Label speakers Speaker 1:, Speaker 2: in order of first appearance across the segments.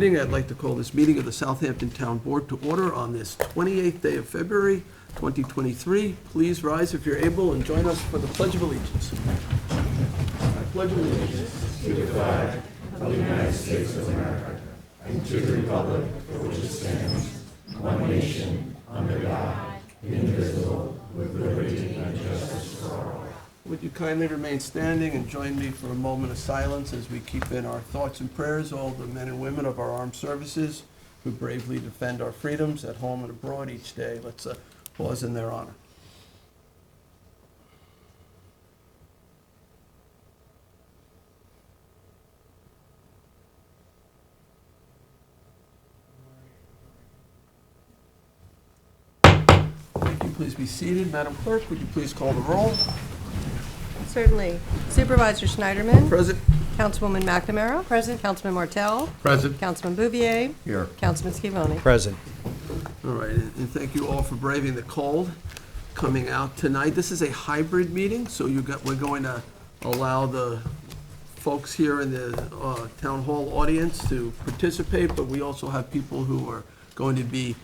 Speaker 1: morning. I'd like to call this meeting of the Southampton Town Board to order on this 28th day of February, 2023. Please rise if you're able and join us for the Pledge of Allegiance. I pledge allegiance to the flag of the United States of America and to the republic for which it stands, one nation, under God, indivisible, with liberty and justice for all. Would you kindly remain standing and join me for a moment of silence as we keep in our thoughts and prayers all the men and women of our armed services who bravely defend our freedoms at home and abroad each day. Let's pause in their honor. Thank you. Please be seated. Madam Clerk, would you please call the roll?
Speaker 2: Certainly. Supervisor Schneiderman.
Speaker 1: Present.
Speaker 2: Councilwoman McNamara. Present. Councilman Martell.
Speaker 1: Present.
Speaker 2: Councilman Bouvier.
Speaker 1: Here.
Speaker 2: Councilman Schivoni.
Speaker 3: Present.
Speaker 1: All right, and thank you all for braving the cold coming out tonight. This is a hybrid meeting, so we're going to allow the folks here in the town hall audience to participate, but we also have people who are going to be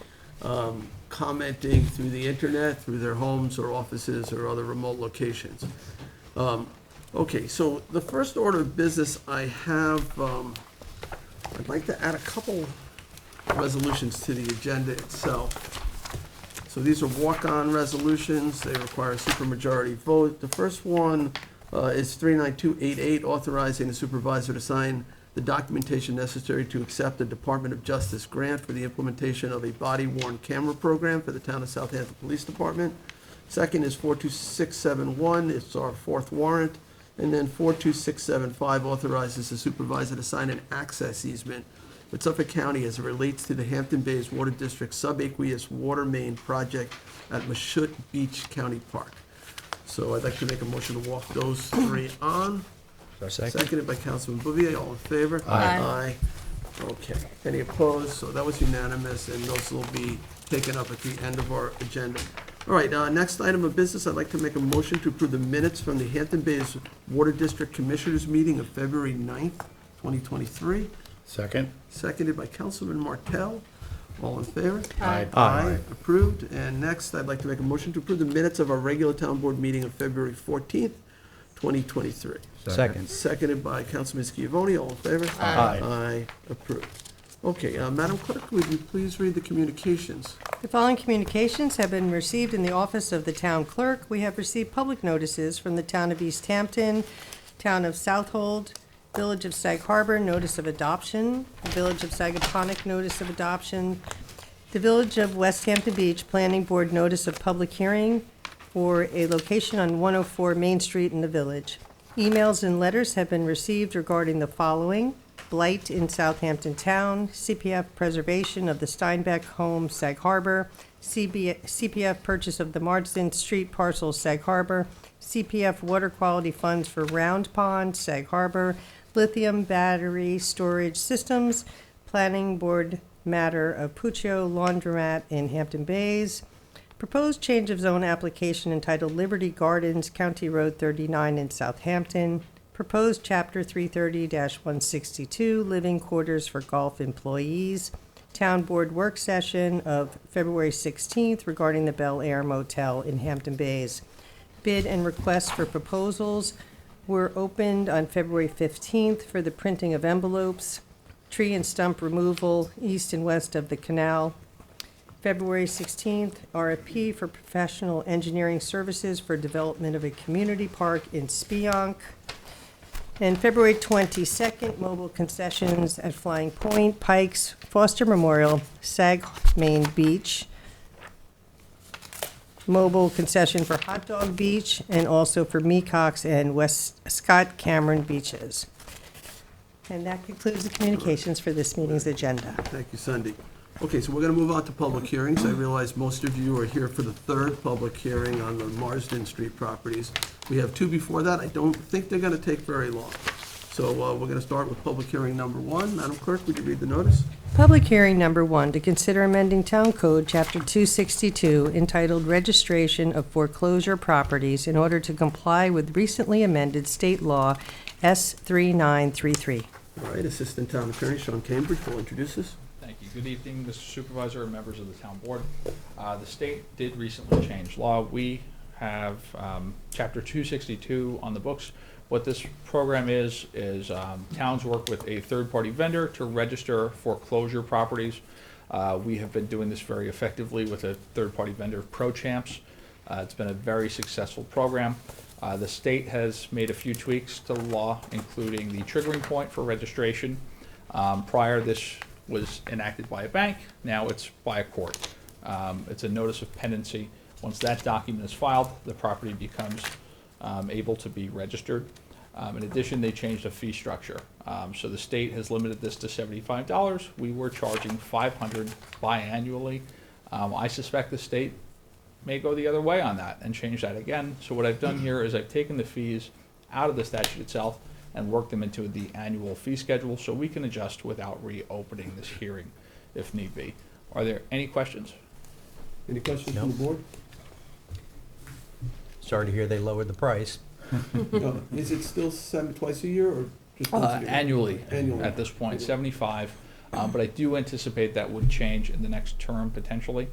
Speaker 1: commenting through the internet, through their homes or offices or other remote locations. Okay, so the first order of business I have, I'd like to add a couple resolutions to the agenda itself. So these are walk-on resolutions. They require a supermajority vote. The first one is 39288, authorizing the supervisor to sign the documentation necessary to accept the Department of Justice grant for the implementation of a body-worn camera program for the town of Southampton Police Department. Second is 42671, it's our fourth warrant. And then 42675 authorizes the supervisor to sign an access easement with Suffolk County as it relates to the Hampton Bays Water District subaqueous water main project at Mashut Beach County Park. So I'd like to make a motion to walk those three on. Seconded by Councilman Bouvier. All in favor?
Speaker 2: Aye.
Speaker 1: Aye. Okay. Any opposed? So that was unanimous, and those will be taken up at the end of our agenda. All right, next item of business, I'd like to make a motion to approve the minutes from the Hampton Bays Water District Commissioners meeting of February 9th, 2023.
Speaker 3: Second.
Speaker 1: Seconded by Councilman Martell. All in favor?
Speaker 2: Aye.
Speaker 3: Aye.
Speaker 1: Approved. And next, I'd like to make a motion to approve the minutes of our regular town board meeting of February 14th, 2023.
Speaker 3: Second.
Speaker 1: Seconded by Councilman Schivoni. All in favor?
Speaker 3: Aye.
Speaker 1: Aye. Approved. Okay, Madam Clerk, would you please read the communications?
Speaker 2: The following communications have been received in the office of the town clerk. We have received public notices from the town of East Hampton, town of Southold, Village of Sag Harbor, notice of adoption, the Village of Sagaponic, notice of adoption, the Village of West Hampton Beach, Planning Board, notice of public hearing for a location on 104 Main Street in the village. Emails and letters have been received regarding the following: blight in Southampton Town, CPF preservation of the Steinbeck home, Sag Harbor, CPF purchase of the Marsden Street parcel, Sag Harbor, CPF water quality funds for Round Pond, Sag Harbor, lithium battery storage systems, planning board matter of Puccio Laundromat in Hampton Bays, proposed change of zone application entitled Liberty Gardens, County Road 39 in Southampton, proposed Chapter 330-162, living quarters for golf employees, town board work session of February 16th regarding the Bel Air Motel in Hampton Bays. Bid and requests for proposals were opened on February 15th for the printing of envelopes, tree and stump removal east and west of the canal. February 16th, RFP for professional engineering services for development of a community park in Spionk. And February 22nd, mobile concessions at Flying Point, Pikes, Foster Memorial, Sag Main Beach, mobile concession for Hot Dog Beach, and also for Mecox and West Scott Cameron beaches. And that concludes the communications for this meeting's agenda.
Speaker 1: Thank you, Cindy. Okay, so we're going to move on to public hearings. I realize most of you are here for the third public hearing on the Marsden Street properties. We have two before that. I don't think they're going to take very long. So we're going to start with public hearing number one. Madam Clerk, would you read the notice?
Speaker 2: Public hearing number 1, to consider amending Town Code, Chapter 262, entitled Registration of Foreclosure Properties in order to comply with recently amended state law S3933.
Speaker 1: All right, Assistant Town Attorney Sean Cambridge will introduce us.
Speaker 3: Thank you. Good evening, Mr. Supervisor and members of the town board. The state did recently change law. We have Chapter 262 on the books. What this program is towns work with a third-party vendor to register foreclosure properties. We have been doing this very effectively with a third-party vendor, ProChamps. It's been a very successful program. The state has made a few tweaks to the law, including the triggering point for registration. Prior, this was enacted by a bank. Now it's by a court. It's a notice of pendency. Once that document is filed, the property becomes able to be registered. In addition, they changed the fee structure. So the state has limited this to $75. We were charging $500 biannually. I suspect the state may go the other way on that and change that again. So what I've done here is I've taken the fees out of the statute itself and worked them into the annual fee schedule so we can adjust without reopening this hearing if need be. Are there any questions?
Speaker 1: Any questions from the board?
Speaker 4: Sorry to hear they lowered the price.
Speaker 1: No. Is it still twice a year or just once a year?
Speaker 3: Annually,
Speaker 1: Annually.
Speaker 3: at this point, 75. But I do anticipate that would change in the next term potentially.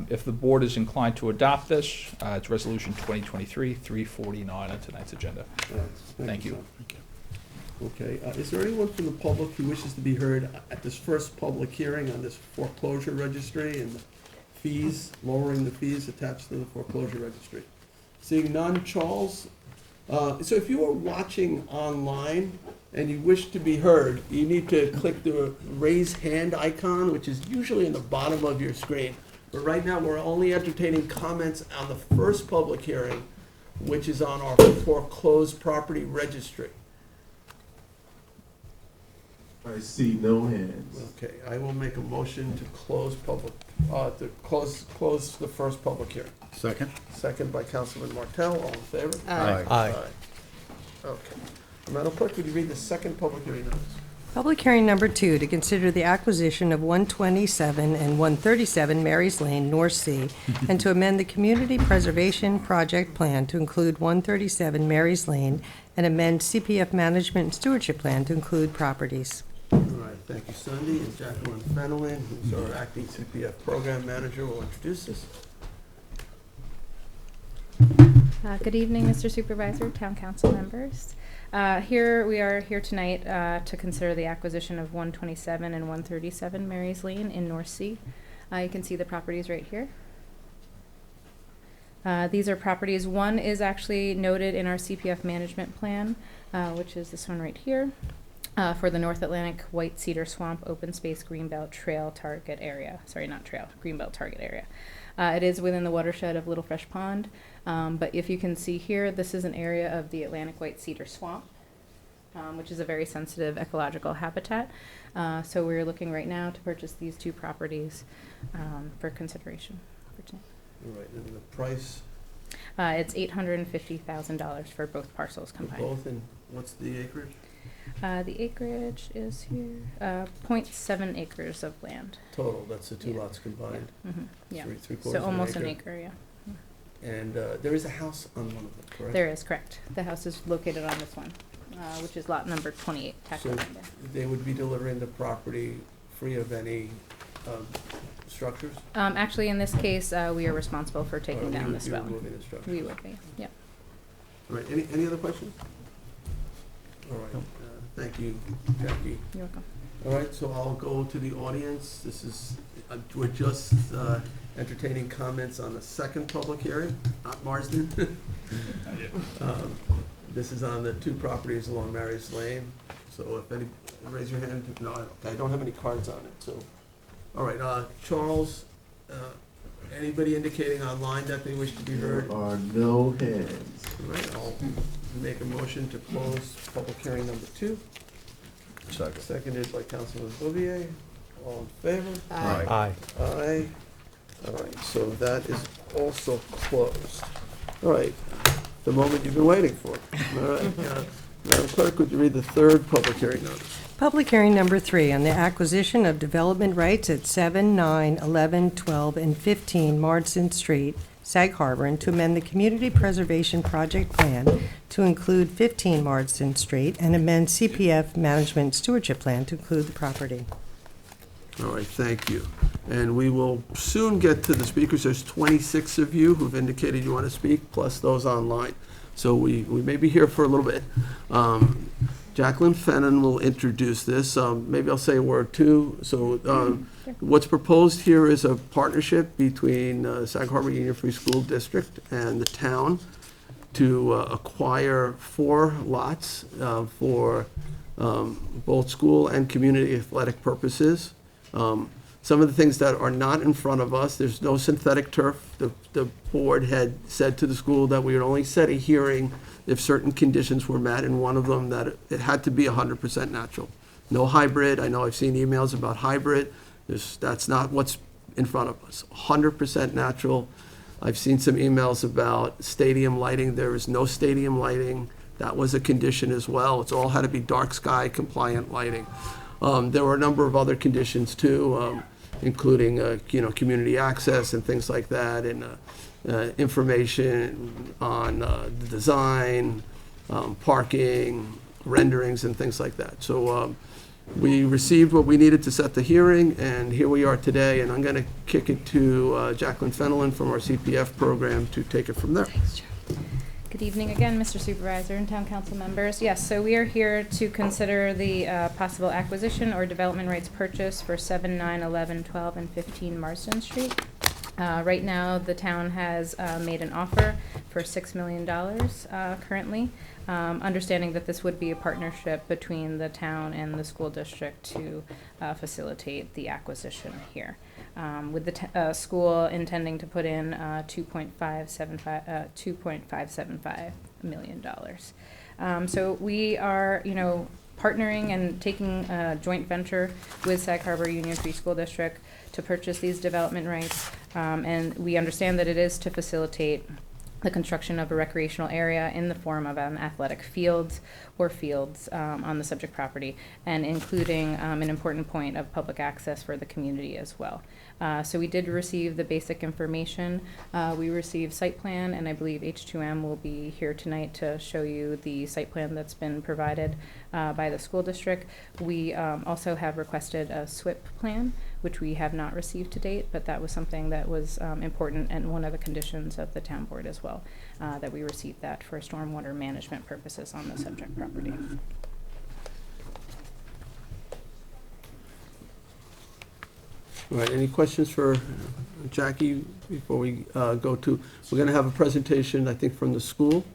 Speaker 3: If the board is inclined to adopt this, it's Resolution 2023-349 on tonight's agenda.
Speaker 1: All right,
Speaker 3: Thank you.
Speaker 1: Sean. Okay, is there anyone from the public who wishes to be heard at this first public hearing on this foreclosure registry and the fees, lowering the fees attached to the foreclosure registry? Seeing none, Charles? So if you are watching online and you wish to be heard, you need to click the raise hand icon, which is usually in the bottom of your screen. But right now, we're only entertaining comments on the first public hearing, which is on our foreclosed property registry.
Speaker 5: I see no hands.
Speaker 1: Okay, I will make a motion to close close the first public hearing.
Speaker 6: Second?
Speaker 1: Second by Councilman Martell, all in favor?
Speaker 4: Aye.
Speaker 1: Okay. Madam Clerk, would you read the second public hearing notice?
Speaker 2: Public hearing number 2, to consider the acquisition of 127 and 137 Mary's Lane, North Sea, and to amend the Community Preservation Project Plan to include 137 Mary's Lane, and amend CPF Management and Stewardship Plan to include properties.
Speaker 1: All right, thank you, Cindy, and Jacqueline Fenelon, who's our acting CPF program manager, will introduce us.
Speaker 7: Good evening, Mr. Supervisor, Town Council members. We are here tonight to consider the acquisition of 127 and 137 Mary's Lane in North Sea. You can see the properties right here. These are properties. One is actually noted in our CPF management plan, which is this one right here, for the North Atlantic White Cedar Swamp Open Space Greenbelt Trail Target Area. Sorry, not trail, Greenbelt Target Area. It is within the watershed of Little Fresh Pond, but if you can see here, this is an area of the Atlantic White Cedar Swamp, which is a very sensitive ecological habitat. So we're looking right now to purchase these two properties for consideration.
Speaker 1: All right, and the price
Speaker 7: It's $850,000 for both parcels
Speaker 1: for
Speaker 7: combined.
Speaker 1: both, and what's the acreage?
Speaker 7: The acreage is here, 0.7 acres of land.
Speaker 1: Total, that's the two
Speaker 7: Yeah.
Speaker 1: lots combined.
Speaker 7: Yeah,
Speaker 1: Three-quarters
Speaker 7: so
Speaker 1: of
Speaker 7: almost an acre, yeah.
Speaker 1: And there is a house on one of them, correct?
Speaker 7: There is, correct. The house is located on this one, which is lot number 28, tax
Speaker 1: So
Speaker 7: lot number.
Speaker 1: they would be delivering the property free of any structures?
Speaker 7: Actually, in this case, we are responsible for
Speaker 1: Or
Speaker 7: taking
Speaker 1: you
Speaker 7: down
Speaker 1: would
Speaker 7: this
Speaker 1: be
Speaker 7: well.
Speaker 1: removing the structures?
Speaker 7: We would be, yeah.
Speaker 1: All right, any other questions? All right, thank you, Jackie.
Speaker 7: You're welcome.
Speaker 1: All right, so I'll go to the audience. This is, we're just entertaining comments on the second public hearing, not Marsden. This is on the two properties along Mary's Lane. So if any, raise your hand. No, I don't have any cards on it, so. All right, Charles, anybody indicating online that they wish to be heard?
Speaker 5: There are no hands.
Speaker 1: All right, I'll make a motion to close public hearing number 2.
Speaker 6: Second.
Speaker 1: Seconded by Councilman Bouvier. All in favor?
Speaker 6: Aye.
Speaker 4: Aye.
Speaker 1: Aye. All right, so that is also closed. All right, the moment you've been waiting for. All right, Madam Clerk, would you read the third public hearing notice?
Speaker 2: Public hearing number 3 on the acquisition of development rights at 7, 9, 11, 12, and 15 Marsden Street, Sag Harbor, and to amend the Community Preservation Project Plan to include 15 Marsden Street and amend CPF Management Stewardship Plan to include the property.
Speaker 1: All right, thank you. And we will soon get to the speakers. There's 26 of you who've indicated you want to speak, plus those online. So we may be here for a little bit. Jacqueline Fennon will introduce this. Maybe I'll say a word too. So what's proposed here is a partnership between Sag Harbor Union Free School District and the town to acquire 4 lots for both school and community athletic purposes. Some of the things that are not in front of us, there's no synthetic turf. The board had said to the school that we would only set a hearing if certain conditions were met, and one of them that it had to be 100% natural. No hybrid. I know I've seen emails about hybrid. That's not what's in front of us. 100% natural. I've seen some emails about stadium lighting. There is no stadium lighting. That was a condition as well. It's all had to be dark sky compliant lighting. There were a number of other conditions too, including community access and things like that, and information on the design, parking, renderings, and things like that. So we received what we needed to set the hearing, and here we are today. And I'm going to kick it to Jacqueline Fenelon from our CPF program to take it from there.
Speaker 7: Thanks, Joe. Good evening again, Mr. Supervisor and Town Council members. Yes, so we are here to consider the possible acquisition or development rights purchase for 7, 9, 11, 12, and 15 Marsden Street. Right now, the town has made an offer for $6 million currently, understanding that this would be a partnership between the town and the school district to facilitate the acquisition here. With the school intending to put in $2.575 million. So we are, partnering and taking a joint venture with Sag Harbor Union Free School District to purchase these development rights. And we understand that it is to facilitate the construction of a recreational area in the form of an athletic fields or fields on the subject property, and including an important point of public access for the community as well. So we did receive the basic information. We received site plan, and I believe H2M will be here tonight to show you the site plan that's been provided by the school district. We also have requested a SWIP plan, which we have not received to date, but that was something that was important and one of the conditions of the town board as well, that we received that for stormwater management purposes on the subject property.
Speaker 1: All right, any questions for Jackie before we go to, we're going to have a presentation, I think, from the school,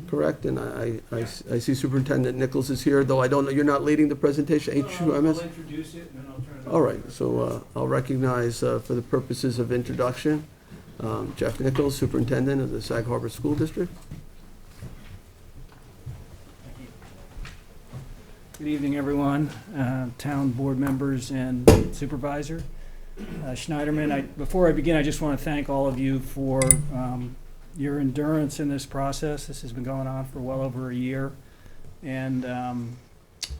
Speaker 1: correct? And I see Superintendent Nichols is here, though I don't know, you're not leading the presentation, H2MS?
Speaker 6: I'll introduce it and then I'll turn it over.
Speaker 1: All right, so I'll recognize, for the purposes of introduction, Jeff Nichols, Superintendent of the Sag Harbor School District.
Speaker 6: Good evening, everyone, town board members and supervisor. Schneiderman, before I begin, I just want to thank all of you for your endurance in this process. This has been going on for well over a year, and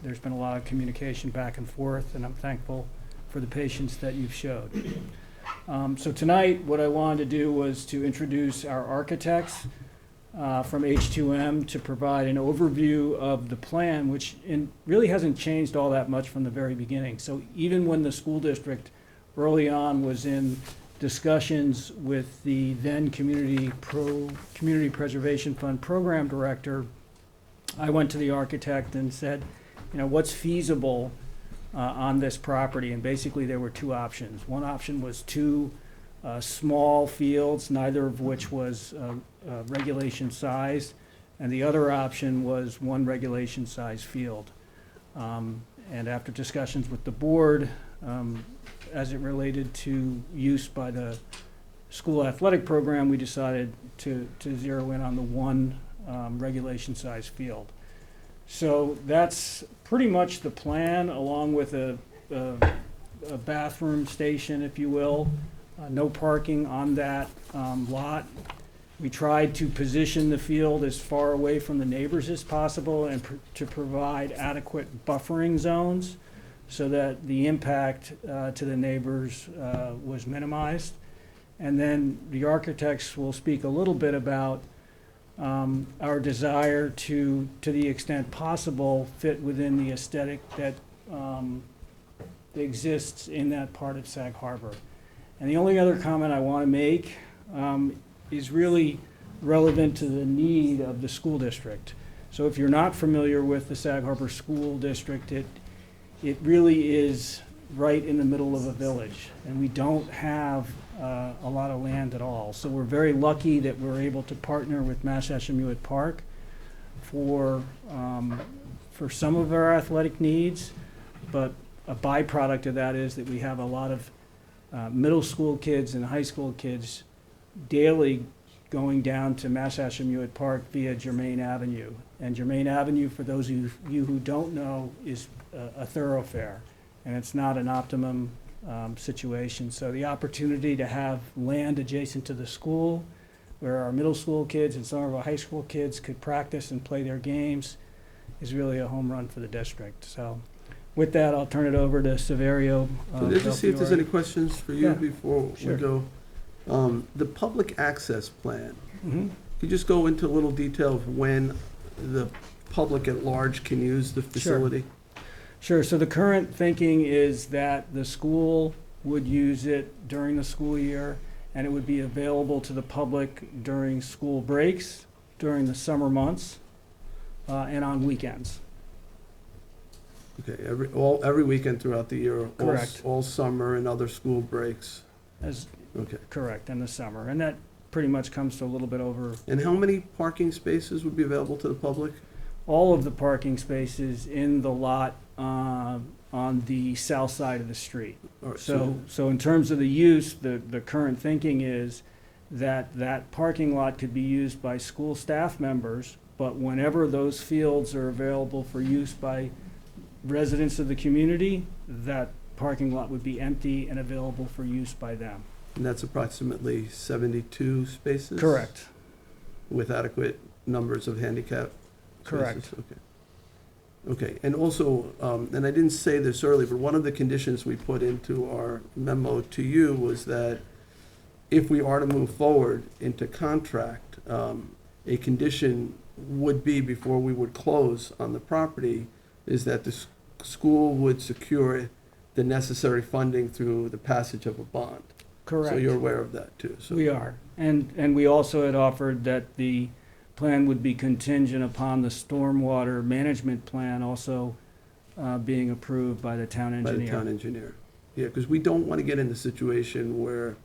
Speaker 6: there's been a lot of communication back and forth, and I'm thankful for the patience that you've showed. So tonight, what I wanted to do was to introduce our architects from H2M to provide an overview of the plan, which really hasn't changed all that much from the very beginning. So even when the school district early on was in discussions with the then Community Preservation Fund program director, I went to the architect and said, what's feasible on this property? And basically there were 2 options. One option was 2 small fields, neither of which was regulation size, and the other option was 1 regulation size field. And after discussions with the board, as it related to use by the school athletic program, we decided to zero in on the 1 regulation size field. So that's pretty much the plan, along with a bathroom station, if you will. No parking on that lot. We tried to position the field as far away from the neighbors as possible and to provide adequate buffering zones so that the impact to the neighbors was minimized. And then the architects will speak a little bit about our desire to the extent possible, fit within the aesthetic that exists in that part of Sag Harbor. And the only other comment I want to make is really relevant to the need of the school district. So if you're not familiar with the Sag Harbor School District, it really is right in the middle of a village, and we don't have a lot of land at all. So we're very lucky that we're able to partner with Massachusetts Park for some of our athletic needs, but a byproduct of that is that we have a lot of middle school kids and high school kids daily going down to Massachusetts Park via Germain Avenue. And Germain Avenue, for those of you who don't know, is a thoroughfare, and it's not an optimum situation. So the opportunity to have land adjacent to the school where our middle school kids and some of our high school kids could practice and play their games is really a home run for the district. So with that, I'll turn it over to Severio.
Speaker 1: Can I just see if there's any questions for you
Speaker 6: Yeah,
Speaker 1: before
Speaker 6: sure.
Speaker 1: we go? The public access plan,
Speaker 6: Mhm.
Speaker 1: could you just go into a little detail of when the public at large can use the facility?
Speaker 6: Sure, so the current thinking is that the school would use it during the school year, and it would be available to the public during school breaks, during the summer months, and on weekends.
Speaker 1: Okay, every weekend throughout the year?
Speaker 6: Correct.
Speaker 1: All summer and other school breaks?
Speaker 6: As
Speaker 1: Okay.
Speaker 6: correct, in the summer, and that pretty much comes to a little bit over.
Speaker 1: And how many parking spaces would be available to the public?
Speaker 6: All of the parking spaces in the lot on the south side of the street.
Speaker 1: All right,
Speaker 6: So in terms of the use, the current thinking is that parking lot could be used by school staff members, but whenever those fields are available for use by residents of the community, that parking lot would be empty and available for use by them.
Speaker 1: And that's approximately 72 spaces?
Speaker 6: Correct,
Speaker 1: With adequate numbers of handicap spaces?
Speaker 6: correct.
Speaker 1: Okay. Okay, and also, and I didn't say this earlier, but one of the conditions we put into our memo to you was that if we are to move forward into contract, a condition would be, before we would close on the property, is that the school would secure the necessary funding through the passage of a bond.
Speaker 6: Correct.
Speaker 1: So you're aware of that too? So
Speaker 6: We are. And we also had offered that the plan would be contingent upon the stormwater management plan also being approved by the town
Speaker 1: By the town
Speaker 6: engineer.
Speaker 1: engineer. Yeah, because we don't want to get in a situation where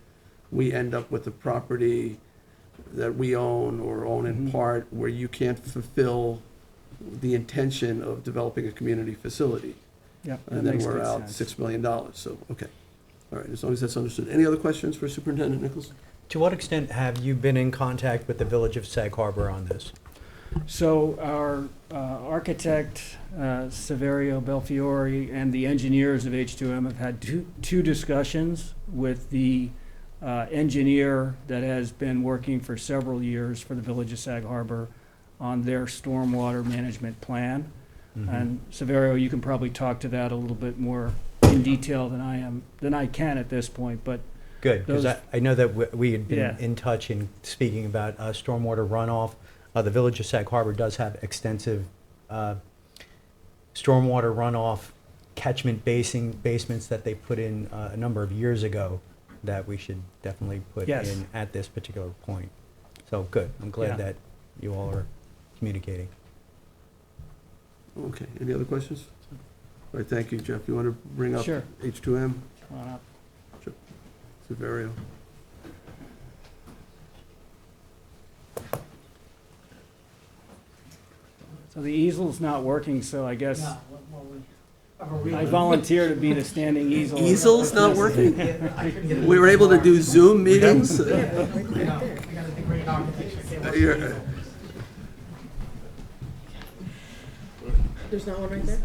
Speaker 1: we end up with a property that we own or own in
Speaker 6: Mhm.
Speaker 1: part, where you can't fulfill the intention of developing a community facility.
Speaker 6: Yep, that
Speaker 1: And then
Speaker 6: makes
Speaker 1: we're
Speaker 6: good
Speaker 1: out
Speaker 6: sense.
Speaker 1: $6 million, so, okay. All right, as long as that's understood. Any other questions for Superintendent Nichols?
Speaker 4: To what extent have you been in contact with the Village of Sag Harbor on this?
Speaker 6: So our architect, Severio Belfiore, and the engineers of H2M have had two discussions with the engineer that has been working for several years for the Village of Sag Harbor on their stormwater management plan. And Severio, you can probably talk to that a little bit more in detail than I can at this point, but
Speaker 4: Good, because
Speaker 6: those-
Speaker 4: I know that we had been
Speaker 6: Yeah.
Speaker 4: in touch in speaking about stormwater runoff. The Village of Sag Harbor does have extensive stormwater runoff catchment basements that they put in a number of years ago that we should definitely put
Speaker 6: Yes.
Speaker 4: in at this particular point. So, good. I'm glad
Speaker 6: Yeah.
Speaker 4: that you all are communicating.
Speaker 1: Okay, any other questions? All right, thank you, Jeff. You want to bring up
Speaker 6: Sure.
Speaker 1: H2M,
Speaker 6: Come on up.
Speaker 1: Severio?
Speaker 6: So the easel's not working, so I guess I volunteer to be the standing easel.
Speaker 1: Easel's not working? We were able to do Zoom meetings? You're-
Speaker 2: There's not one right there?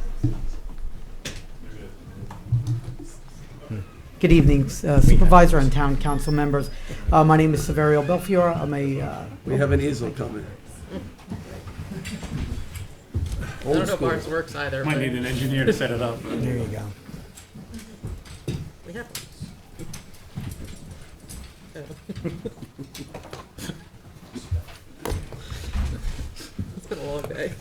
Speaker 8: Good evening, Supervisor and Town Council members. My name is Severio Belfiore. I'm a,
Speaker 1: We have an easel coming.
Speaker 9: I don't
Speaker 1: Old
Speaker 9: know if
Speaker 1: school.
Speaker 9: ours works either.
Speaker 10: Might
Speaker 9: but-
Speaker 10: need an engineer to set it up.
Speaker 4: There you go.
Speaker 9: We have- It's been a long day.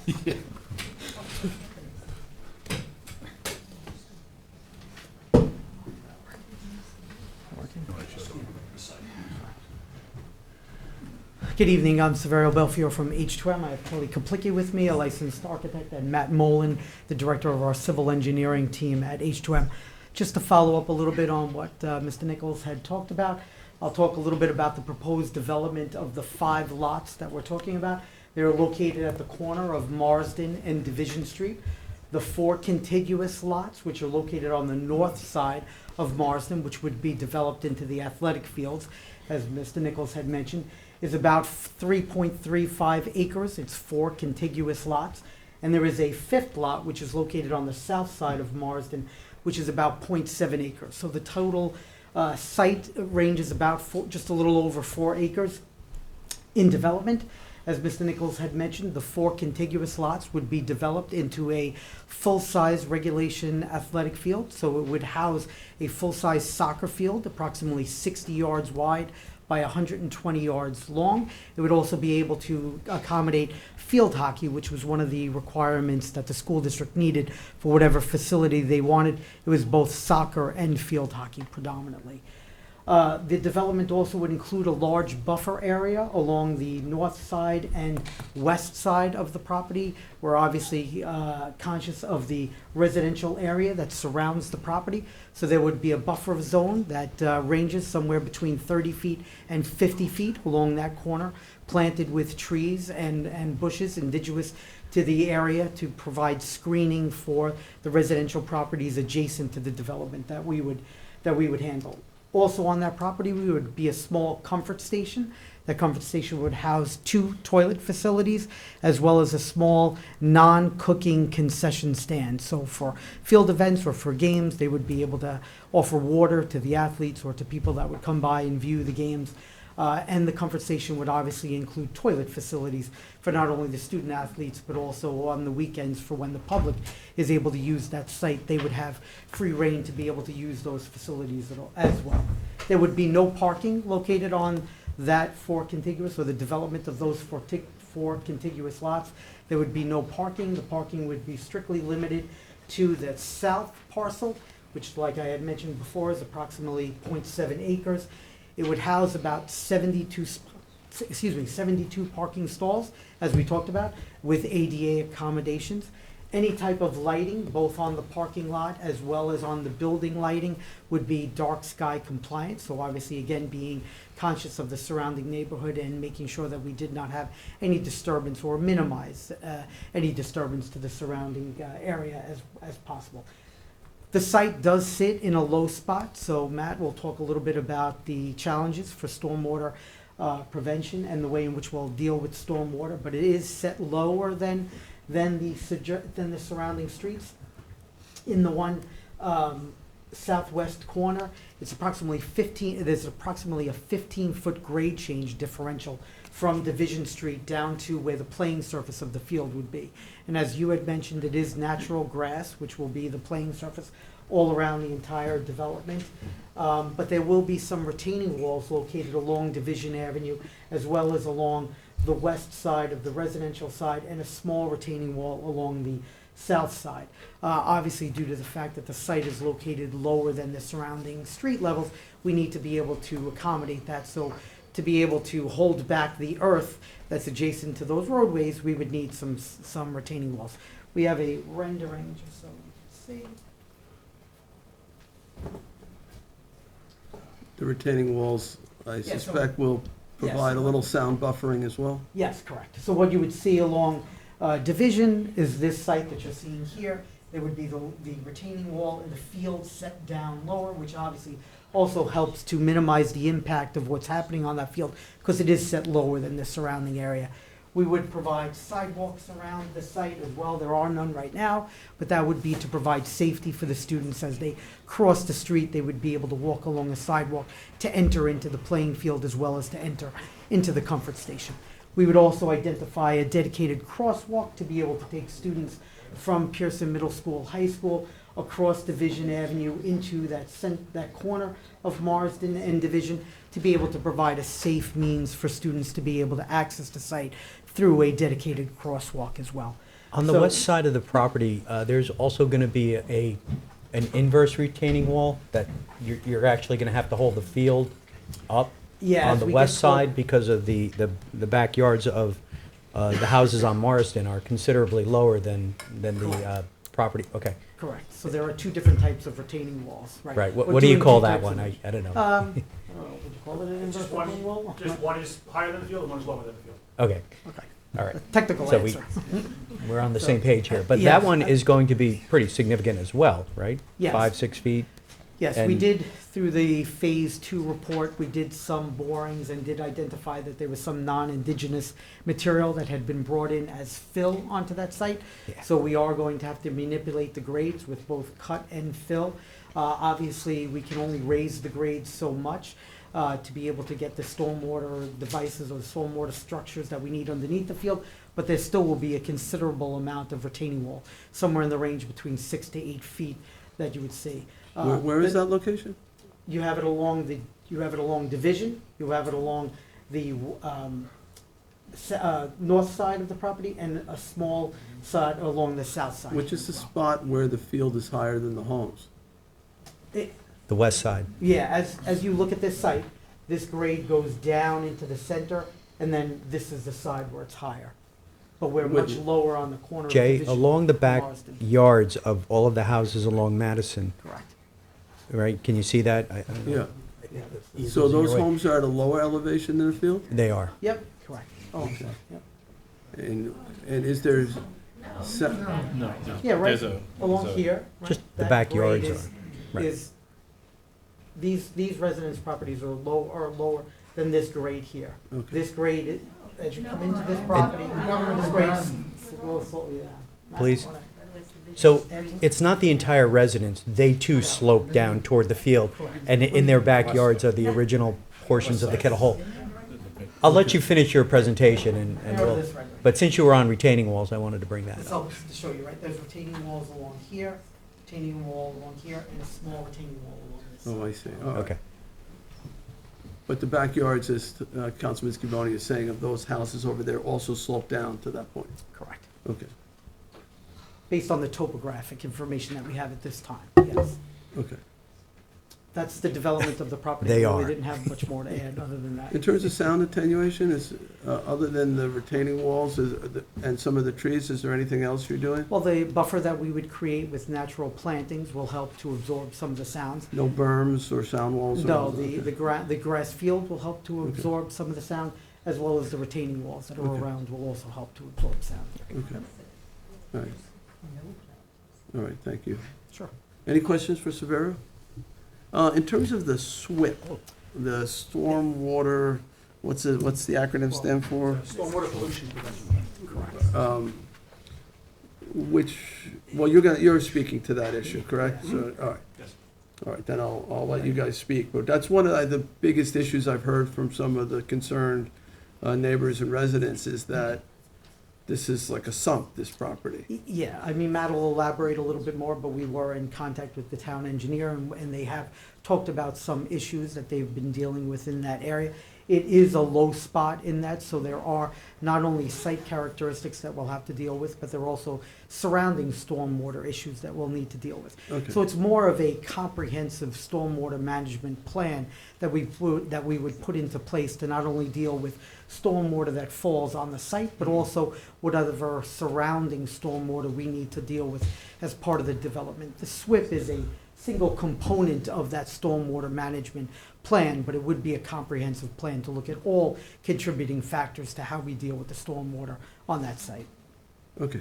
Speaker 8: Good evening, I'm Severio Belfiore from H2M. I have Kelly Kaplicki with me, a licensed architect, and Matt Molin, the director of our civil engineering team at H2M. Just to follow up a little bit on what Mr. Nichols had talked about, I'll talk a little bit about the proposed development of the 5 lots that we're talking about. They're located at the corner of Marsden and Division Street. The 4 contiguous lots, which are located on the north side of Marsden, which would be developed into the athletic fields, as Mr. Nichols had mentioned, is about 3.35 acres. It's 4 contiguous lots. And there is a 5th lot, which is located on the south side of Marsden, which is about 0.7 acres. So the total site range is about just a little over 4 acres in development. As Mr. Nichols had mentioned, the 4 contiguous lots would be developed into a full-size regulation athletic field. So it would house a full-size soccer field, approximately 60 yards wide by 120 yards long. It would also be able to accommodate field hockey, which was one of the requirements that the school district needed for whatever facility they wanted. It was both soccer and field hockey predominantly. The development also would include a large buffer area along the north side and west side of the property. We're obviously conscious of the residential area that surrounds the property. So there would be a buffer zone that ranges somewhere between 30 feet and 50 feet along that corner, planted with trees and bushes indigenous to the area to provide screening for the residential properties adjacent to the development that we would handle. Also on that property, we would be a small comfort station. That comfort station would house 2 toilet facilities, as well as a small non-cooking concession stand. So for field events or for games, they would be able to offer water to the athletes or to people that would come by and view the games. And the comfort station would obviously include toilet facilities for not only the student athletes, but also on the weekends for when the public is able to use that site. They would have free reign to be able to use those facilities as well. There would be no parking located on that 4 contiguous, or the development of those 4 contiguous lots. There would be no parking. The parking would be strictly limited to the south parcel, which, like I had mentioned before, is approximately 0.7 acres. It would house about 72 parking stalls, as we talked about, with ADA accommodations. Any type of lighting, both on the parking lot as well as on the building lighting, would be dark sky compliant. So obviously, again, being conscious of the surrounding neighborhood and making sure that we did not have any disturbance or minimize any disturbance to the surrounding area as possible. The site does sit in a low spot, so Matt will talk a little bit about the challenges for stormwater prevention and the way in which we'll deal with stormwater, but it is set lower than the surrounding streets. In the one southwest corner, it's approximately there's approximately a 15-foot grade change differential from Division Street down to where the playing surface of the field would be. And as you had mentioned, it is natural grass, which will be the playing surface all around the entire development. But there will be some retaining walls located along Division Avenue, as well as along the west side of the residential side, and a small retaining wall along the south side. Obviously, due to the fact that the site is located lower than the surrounding street levels, we need to be able to accommodate that. So to be able to hold back the earth that's adjacent to those roadways, we would need some retaining walls. We have a rendering, just so you can see.
Speaker 1: The retaining walls, I
Speaker 8: so-
Speaker 1: suspect, will provide a little sound buffering as well?
Speaker 8: Yes, correct. So what you would see along Division is this site that you're seeing here. There would be the retaining wall in the field set down lower, which obviously also helps to minimize the impact of what's happening on that field because it is set lower than the surrounding area. We would provide sidewalks around the site as well. There are none right now, but that would be to provide safety for the students as they cross the street. They would be able to walk along a sidewalk to enter into the playing field as well as to enter into the comfort station. We would also identify a dedicated crosswalk to be able to take students from Pearson Middle School, High School, across Division Avenue into that corner of Marsden and Division, to be able to provide a safe means for students to be able to access the site through a dedicated crosswalk as well.
Speaker 4: On the
Speaker 8: So-
Speaker 4: west side of the property, there's also going to be an inverse retaining wall that you're actually going to have to hold the field up
Speaker 8: Yeah,
Speaker 4: on
Speaker 8: as
Speaker 4: the
Speaker 8: we
Speaker 4: west
Speaker 8: get toward-
Speaker 4: side because of the backyards of the houses on Marsden are considerably lower than the property. Okay,
Speaker 8: Correct. So there are two different types of retaining walls, right?
Speaker 4: right.
Speaker 8: We're
Speaker 4: What do you
Speaker 8: doing
Speaker 4: call
Speaker 8: two
Speaker 4: that
Speaker 8: types
Speaker 4: one?
Speaker 8: of-
Speaker 4: I don't know.
Speaker 8: I don't know, would you call it an inverse
Speaker 9: Just one,
Speaker 8: retaining wall?
Speaker 9: just one is higher than the field and one is lower than the field.
Speaker 4: Okay,
Speaker 8: Okay,
Speaker 4: all right.
Speaker 8: technical
Speaker 4: So we-
Speaker 8: answer.
Speaker 4: We're on the
Speaker 8: So-
Speaker 4: same page here. But
Speaker 8: Yes,
Speaker 4: that one is going to be pretty significant as well, right?
Speaker 8: Yes.
Speaker 4: 5, 6 feet?
Speaker 8: Yes, we
Speaker 4: And-
Speaker 8: did, through the Phase 2 report, we did some borings and did identify that there was some non-indigenous material that had been brought in as fill onto that site.
Speaker 4: Yeah.
Speaker 8: So we are going to have to manipulate the grades with both cut and fill. Obviously, we can only raise the grades so much to be able to get the stormwater devices or stormwater structures that we need underneath the field, but there still will be a considerable amount of retaining wall, somewhere in the range between 6 to 8 feet that you would see.
Speaker 1: Where is
Speaker 8: the-
Speaker 1: that location?
Speaker 8: You have it along Division, you have it along the north side of the property, and a small side along the south side.
Speaker 1: Which is the spot where the field is higher than the homes?
Speaker 4: The west side.
Speaker 8: Yeah, as you look at this site, this grade goes down into the center, and then this is the side where it's higher. But we're much lower on the corner of
Speaker 4: Jay,
Speaker 8: Division
Speaker 4: along the
Speaker 8: and
Speaker 4: back
Speaker 8: Marsden.
Speaker 4: yards of all of the houses along Madison,
Speaker 8: Correct.
Speaker 4: right? Can you see that? I don't know.
Speaker 1: Yeah. So those homes are at a lower elevation than the field?
Speaker 4: They are.
Speaker 8: Yep, correct. Oh,
Speaker 1: Okay.
Speaker 8: yep.
Speaker 1: And is there,
Speaker 9: No.
Speaker 8: Yeah, right
Speaker 9: There's
Speaker 8: along
Speaker 9: a-
Speaker 8: here. right,
Speaker 4: Just the
Speaker 8: that
Speaker 4: backyards
Speaker 8: grade
Speaker 4: right.
Speaker 8: is, these residence properties are lower than this grade here.
Speaker 1: okay.
Speaker 8: This grade, as you come into this property, this grade's yeah.
Speaker 4: Please. So it's not the entire residence. They too slope down toward the field, and in their backyards are the original portions of the Kettle Hole. I'll let you finish your presentation, and we'll, but since you were on retaining walls, I wanted to bring that
Speaker 8: This
Speaker 4: up.
Speaker 8: helps to show you, right? There's retaining walls along here, retaining wall along here, and a small retaining wall along this side.
Speaker 1: Oh, I see. All right.
Speaker 4: Okay.
Speaker 1: But the backyards, as Councilman Scavone is saying, of those houses over there also slope down to that point?
Speaker 8: Correct.
Speaker 1: Okay,
Speaker 8: Based on the topographic information that we have at this time, yes.
Speaker 1: okay.
Speaker 8: That's the development of the property.
Speaker 4: They
Speaker 8: We
Speaker 4: are.
Speaker 8: really didn't have much more to add other than that.
Speaker 1: In terms of sound attenuation, other than the retaining walls and some of the trees, is there anything else you're doing?
Speaker 8: Well, the buffer that we would create with natural plantings will help to absorb some of the sounds.
Speaker 1: No berms or sound walls? or
Speaker 8: No,
Speaker 1: anything?
Speaker 8: the grass field will help to
Speaker 1: Okay.
Speaker 8: absorb some of the sound, as well as the retaining walls that are
Speaker 1: Okay.
Speaker 8: around will also help to absorb sound.
Speaker 1: Okay. All right. All right, thank you.
Speaker 8: Sure.
Speaker 1: Any questions for Severo? In terms of the SWIP, the stormwater, what's the acronym stand for?
Speaker 9: Stormwater pollution prevention.
Speaker 1: You're speaking to that issue, correct? So, all right.
Speaker 9: Yes.
Speaker 1: All right, then I'll let you guys speak, but that's one of the biggest issues I've heard from some of the concerned neighbors and residents, is that this is like a sump, this property.
Speaker 8: Yeah, I mean, Matt will elaborate a little bit more, but we were in contact with the town engineer, and they have talked about some issues that they've been dealing with in that area. It is a low spot in that, so there are not only site characteristics that we'll have to deal with, but there are also surrounding stormwater issues that we'll need to deal with.
Speaker 1: Okay.
Speaker 8: So it's more of a comprehensive stormwater management plan that we would put into place to not only deal with stormwater that falls on the site, but also whatever surrounding stormwater we need to deal with as part of the development. The SWIP is a single component of that stormwater management plan, but it would be a comprehensive plan to look at all contributing factors to how we deal with the stormwater on that site.
Speaker 1: Okay.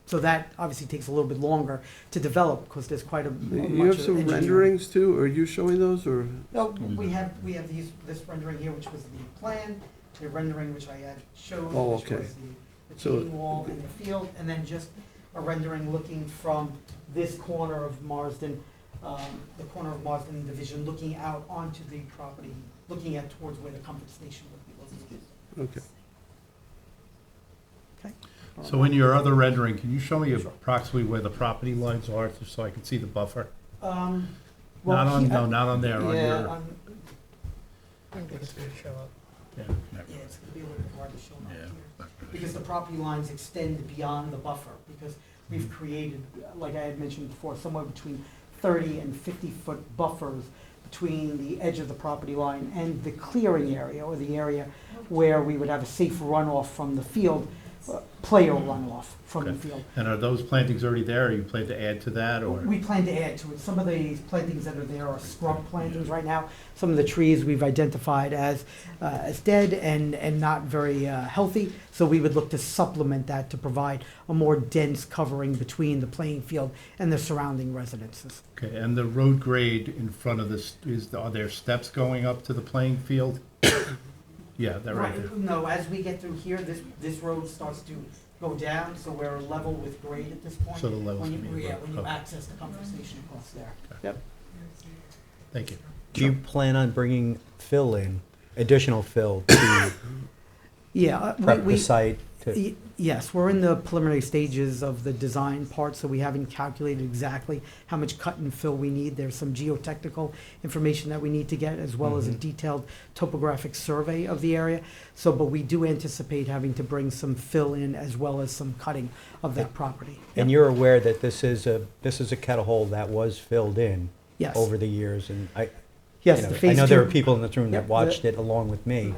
Speaker 8: So that obviously takes a little bit longer to develop, because there's quite a
Speaker 1: You have some renderings too? Are you showing those, or?
Speaker 8: No, we have this rendering here, which was the plan, the rendering which I had showed,
Speaker 1: Oh,
Speaker 8: which
Speaker 1: okay.
Speaker 8: was the
Speaker 1: So-
Speaker 8: retaining wall and the field, and then just a rendering looking from this corner of Marsden, the corner of Marsden Division, looking out onto the property, looking at towards where the comfort station would be located.
Speaker 1: Okay.
Speaker 8: Okay.
Speaker 10: So in your other rendering, can you show me approximately where the property lines are, just so I can see the buffer?
Speaker 8: Well,
Speaker 10: Not on,
Speaker 8: he-
Speaker 10: no, not on there, on
Speaker 8: Yeah,
Speaker 10: your,
Speaker 8: I think it's gonna show up.
Speaker 10: yeah,
Speaker 8: Yeah, it's gonna be a little bit hard to show up here. Because the property lines extend beyond the buffer, because we've created, like I had mentioned before, somewhere between 30 and 50-foot buffers between the edge of the property line and the clearing area, or the area where we would have a safe runoff from the field, player runoff from the
Speaker 10: Okay.
Speaker 8: field.
Speaker 10: And are those plantings already there, or you plan to add to that, or?
Speaker 8: We plan to add to it. Some of the plantings that are there are scrub plantings right now. Some of the trees we've identified as dead and not very healthy. So we would look to supplement that to provide a more dense covering between the playing field and the surrounding residences.
Speaker 10: Okay, and the road grade in front of this, are there steps going up to the playing field? Yeah, they're right there.
Speaker 8: No, as we get through here, this road starts to go down, so we're level with grade at this point.
Speaker 10: So the levels
Speaker 8: When you,
Speaker 10: can be
Speaker 8: yeah,
Speaker 10: above.
Speaker 8: when you
Speaker 10: Okay.
Speaker 8: access the conversation across there. Yep.
Speaker 10: Thank you.
Speaker 4: Do you plan on bringing fill in, additional fill to
Speaker 8: Yeah,
Speaker 4: prep the site to?
Speaker 8: Yes, we're in the preliminary stages of the design part, so we haven't calculated exactly how much cut and fill we need. There's some geotechnical information that we need to get, as well as a detailed topographic survey of the area. So, but we do anticipate having to bring some fill in as well as some cutting of that property.
Speaker 4: And
Speaker 8: Yep.
Speaker 4: you're aware that this is a kettle hole that was filled in
Speaker 8: Yes.
Speaker 4: over the years, and
Speaker 8: Yes,
Speaker 4: you know,
Speaker 8: the
Speaker 4: I
Speaker 8: phase
Speaker 4: know there
Speaker 8: two-
Speaker 4: are people in this room
Speaker 8: Yep,
Speaker 4: that
Speaker 8: the-
Speaker 4: watched it along with me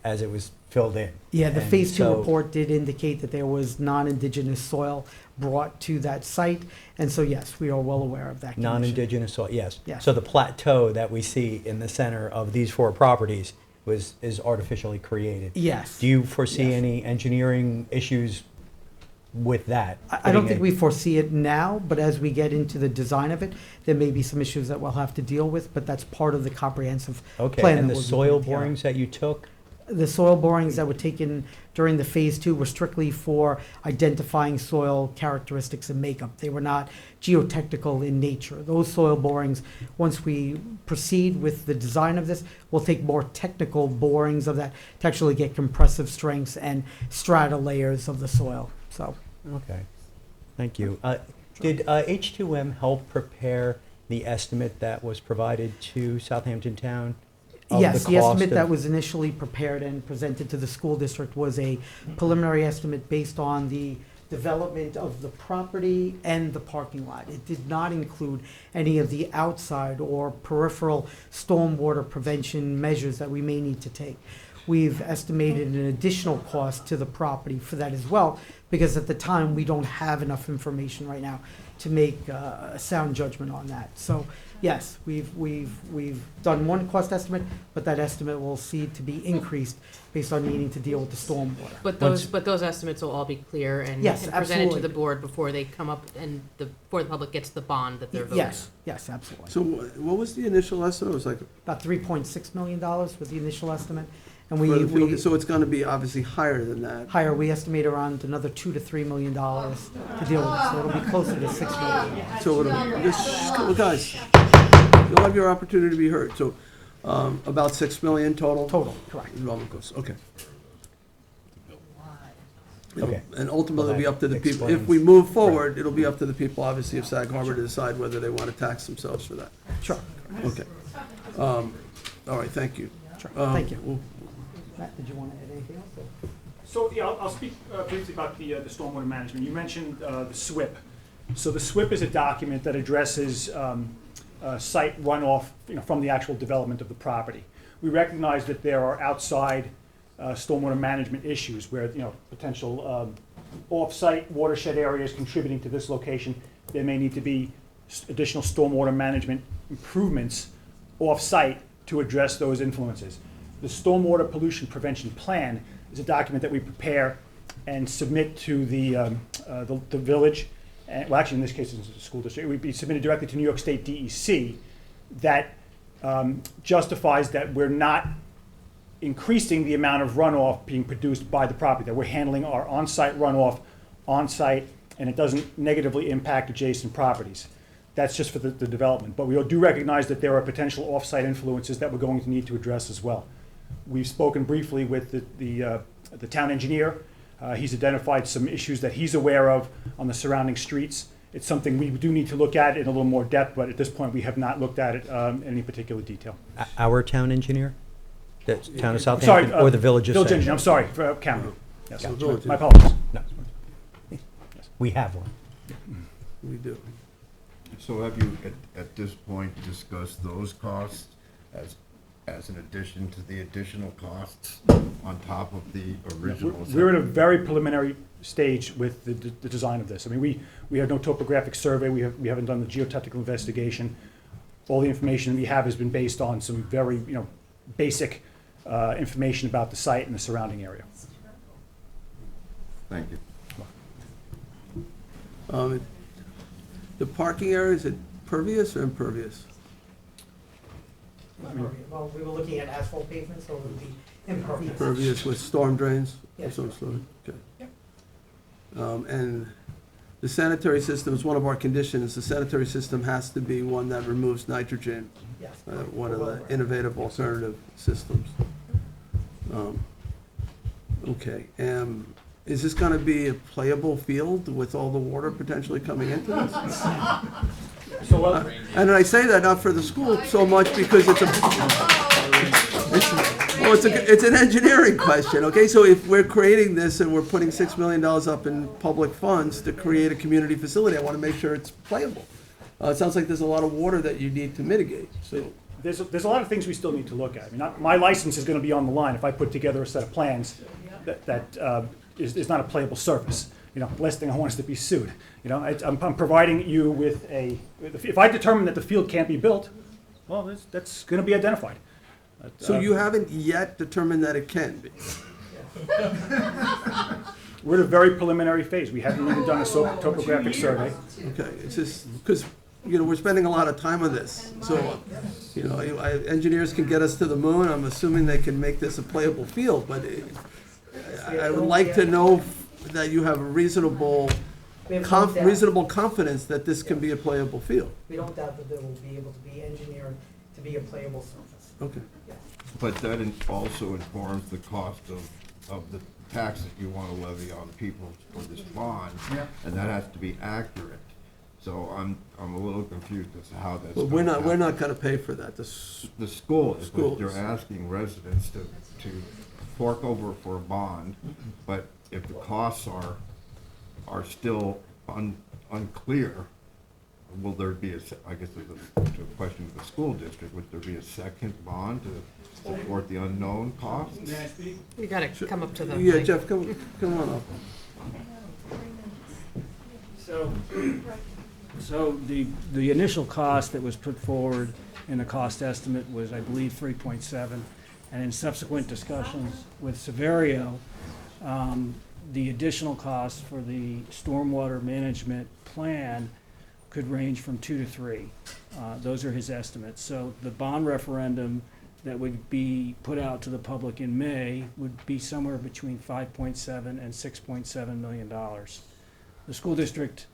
Speaker 4: as it was filled in.
Speaker 8: Yeah, the
Speaker 4: And
Speaker 8: Phase 2
Speaker 4: so-
Speaker 8: report did indicate that there was non-indigenous soil brought to that site, and so yes, we are well aware of that condition.
Speaker 4: Non-indigenous soil, yes.
Speaker 8: Yes.
Speaker 4: So the plateau that we see in the center of these four properties is artificially created.
Speaker 8: Yes.
Speaker 4: Do you foresee
Speaker 8: Yes.
Speaker 4: any engineering issues with that?
Speaker 8: I don't think we foresee it now, but as we get into the design of it, there may be some issues that we'll have to deal with, but that's part of the comprehensive
Speaker 4: Okay,
Speaker 8: plan
Speaker 4: and
Speaker 8: that
Speaker 4: the
Speaker 8: we'll be
Speaker 4: soil
Speaker 8: putting together.
Speaker 4: borings that you took?
Speaker 8: The soil borings that were taken during the Phase 2 were strictly for identifying soil characteristics and makeup. They were not geotechnical in nature. Those soil borings, once we proceed with the design of this, we'll take more technical borings of that to actually get compressive strengths and strata layers of the soil, so.
Speaker 4: Okay, thank you. Did H2M help prepare the estimate that was provided to Southampton Town? Of
Speaker 8: Yes, the
Speaker 4: cost
Speaker 8: estimate
Speaker 4: of-
Speaker 8: that was initially prepared and presented to the school district was a preliminary estimate based on the development of the property and the parking lot. It did not include any of the outside or peripheral stormwater prevention measures that we may need to take. We've estimated an additional cost to the property for that as well, because at the time, we don't have enough information right now to make a sound judgment on that. So, yes, we've done one cost estimate, but that estimate will see to be increased based on needing to deal with the stormwater.
Speaker 11: But
Speaker 4: Once-
Speaker 11: those estimates will all be clear and
Speaker 8: Yes,
Speaker 11: and presented to
Speaker 8: absolutely.
Speaker 11: the board before they come up and before the public gets the bond that they're voting.
Speaker 8: Yes, yes, absolutely.
Speaker 1: So what was the initial estimate? It was like,
Speaker 8: About $3.6 million was the initial estimate, and
Speaker 1: for the field-
Speaker 8: we
Speaker 1: so it's gonna be obviously higher than that.
Speaker 8: higher, we estimate around another $2 to $3 million to deal with, so it'll be closer to $6 million.
Speaker 1: So well, guys, you'll have your opportunity to be heard. So about 6 million total?
Speaker 8: Total, correct.
Speaker 1: Development costs, okay.
Speaker 4: Okay.
Speaker 1: And ultimately, it'll be up to the
Speaker 4: Well, that
Speaker 1: people. If
Speaker 4: explains-
Speaker 1: we move forward, it'll be up to the people, obviously, of Sag Harbor to decide whether they want to tax themselves for that.
Speaker 8: Sure,
Speaker 1: Okay. All right, thank you.
Speaker 8: sure, thank you.
Speaker 1: Well,
Speaker 8: Matt, did you want to add anything else? or-
Speaker 9: So, yeah, I'll speak briefly about the stormwater management. You mentioned the SWIP. So the SWIP is a document that addresses site runoff, from the actual development of the property. We recognize that there are outside stormwater management issues where, potential off-site watershed areas contributing to this location. There may need to be additional stormwater management improvements off-site to address those influences. The Stormwater Pollution Prevention Plan is a document that we prepare and submit to the village, and, well, actually, in this case, it's the school district. It would be submitted directly to New York State DEC that justifies that we're not increasing the amount of runoff being produced by the property, that we're handling our on-site runoff on-site, and it doesn't negatively impact adjacent properties. That's just for the development. But we do recognize that there are potential off-site influences that we're going to need to address as well. We've spoken briefly with the town engineer. He's identified some issues that he's aware of on the surrounding streets. It's something we do need to look at in a little more depth, but at this point, we have not looked at it in any particular detail.
Speaker 4: Our town engineer? The town of
Speaker 9: Sorry,
Speaker 4: Southampton or the village of
Speaker 9: Village
Speaker 4: Southampton?
Speaker 9: engineer, I'm sorry, for county. Yes,
Speaker 1: So village
Speaker 9: my apologies.
Speaker 4: No. We have one.
Speaker 1: We do.
Speaker 12: So have you, at this point, discussed those costs as an addition to the additional costs on top of the original?
Speaker 9: We're at a very preliminary stage with the design of this. I mean, we have no topographic survey, we haven't done the geotechnical investigation. All the information we have has been based on some very, basic information about the site and the surrounding area.
Speaker 12: Thank you.
Speaker 1: The parking area, is it pervious or impervious?
Speaker 8: Well, we were looking at asphalt pavement, so it would be impervious.
Speaker 1: Impervious with storm drains?
Speaker 8: Yes.
Speaker 1: Some sort, okay. And the sanitary system is one of our conditions. The sanitary system has to be one that removes nitrogen,
Speaker 8: Yes.
Speaker 1: one of the innovative alternative systems. Okay, is this gonna be a playable field with all the water potentially coming into this? And I say that not for the school so much because it's an engineering question, okay? So if we're creating this and we're putting $6 million up in public funds to create a community facility, I wanna make sure it's playable. It sounds like there's a lot of water that you need to mitigate, so.
Speaker 9: There's a lot of things we still need to look at. I mean, my license is going to be on the line if I put together a set of plans that is not a playable surface. The last thing I want is to be sued. I'm providing you with if I determine that the field can't be built, well, that's going to be identified.
Speaker 1: So you haven't yet determined that it can be?
Speaker 9: We're at a very preliminary phase. We haven't even done a topographic survey.
Speaker 1: Okay, it's just, because, we're spending a lot of time on this. So, engineers can get us to the moon. I'm assuming they can make this a playable field, but I would like to know that you have a reasonable confidence that this can be a playable field.
Speaker 8: We don't doubt that they will be able to be engineered to be a playable surface.
Speaker 1: Okay.
Speaker 12: But that also informs the cost of the tax that you want to levy on people for this bond, and that has to be accurate. So I'm a little confused as to how that's.
Speaker 1: But we're not gonna pay for that.
Speaker 12: The school is, but
Speaker 1: Schools.
Speaker 12: you're asking residents to fork over for a bond, but if the costs are still unclear, will there be I guess it's a question of the school district, would there be a second bond to support the unknown costs?
Speaker 11: You gotta come up to the.
Speaker 1: Yeah,
Speaker 11: mic.
Speaker 1: Jeff, come on up.
Speaker 6: So the initial cost that was put forward in the cost estimate was, I believe, 3.7. And in subsequent discussions with Severio, the additional cost for the stormwater management plan could range from 2 to 3. Those are his estimates. So the bond referendum that would be put out to the public in May would be somewhere between $5.7 and $6.7 million. The school district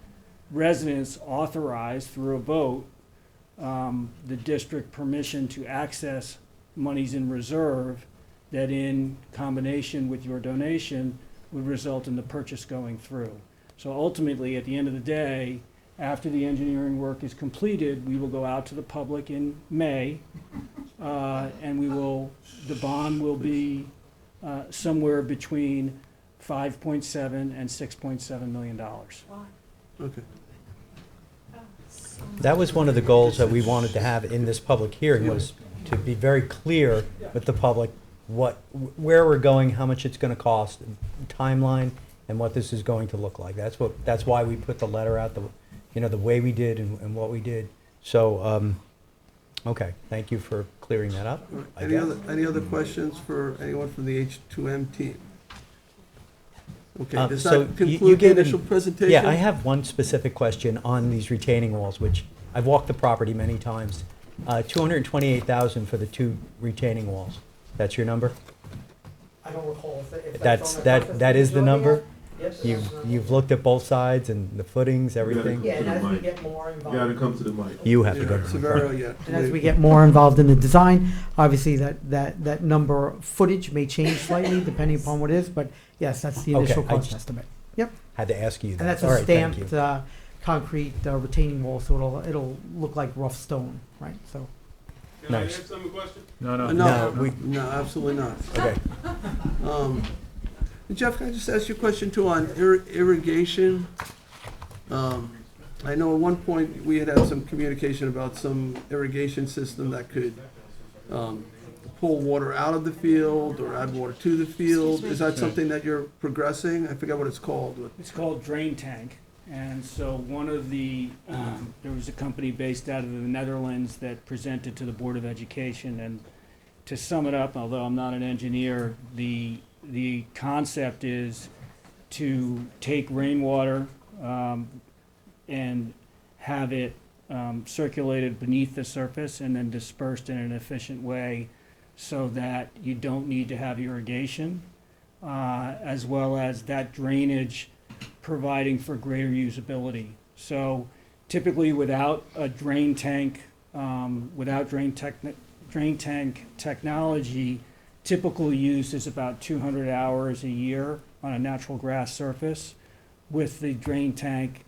Speaker 6: residents authorized through a vote the district permission to access monies in reserve that in combination with your donation would result in the purchase going through. So ultimately, at the end of the day, after the engineering work is completed, we will go out to the public in May, and the bond will be somewhere between $5.7 and $6.7 million.
Speaker 1: Okay.
Speaker 4: That was one of the goals that we wanted to have in this public hearing, was to be very clear with the public where we're going, how much it's gonna cost, timeline, and what this is going to look like. That's why we put the letter out, the way we did and what we did. So, okay, thank you for clearing that up. I guess.
Speaker 1: Any other questions for anyone from the H2M team? Okay, does
Speaker 4: So
Speaker 1: that
Speaker 4: you
Speaker 1: conclude the
Speaker 4: gave
Speaker 1: initial presentation?
Speaker 4: Yeah, I have one specific question on these retaining walls, which I've walked the property many times. $228,000 for the 2 retaining walls. That's your number?
Speaker 8: I don't recall if
Speaker 4: That's
Speaker 8: on the
Speaker 4: that is the number? You've looked at both sides and the footings, everything?
Speaker 8: Yeah, and as we get more
Speaker 5: You
Speaker 8: involved.
Speaker 5: gotta come to the mic.
Speaker 4: You have to go.
Speaker 1: Severio, yeah.
Speaker 8: And as we get more involved in the design, obviously that number of footage may change slightly depending upon what it is, but yes, that's the
Speaker 4: Okay,
Speaker 8: initial
Speaker 4: I
Speaker 8: cost
Speaker 4: just-
Speaker 8: estimate.
Speaker 4: Had to ask you that.
Speaker 8: And that's
Speaker 4: All
Speaker 8: a
Speaker 4: right, thank you.
Speaker 8: stamped, concrete retaining wall, so it'll look like rough stone, right? So,
Speaker 4: Nice.
Speaker 1: No, absolutely not.
Speaker 4: Okay.
Speaker 1: Jeff, can I just ask you a question too on irrigation? I know at one point we had some communication about some irrigation system that could pull water out of the field or add water to the field. Is that something that you're progressing? I forget what it's called.
Speaker 6: It's called Drain Tank. And so one of the, there was a company based out of the Netherlands that presented to the Board of Education. And to sum it up, although I'm not an engineer, the concept is to take rainwater and have it circulated beneath the surface and then dispersed in an efficient way so that you don't need to have irrigation, as well as that drainage providing for greater usability. So typically without a drain tank, without drain tank technology, typical use is about 200 hours a year on a natural grass surface. With the drain tank,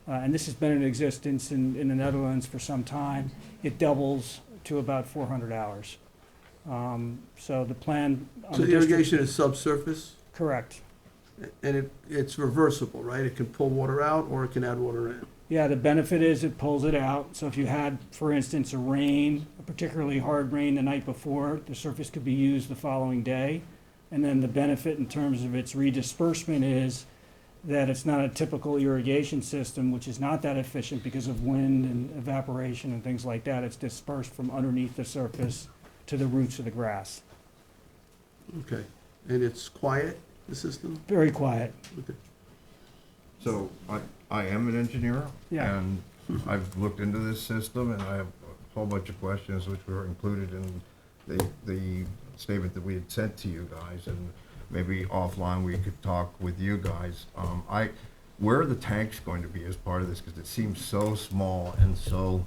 Speaker 6: and this has been in existence in the Netherlands for some time, it doubles to about 400 hours. So the plan. on
Speaker 1: So
Speaker 6: the
Speaker 1: the
Speaker 6: district-
Speaker 1: irrigation is subsurface?
Speaker 6: Correct.
Speaker 1: And it's reversible, right? It can pull water out or it can add water in.
Speaker 6: Yeah, the benefit is it pulls it out. So if you had, for instance, a rain, a particularly hard rain the night before, the surface could be used the following day. And then the benefit in terms of its redisbursement is that it's not a typical irrigation system, which is not that efficient because of wind and evaporation and things like that. It's dispersed from underneath the surface to the roots of the grass.
Speaker 1: Okay. And it's quiet, the system?
Speaker 6: Very quiet.
Speaker 1: Okay.
Speaker 12: So I am an engineer.
Speaker 6: Yeah.
Speaker 12: And I've looked into this system and I have a whole bunch of questions which were included in the statement that we had sent to you guys. And maybe offline we could talk with you guys. Where are the tanks going to be as part of this? Because it seems so small and so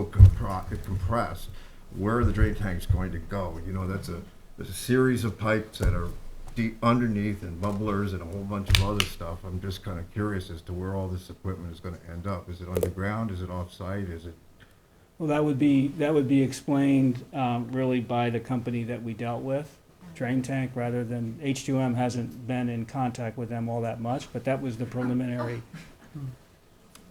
Speaker 12: compressed. Where are the drain tanks going to go? You know, there's a series of pipes that are deep underneath and bubblers and a whole bunch of other stuff. I'm just kind of curious as to where all this equipment is going to end up. Is it underground? Is it off-site? Is it?
Speaker 6: Well, that would be explained really by the company that we dealt with, Drain Tank, rather than, H2M hasn't been in contact with them all that much, but that was the preliminary,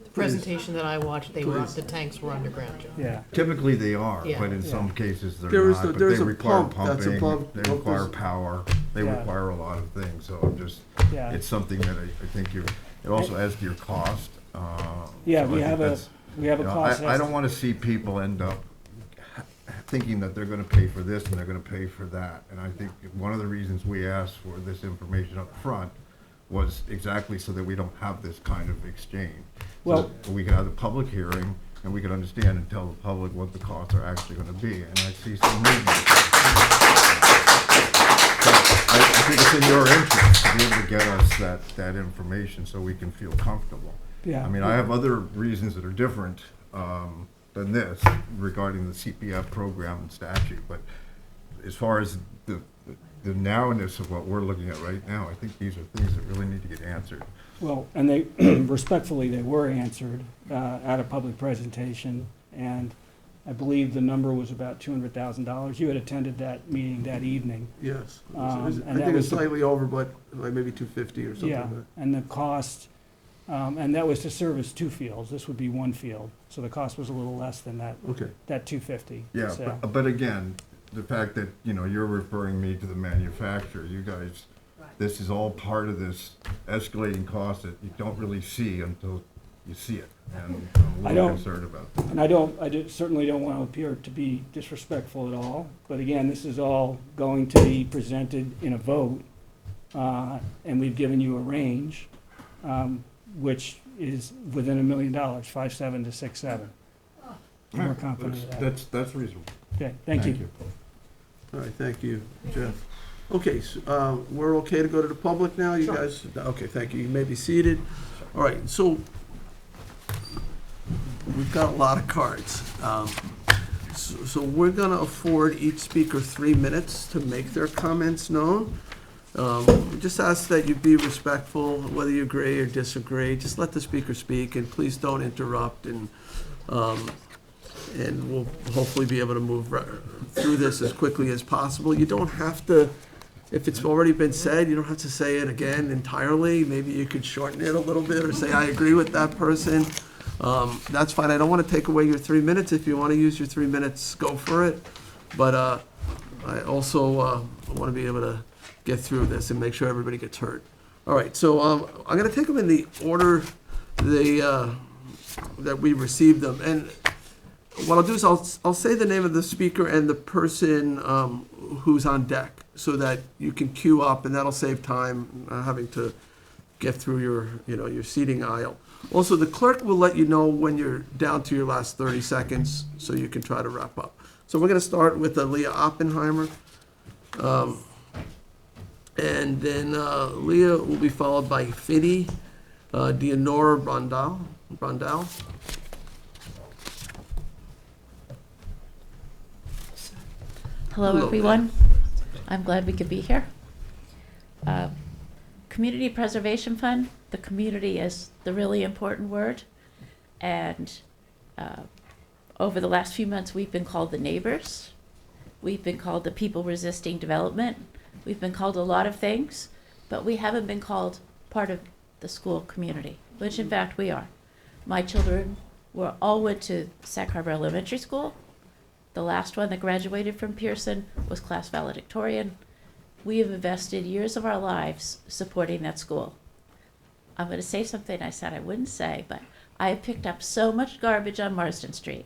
Speaker 11: The presentation that I watched, the tanks were underground, John.
Speaker 6: yeah.
Speaker 12: Typically they are,
Speaker 11: Yeah.
Speaker 12: but in some cases they're
Speaker 1: There is
Speaker 12: not.
Speaker 1: a-
Speaker 12: But
Speaker 1: there's
Speaker 12: they
Speaker 1: a
Speaker 12: require
Speaker 1: pump that's
Speaker 12: pumping,
Speaker 1: above-
Speaker 12: they
Speaker 1: above
Speaker 12: require
Speaker 1: this-
Speaker 12: power, they
Speaker 6: Yeah.
Speaker 12: require a lot of things. So I'm just,
Speaker 6: Yeah,
Speaker 12: it's something that I think it also adds to your cost.
Speaker 6: yeah,
Speaker 12: so
Speaker 6: we
Speaker 12: I
Speaker 6: have
Speaker 12: think
Speaker 6: a,
Speaker 12: that's-
Speaker 6: we have a
Speaker 12: You know,
Speaker 6: cost
Speaker 12: I don't
Speaker 6: estimate.
Speaker 12: want to see people end up thinking that they're going to pay for this and they're going to pay for that. And I think one of the reasons we asked for this information up front was exactly so that we don't have this kind of exchange.
Speaker 6: Well-
Speaker 12: So we can have the public hearing and we can understand and tell the public what the costs are actually going to be. And I see some movement. So I think it's in your interest to be able to get us that information so we can feel comfortable.
Speaker 6: Yeah.
Speaker 12: I mean, I have other reasons that are different than this regarding the CPF program and statute, but as far as the narrowness of what we're looking at right now, I think these are things that really need to get answered.
Speaker 6: Well, and they, respectfully, they were answered at a public presentation, and I believe the number was about $200,000. You had attended that meeting that evening.
Speaker 1: Yes.
Speaker 6: And
Speaker 1: I
Speaker 6: that
Speaker 1: think
Speaker 6: was
Speaker 1: it's
Speaker 6: the-
Speaker 1: slightly over, but like maybe 250 or something.
Speaker 6: Yeah, and the cost, and that was to service two fields. This would be one field, so the cost was a little less than that,
Speaker 1: Okay.
Speaker 6: that 250.
Speaker 12: Yeah,
Speaker 6: So,
Speaker 12: but again, the fact that, you know, you're referring me to the manufacturer, you guys, this is all part of this escalating cost that you don't really see until you see it. And I'm a
Speaker 6: I
Speaker 12: little
Speaker 6: don't-
Speaker 12: concerned about that.
Speaker 6: And I certainly don't want to appear to be disrespectful at all, but again, this is all going to be presented in a vote, and we've given you a range, which is within $1 million, 5.7 to 6.7. More confident of that.
Speaker 12: That's reasonable.
Speaker 6: Okay, thank you.
Speaker 1: All right, thank you, Jeff. Okay, we're okay to go to the public now, you guys? Okay, thank you. You may be seated. All right, so we've got a lot of cards. So we're gonna afford each speaker 3 minutes to make their comments known. We just ask that you be respectful, whether you agree or disagree. Just let the speaker speak, and please don't interrupt, and we'll hopefully be able to move through this as quickly as possible. You don't have to, if it's already been said, you don't have to say it again entirely. Maybe you could shorten it a little bit or say, I agree with that person. That's fine. I don't want to take away your 3 minutes. If you want to use your 3 minutes, go for it. But I also want to be able to get through this and make sure everybody gets heard. All right, so I'm going to take them in the order that we received them. And what I'll do is I'll say the name of the speaker and the person who's on deck so that you can queue up, and that'll save time having to get through your seating aisle. Also, the clerk will let you know when you're down to your last 30 seconds so you can try to wrap up. So we're going to start with Leah Oppenheimer. And then Leah will be followed by Finny Dianora Brandal.
Speaker 13: Hello, everyone. I'm glad we could be here. Community Preservation Fund, the community is the really important word. And over the last few months, we've been called the neighbors. We've been called the people resisting development. We've been called a lot of things, but we haven't been called part of the school community, which in fact we are. My children all went to Sag Harbor Elementary School. The last one that graduated from Pearson was class valedictorian. We have invested years of our lives supporting that school. I'm going to say something I said I wouldn't say, but I have picked up so much garbage on Marsden Street,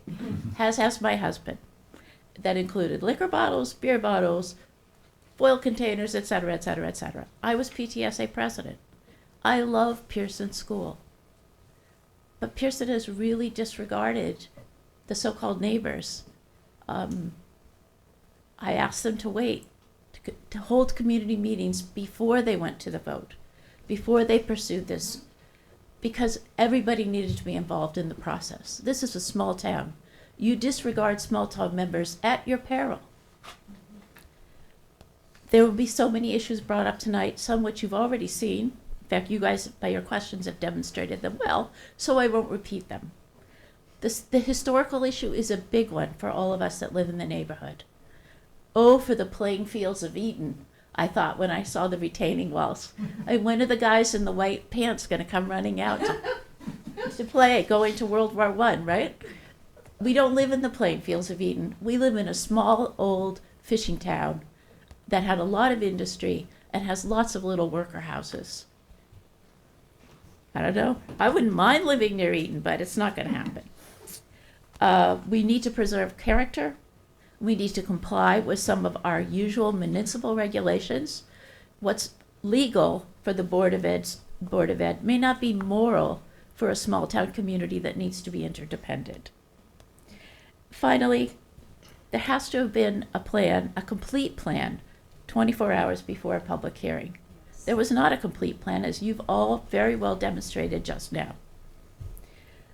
Speaker 13: has my husband, that included liquor bottles, beer bottles, foil containers, etc., etc., etc. I was PTSA president. I love Pearson School. But Pearson has really disregarded the so-called neighbors. I asked them to wait, to hold community meetings before they went to the vote, before they pursued this, because everybody needed to be involved in the process. This is a small town. You disregard small town members at your peril. There will be so many issues brought up tonight, some which you've already seen. In fact, you guys, by your questions, have demonstrated them well, so I won't repeat them. The historical issue is a big one for all of us that live in the neighborhood. Oh, for the playing fields of Eden, I thought when I saw the retaining walls. When are the guys in the white pants going to come running out to play, going to World War I, right? We don't live in the playing fields of Eden. We live in a small, old fishing town that had a lot of industry and has lots of little worker houses. I don't know. I wouldn't mind living near Eden, but it's not going to happen. We need to preserve character. We need to comply with some of our usual municipal regulations. What's legal for the Board of Ed may not be moral for a small town community that needs to be interdependent. Finally, there has to have been a plan, a complete plan, 24 hours before a public hearing. There was not a complete plan, as you've all very well demonstrated just now.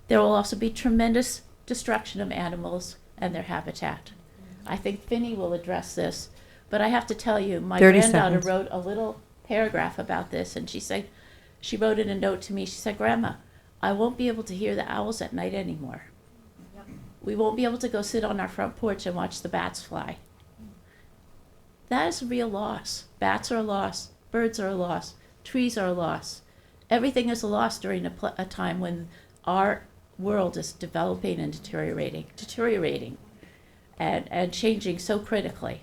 Speaker 13: There will also be tremendous destruction of animals and their habitat. I think Finny will address this, but I have to tell you, my granddaughter wrote a little paragraph about this, and she wrote in a note to me, she said, Grandma, I won't be able to hear the owls at night anymore. We won't be able to go sit on our front porch and watch the bats fly. That is a real loss. Bats are a loss, birds are a loss, trees are a loss. Everything is a loss during a time when our world is developing and deteriorating and changing so critically.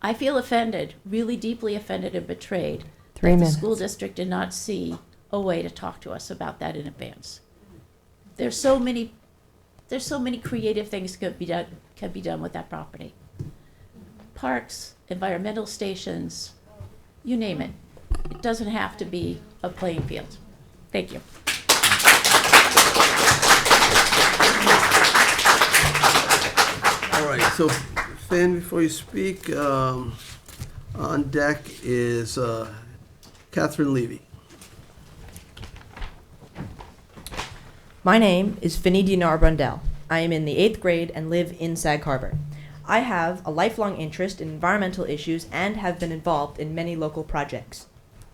Speaker 13: I feel offended, really deeply offended and betrayed that the school district did not see a way to talk to us about that in advance. There's so many creative things can be done with that property. Parks, environmental stations, you name it. It doesn't have to be a playing field. Thank you.
Speaker 1: All right, so Finn, before you speak, On deck is Catherine Levy.
Speaker 14: My name is Finny Dinar Brundell. I am in the 8th grade and live in Sag Harbor. I have a lifelong interest in environmental issues and have been involved in many local projects,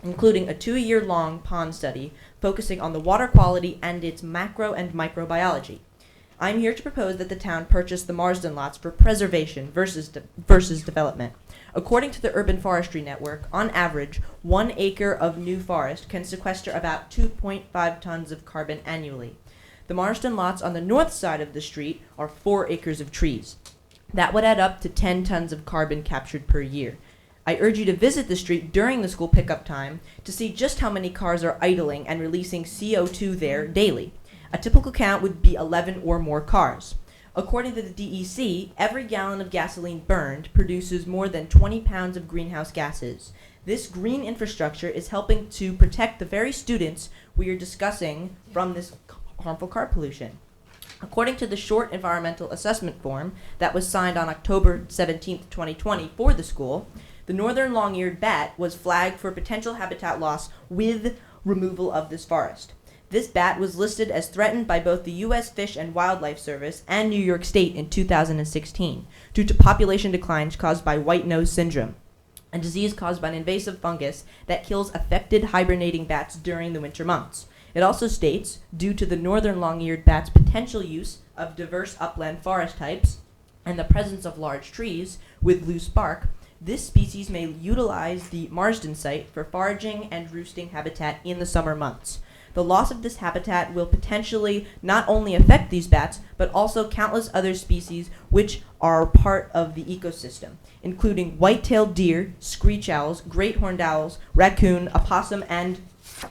Speaker 14: including a 2-year-long pond study focusing on the water quality and its macro and microbiology. I'm here to propose that the town purchase the Marsden lots for preservation versus development. According to the Urban Forestry Network, on average, 1 acre of new forest can sequester about 2.5 tons of carbon annually. The Marsden lots on the north side of the street are 4 acres of trees. That would add up to 10 tons of carbon captured per year. I urge you to visit the street during the school pickup time to see just how many cars are idling and releasing CO2 there daily. A typical count would be 11 or more cars. According to the DEC, every gallon of gasoline burned produces more than 20 pounds of greenhouse gases. This green infrastructure is helping to protect the very students we are discussing from this harmful car pollution. According to the short environmental assessment form that was signed on October 17, 2020 for the school, the northern long-eared bat was flagged for potential habitat loss with removal of this forest. This bat was listed as threatened by both the U.S. Fish and Wildlife Service and New York State in 2016 due to population declines caused by white nose syndrome, a disease caused by an invasive fungus that kills affected hibernating bats during the winter months. It also states, due to the northern long-eared bat's potential use of diverse upland forest types and the presence of large trees with loose bark, this species may utilize the Marsden site for foraging and roosting habitat in the summer months. The loss of this habitat will potentially not only affect these bats, but also countless other species which are part of the ecosystem, including white-tailed deer, screech owls, great horned owls, raccoon, opossum, and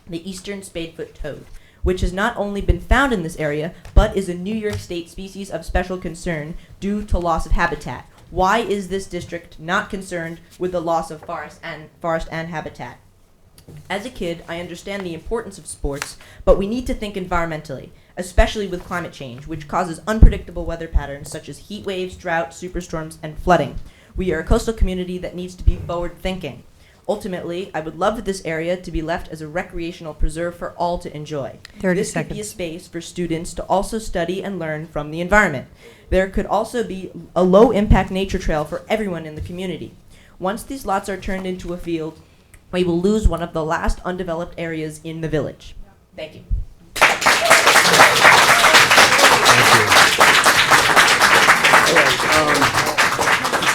Speaker 14: the eastern spadefoot toad, which has not only been found in this area, but is a New York State species of special concern due to loss of habitat. Why is this district not concerned with the loss of forest and habitat? As a kid, I understand the importance of sports, but we need to think environmentally, especially with climate change, which causes unpredictable weather patterns such as heat waves, drought, superstorms, and flooding. We are a coastal community that needs to be forward-thinking. Ultimately, I would love this area to be left as a recreational preserve for all to enjoy.
Speaker 2: 30
Speaker 14: this
Speaker 2: seconds.
Speaker 14: could be a space for students to also study and learn from the environment. There could also be a low-impact nature trail for everyone in the community. Once these lots are turned into a field, we will lose one of the last undeveloped areas in the village. Thank you.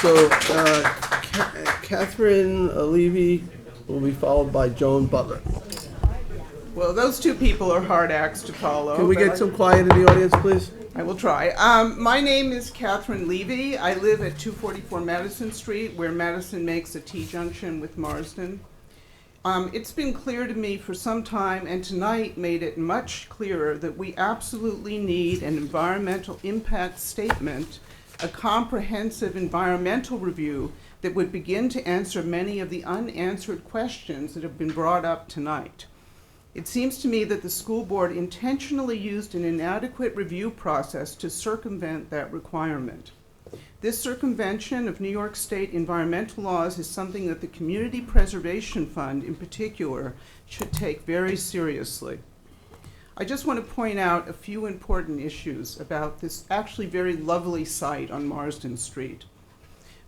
Speaker 1: So Catherine Levy will be followed by Joan Butler.
Speaker 15: Well, those two people are hard acts to follow.
Speaker 1: Can we
Speaker 15: but
Speaker 1: get some quiet in the audience, please?
Speaker 15: I will try. My name is Catherine Levy. I live at 244 Madison Street, where Madison makes a T-junction with Marsden. It's been clear to me for some time, and tonight made it much clearer, that we absolutely need an environmental impact statement, a comprehensive environmental review that would begin to answer many of the unanswered questions that have been brought up tonight. It seems to me that the school board intentionally used an inadequate review process to circumvent that requirement. This circumvention of New York State environmental laws is something that the Community Preservation Fund in particular should take very seriously. I just want to point out a few important issues about this actually very lovely site on Marsden Street.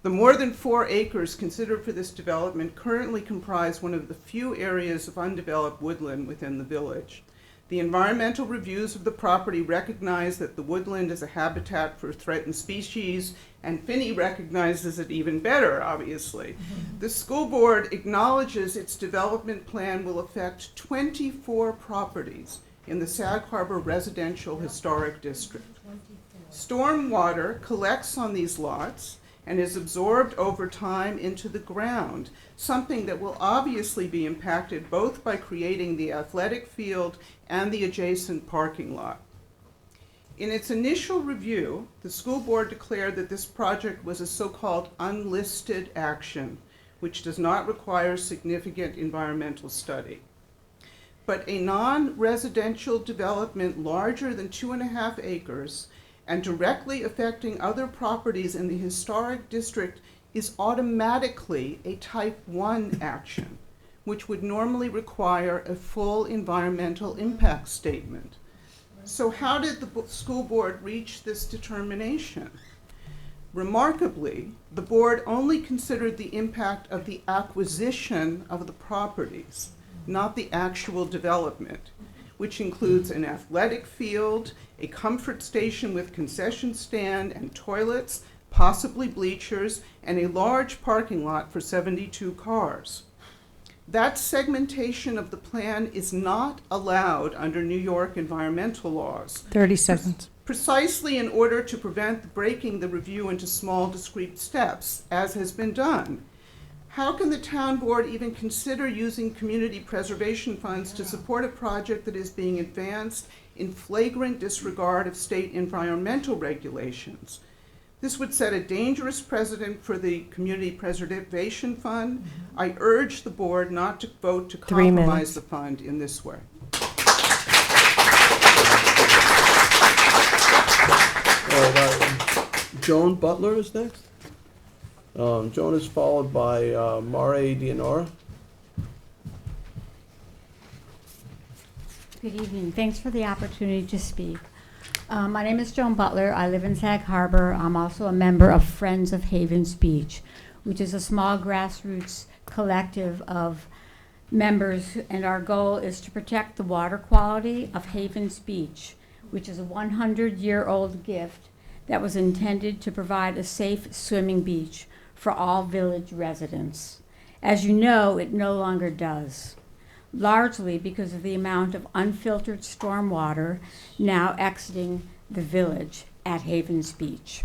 Speaker 15: The more than 4 acres considered for this development currently comprise one of the few areas of undeveloped woodland within the village. The environmental reviews of the property recognize that the woodland is a habitat for threatened species, and Finney recognizes it even better, obviously. The school board acknowledges its development plan will affect 24 properties in the Sag Harbor Residential Historic District. Stormwater collects on these lots and is absorbed over time into the ground, something that will obviously be impacted both by creating the athletic field and the adjacent parking lot. In its initial review, the school board declared that this project was a so-called unlisted action, which does not require significant environmental study. But a non-residential development larger than 2.5 acres and directly affecting other properties in the historic district is automatically a type 1 action, which would normally require a full environmental impact statement. So how did the school board reach this determination? Remarkably, the board only considered the impact of the acquisition of the properties, not the actual development, which includes an athletic field, a comfort station with concession stand and toilets, possibly bleachers, and a large parking lot for 72 cars. That segmentation of the plan is not allowed under New York environmental laws.
Speaker 2: 30 seconds.
Speaker 15: Precisely in order to prevent breaking the review into small, discrete steps, as has been done. How can the town board even consider using community preservation funds to support a project that is being advanced in flagrant disregard of state environmental regulations? This would set a dangerous precedent for the Community Preservation Fund. I urge the board not to vote to
Speaker 2: 3 minutes.
Speaker 15: compromise the fund in this way.
Speaker 1: All right, Joan Butler is next. Joan is followed by Mare Dianora.
Speaker 16: Good evening. Thanks for the opportunity to speak. My name is Joan Butler. I live in Sag Harbor. I'm also a member of Friends of Havens Beach, which is a small grassroots collective of members, and our goal is to protect the water quality of Havens Beach, which is a 100-year-old gift that was intended to provide a safe swimming beach for all village residents. As you know, it no longer does, largely because of the amount of unfiltered stormwater now exiting the village at Havens Beach.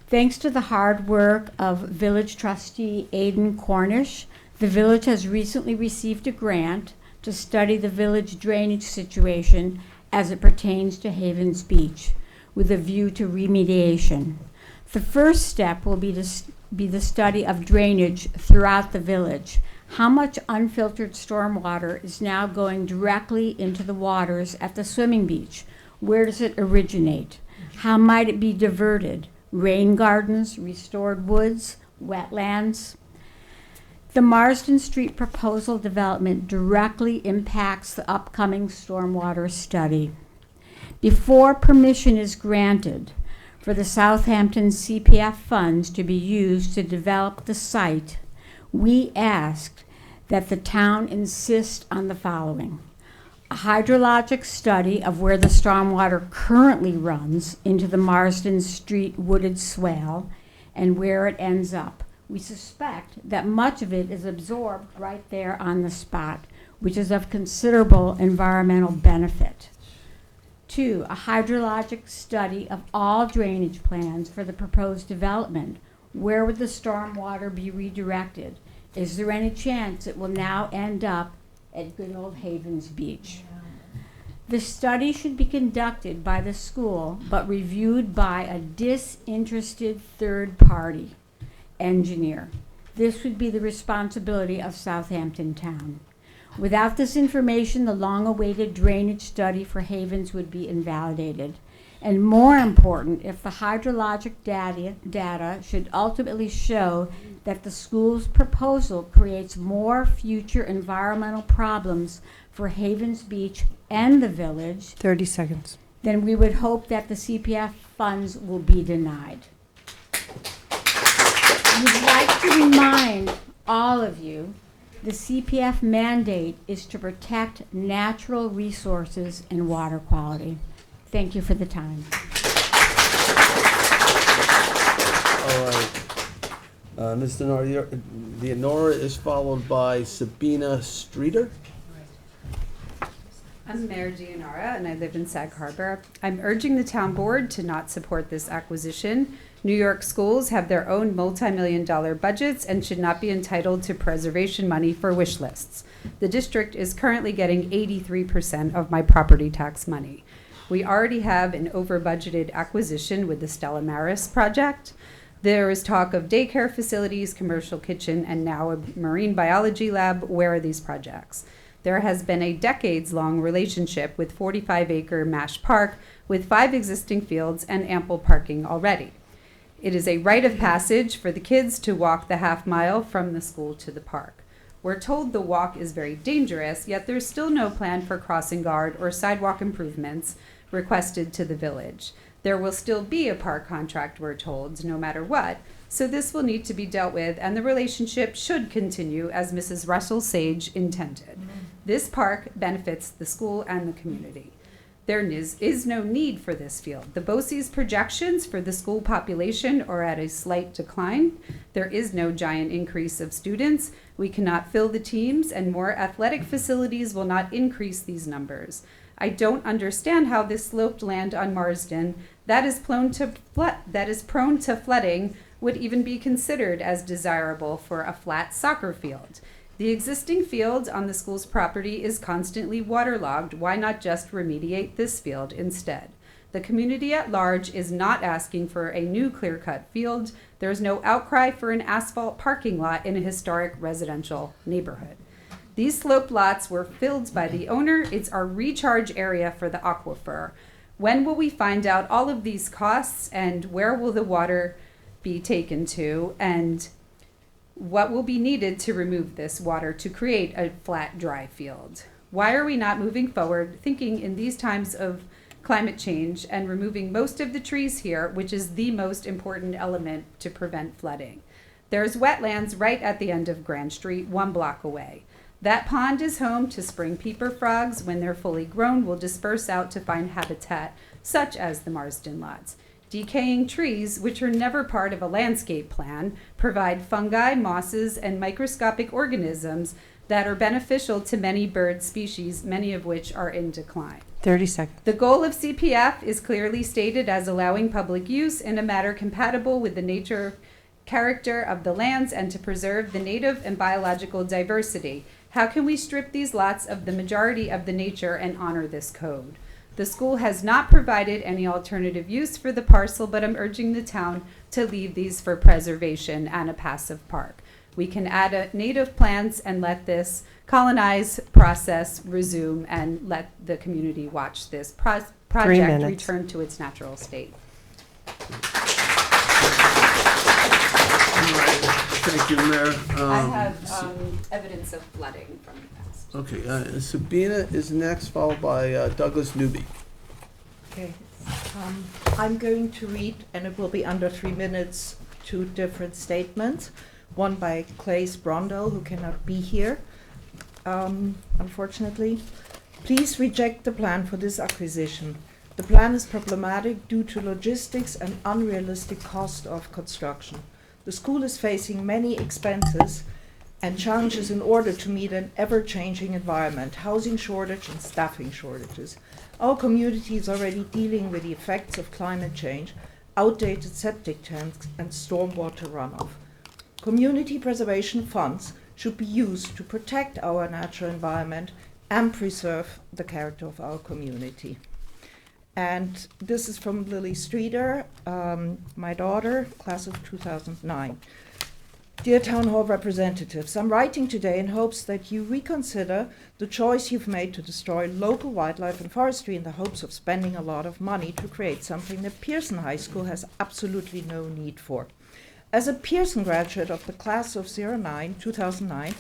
Speaker 16: Thanks to the hard work of village trustee Aidan Cornish, the village has recently received a grant to study the village drainage situation as it pertains to Havens Beach, with a view to remediation. The first step will be the study of drainage throughout the village. How much unfiltered stormwater is now going directly into the waters at the swimming beach? Where does it originate? How might it be diverted? Rain gardens, restored woods, wetlands? The Marsden Street proposal development directly impacts the upcoming stormwater study. Before permission is granted for the Southampton CPF funds to be used to develop the site, we asked that the town insist on the following: a hydrologic study of where the stormwater currently runs into the Marsden Street wooded swale and where it ends up. We suspect that much of it is absorbed right there on the spot, which is of considerable environmental benefit. 2, a hydrologic study of all drainage plans for the proposed development. Where would the stormwater be redirected? Is there any chance it will now end up at good old Havens Beach? The study should be conducted by the school, but reviewed by a disinterested third party engineer. This would be the responsibility of Southampton Town. Without this information, the long-awaited drainage study for Havens would be invalidated. And more important, if the hydrologic data should ultimately show that the school's proposal creates more future environmental problems for Havens Beach and the village,
Speaker 2: 30 seconds.
Speaker 16: then we would hope that the CPF funds will be denied. We'd like to remind all of you the CPF mandate is to protect natural resources and water quality. Thank you for the time.
Speaker 1: All right. Ms. Dianora is followed by Sabina Streeter.
Speaker 17: I'm Mayor Gianara, and I live in Sag Harbor. I'm urging the town board to not support this acquisition. New York schools have their own multi-million-dollar budgets and should not be entitled to preservation money for wish lists. The district is currently getting 83% of my property tax money. We already have an over-budgeted acquisition with the Stella Maris project. There is talk of daycare facilities, commercial kitchen, and now a marine biology lab. Where are these projects? There has been a decades-long relationship with 45-acre Mash Park with 5 existing fields and ample parking already. It is a rite of passage for the kids to walk the half mile from the school to the park. We're told the walk is very dangerous, yet there's still no plan for crossing guard or sidewalk improvements requested to the village. There will still be a park contract, we're told, no matter what, so this will need to be dealt with, and the relationship should continue as Mrs. Russell Sage intended. This park benefits the school and the community. There is no need for this field. The BOCES projections for the school population are at a slight decline. There is no giant increase of students. We cannot fill the teams, and more athletic facilities will not increase these numbers. I don't understand how this sloped land on Marsden that is prone to flooding would even be considered as desirable for a flat soccer field. The existing field on the school's property is constantly waterlogged. Why not just remediate this field instead? The community at large is not asking for a new clear-cut field. There is no outcry for an asphalt parking lot in a historic residential neighborhood. These slope lots were filled by the owner. It's our recharge area for the aquifer. When will we find out all of these costs, and where will the water be taken to, and what will be needed to remove this water to create a flat, dry field? Why are we not moving forward, thinking in these times of climate change and removing most of the trees here, which is the most important element to prevent flooding? There's wetlands right at the end of Grand Street, 1 block away. That pond is home to spring peeper frogs. When they're fully grown, will disperse out to find habitat, such as the Marsden lots. Decaying trees, which are never part of a landscape plan, provide fungi, mosses, and microscopic organisms that are beneficial to many bird species, many of which are in decline.
Speaker 2: 30 seconds.
Speaker 17: The goal of CPF is clearly stated as allowing public use in a manner compatible with the nature character of the lands and to preserve the native and biological diversity. How can we strip these lots of the majority of the nature and honor this code? The school has not provided any alternative use for the parcel, but I'm urging the town to leave these for preservation and a passive park. We can add native plants and let this colonize process resume and let the community watch this project return to its natural state.
Speaker 1: Thank you, Mayor.
Speaker 17: I have evidence of flooding from the past.
Speaker 1: Okay, Sabina is next, followed by Douglas Newby.
Speaker 18: Okay. I'm going to read, and it will be under 3 minutes, 2 different statements. One by Claes Brondel, who cannot be here, unfortunately. Please reject the plan for this acquisition. The plan is problematic due to logistics and unrealistic cost of construction. The school is facing many expenses and challenges in order to meet an ever-changing environment, housing shortage and staffing shortages. Our community is already dealing with the effects of climate change, outdated septic tanks, and stormwater runoff. Community preservation funds should be used to protect our natural environment and preserve the character of our community. And this is from Lily Streeter, my daughter, class of 2009. Dear Town Hall representatives, I'm writing today in hopes that you reconsider the choice you've made to destroy local wildlife and forestry in the hopes of spending a lot of money to create something that Pearson High School has absolutely no need for. As a Pearson graduate of the class of 2009,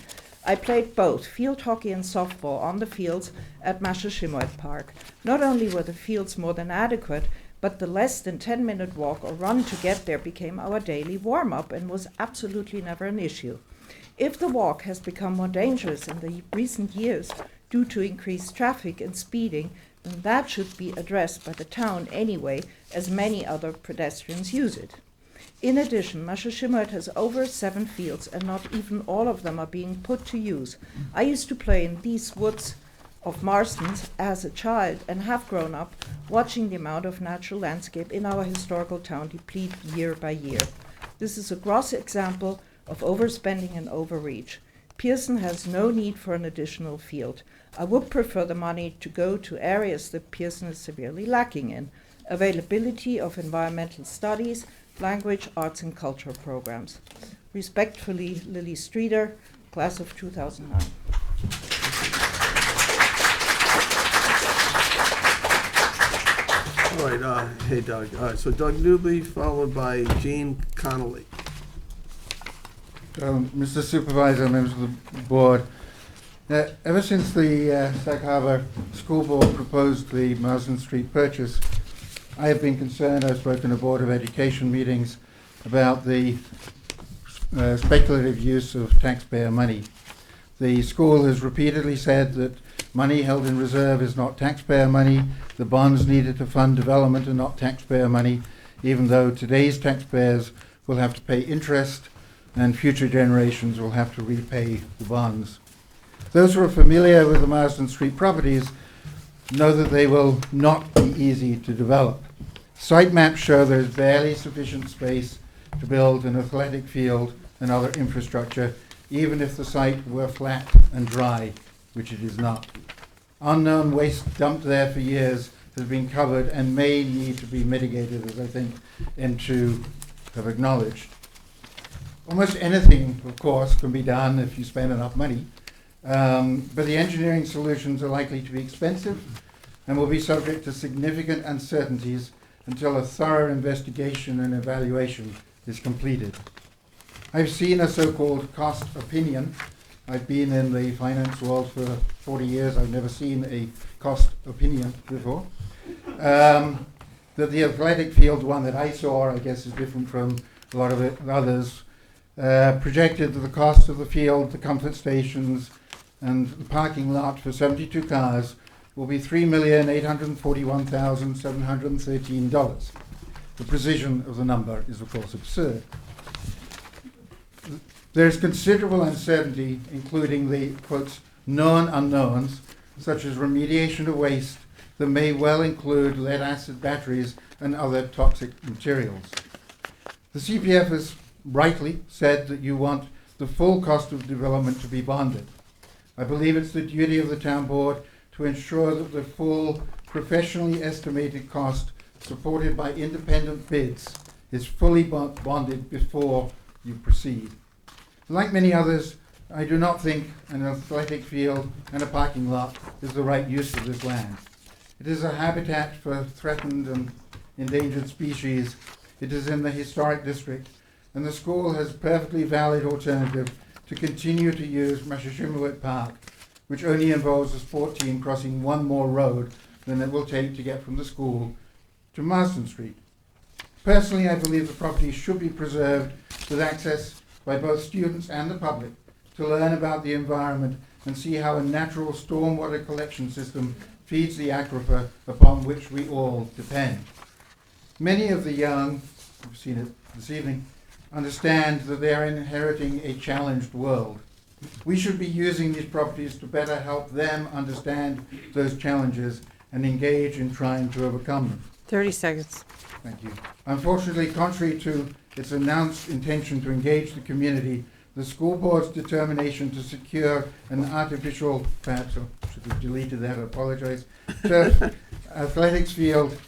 Speaker 18: I played both field hockey and softball on the fields at Massachusetts Park. Not only were the fields more than adequate, but the less than 10-minute walk or run to get there became our daily warm-up and was absolutely never an issue. If the walk has become more dangerous in the recent years due to increased traffic and speeding, then that should be addressed by the town anyway, as many other pedestrians use it. In addition, Massachusetts has over 7 fields, and not even all of them are being put to use. I used to play in these woods of Marsden as a child and have grown up watching the amount of natural landscape in our historical town deplete year by year. This is a gross example of overspending and overreach. Pearson has no need for an additional field. I would prefer the money to go to areas that Pearson is severely lacking in: availability of environmental studies, language, arts, and culture programs. Respectfully, Lily Streeter, class of 2009.
Speaker 1: All right, hey Doug. So Doug Newby, followed by Gene Connolly.
Speaker 19: Mr. Supervisor, members of the board, ever since the Sag Harbor School Board proposed the Marsden Street purchase, I have been concerned. I've spoken to Board of Education meetings about the speculative use of taxpayer money. The school has repeatedly said that money held in reserve is not taxpayer money. The bonds needed to fund development are not taxpayer money, even though today's taxpayers will have to pay interest and future generations will have to repay the bonds. Those who are familiar with the Marsden Street properties know that they will not be easy to develop. Site maps show there is barely sufficient space to build an athletic field and other infrastructure, even if the site were flat and dry, which it is not. Unknown waste dumped there for years has been covered and may need to be mitigated, as I think M2 have acknowledged. Almost anything, of course, can be done if you spend enough money, but the engineering solutions are likely to be expensive and will be subject to significant uncertainties until a thorough investigation and evaluation is completed. I've seen a so-called cost opinion. I've been in the finance world for 40 years. I've never seen a cost opinion before. That the athletic field one that I saw, I guess, is different from a lot of others, projected that the cost of the field, the comfort stations, and the parking lot for 72 cars will be $3,841,713. The precision of the number is, of course, absurd. There is considerable uncertainty, including the, quotes, known unknowns, such as remediation of waste that may well include lead-acid batteries and other toxic materials. The CPF has rightly said that you want the full cost of development to be bonded. I believe it's the duty of the town board to ensure that the full professionally estimated cost, supported by independent bids, is fully bonded before you proceed. Like many others, I do not think an athletic field and a parking lot is the right use of this land. It is a habitat for threatened and endangered species. It is in the historic district, and the school has a perfectly valid alternative to continue to use Massachusetts Park, which only involves a sport team crossing one more road than it will take to get from the school to Marsden Street. Personally, I believe the property should be preserved with access by both students and the public to learn about the environment and see how a natural stormwater collection system feeds the aquifer upon which we all depend. Many of the young, we've seen it this evening, understand that they are inheriting a challenged world. We should be using these properties to better help them understand those challenges and engage in trying to overcome them.
Speaker 2: 30 seconds.
Speaker 19: Thank you. Unfortunately, contrary to its announced intention to engage the community, the school board's determination to secure an artificial, perhaps I should have deleted that, I apologize, turf athletics field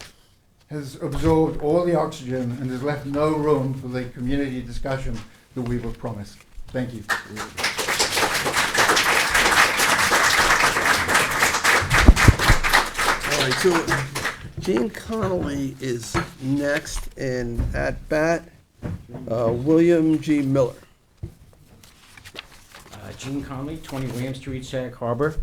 Speaker 19: has absorbed all the oxygen and has left no room for the community discussion that we were promised. Thank you.
Speaker 1: All right, so Gene Connolly is next, and at bat, William G. Miller.
Speaker 20: Gene Connolly, 20 William Street, Sag Harbor.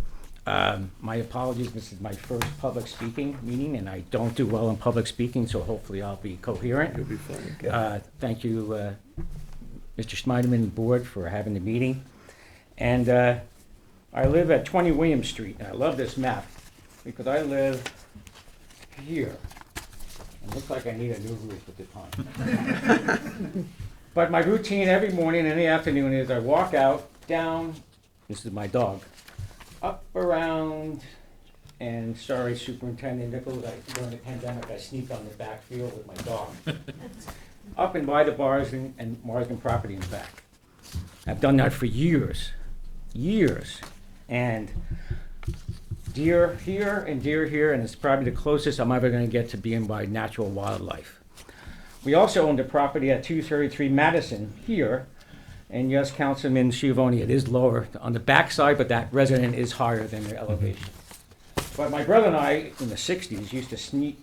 Speaker 20: My apologies, this is my first public speaking meeting, and I don't do well in public speaking, so hopefully I'll be coherent.
Speaker 1: You'll be fine. Okay.
Speaker 20: Thank you, Mr. Schneiderman and board for having the meeting. And I live at 20 William Street, and I love this map because I live here. It looks like I need a new roof at the time. But my routine every morning and the afternoon is I walk out, down, this is my dog, up around, and sorry, Superintendent Nichols, during the pandemic, I sneaked on the back field with my dog. Up and by the bars and Marsden property in the back. I've done that for years, and deer here and deer here, and it's probably the closest I'm ever going to get to being by natural wildlife. We also own the property at 233 Madison here, and yes, Councilman Schiavone, it is lower on the backside, but that resident is higher than their elevation. But my brother and I, in the 60s, used to sneak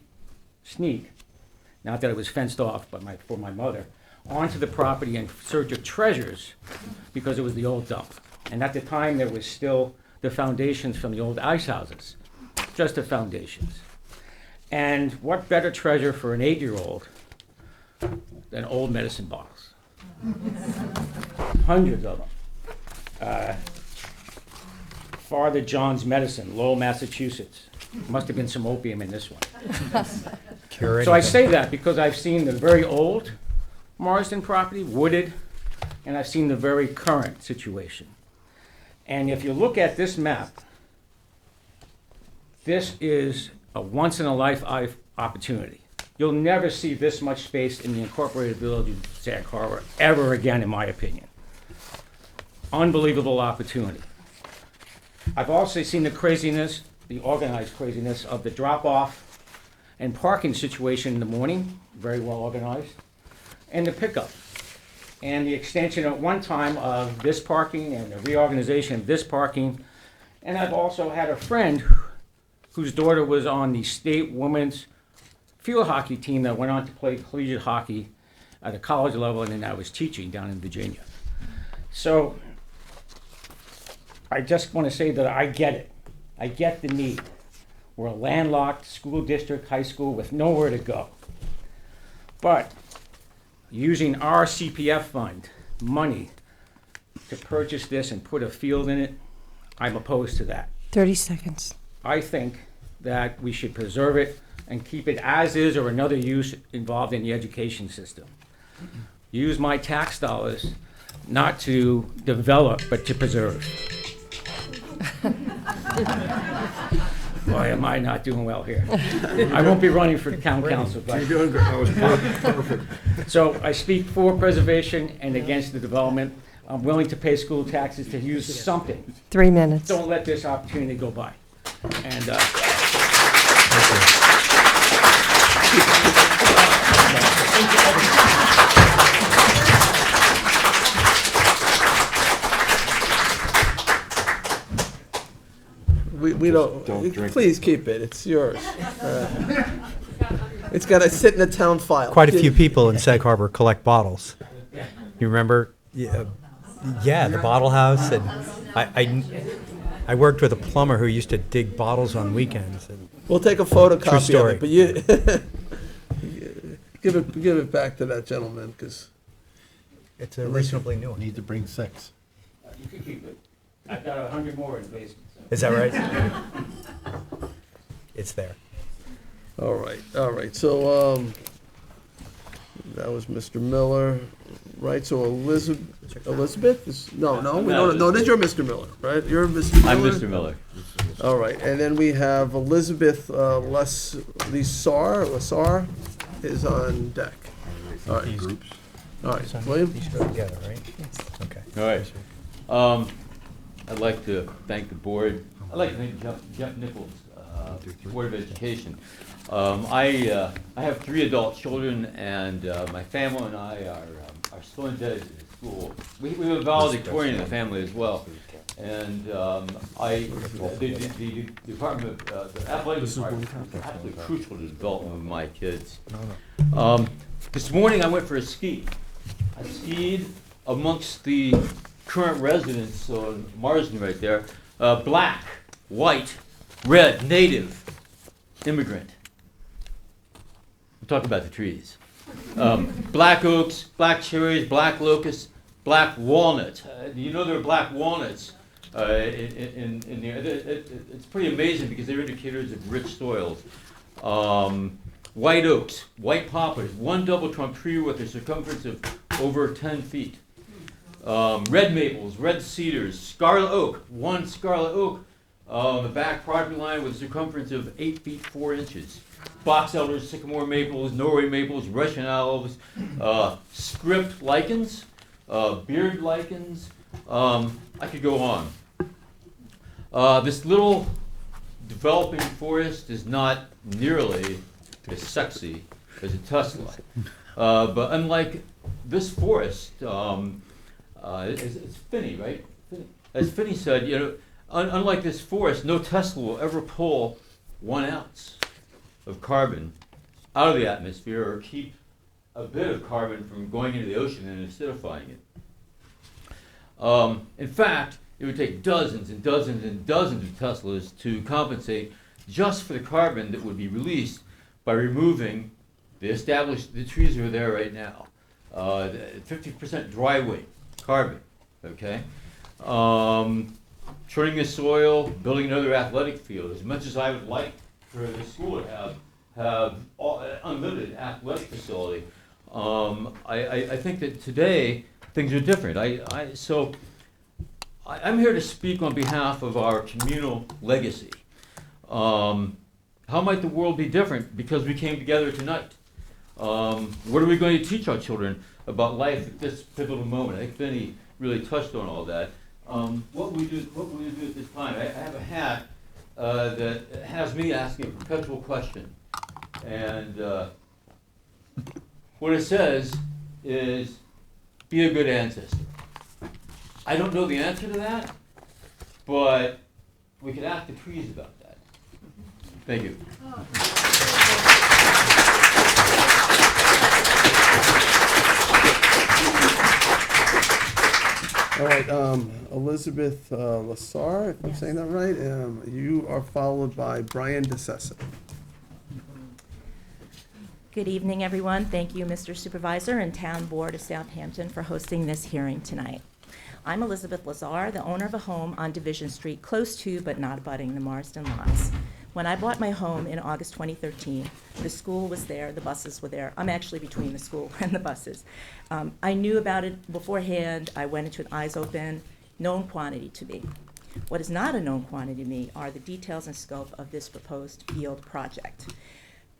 Speaker 20: sneak, not that it was fenced off, but for my mother, onto the property in search of treasures because it was the old dump. And at the time, there was still the foundations from the old ice houses, just the foundations. And what better treasure for an 8-year-old than old medicine bottles? Hundreds of them. Father John's Medicine, Lowell, Massachusetts. Must have been some opium in this one. So I say that because I've seen the very old Marsden property, wooded, and I've seen the very current situation. And if you look at this map, this is a once-in-a-life opportunity. You'll never see this much space in the incorporated village of Sag Harbor ever again, in my opinion. Unbelievable opportunity. I've also seen the craziness, the organized craziness of the drop-off and parking situation in the morning, very well organized, and the pickup. And the extension at one time of this parking and the reorganization of this parking. And I've also had a friend whose daughter was on the state women's field hockey team that went on to play collegiate hockey at a college level, and then I was teaching down in Virginia. So I just want to say that I get it. I get the need. We're a landlocked school district, high school with nowhere to go. But using our CPF fund money to purchase this and put a field in it, I'm opposed to that.
Speaker 2: 30 seconds.
Speaker 20: I think that we should preserve it and keep it as is or another use involved in the education system. Use my tax dollars not to develop, but to preserve. Boy, am I not doing well here. I won't be running for town council, but.
Speaker 12: You're doing great. That was perfect.
Speaker 20: So I speak for preservation and against the development. I'm willing to pay school taxes to use something.
Speaker 2: 3 minutes.
Speaker 20: Don't let this opportunity go by. And,
Speaker 1: We don't
Speaker 12: drink
Speaker 1: please keep it, it's yours. It's gotta sit in the town file.
Speaker 4: Quite a few people in Sag Harbor collect bottles. You remember? Yeah, the bottle house, and I worked with a plumber who used to dig bottles on weekends. And
Speaker 1: We'll take a photocopy of
Speaker 4: story.
Speaker 1: it, but you, give it back to that gentleman, because
Speaker 4: it's a reasonably new one.
Speaker 10: Need to bring 6.
Speaker 20: you can keep it. I've got 100 more in the basement. So.
Speaker 4: Is that right? It's there.
Speaker 1: all right, so, that was Mr. Miller, right, so Elizabeth is, no, we don't, no, this you're Mr. Miller, right? You're Mr. Miller?
Speaker 21: I'm Mr. Miller.
Speaker 1: All right, and then we have Elizabeth Lessar is on deck. All right.
Speaker 12: Groups.
Speaker 1: All right, William?
Speaker 4: These go together, right? Okay.
Speaker 21: All right. I'd like to thank the board. I'd like to thank Jeff Nichols, Board of Education. I have 3 adult children, and my family and I are still indebted to the school. We have a valedictorian in the family as well. And the department, the athletic department is absolutely crucial to the development of my kids. This morning I went for a ski. I skied amongst the current residents on Marsden right there. Black, white, red, native, immigrant. We'll talk about the trees. Black oaks, black cherries, black locusts, black walnuts. Do you know there are black walnuts in there? It's pretty amazing because they're indicators of rich soils. White oaks, white poplars, one double trunk tree with a circumference of over 10 feet. Red maples, red cedars, scarlet oak, one scarlet oak on the back property line with a circumference of 8 feet 4 inches. Box elders, sycamore maples, Norway maples, Russian olives, script lichens, beard lichens. I could go on. This little developing forest is not nearly as sexy as a Tesla. But unlike this forest, it's Finney, right? As Finney said, you know, unlike this forest, no Tesla will ever pull 1 ounce of carbon out of the atmosphere or keep a bit of carbon from going into the ocean and acidifying it. In fact, it would take dozens and dozens and dozens of Teslas to compensate just for the carbon that would be released by removing the trees that are there right now. 50% dry weight carbon, okay? Turning the soil, building another athletic field. As much as I would like for the school to have unlimited athletic facility, I think that today things are different. I'm here to speak on behalf of our communal legacy. How might the world be different because we came together tonight? What are we going to teach our children about life at this pivotal moment? I think Vinny really touched on all that. What will we do at this time? I have a hat that has me asking a perpetual question. And what it says is, be a good ancestor. I don't know the answer to that, but we could ask the trees about that. Thank you.
Speaker 1: All right, Elizabeth Lassar, if I'm saying that right, you are followed by Brian DeSessa.
Speaker 3: Good evening, everyone. Thank you, Mr. Supervisor and Town Board of Southampton for hosting this hearing tonight. I'm Elizabeth Lazar, the owner of a home on Division Street, close to but not abutting the Marsden lots. When I bought my home in August 2013, the school was there, the buses were there. I'm actually between the school and the buses. I knew about it beforehand. I went into it eyes open, known quantity to me. What is not a known quantity to me are the details and scope of this proposed field project.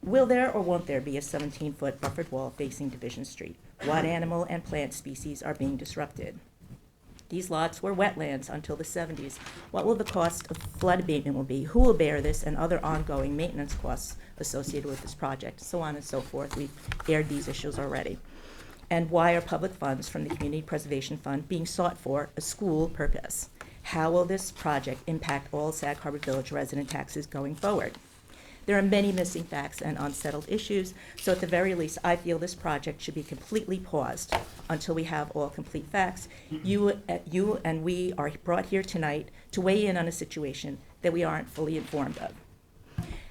Speaker 3: Will there or won't there be a 17-foot buffered wall facing Division Street? What animal and plant species are being disrupted? These lots were wetlands until the 70s. What will the cost of flood abatement will be? Who will bear this and other ongoing maintenance costs associated with this project? So on and so forth. We've aired these issues already. And why are public funds from the Community Preservation Fund being sought for a school purpose? How will this project impact all Sag Harbor Village resident taxes going forward? There are many missing facts and unsettled issues, so at the very least, I feel this project should be completely paused until we have all complete facts. You and we are brought here tonight to weigh in on a situation that we aren't fully informed of.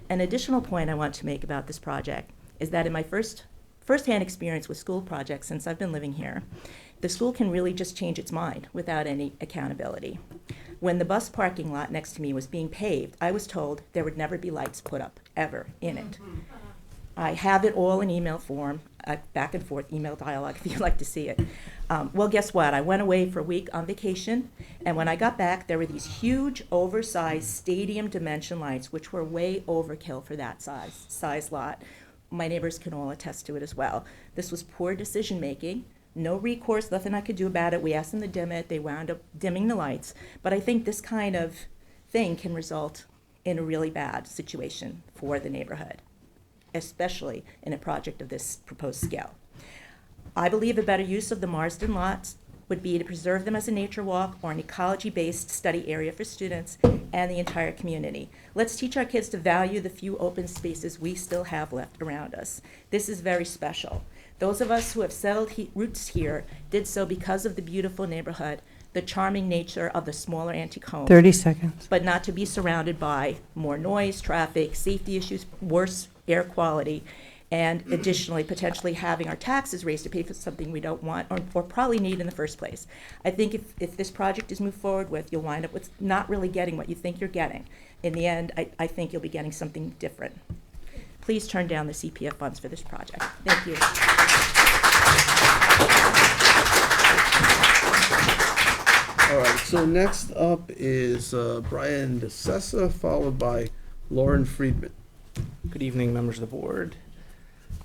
Speaker 3: An additional point I want to make about this project is that in my first-hand experience with school projects since I've been living here, the school can really just change its mind without any accountability. When the bus parking lot next to me was being paved, I was told there would never be lights put up, ever, in it. I have it all in email form, back and forth email dialogue if you'd like to see it. Well, guess what? I went away for a week on vacation, and when I got back, there were these huge, oversized stadium dimension lights, which were way overkill for that size lot. My neighbors can all attest to it as well. This was poor decision-making. No recourse, nothing I could do about it. We asked them to dim it. They wound up dimming the lights. But I think this kind of thing can result in a really bad situation for the neighborhood, especially in a project of this proposed scale. I believe a better use of the Marsden lots would be to preserve them as a nature walk or an ecology-based study area for students and the entire community. Let's teach our kids to value the few open spaces we still have left around us. This is very special. Those of us who have settled roots here did so because of the beautiful neighborhood, the charming nature of the smaller antique homes.
Speaker 2: 30 seconds.
Speaker 3: But not to be surrounded by more noise, traffic, safety issues, worse air quality, and additionally, potentially having our taxes raised to pay for something we don't want or probably need in the first place. I think if this project is moved forward with, you'll wind up with not really getting what you think you're getting. In the end, I think you'll be getting something different. Please turn down the CPF funds for this project. Thank you.
Speaker 1: All right, so next up is Brian DeSessa, followed by Lauren Friedman.
Speaker 22: Good evening, members of the board,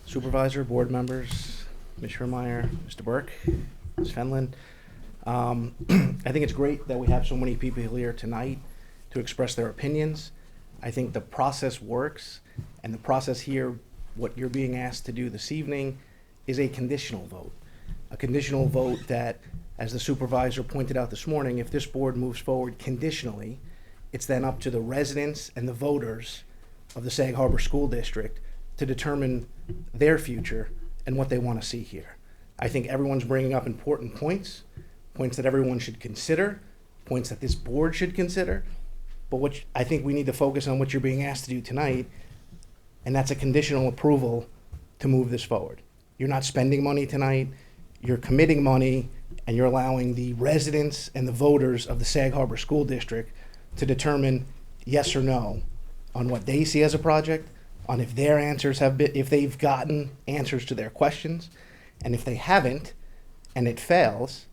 Speaker 22: supervisor, board members, Ms. Schermeyer, Mr. Burke, Ms. Fenlon. I think it's great that we have so many people here tonight to express their opinions. I think the process works, and the process here, what you're being asked to do this evening, is a conditional vote. A conditional vote that, as the supervisor pointed out this morning, if this board moves forward conditionally, it's then up to the residents and the voters of the Sag Harbor School District to determine their future and what they want to see here. I think everyone's bringing up important points, points that everyone should consider, points that this board should consider. But I think we need to focus on what you're being asked to do tonight, and that's a conditional approval to move this forward. You're not spending money tonight, you're committing money, and you're allowing the residents and the voters of the Sag Harbor School District to determine yes or no on what they see as a project, on if their answers have been, if they've gotten answers to their questions, and if they haven't, and it fails,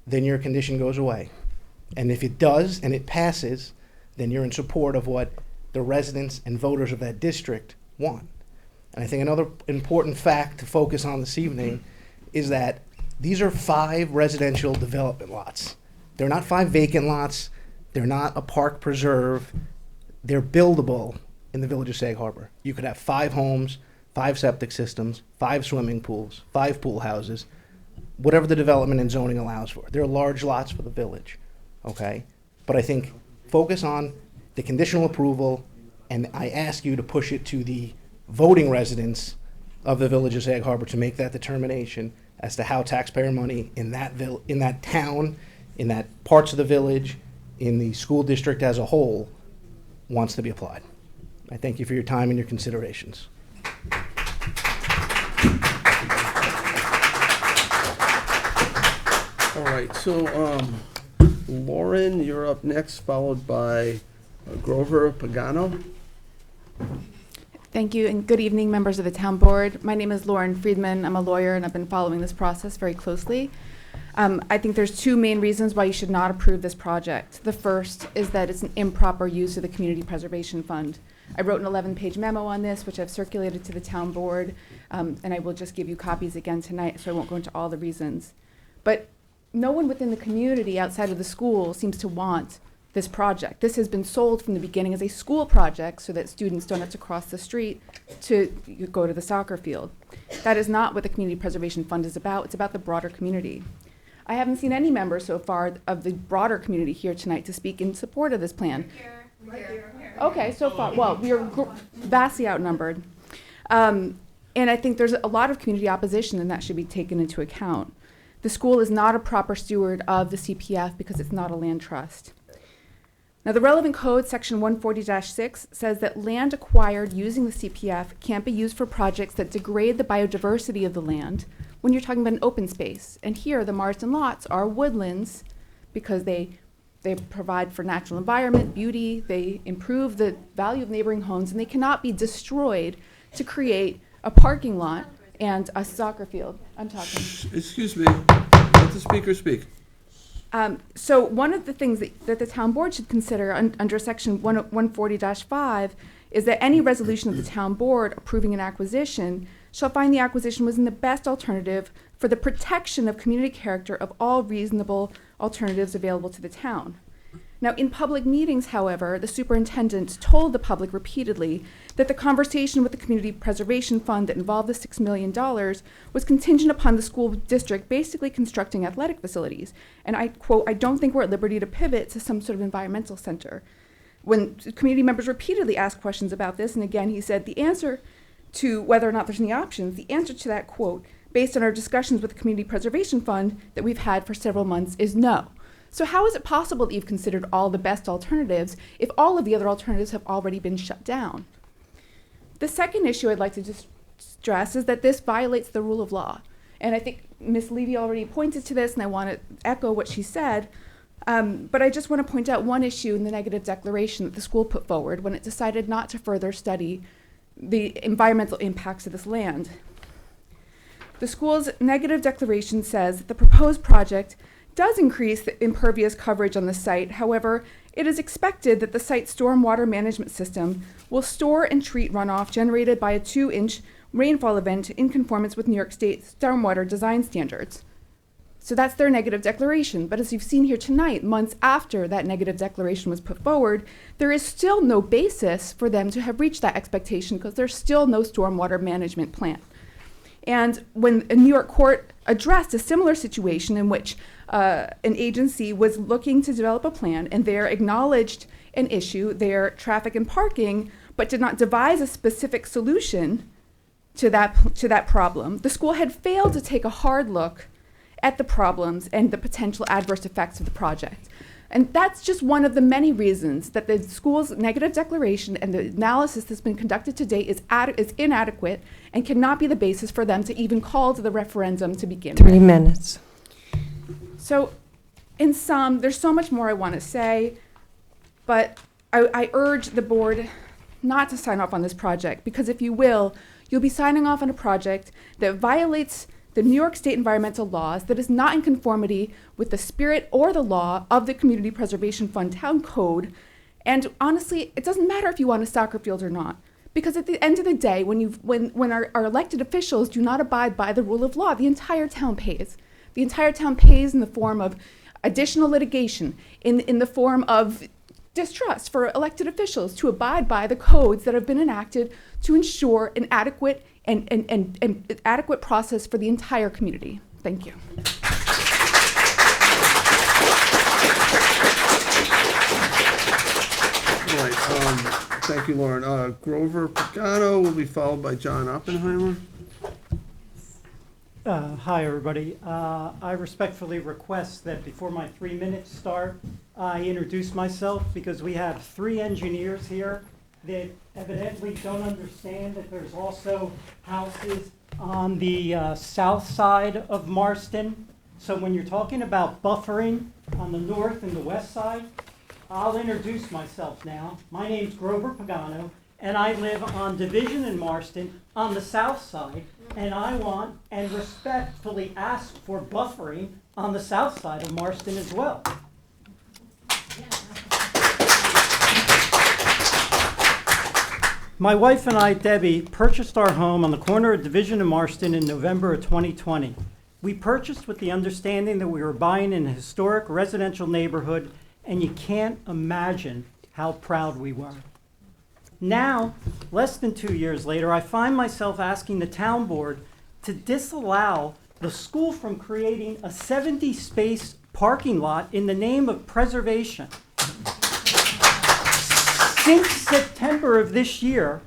Speaker 22: then your condition goes away. And if it does and it passes, then you're in support of what the residents and voters of that district want. And I think another important fact to focus on this evening is that these are 5 residential development lots. They're not 5 vacant lots. They're not a park preserve. They're buildable in the village of Sag Harbor. You could have 5 homes, 5 septic systems, 5 swimming pools, 5 pool houses, whatever the development and zoning allows for. They're large lots for the village, okay? But I think focus on the conditional approval, and I ask you to push it to the voting residents of the village of Sag Harbor to make that determination as to how taxpayer money in that town, in that parts of the village, in the school district as a whole, wants to be applied. I thank you for your time and your considerations.
Speaker 1: All right, so Lauren, you're up next, followed by Grover Pagano.
Speaker 7: Thank you, and good evening, members of the town board. My name is Lauren Friedman. I'm a lawyer, and I've been following this process very closely. I think there's 2 main reasons why you should not approve this project. The first is that it's an improper use of the Community Preservation Fund. I wrote an 11-page memo on this, which I've circulated to the town board, and I will just give you copies again tonight, so I won't go into all the reasons. But no one within the community outside of the school seems to want this project. This has been sold from the beginning as a school project so that students don't have to cross the street to go to the soccer field. That is not what the Community Preservation Fund is about. It's about the broader community. I haven't seen any members so far of the broader community here tonight to speak in support of this plan. Okay, so far, well, we are vastly outnumbered. And I think there's a lot of community opposition, and that should be taken into account. The school is not a proper steward of the CPF because it's not a land trust. Now, the relevant code, section 140-6, says that land acquired using the CPF can't be used for projects that degrade the biodiversity of the land when you're talking about an open space. And here, the Marsden lots are woodlands because they provide for natural environment, beauty, they improve the value of neighboring homes, and they cannot be destroyed to create a parking lot and a soccer field. I'm talking.
Speaker 1: Excuse me, let the speaker speak.
Speaker 7: So one of the things that the town board should consider under section 140-5 is that any resolution of the town board approving an acquisition shall find the acquisition was in the best alternative for the protection of community character of all reasonable alternatives available to the town. Now, in public meetings, however, the superintendent told the public repeatedly that the conversation with the Community Preservation Fund that involved the $6 million was contingent upon the school district basically constructing athletic facilities. And I quote, "I don't think we're at liberty to pivot to some sort of environmental center." When community members repeatedly asked questions about this, and again, he said the answer to whether or not there's any options, the answer to that quote, based on our discussions with the Community Preservation Fund that we've had for several months, is no. So how is it possible that you've considered all the best alternatives if all of the other alternatives have already been shut down? The second issue I'd like to just stress is that this violates the rule of law. And I think Ms. Levy already pointed to this, and I want to echo what she said. But I just want to point out one issue in the negative declaration that the school put forward when it decided not to further study the environmental impacts of this land. The school's negative declaration says that the proposed project does increase the impervious coverage on the site. However, it is expected that the site's stormwater management system will store and treat runoff generated by a 2-inch rainfall event in conformance with New York State stormwater design standards. So that's their negative declaration. But as you've seen here tonight, months after that negative declaration was put forward, there is still no basis for them to have reached that expectation because there's still no stormwater management plan. And when a New York court addressed a similar situation in which an agency was looking to develop a plan and there acknowledged an issue, their traffic and parking, but did not devise a specific solution to that problem. The school had failed to take a hard look at the problems and the potential adverse effects of the project. And that's just one of the many reasons that the school's negative declaration and the analysis that's been conducted to date is inadequate and cannot be the basis for them to even call to the referendum to begin with.
Speaker 2: 3 minutes.
Speaker 7: So, in sum, there's so much more I want to say, but I urge the board not to sign off on this project, because if you will, you'll be signing off on a project that violates the New York State environmental laws, that is not in conformity with the spirit or the law of the Community Preservation Fund Town Code. And honestly, it doesn't matter if you want a soccer field or not, because at the end of the day, when our elected officials do not abide by the rule of law, the entire town pays. The entire town pays in the form of additional litigation, in the form of distrust for elected officials to abide by the codes that have been enacted to ensure an adequate and adequate process for the entire community. Thank you.
Speaker 1: Right, thank you, Lauren. Grover Pagano will be followed by John Oppenheimer.
Speaker 5: Hi, everybody. I respectfully request that before my 3 minutes start, I introduce myself, because we have 3 engineers here that evidently don't understand that there's also houses on the south side of Marston. So when you're talking about buffering on the north and the west side, I'll introduce myself now. My name's Grover Pagano, and I live on Division in Marston on the south side, and I want and respectfully ask for buffering on the south side of Marston as well. My wife and I, Debbie, purchased our home on the corner of Division and Marston in November of 2020. We purchased with the understanding that we were buying in a historic residential neighborhood, and you can't imagine how proud we were. Now, less than 2 years later, I find myself asking the town board to disallow the school from creating a 70-space parking lot in the name of preservation. Since September of this year,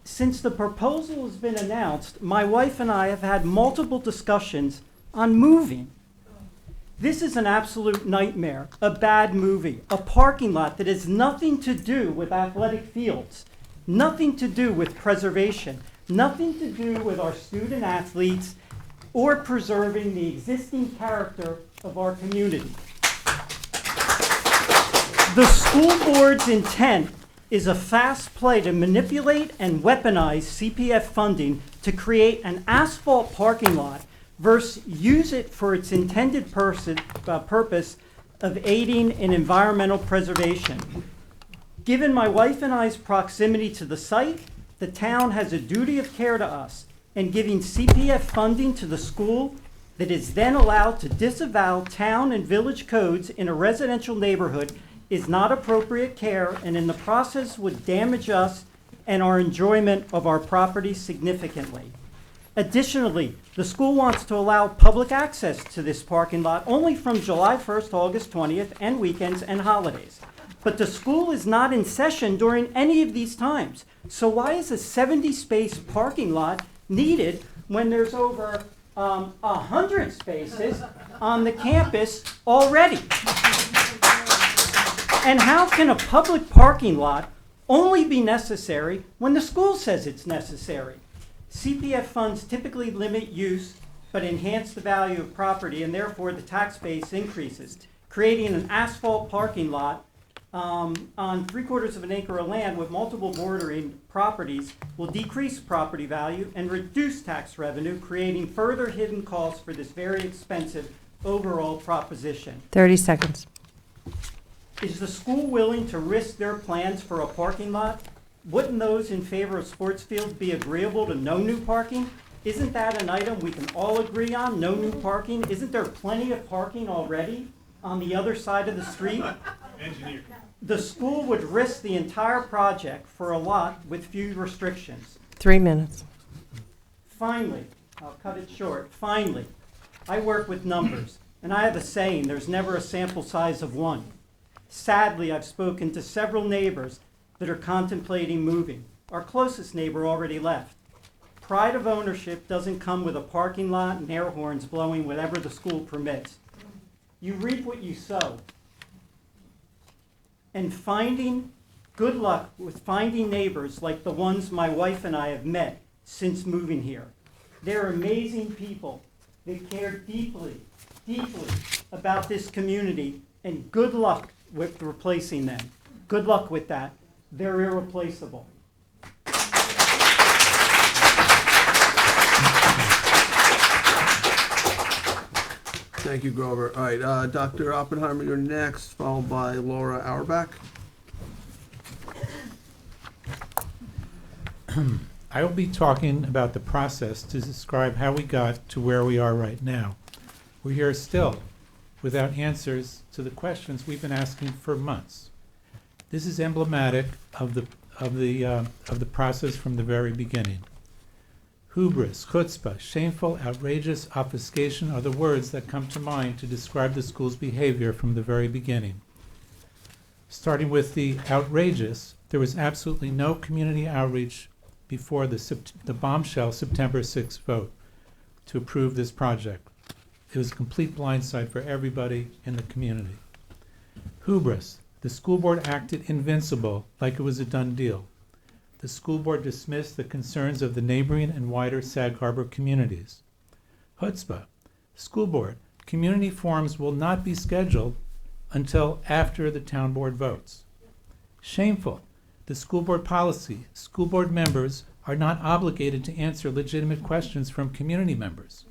Speaker 5: since the proposal has been announced, my wife and I have had multiple discussions on moving. This is an absolute nightmare, a bad movie, a parking lot that has nothing to do with athletic fields, nothing to do with preservation, nothing to do with our student athletes or preserving the existing character of our community. The school board's intent is a fast play to manipulate and weaponize CPF funding to create an asphalt parking lot versus use it for its intended purpose of aiding in environmental preservation. Given my wife and I's proximity to the site, the town has a duty of care to us, and giving CPF funding to the school that is then allowed to disavow town and village codes in a residential neighborhood is not appropriate care, and in the process would damage us and our enjoyment of our property significantly. Additionally, the school wants to allow public access to this parking lot only from July 1st to August 20th and weekends and holidays. But the school is not in session during any of these times. So why is a 70-space parking lot needed when there's over 100 spaces on the campus already? And how can a public parking lot only be necessary when the school says it's necessary? CPF funds typically limit use but enhance the value of property, and therefore the tax base increases. Creating an asphalt parking lot on 3/4 of an acre of land with multiple bordering properties will decrease property value and reduce tax revenue, creating further hidden costs for this very expensive overall proposition.
Speaker 2: 30 seconds.
Speaker 5: Is the school willing to risk their plans for a parking lot? Wouldn't those in favor of sports fields be agreeable to no new parking? Isn't that an item we can all agree on, no new parking? Isn't there plenty of parking already on the other side of the street?
Speaker 9: Engineer.
Speaker 5: The school would risk the entire project for a lot with few restrictions.
Speaker 2: 3 minutes.
Speaker 5: Finally, I'll cut it short. Finally, I work with numbers, and I have a saying, there's never a sample size of one. Sadly, I've spoken to several neighbors that are contemplating moving. Our closest neighbor already left. pride of ownership doesn't come with a parking lot and air horns blowing whatever the school permits. You reap what you sow. And good luck with finding neighbors like the ones my wife and I have met since moving here. They're amazing people. They care deeply, deeply about this community, and good luck with replacing them. Good luck with that. They're irreplaceable.
Speaker 1: Thank you, Grover. All right, Dr. Oppenheimer, you're next, followed by Laura Auerbach.
Speaker 8: I will be talking about the process to describe how we got to where we are right now. We're here still without answers to the questions we've been asking for months. This is emblematic of the process from the very beginning. Hubris, chutzpah, shameful, outrageous, obfuscation are the words that come to mind to describe the school's behavior from the very beginning. Starting with the outrageous, there was absolutely no community outreach before the bombshell September 6th vote to approve this project. It was a complete blindside for everybody in the community. Hubris, the school board acted invincible, like it was a done deal. The school board dismissed the concerns of the neighboring and wider Sag Harbor communities. Chutzpah, school board, community forums will not be scheduled until after the town board votes. Shameful, the school board policy, school board members are not obligated to answer legitimate questions from community members.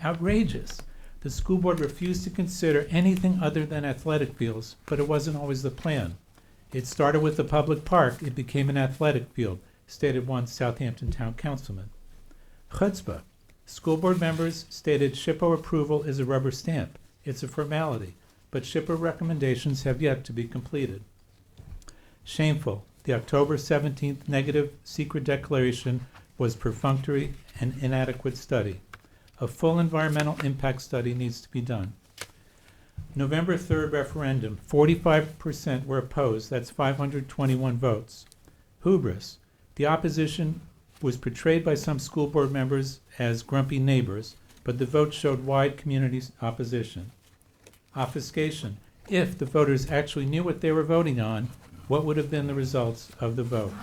Speaker 8: Outrageous, the school board refused to consider anything other than athletic fields, but it wasn't always the plan. It started with the public park, it became an athletic field, stated one Southampton town councilman. Chutzpah, school board members stated SHPO approval is a rubber stamp. It's a formality, but SHPO recommendations have yet to be completed. Shameful, the October 17th negative secret declaration was perfunctory and inadequate study. A full environmental impact study needs to be done. November 3rd referendum, 45% were opposed, that's 521 votes. Hubris, the opposition was portrayed by some school board members as grumpy neighbors, but the vote showed wide community opposition. Obfuscation, if the voters actually knew what they were voting on, what would have been the results of the vote?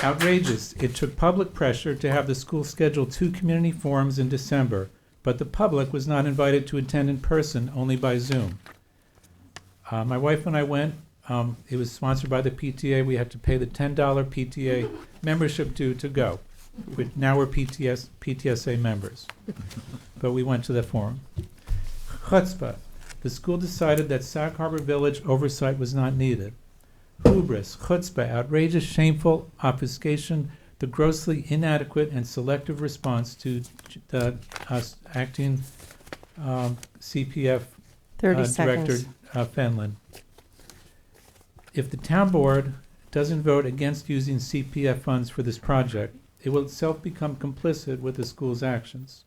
Speaker 8: Outrageous, it took public pressure to have the school schedule 2 community forums in December, but the public was not invited to attend in person, only by Zoom. My wife and I went. It was sponsored by the PTA. We had to pay the $10 PTA membership due to go. Now we're PTSA members. But we went to the forum. Chutzpah. The school decided that Sag Harbor Village oversight was not needed. Hubris, chutzpah, outrageous, shameful obfuscation, the grossly inadequate and selective response to the acting CPF
Speaker 2: 30
Speaker 8: Director
Speaker 2: seconds.
Speaker 8: Fenlon. If the town board doesn't vote against using CPF funds for this project, it will itself become complicit with the school's actions.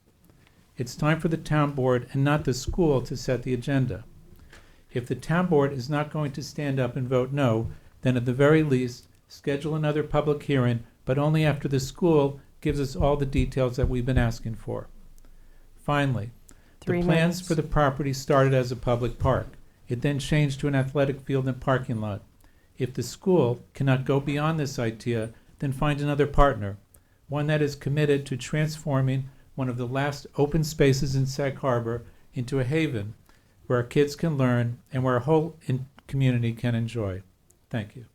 Speaker 8: It's time for the town board and not the school to set the agenda. If the town board is not going to stand up and vote no, then at the very least, schedule another public hearing, but only after the school gives us all the details that we've been asking for. Finally, the plans for the property started as a public park. It then changed to an athletic field and parking lot. If the school cannot go beyond this idea, then find another partner, one that is committed to transforming one of the last open spaces in Sag Harbor into a haven where our kids can learn and where our whole community can enjoy. Thank you.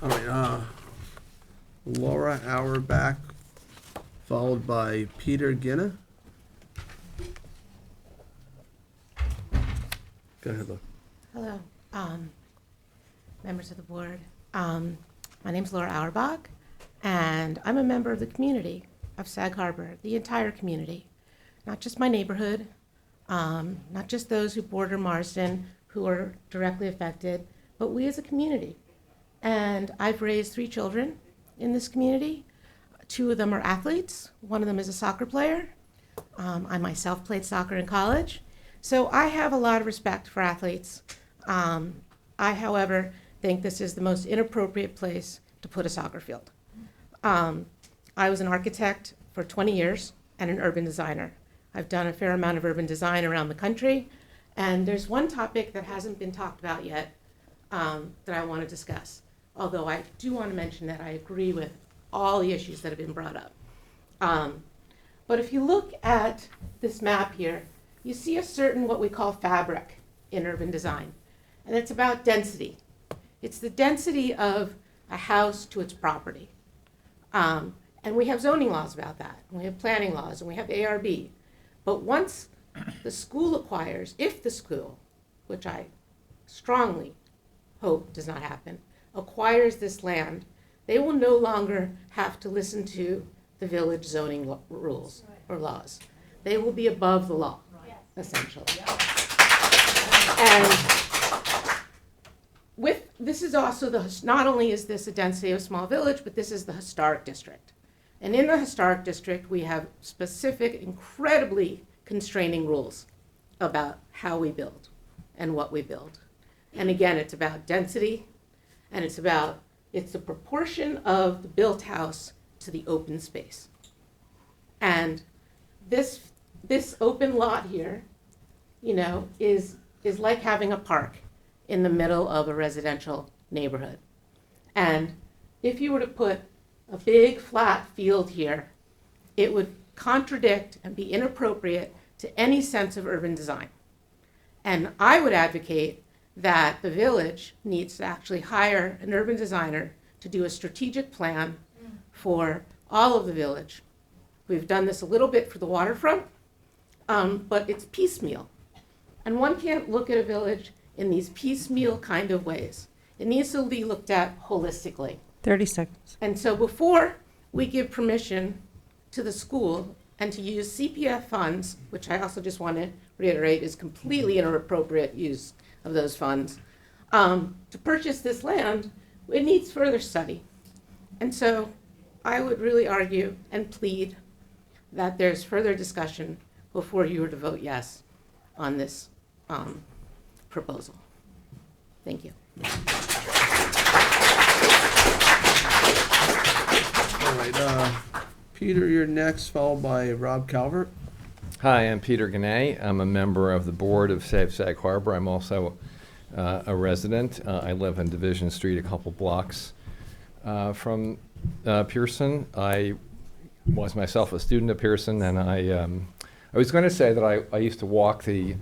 Speaker 1: All right, Laura Auerbach, followed by Peter Ginna. Go ahead, Laura.
Speaker 9: Hello, members of the board. My name is Laura Auerbach, and I'm a member of the community of Sag Harbor, the entire community, not just my neighborhood, not just those who border Marsden who are directly affected, but we as a community. And I've raised 3 children in this community. 2 of them are athletes. 1 of them is a soccer player. I myself played soccer in college. So I have a lot of respect for athletes. I, however, think this is the most inappropriate place to put a soccer field. I was an architect for 20 years and an urban designer. I've done a fair amount of urban design around the country, and there's one topic that hasn't been talked about yet that I want to discuss, although I do want to mention that I agree with all the issues that have been brought up. But if you look at this map here, you see a certain what we call fabric in urban design, and it's about density. It's the density of a house to its property. And we have zoning laws about that, and we have planning laws, and we have ARB. But once the school acquires, if the school, which I strongly hope does not happen, acquires this land, they will no longer have to listen to the village zoning rules or laws. They will be above the law, essentially. And this is also not only is this a density of a small village, but this is the historic district. And in the historic district, we have specific, incredibly constraining rules about how we build and what we build. And again, it's about density, and it's the proportion of the built house to the open space. And this open lot here, is like having a park in the middle of a residential neighborhood. And if you were to put a big flat field here, it would contradict and be inappropriate to any sense of urban design. And I would advocate that the village needs to actually hire an urban designer to do a strategic plan for all of the village. We've done this a little bit for the waterfront, but it's piecemeal. And one can't look at a village in these piecemeal kind of ways. It needs to be looked at holistically.
Speaker 2: 30 seconds.
Speaker 9: And so before we give permission to the school and to use CPF funds, which I also just want to reiterate is completely inappropriate use of those funds, to purchase this land, it needs further study. And so I would really argue and plead that there's further discussion before you were to vote yes on this proposal. Thank you.
Speaker 1: All right, Peter, you're next, followed by Rob Calvert.
Speaker 6: Hi, I'm Peter Ganay. I'm a member of the board of Save Sag Harbor. I'm also a resident. I live on Division Street, a couple blocks from Pearson. I was myself a student at Pearson, and I was going to say that I used to walk the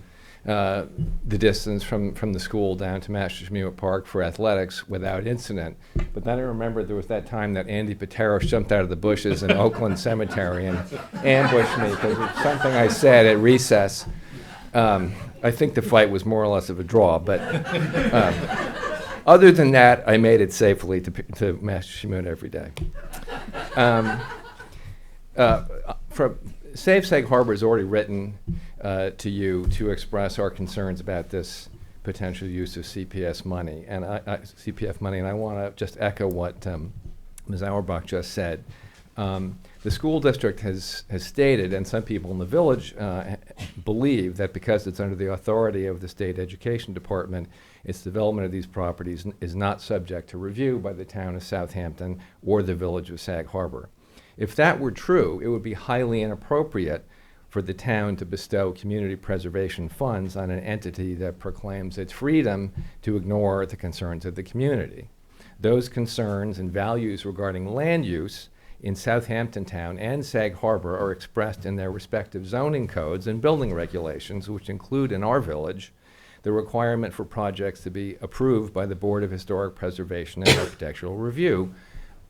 Speaker 6: distance from the school down to Massachusetts Park for athletics without incident. But then I remembered there was that time that Andy Pateros jumped out of the bushes in Oakland Cemetery and ambushed me because it's something I said at recess. I think the fight was more or less of a draw, but other than that, I made it safely to Massachusetts every day. Save Sag Harbor has already written to you to express our concerns about this potential use of CPF money, and I want to just echo what Ms. Auerbach just said. The school district has stated, and some people in the village believe, that because it's under the authority of the state education department, its development of these properties is not subject to review by the town of Southampton or the village of Sag Harbor. If that were true, it would be highly inappropriate for the town to bestow community preservation funds on an entity that proclaims its freedom to ignore the concerns of the community. Those concerns and values regarding land use in Southampton Town and Sag Harbor are expressed in their respective zoning codes and building regulations, which include in our village the requirement for projects to be approved by the Board of Historic Preservation and Architectural Review,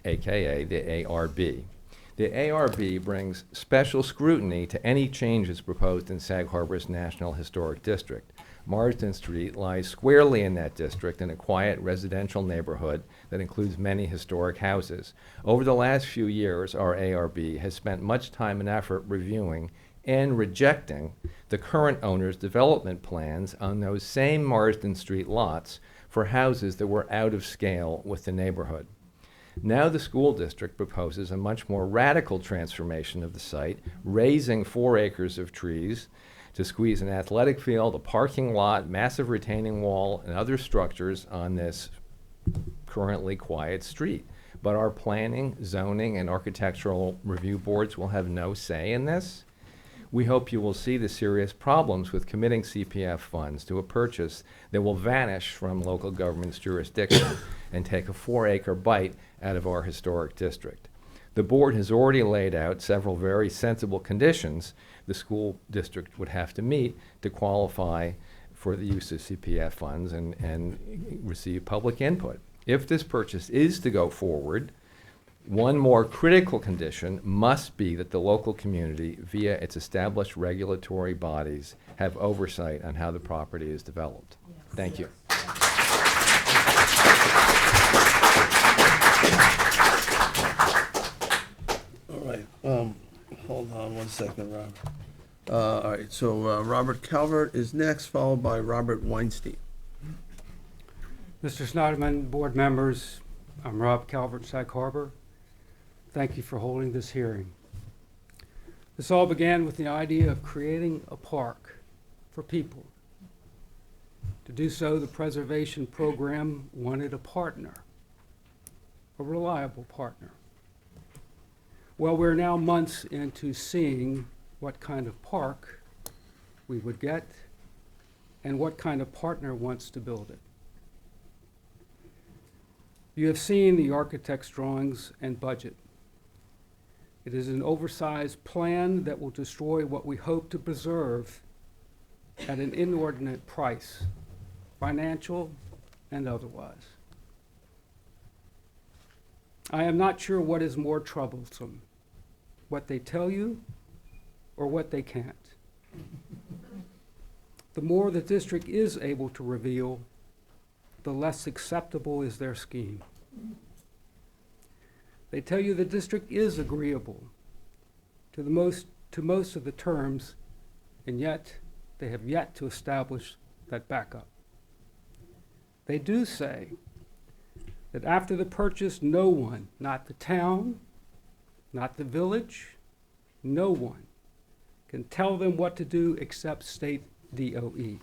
Speaker 6: aka the ARB. The ARB brings special scrutiny to any changes proposed in Sag Harbor's National Historic District. Marsden Street lies squarely in that district in a quiet residential neighborhood that includes many historic houses. Over the last few years, our ARB has spent much time and effort reviewing and rejecting the current owner's development plans on those same Marsden Street lots for houses that were out of scale with the neighborhood. Now the school district proposes a much more radical transformation of the site, raising 4 acres of trees to squeeze an athletic field, a parking lot, massive retaining wall, and other structures on this currently quiet street. But our planning, zoning, and architectural review boards will have no say in this. We hope you will see the serious problems with committing CPF funds to a purchase that will vanish from local government's jurisdiction and take a 4-acre bite out of our historic district. The board has already laid out several very sensible conditions the school district would have to meet to qualify for the use of CPF funds and receive public input. If this purchase is to go forward, one more critical condition must be that the local community, via its established regulatory bodies, have oversight on how the property is developed. Thank you.
Speaker 1: All right, hold on one second, Robert. All right, so Robert Calvert is next, followed by Robert Weinstein.
Speaker 11: Mr. Snyderman, board members, I'm Rob Calvert, Sag Harbor. Thank you for holding this hearing. This all began with the idea of creating a park for people. To do so, the preservation program wanted a partner, a reliable partner. Well, we're now months into seeing what kind of park we would get and what kind of partner wants to build it. You have seen the architect's drawings and budget. It is an oversized plan that will destroy what we hope to preserve at an inordinate price, financial and otherwise. I am not sure what is more troublesome, what they tell you or what they can't. The more the district is able to reveal, the less acceptable is their scheme. They tell you the district is agreeable to most of the terms, and yet they have yet to establish that backup. They do say that after the purchase, no one, not the town, not the village, no one can tell them what to do except state DOE.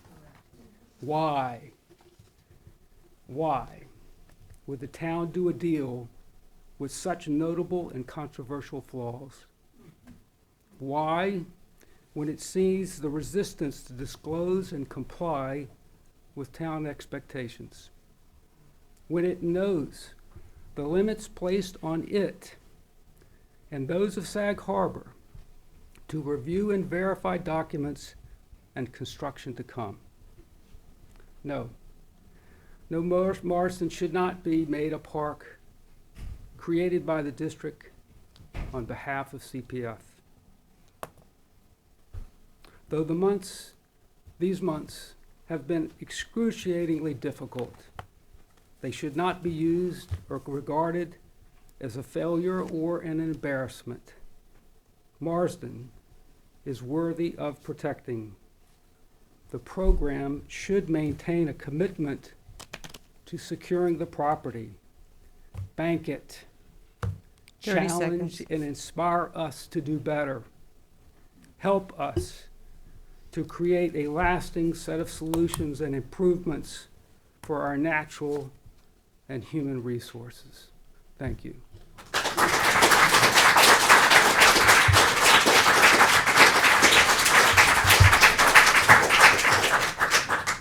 Speaker 11: Why? Why would the town do a deal with such notable and controversial flaws? Why, when it sees the resistance to disclose and comply with town expectations? When it knows the limits placed on it and those of Sag Harbor to review and verify documents and construction to come? No. No, Marston should not be made a park created by the district on behalf of CPF. Though these months have been excruciatingly difficult, they should not be used or regarded as a failure or an embarrassment. Marsden is worthy of protecting. The program should maintain a commitment to securing the property, bank it,
Speaker 2: 30
Speaker 11: challenge
Speaker 2: seconds.
Speaker 11: and inspire us to do better. Help us to create a lasting set of solutions and improvements for our natural and human resources. Thank you.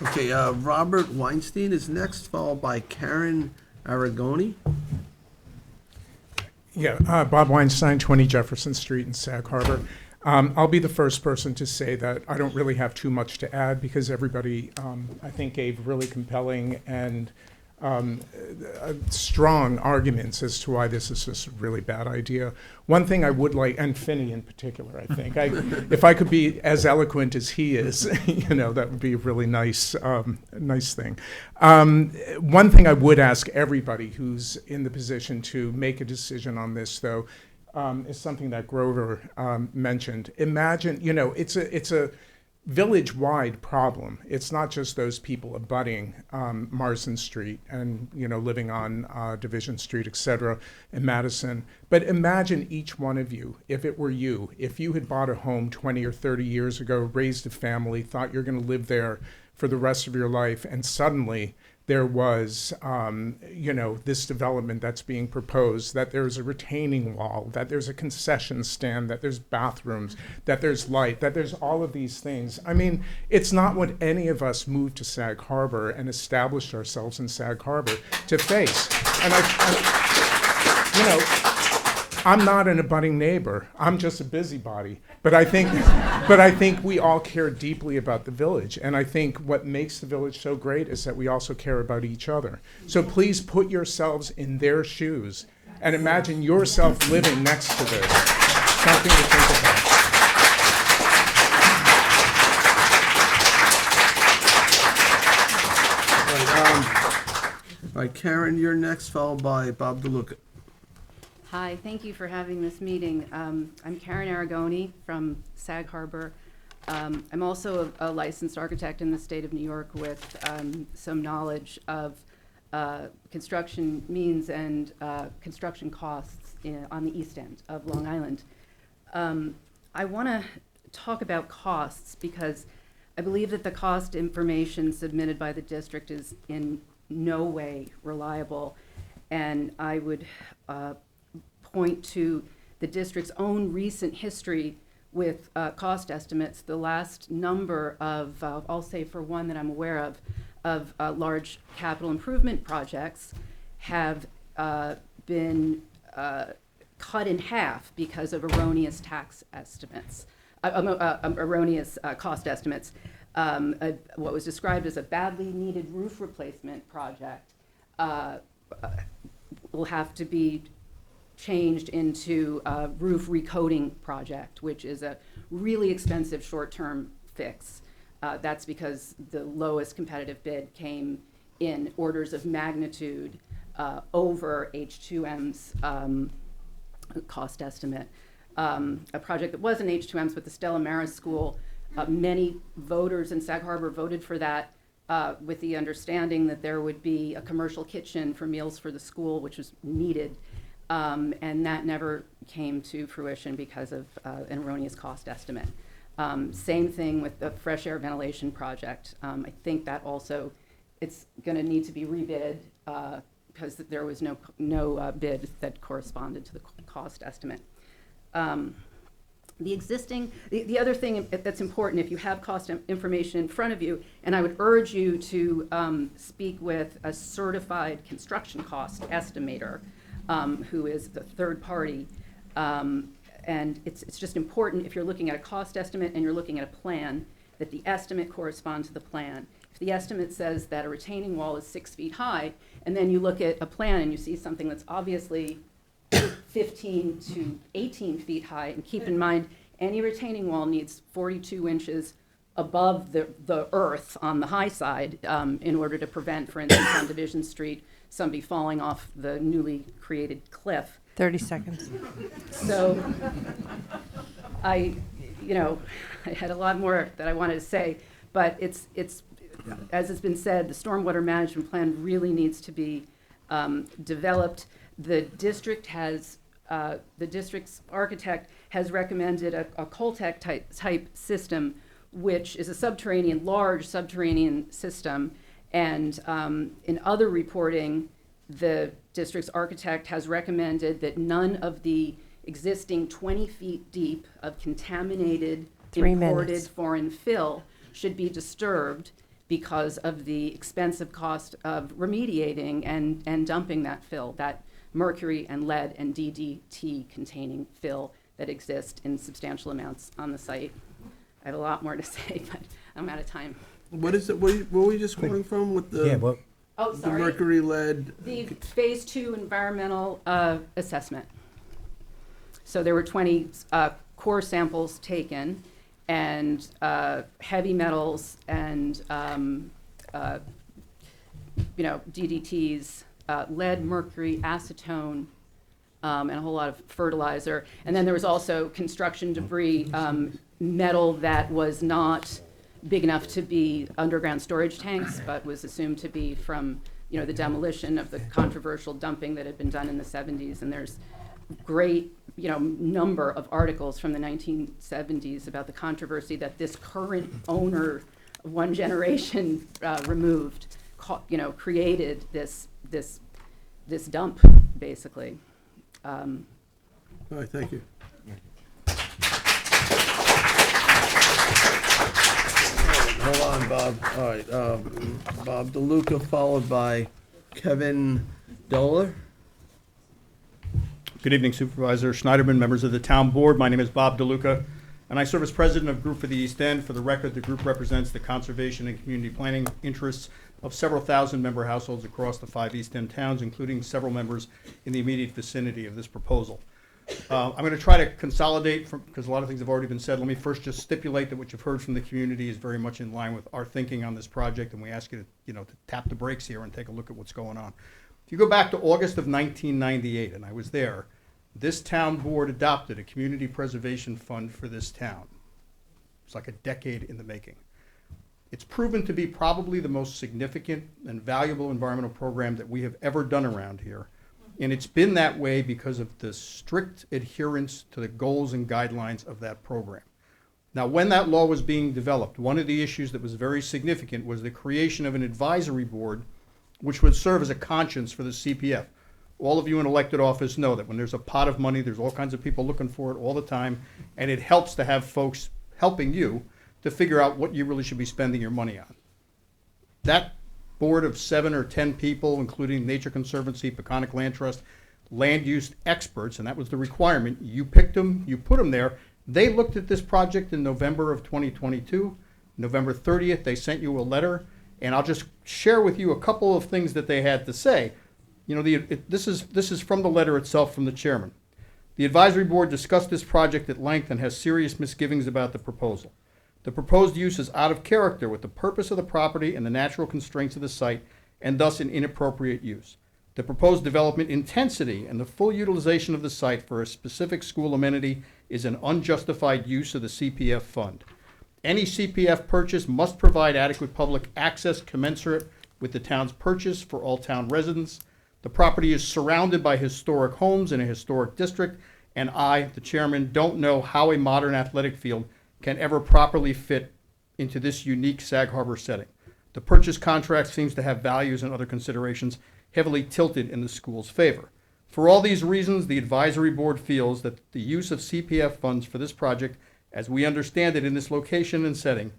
Speaker 1: Okay, Robert Weinstein is next, followed by Karen Aragoni.
Speaker 13: Yeah, Bob Weinstein, 20 Jefferson Street in Sag Harbor. I'll be the first person to say that I don't really have too much to add because everybody, I think, gave really compelling and strong arguments as to why this is just a really bad idea. One thing I would like, and Finney in particular, I think, if I could be as eloquent as he is, that would be a really nice thing. One thing I would ask everybody who's in the position to make a decision on this, though, is something that Grover mentioned. Imagine, it's a village-wide problem. It's not just those people abutting Marsden Street and, you know, living on Division Street, et cetera, in Madison. But imagine each one of you, if it were you, if you had bought a home 20 or 30 years ago, raised a family, thought you're going to live there for the rest of your life, and suddenly there was, you know, this development that's being proposed, that there's a retaining wall, that there's a concession stand, that there's bathrooms, that there's light, that there's all of these things. I mean, it's not what any of us moved to Sag Harbor and established ourselves in Sag Harbor to face. And you know, I'm not an abutting neighbor. I'm just a busybody. But I think we all care deeply about the village. And I think what makes the village so great is that we also care about each other. So please put yourselves in their shoes and imagine yourself living next to this. Something to think about.
Speaker 1: All right, Karen, you're next, followed by Bob DeLuca.
Speaker 14: Hi, thank you for having this meeting. I'm Karen Aragoni from Sag Harbor. I'm also a licensed architect in the state of New York with some knowledge of construction means and construction costs on the east end of Long Island. I want to talk about costs because I believe that the cost information submitted by the district is in no way reliable, and I would point to the district's own recent history with cost estimates. The last number of, I'll say for one that I'm aware of large capital improvement projects have been cut in half because of erroneous tax estimates, erroneous cost estimates. What was described as a badly needed roof replacement project will have to be changed into a roof recoating project, which is a really expensive short-term fix. That's because the lowest competitive bid came in orders of magnitude over H2M's cost estimate. A project that wasn't H2M's, but the Stella Maris School, many voters in Sag Harbor voted for that with the understanding that there would be a commercial kitchen for meals for the school, which was needed. And that never came to fruition because of an erroneous cost estimate. Same thing with the fresh air ventilation project. I think that also, it's going to need to be rebid because there was no bid that corresponded to the cost estimate. The other thing that's important, if you have cost information in front of you, and I would urge you to speak with a certified construction cost estimator, who is the third party. And it's just important, if you're looking at a cost estimate and you're looking at a plan, that the estimate corresponds to the plan. If the estimate says that a retaining wall is 6 feet high, and then you look at a plan and you see something that's obviously 15 to 18 feet high, and keep in mind, any retaining wall needs 42 inches above the earth on the high side in order to prevent, for instance, on Division Street, somebody falling off the newly created cliff.
Speaker 2: 30 seconds.
Speaker 14: So I had a lot more that I wanted to say, but it's as has been said, the stormwater management plan really needs to be developed. The district has, the district's architect has recommended a Coltec type system, which is a large subterranean system. And in other reporting, the district's architect has recommended that none of the existing 20 feet deep of contaminated imported foreign fill should be disturbed because of the expensive cost of remediating and dumping that fill, that mercury and lead and DDT containing fill that exist in substantial amounts on the site. I have a lot more to say, but I'm out of time.
Speaker 1: What is it? What were we just quoting from with the, the mercury, lead?
Speaker 14: The phase 2 environmental assessment. So there were 20 core samples taken, and heavy metals and DDTs, lead, mercury, acetone, and a whole lot of fertilizer. And then there was also construction debris, metal that was not big enough to be underground storage tanks, but was assumed to be from, the demolition of the controversial dumping that had been done in the 70s. And there's great, number of articles from the 1970s about the controversy that this current owner of one generation removed, created this dump, basically.
Speaker 1: All right, thank you. Hold on, Bob. All right, Bob DeLuca, followed by Kevin Doller.
Speaker 15: Good evening, Supervisor Schneiderman, members of the Town Board. My name is Bob DeLuca, and I serve as president of Group for the East End. For the record, the group represents the conservation and community planning interests of several thousand member households across the 5 East End towns, including several members in the immediate vicinity of this proposal. I'm going to try to consolidate, because a lot of things have already been said. Let me first just stipulate that what you've heard from the community is very much in line with our thinking on this project, and we ask you to, to tap the brakes here and take a look at what's going on. If you go back to August of 1998, and I was there, this town board adopted a community preservation fund for this town. It's like a decade in the making. It's proven to be probably the most significant and valuable environmental program that we have ever done around here. And it's been that way because of the strict adherence to the goals and guidelines of that program. Now, when that law was being developed, one of the issues that was very significant was the creation of an advisory board which would serve as a conscience for the CPF. All of you in elected office know that when there's a pot of money, there's all kinds of people looking for it all the time, and it helps to have folks helping you to figure out what you really should be spending your money on. That board of 7 or 10 people, including Nature Conservancy, Peconic Land Trust, land use experts, and that was the requirement. You picked them, you put them there. They looked at this project in November of 2022. November 30th, they sent you a letter, and I'll just share with you a couple of things that they had to say. This is from the letter itself from the chairman. The advisory board discussed this project at length and has serious misgivings about the proposal. The proposed use is out of character with the purpose of the property and the natural constraints of the site, and thus an inappropriate use. The proposed development intensity and the full utilization of the site for a specific school amenity is an unjustified use of the CPF fund. Any CPF purchase must provide adequate public access commensurate with the town's purchase for all town residents. The property is surrounded by historic homes in a historic district, and I, the chairman, don't know how a modern athletic field can ever properly fit into this unique Sag Harbor setting. The purchase contract seems to have values and other considerations heavily tilted in the school's favor. For all these reasons, the advisory board feels that the use of CPF funds for this project, as we understand it in this location and setting,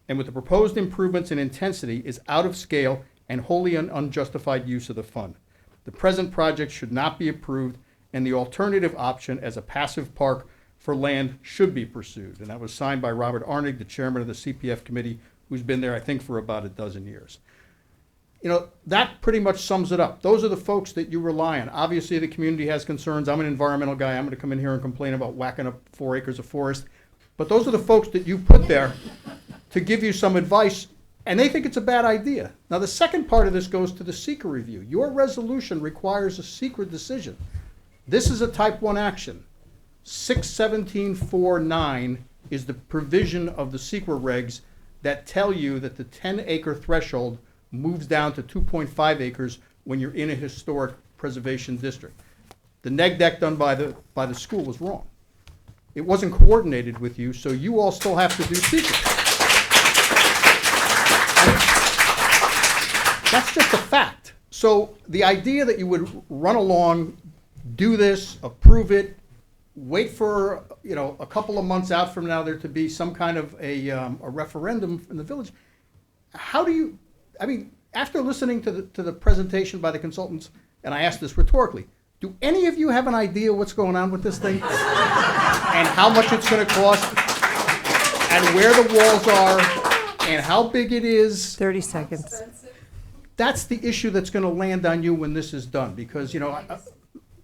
Speaker 15: and with the proposed improvements in intensity, is out of scale and wholly an unjustified use of the fund. The present project should not be approved, and the alternative option as a passive park for land should be pursued. And that was signed by Robert Arnig, the chairman of the CPF committee, who's been there, I think, for about a dozen years. That pretty much sums it up. Those are the folks that you rely on. Obviously, the community has concerns. I'm an environmental guy. I'm going to come in here and complain about whacking up 4 acres of forest. But those are the folks that you put there to give you some advice, and they think it's a bad idea. Now, the second part of this goes to the SEQR review. Your resolution requires a SEQR decision. This is a type 1 action. 61749 is the provision of the SEQR regs that tell you that the 10-acre threshold moves down to 2.5 acres when you're in a historic preservation district. The neg deck done by the school was wrong. It wasn't coordinated with you, so you all still have to do SEQR. That's just a fact. So the idea that you would run along, do this, approve it, wait for a couple of months out from now there to be some kind of a referendum in the village. How do you? I mean, after listening to the presentation by the consultants, and I asked this rhetorically, do any of you have an idea what's going on with this thing, and how much it's going to cost, and where the walls are, and how big it is?
Speaker 2: 30 seconds.
Speaker 15: That's the issue that's going to land on you when this is done, because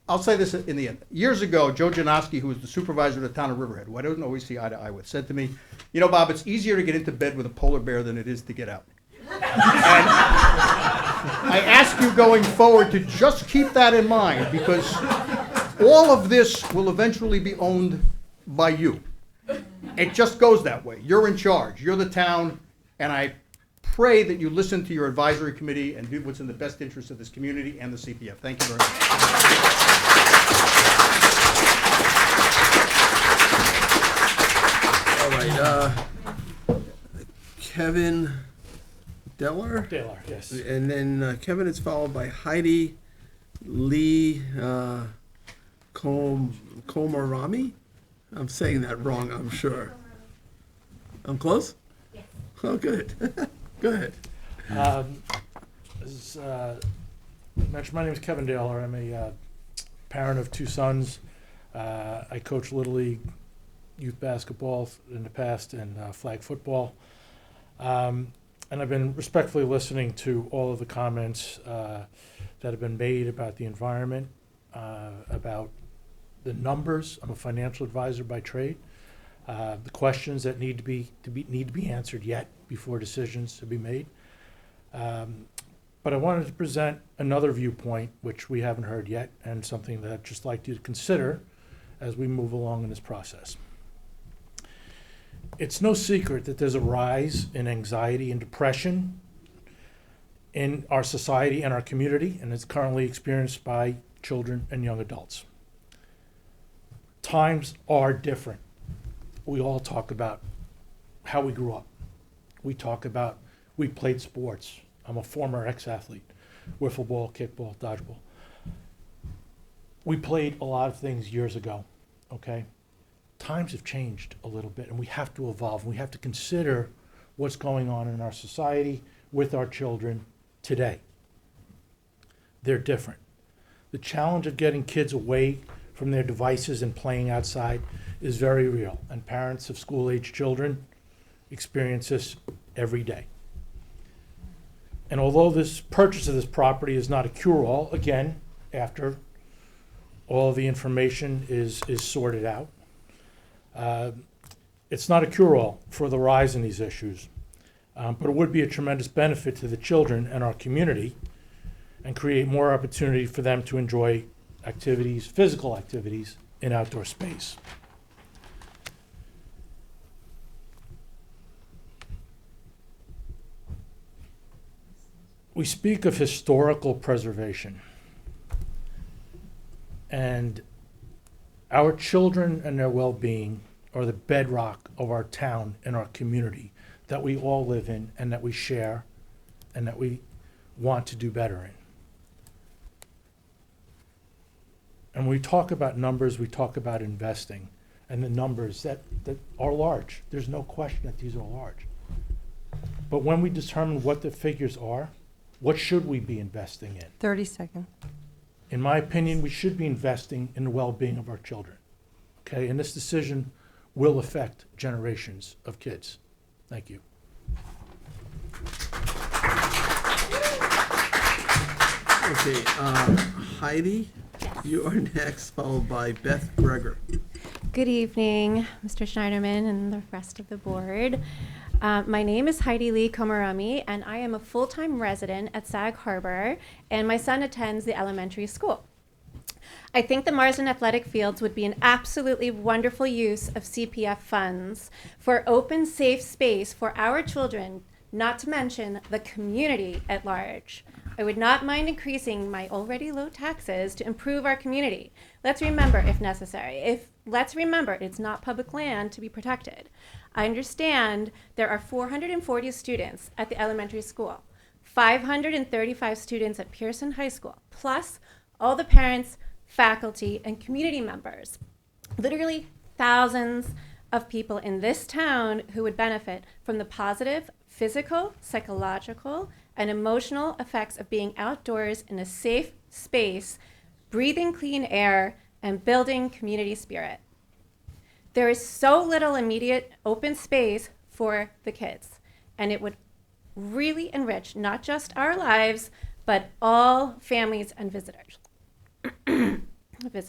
Speaker 15: I'll say this in the end. Years ago, Joe Janowski, who was the supervisor of the town of Riverhead, who I don't always see eye to eye with, said to me, Bob, it's easier to get into bed with a polar bear than it is to get out. And I ask you going forward to just keep that in mind, because all of this will eventually be owned by you. It just goes that way. You're in charge. You're the town, and I pray that you listen to your advisory committee and do what's in the best interest of this community and the CPF. Thank you very much.
Speaker 1: All right, Kevin Deller?
Speaker 16: Deller, yes.
Speaker 1: And then Kevin is followed by Heidi Lee Komarami? I'm saying that wrong, I'm sure. I'm close? Yes. Oh, good. Go ahead.
Speaker 16: As mentioned, my name is Kevin Deller. I'm a parent of two sons. I coach Little League youth basketball in the past and flag football. And I've been respectfully listening to all of the comments that have been made about the environment, about the numbers. I'm a financial advisor by trade. The questions that need to be answered yet before decisions to be made. But I wanted to present another viewpoint which we haven't heard yet, and something that I'd just like you to consider as we move along in this process. It's no secret that there's a rise in anxiety and depression in our society and our community, and it's currently experienced by children and young adults. Times are different. We all talk about how we grew up. We talk about we played sports. I'm a former ex-athlete, wiffle ball, kickball, dodgeball. We played a lot of things years ago, okay? Times have changed a little bit, and we have to evolve. We have to consider what's going on in our society with our children today. They're different. The challenge of getting kids away from their devices and playing outside is very real, and parents of school-age children experience this every day. And although this purchase of this property is not a cure-all, again, after all of the information is sorted out, it's not a cure-all for the rise in these issues, but it would be a tremendous benefit to the children and our community and create more opportunity for them to enjoy activities, physical activities, in outdoor space. We speak of historical preservation, and our children and their well-being are the bedrock of our town and our community that we all live in and that we share and that we want to do better in. And when we talk about numbers, we talk about investing, and the numbers that are large. There's no question that these are large. But when we determine what the figures are, what should we be investing in?
Speaker 2: 30 seconds.
Speaker 16: In my opinion, we should be investing in the well-being of our children. Okay, and this decision will affect generations of kids. Thank you.
Speaker 1: Okay, Heidi, you are next, followed by Beth Greger.
Speaker 17: Good evening, Mr. Schneiderman and the rest of the board. My name is Heidi Lee Komarami, and I am a full-time resident at Sag Harbor, and my son attends the elementary school. I think the Marsden Athletic Fields would be an absolutely wonderful use of CPF funds for open, safe space for our children, not to mention the community at large. I would not mind increasing my already low taxes to improve our community. Let's remember, if necessary, let's remember it's not public land to be protected. I understand there are 440 students at the elementary school, 535 students at Pearson High School, plus all the parents, faculty, and community members. Literally thousands of people in this town who would benefit from the positive physical, psychological, and emotional effects of being outdoors in a safe space, breathing clean air, and building community spirit. There is so little immediate open space for the kids, and it would really enrich not just our lives, but all families and visitors.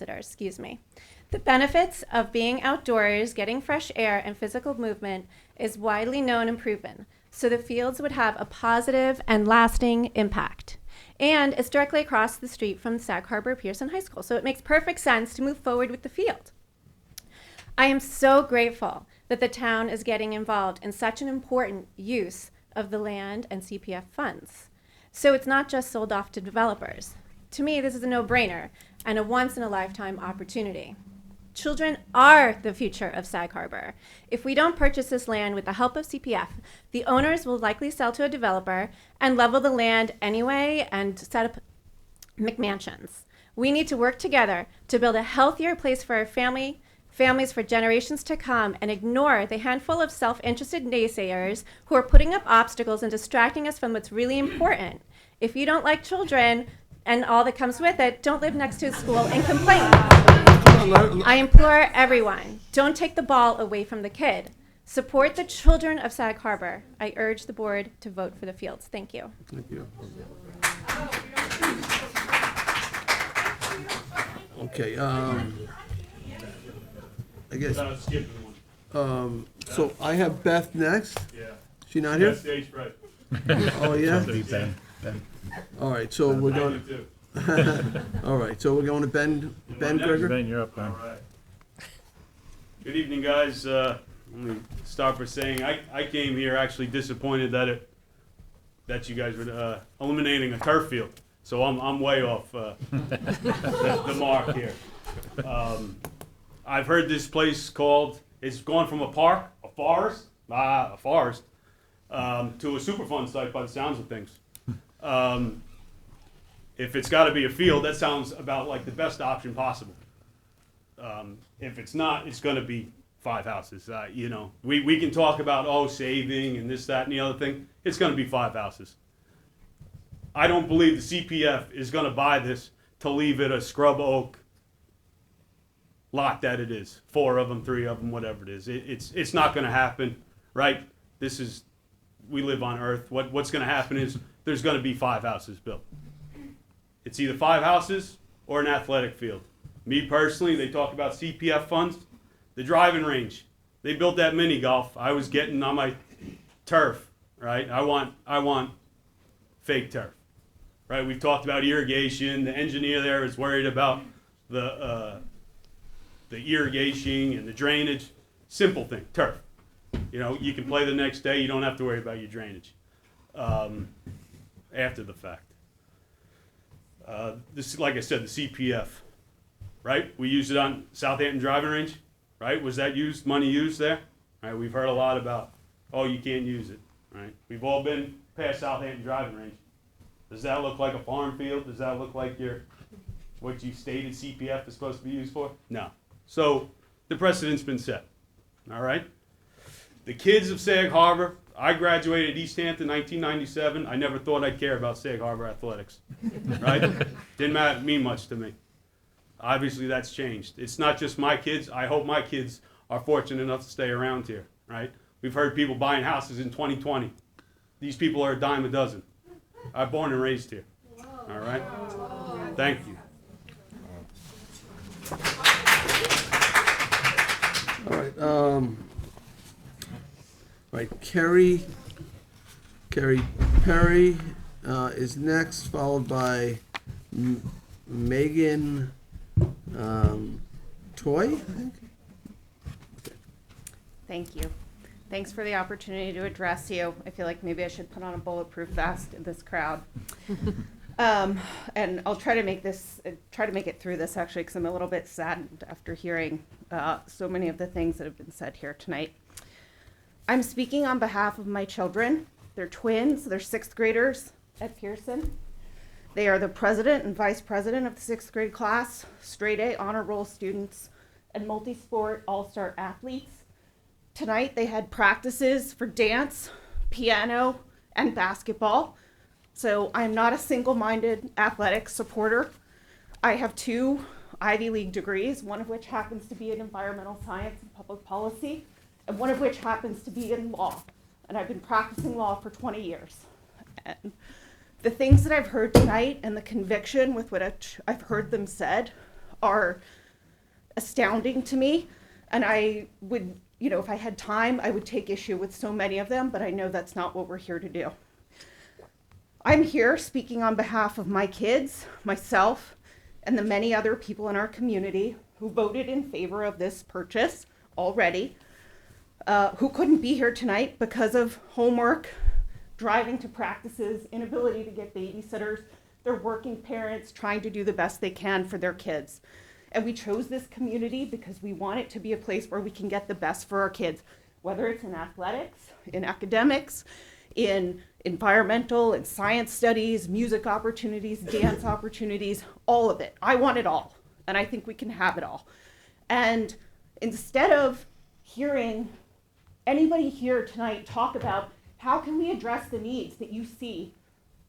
Speaker 17: Excuse me. The benefits of being outdoors, getting fresh air, and physical movement is widely known and proven, so the fields would have a positive and lasting impact. And it's directly across the street from Sag Harbor Pearson High School, so it makes perfect sense to move forward with the field. I am so grateful that the town is getting involved in such an important use of the land and CPF funds. So it's not just sold off to developers. To me, this is a no-brainer and a once-in-a-lifetime opportunity. Children are the future of Sag Harbor. If we don't purchase this land with the help of CPF, the owners will likely sell to a developer and level the land anyway and set up McMansions. We need to work together to build a healthier place for our families for generations to come, and ignore the handful of self-interested naysayers who are putting up obstacles and distracting us from what's really important. If you don't like children and all that comes with it, don't live next to a school and complain. I implore everyone, don't take the ball away from the kid. Support the children of Sag Harbor. I urge the board to vote for the fields. Thank you.
Speaker 1: Thank you. Okay, I guess, so I have Beth next.
Speaker 18: Yeah.
Speaker 1: She not here?
Speaker 18: Stage fright.
Speaker 1: Oh, yeah?
Speaker 10: Ben.
Speaker 1: All right, so we're going, all right, so we're going to Ben Gerger?
Speaker 18: Ben, you're up, man. All right. Good evening, guys. Let me start by saying I came here actually disappointed that you guys were eliminating a turf field. So I'm way off the mark here. I've heard this place called, it's gone from a park, a forest, to a Superfund site by the sounds of things. If it's got to be a field, that sounds about like the best option possible. If it's not, it's going to be 5 houses. You know, we can talk about, saving and this, that, and the other thing. It's going to be 5 houses. I don't believe the CPF is going to buy this to leave it a scrub oak lot that it is. 4 of them, 3 of them, whatever it is. It's not going to happen, right? We live on Earth. What's going to happen is there's going to be 5 houses built. It's either 5 houses or an athletic field. Me personally, they talk about CPF funds. The driving range, they built that mini golf. I was getting on my turf, right? I want fake turf, right? We've talked about irrigation. The engineer there is worried about the irrigation and the drainage. Simple thing, turf. You know, you can play the next day. You don't have to worry about your drainage after the fact. This, like I said, the CPF, right? We used it on Southampton driving range, right? Was that money used there? Right? We've heard a lot about, you can't use it, right? We've all been past Southampton driving range. Does that look like a farm field? Does that look like what you stated CPF is supposed to be used for? No. So the precedent's been set, all right? The kids of Sag Harbor, I graduated East Hampton in 1997. I never thought I'd care about Sag Harbor athletics, right? Didn't mean much to me. Obviously, that's changed. It's not just my kids. I hope my kids are fortunate enough to stay around here, right? We've heard people buying houses in 2020. These people are a dime a dozen. I'm born and raised here, all right? Thank you.
Speaker 1: All right, Carrie Perry is next, followed by Megan Toy, I think.
Speaker 19: Thank you. Thanks for the opportunity to address you. I feel like maybe I should put on a bulletproof vest in this crowd. And I'll try to make it through this actually, because I'm a little bit saddened after hearing so many of the things that have been said here tonight. I'm speaking on behalf of my children. They're twins. They're 6th graders at Pearson. They are the president and vice president of the 6th grade class, straight A honor roll students, and multi-sport all-star athletes. Tonight they had practices for dance, piano, and basketball. So I'm not a single-minded athletic supporter. I have 2 Ivy League degrees, one of which happens to be in environmental science and public policy, and one of which happens to be in law. And I've been practicing law for 20 years. And the things that I've heard tonight and the conviction with which I've heard them said are astounding to me. And I would, if I had time, I would take issue with so many of them, but I know that's not what we're here to do. I'm here speaking on behalf of my kids, myself, and the many other people in our community who voted in favor of this purchase already. who couldn't be here tonight because of homework, driving to practices, inability to get babysitters. They're working parents trying to do the best they can for their kids. And we chose this community because we want it to be a place where we can get the best for our kids, whether it's in athletics, in academics, in environmental and science studies, music opportunities, dance opportunities, all of it. I want it all, and I think we can have it all. And instead of hearing anybody here tonight talk about how can we address the needs that you see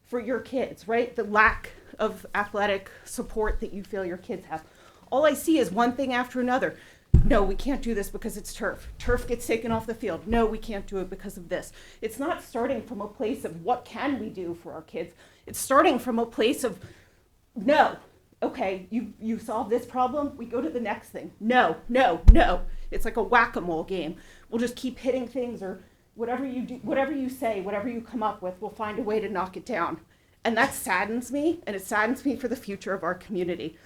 Speaker 19: for your kids, right? The lack of athletic support that you feel your kids have. All I see is one thing after another. No, we can't do this because it's turf. Turf gets taken off the field. No, we can't do it because of this. It's not starting from a place of what can we do for our kids. It's starting from a place of, no, okay, you solve this problem, we go to the next thing. No, no, no. It's like a whack-a-mole game. We'll just keep hitting things, or whatever you do, whatever you say, whatever you come up with, we'll find a way to knock it down. And that saddens me, and it saddens me for the future of our community.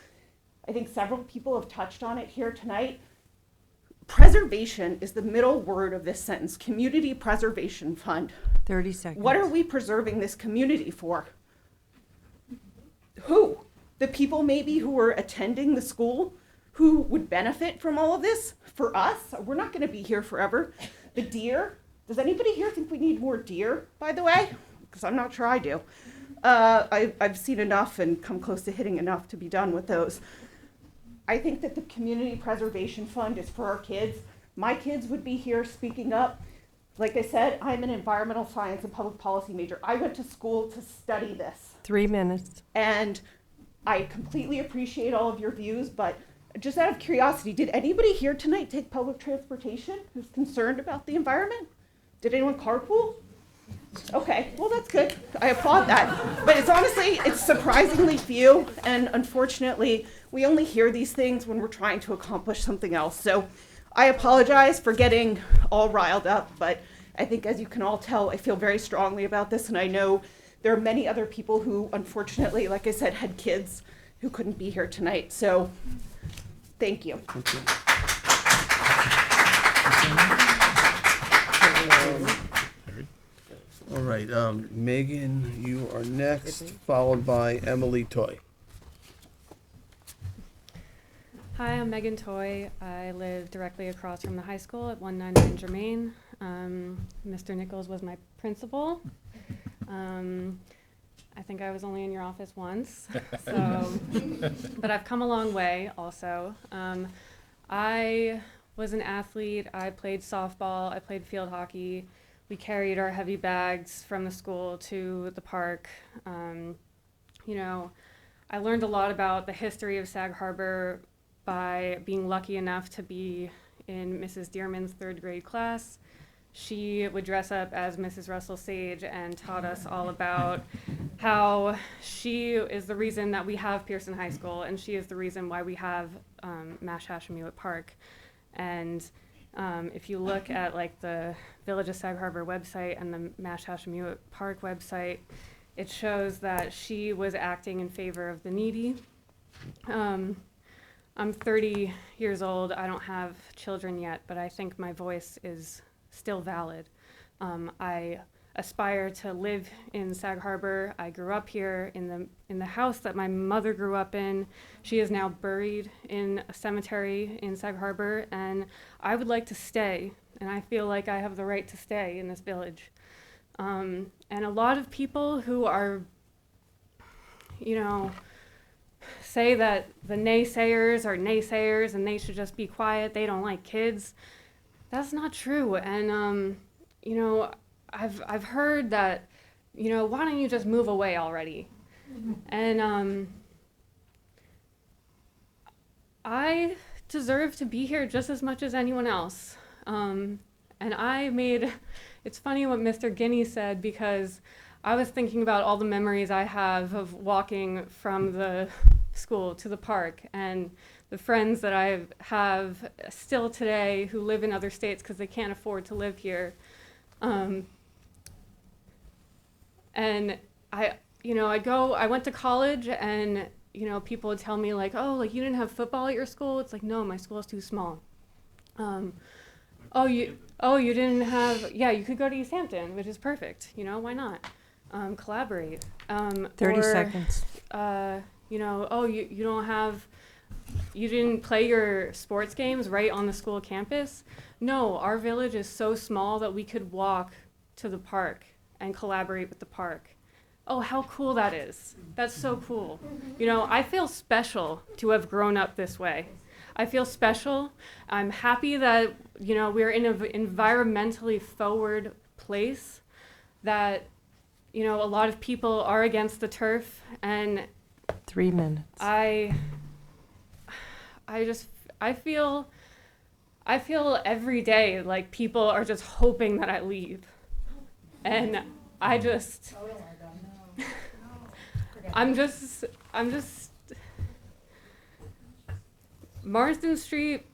Speaker 19: I think several people have touched on it here tonight. Preservation is the middle word of this sentence. Community Preservation Fund.
Speaker 2: 30 seconds.
Speaker 19: What are we preserving this community for? Who? The people maybe who are attending the school who would benefit from all of this? For us? We're not going to be here forever. The deer? Does anybody here think we need more deer, by the way? Because I'm not sure I do. I've seen enough and come close to hitting enough to be done with those. I think that the Community Preservation Fund is for our kids. My kids would be here speaking up. Like I said, I'm an environmental science and public policy major. I went to school to study this.
Speaker 2: 3 minutes.
Speaker 19: And I completely appreciate all of your views, but just out of curiosity, did anybody here tonight take public transportation who's concerned about the environment? Did anyone carpool? Okay, well, that's good. I applaud that. But it's surprisingly few, and unfortunately, we only hear these things when we're trying to accomplish something else. So I apologize for getting all riled up, but I think, as you can all tell, I feel very strongly about this, and I know there are many other people who, unfortunately, like I said, had kids who couldn't be here tonight. So thank you.
Speaker 1: All right, Megan, you are next, followed by Emily Toy.
Speaker 12: Hi, I'm Megan Toy. I live directly across from the high school at 199 Germain. Mr. Nichols was my principal. I think I was only in your office once, so, but I've come a long way also. I was an athlete. I played softball. I played field hockey. We carried our heavy bags from the school to the park. You know, I learned a lot about the history of Sag Harbor by being lucky enough to be in Mrs. Dearman's 3rd grade class. She would dress up as Mrs. Russell Sage and taught us all about how she is the reason that we have Pearson High School, and she is the reason why we have Mash-Hashemewett Park. And if you look at like the Village of Sag Harbor website and the Mash-Hashemewett Park website, it shows that she was acting in favor of the needy. I'm 30 years old. I don't have children yet, but I think my voice is still valid. I aspire to live in Sag Harbor. I grew up here in the house that my mother grew up in. She is now buried in a cemetery in Sag Harbor, and I would like to stay, and I feel like I have the right to stay in this village. And a lot of people who are, you know, say that the naysayers are naysayers and they should just be quiet, they don't like kids. That's not true. And, you know, I've heard that, you know, why don't you just move away already? And I deserve to be here just as much as anyone else. And it's funny what Mr. Guinea said, because I was thinking about all the memories I have of walking from the school to the park, and the friends that I have still today who live in other states because they can't afford to live here. And I went to college, and, you know, people would tell me like, oh, like you didn't have football at your school? It's like, no, my school is too small. oh, you didn't have, yeah, you could go to East Hampton, which is perfect. You know, why not? Collaborate.
Speaker 2: 30 seconds.
Speaker 12: You know, oh, you don't have, you didn't play your sports games right on the school campus. No, our village is so small that we could walk to the park and collaborate with the park. Oh, how cool that is. That's so cool. You know, I feel special to have grown up this way. I feel special. I'm happy that, you know, we're in an environmentally forward place, that, you know, a lot of people are against the turf, and
Speaker 2: 3 minutes.
Speaker 12: I feel every day like people are just hoping that I leave. And I'm just Marsden Street,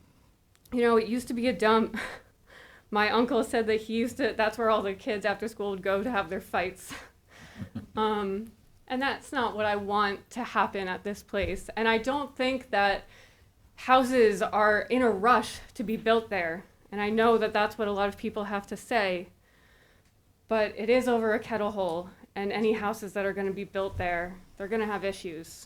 Speaker 12: you know, it used to be a dump. My uncle said that that's where all the kids after school would go to have their fights. And that's not what I want to happen at this place. And I don't think that houses are in a rush to be built there. And I know that that's what a lot of people have to say. But it is over a kettle hole. And any houses that are going to be built there, they're going to have issues.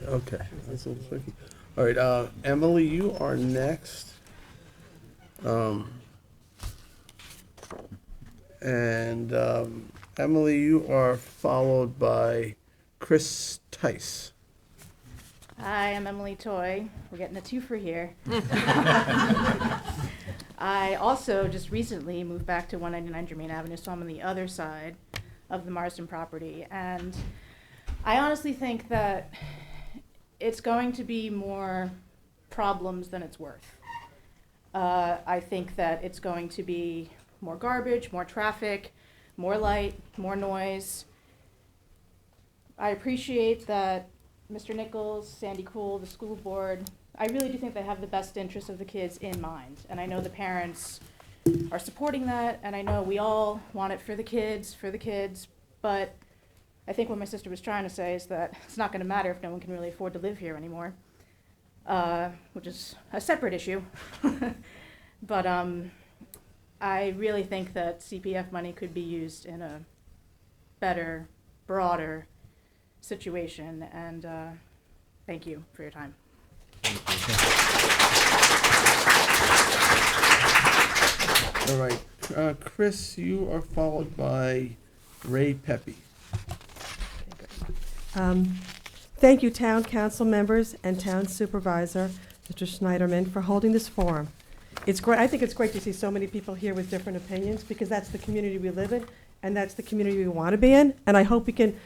Speaker 1: Okay. All right, Emily, you are next. Emily, you are followed by Chris Tice.
Speaker 4: Hi, I'm Emily Toy. We're getting a twofer here. I also just recently moved back to 199 Germain Avenue, so I'm on the other side of the Marsden property. And I honestly think that it's going to be more problems than it's worth. I think that it's going to be more garbage, more traffic, more light, more noise. I appreciate that Mr. Nichols, Sandy Cool, the school board, I really do think they have the best interests of the kids in mind. And I know the parents are supporting that, and I know we all want it for the kids, but I think what my sister was trying to say is that it's not going to matter if no one can really afford to live here anymore, which is a separate issue. But I really think that CPF money could be used in a better, broader situation, and thank you for your time.
Speaker 1: All right, Chris, you are followed by Ray Pepe.
Speaker 2: Thank you, town council members and town supervisor, Mr. Schneiderman, for holding this forum. It's great. I think it's great to see so many people here with different opinions, because that's the community we live in, and that's the community we want to be in. And I hope we can,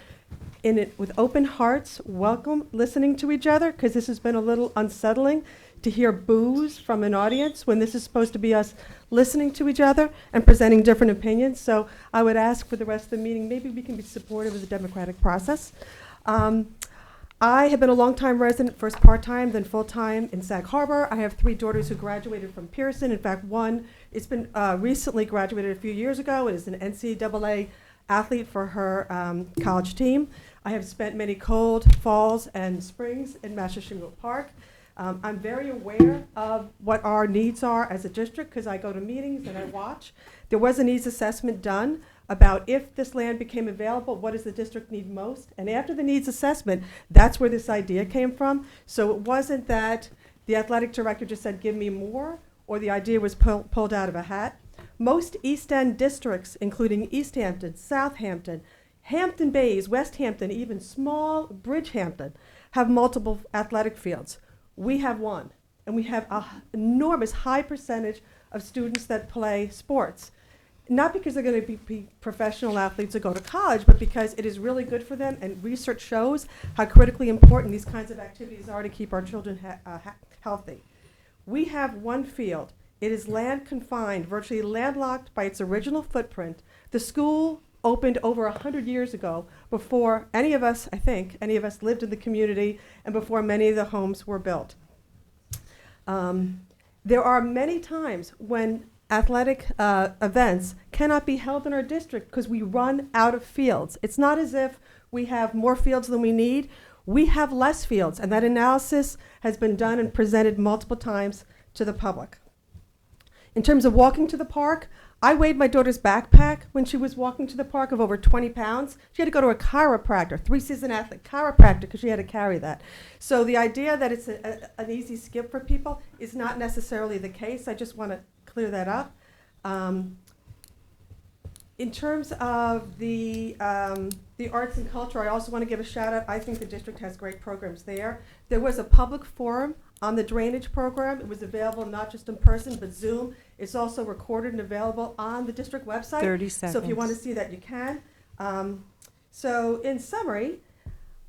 Speaker 2: in it with open hearts, welcome listening to each other, because this has been a little unsettling to hear boos from an audience when this is supposed to be us listening to each other and presenting different opinions. So I would ask for the rest of the meeting, maybe we can be supportive of the democratic process. I have been a longtime resident, first part-time, then full-time in Sag Harbor. I have 3 daughters who graduated from Pearson. In fact, one, it's been recently graduated a few years ago, and is an NCAA athlete for her college team. I have spent many cold falls and springs in Massachusetts Park. I'm very aware of what our needs are as a district, because I go to meetings and I watch. There was a needs assessment done about if this land became available, what does the district need most? And after the needs assessment, that's where this idea came from. So it wasn't that the athletic director just said, give me more, or the idea was pulled out of a hat. Most East End districts, including East Hampton, Southampton, Hampton Bays, West Hampton, even small Bridgehampton, have multiple athletic fields. We have one, and we have an enormous high percentage of students that play sports. Not because they're going to be professional athletes or go to college, but because it is really good for them, and research shows how critically important these kinds of activities are to keep our children healthy. We have one field. It is land confined, virtually landlocked by its original footprint. The school opened over 100 years ago, before any of us, I think, any of us lived in the community, and before many of the homes were built. There are many times when athletic events cannot be held in our district because we run out of fields. It's not as if we have more fields than we need. We have less fields, and that analysis has been done and presented multiple times to the public. In terms of walking to the park, I weighed my daughter's backpack when she was walking to the park of over 20 pounds. She had to go to a chiropractor, 3-season athlete chiropractor, because she had to carry that. So the idea that it's an easy skip for people is not necessarily the case. I just want to clear that up. In terms of the arts and culture, I also want to give a shout out. I think the district has great programs there. There was a public forum on the drainage program. It was available not just in person, but Zoom. It's also recorded and available on the district website. 30 So if you seconds. want to see that, you can. So in summary,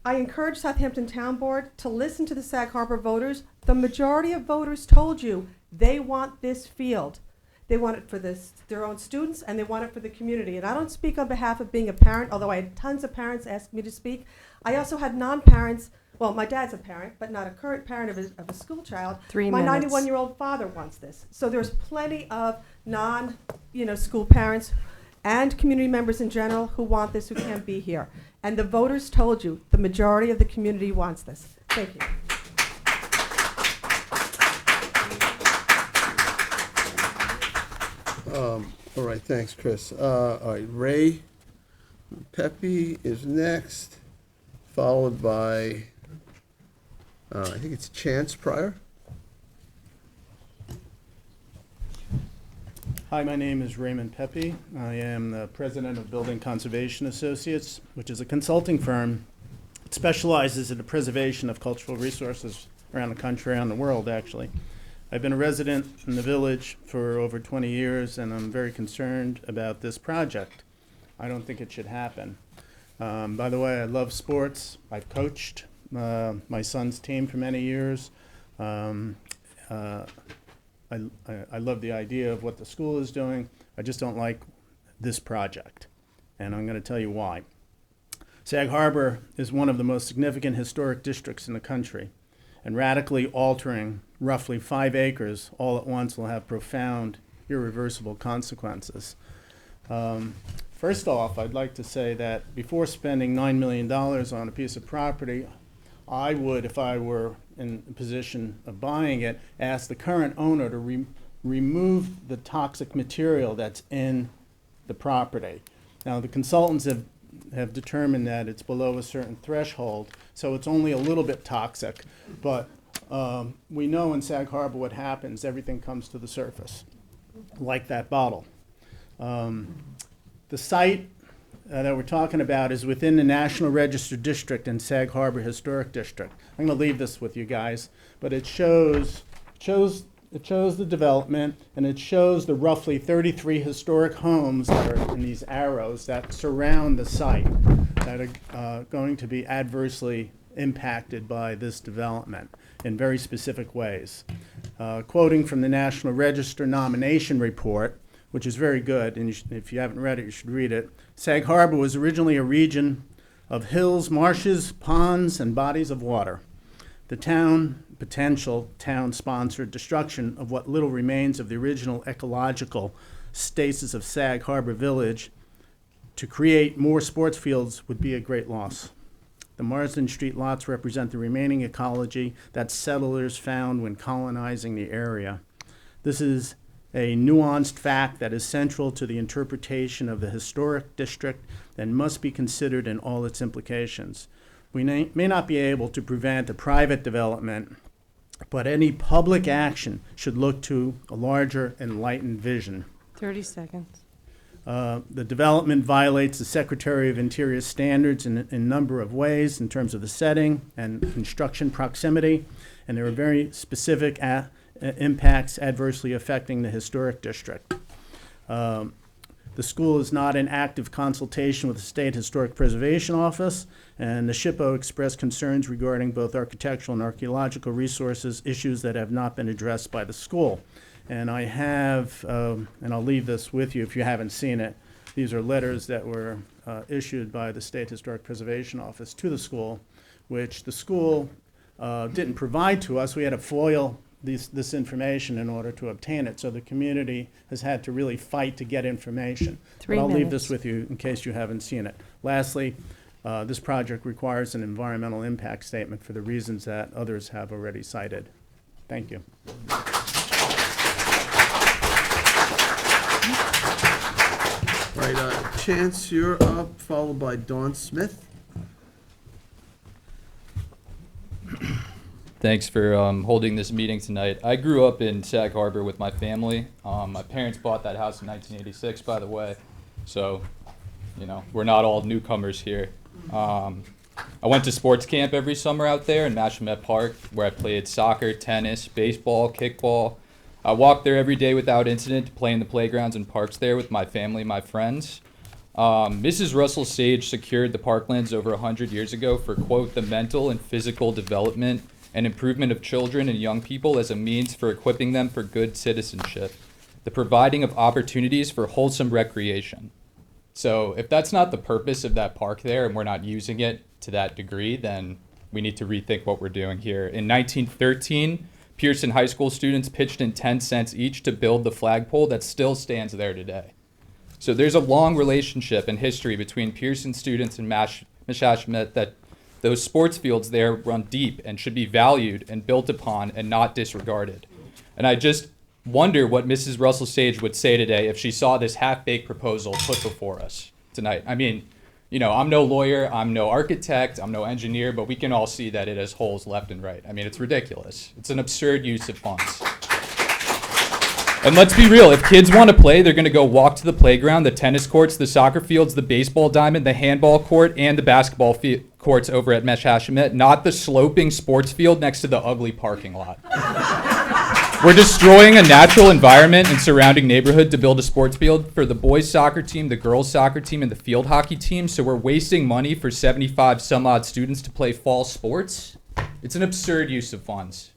Speaker 2: I encourage Southampton Town Board to listen to the Sag Harbor voters. The majority of voters told you they want this field. They want it for their own students, and they want it for the community. And I don't speak on behalf of being a parent, although I had tons of parents ask me to speak. I also had non-parents. Well, my dad's a parent, but not a current parent of a school child. 3 My minutes. 91-year-old father wants this. So there's plenty of school parents and community members in general who want this, who can't be here. And the voters told you the majority of the community wants this. Thank you.
Speaker 1: All right, thanks, Chris. All right, Ray Pepe is next, followed by, I think it's Chance Pryor.
Speaker 15: Hi, my name is Raymond Pepe. I am the president of Building Conservation Associates, which is a consulting firm that specializes in the preservation of cultural resources around the country, around the world, actually. I've been a resident in the village for over 20 years, and I'm very concerned about this project. I don't think it should happen. By the way, I love sports. I've coached my son's team for many years. I love the idea of what the school is doing. I just don't like this project, and I'm going to tell you why. Sag Harbor is one of the most significant historic districts in the country, and radically altering roughly 5 acres all at once will have profound, irreversible consequences. First off, I'd like to say that before spending $9 million on a piece of property, I would, if I were in a position of buying it, ask the current owner to remove the toxic material that's in the property. Now, the consultants have determined that it's below a certain threshold, so it's only a little bit toxic, but we know in Sag Harbor what happens. Everything comes to the surface, like that bottle. The site that we're talking about is within the National Register District and Sag Harbor Historic District. I'm going to leave this with you guys, but it shows the development, and it shows the roughly 33 historic homes that are in these arrows that surround the site that are going to be adversely impacted by this development in very specific ways. Quoting from the National Register nomination report, which is very good, and if you haven't read it, you should read it. Sag Harbor was originally a region of hills, marshes, ponds, and bodies of water. The potential town-sponsored destruction of what little remains of the original ecological stasis of Sag Harbor Village to create more sports fields would be a great loss. The Marsden Street lots represent the remaining ecology that settlers found when colonizing the area. This is a nuanced fact that is central to the interpretation of the historic district and must be considered in all its implications. We may not be able to prevent a private development, but any public action should look to a larger, enlightened vision.
Speaker 2: 30 seconds.
Speaker 15: The development violates the Secretary of Interior standards in a number of ways in terms of the setting and construction proximity, and there are very specific impacts adversely affecting the historic district. The school is not in active consultation with the State Historic Preservation Office, and the SHPO expressed concerns regarding both architectural and archaeological resources, issues that have not been addressed by the school. And I have, and I'll leave this with you if you haven't seen it, these are letters that were issued by the State Historic Preservation Office to the school, which the school didn't provide to us. We had a FOIL
Speaker 20: this information in order to obtain it. So the community has had to really fight to get information.
Speaker 2: 3
Speaker 20: But I'll leave
Speaker 2: minutes.
Speaker 20: this with you in case you haven't seen it. Lastly, this project requires an environmental impact statement for the reasons that others have already cited. Thank you.
Speaker 1: Right, Chance, you're up, followed by Dawn Smith.
Speaker 21: Thanks for holding this meeting tonight. I grew up in Sag Harbor with my family. My parents bought that house in 1986, by the way. So, you know, we're not all newcomers here. I went to sports camp every summer out there in Mashamet Park, where I played soccer, tennis, baseball, kickball. I walked there every day without incident to play in the playgrounds and parks there with my family and my friends. Mrs. Russell Sage secured the parklands over 100 years ago for, quote, the mental and physical development and improvement of children and young people as a means for equipping them for good citizenship, the providing of opportunities for wholesome recreation. So if that's not the purpose of that park there and we're not using it to that degree, then we need to rethink what we're doing here. In 1913, Pearson High School students pitched in 10 cents each to build the flagpole that still stands there today. So there's a long relationship and history between Pearson students and Mashashamet that those sports fields there run deep and should be valued and built upon and not disregarded. And I just wonder what Mrs. Russell Sage would say today if she saw this half-baked proposal put before us tonight. I mean, you know, I'm no lawyer, I'm no architect, I'm no engineer, but we can all see that it has holes left and right. I mean, it's ridiculous. It's an absurd use of funds. And let's be real, if kids want to play, they're going to go walk to the playground, the tennis courts, the soccer fields, the baseball diamond, the handball court, and the basketball courts over at Meshashamet, not the sloping sports field next to the ugly parking lot. We're destroying a natural environment and surrounding neighborhood to build a sports field for the boys' soccer team, the girls' soccer team, and the field hockey team, so we're wasting money for 75 some odd students to play fall sports. It's an absurd use of funds.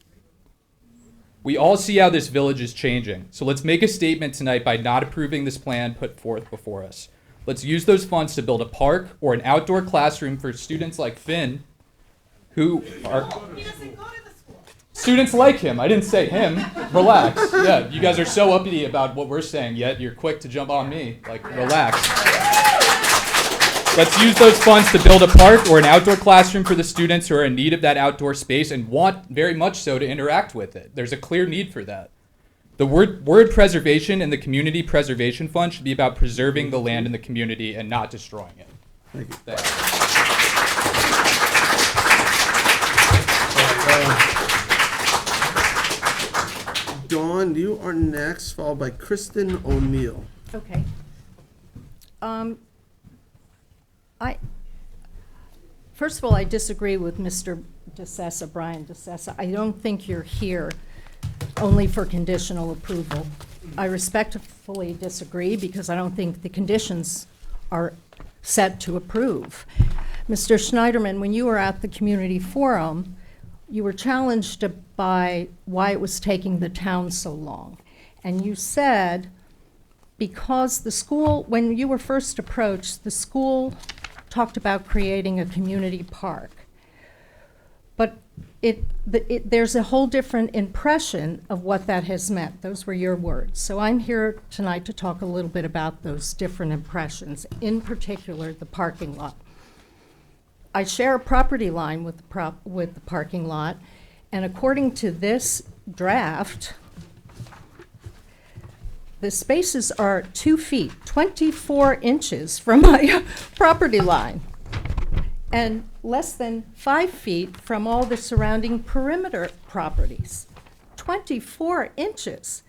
Speaker 21: We all see how this village is changing, so let's make a statement tonight by not approving this plan put forth before us. Let's use those funds to build a park or an outdoor classroom for students like Finn, who are students like him. I didn't say him. Relax. Yeah, you guys are so uppity about what we're saying, yet you're quick to jump on me. Like, relax. Let's use those funds to build a park or an outdoor classroom for the students who are in need of that outdoor space and want very much so to interact with it. There's a clear need for that. The word preservation in the Community Preservation Fund should be about preserving the land in the community and not destroying it.
Speaker 1: Thank you. Dawn, you are next, followed by Kristen O'Neill.
Speaker 2: Okay. First of all, I disagree with Mr. DeSessa, Brian DeSessa. I don't think you're here only for conditional approval. I respectfully disagree because I don't think the conditions are set to approve. Mr. Schneiderman, when you were at the community forum, you were challenged by why it was taking the town so long. And you said, because the school, when you were first approached, the school talked about creating a community park. But there's a whole different impression of what that has meant. Those were your words. So I'm here tonight to talk a little bit about those different impressions, in particular the parking lot. I share a property line with the parking lot, and according to this draft, the spaces are 2 feet, 24 inches from my property line, and less than 5 feet from all the surrounding perimeter properties. 24 inches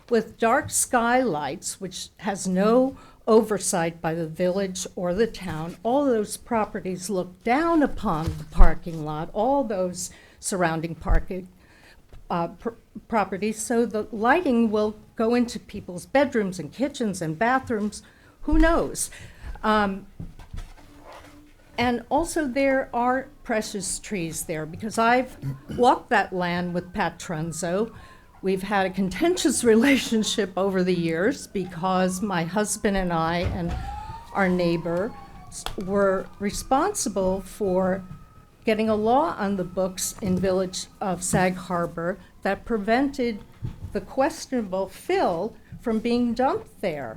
Speaker 2: with dark skylights, which has no oversight by the village or the town. All those properties look down upon the parking lot, all those surrounding parking properties, so the lighting will go into people's bedrooms and kitchens and bathrooms, who knows? And also there are precious trees there, because I've walked that land with Pat Trunzo. We've had a contentious relationship over the years because my husband and I and our neighbor were responsible for
Speaker 3: getting a law on the books in Village of Sag Harbor that prevented the questionable fill from being dumped there,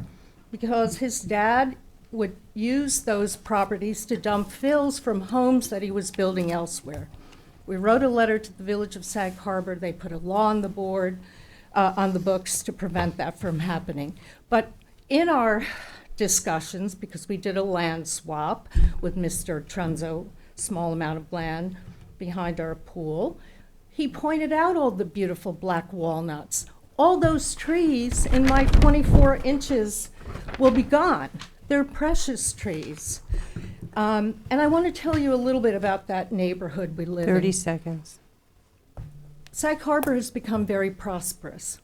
Speaker 3: because his dad would use those properties to dump fills from homes that he was building elsewhere. We wrote a letter to the Village of Sag Harbor. They put a law on the board, on the books to prevent that from happening. But in our discussions, because we did a land swap with Mr. Trunzo, small amount of land behind our pool, he pointed out all the beautiful black walnuts. All those trees in my 24 inches will be gone. They're precious trees. And I want to tell you a little bit about that neighborhood we live in.
Speaker 2: 30 seconds.
Speaker 3: Sag Harbor has become very prosperous.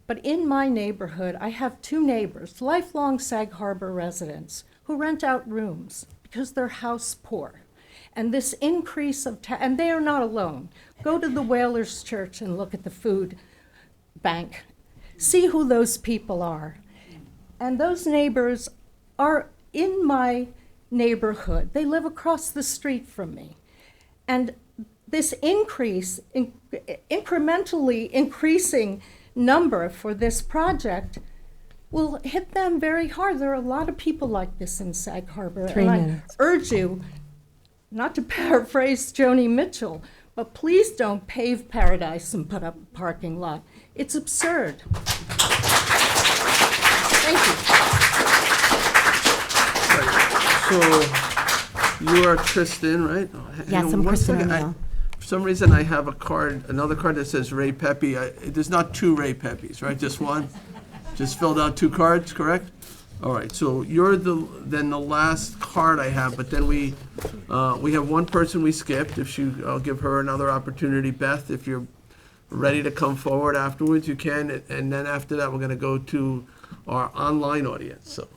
Speaker 3: But in my neighborhood, I have two neighbors, lifelong Sag Harbor residents, who rent out rooms because they're house poor. And this increase of, and they are not alone. Go to the Whalers Church and look at the food bank. See who those people are. And those neighbors are in my neighborhood. They live across the street from me. And this increase, incrementally increasing number for this project will hit them very hard. There are a lot of people like this in Sag Harbor.
Speaker 2: 3 minutes.
Speaker 3: I urge you, not to paraphrase Joni Mitchell, but please don't pave paradise and put up a parking lot. It's absurd. Thank you.
Speaker 1: So, you are Kristen, right?
Speaker 22: Yes, I'm Kristen O'Neill.
Speaker 1: For some reason, I have a card, another card that says Ray Pepe. There's not two Ray Pepes, right? Just one? Just filled out 2 cards, correct? All right, so you're then the last card I have, but then we have one person we skipped. I'll give her another opportunity. Beth, if you're ready to come forward afterwards, you can. And then after that, we're going to go to our online audience. So,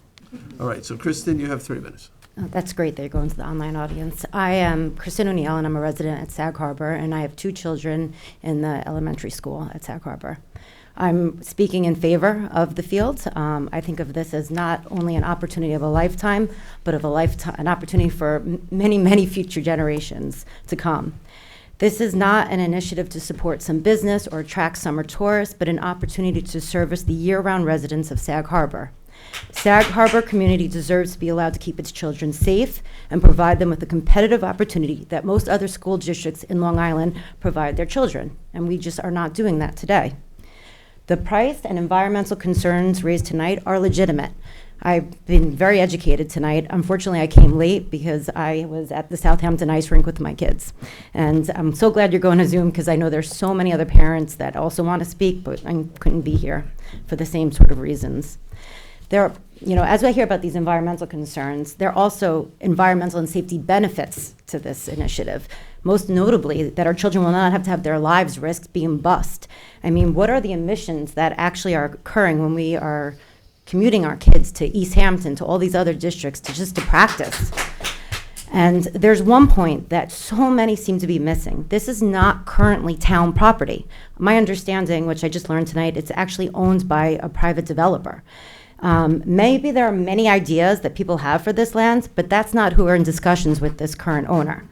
Speaker 1: all right, so Kristen, you have 3 minutes.
Speaker 22: Oh, that's great that you're going to the online audience. I am Kristen O'Neill, and I'm a resident at Sag Harbor, and I have 2 children in the elementary school at Sag Harbor. I'm speaking in favor of the field. I think of this as not only an opportunity of a lifetime, but of an opportunity for many, many future generations to come. This is not an initiative to support some business or attract summer tourists, but an opportunity to service the year-round residents of Sag Harbor. Sag Harbor community deserves to be allowed to keep its children safe and provide them with a competitive opportunity that most other school districts in Long Island provide their children, and we just are not doing that today. The price and environmental concerns raised tonight are legitimate. I've been very educated tonight. Unfortunately, I came late because I was at the Southampton ice rink with my kids. And I'm so glad you're going to Zoom because I know there's so many other parents that also want to speak, but I couldn't be here for the same sort of reasons. As I hear about these environmental concerns, there are also environmental and safety benefits to this initiative. Most notably, that our children will not have to have their lives risked being bused. I mean, what are the emissions that actually are occurring when we are commuting our kids to East Hampton, to all these other districts, to practice? And there's one point that so many seem to be missing. This is not currently town property. My understanding, which I just learned tonight, it's actually owned by a private developer. Maybe there are many ideas that people have for this land, but that's not who are in discussions with this current owner.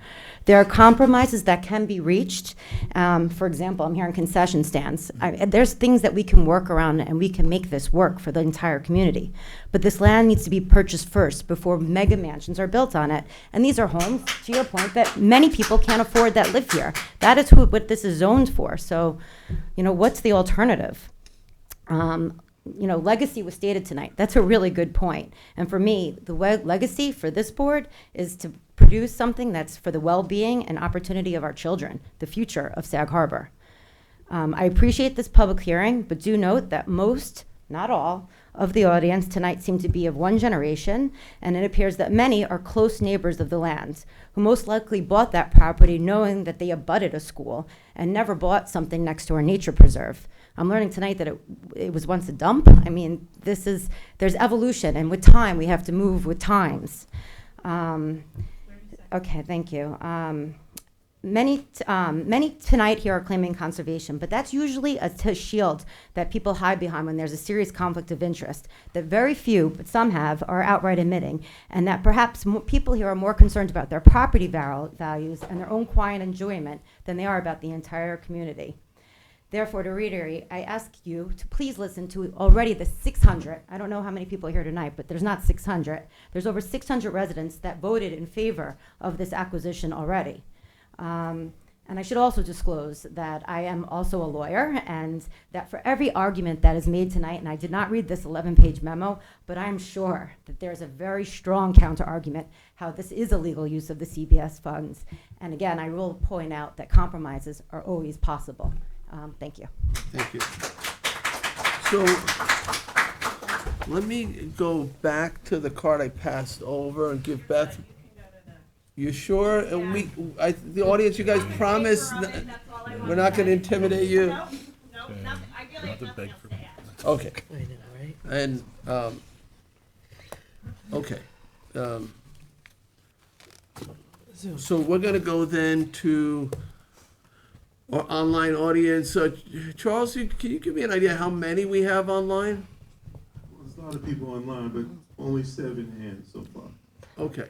Speaker 22: There are compromises that can be reached. For example, I'm hearing concession stands. There's things that we can work around and we can make this work for the entire community. But this land needs to be purchased first before mega mansions are built on it. And these are homes, to your point, that many people can't afford that live here. That is what this is zoned for. So, what's the alternative? Legacy was stated tonight. That's a really good point. And for me, the legacy for this board is to produce something that's for the well-being and opportunity of our children, the future of Sag Harbor. I appreciate this public hearing, but do note that most, not all, of the audience tonight seem to be of one generation, and it appears that many are close neighbors of the land, who most likely bought that property knowing that they abutted a school and never bought something next to a nature preserve. I'm learning tonight that it was once a dump. I mean, there's evolution, and with time, we have to move with times. Okay, thank you. many tonight here are claiming conservation, but that's usually a shield that people hide behind when there's a serious conflict of interest that very few, but some have, are outright admitting, and that perhaps people here are more concerned about their property values and their own quiet enjoyment than they are about the entire community. Therefore, to reiterate, I ask you to please listen to already the 600, I don't know how many people are here tonight, but there's not 600. There's over 600 residents that voted in favor of this acquisition already. And I should also disclose that I am also a lawyer, and that for every argument that is made tonight, and I did not read this 11-page memo, but I'm sure that there's a very strong counter-argument how this is a legal use of the CPS funds. And again, I will point out that compromises are always possible. Thank you.
Speaker 1: Thank you. So let me go back to the card I passed over and give Beth. You sure? And the audience, you guys promise we're not going to intimidate you? Okay.
Speaker 2: I know, right?
Speaker 1: And, okay. So we're going to go then to our online audience. Charles, can you give me an idea how many we have online?
Speaker 5: Well, there's a lot of people online, but only 7 hands so far.
Speaker 1: Okay.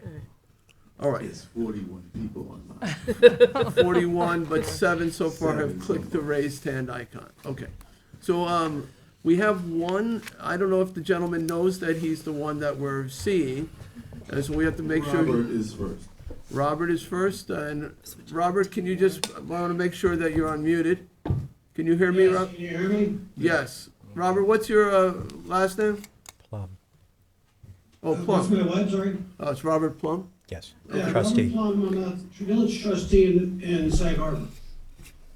Speaker 1: All right.
Speaker 5: It's 41 people online.
Speaker 1: 41, but 7 so far have
Speaker 5: 7
Speaker 1: clicked the raised hand icon. Okay. So we have one, I don't know if the gentleman knows that he's the one that we're seeing, and so we have to make sure.
Speaker 5: Robert is first.
Speaker 1: Robert is first, and Robert, can you just, I want to make sure that you're unmuted. Can you hear me, Rob?
Speaker 7: Can you hear me?
Speaker 1: Yes. Robert, what's your last name?
Speaker 23: Plum.
Speaker 1: Oh, Plum.
Speaker 7: What's my what, sorry?
Speaker 1: Oh, it's Robert Plum?
Speaker 23: Yes.
Speaker 7: Yeah,
Speaker 23: Trustee.
Speaker 7: Robert Plum, I'm a village trustee in Sag Harbor.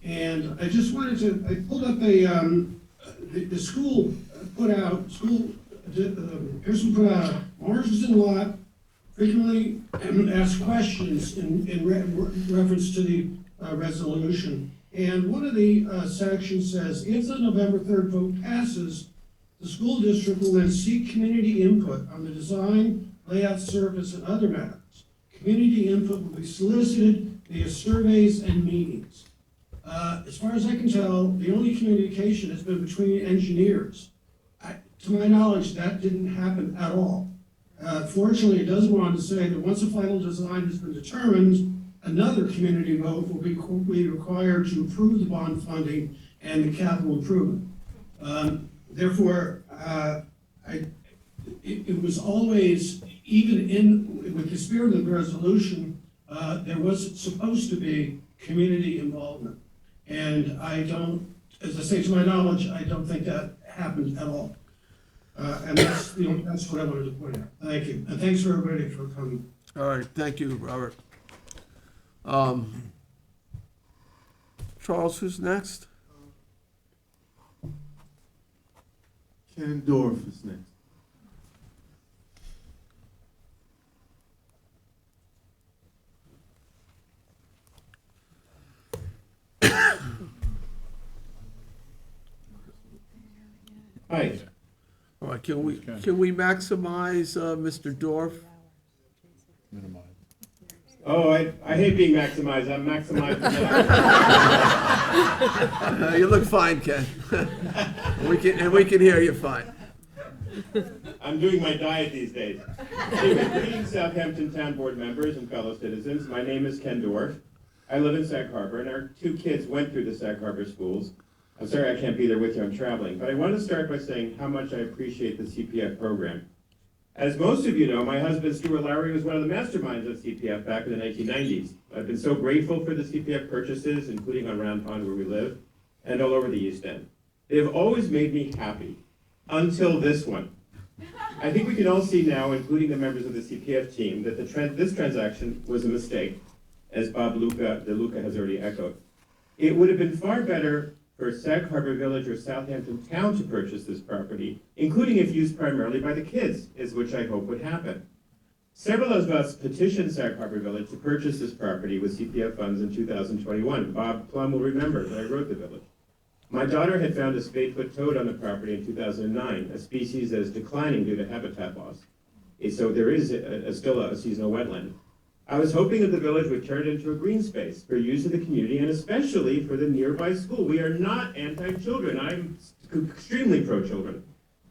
Speaker 7: And I just wanted to, I pulled up the school put out, Pearson put out oranges and lot, frequently asked questions in reference to the resolution. And one of the sections says, if the November 3rd vote passes, the school district will then seek community input on the design, layout, surface, and other matters. Community input will be solicited via surveys and meetings. As far as I can tell, the only communication has been between engineers. To my knowledge, that didn't happen at all. Fortunately, it does go on to say that once a final design has been determined, another community vote will be required to approve the bond funding and the capital improvement. Therefore, it was always, even with the spirit of the resolution, there was supposed to be community involvement. And I don't, as I say, to my knowledge, I don't think that happened at all. And that's, that's what I wanted to point out. Thank you. And thanks for everybody for coming.
Speaker 1: All right, thank you, Robert. Charles, who's next?
Speaker 5: Ken Dorff is next.
Speaker 7: Hi.
Speaker 1: All right, can we maximize Mr. Dorff?
Speaker 7: Oh, I hate being maximized. I'm maximized.
Speaker 1: You look fine, Ken. we can hear you fine.
Speaker 7: I'm doing my diet these days. Greetings, Southampton Town Board members and fellow citizens. My name is Ken Dorff. I live in Sag Harbor, and our 2 kids went through the Sag Harbor schools. I'm sorry I can't be there with you, I'm traveling, but I want to start by saying how much I appreciate the CPF program. As most of you know, my husband, Stuart Lowry, was one of the masterminds of CPF back in the 1990s. I've been so grateful for the CPF purchases, including on Round Pond where we live, and all over the East End. They've always made me happy, until this one. I think we can all see now, including the members of the CPF team, that this transaction was a mistake, as Bob DeLuca has already echoed. It would have been far better for Sag Harbor Village or Southampton Town to purchase this property, including if used primarily by the kids, is which I hope would happen. Several of us petitioned Sag Harbor Village to purchase this property with CPF funds in 2021. Bob Plum will remember that I wrote the village. My daughter had found a spadefoot toad on the property in 2009, a species that is declining due to habitat loss. So there is still a seasonal wetland. I was hoping that the village would turn it into a green space for use of the community and especially for the nearby school. We are not anti-children. I'm extremely pro-children.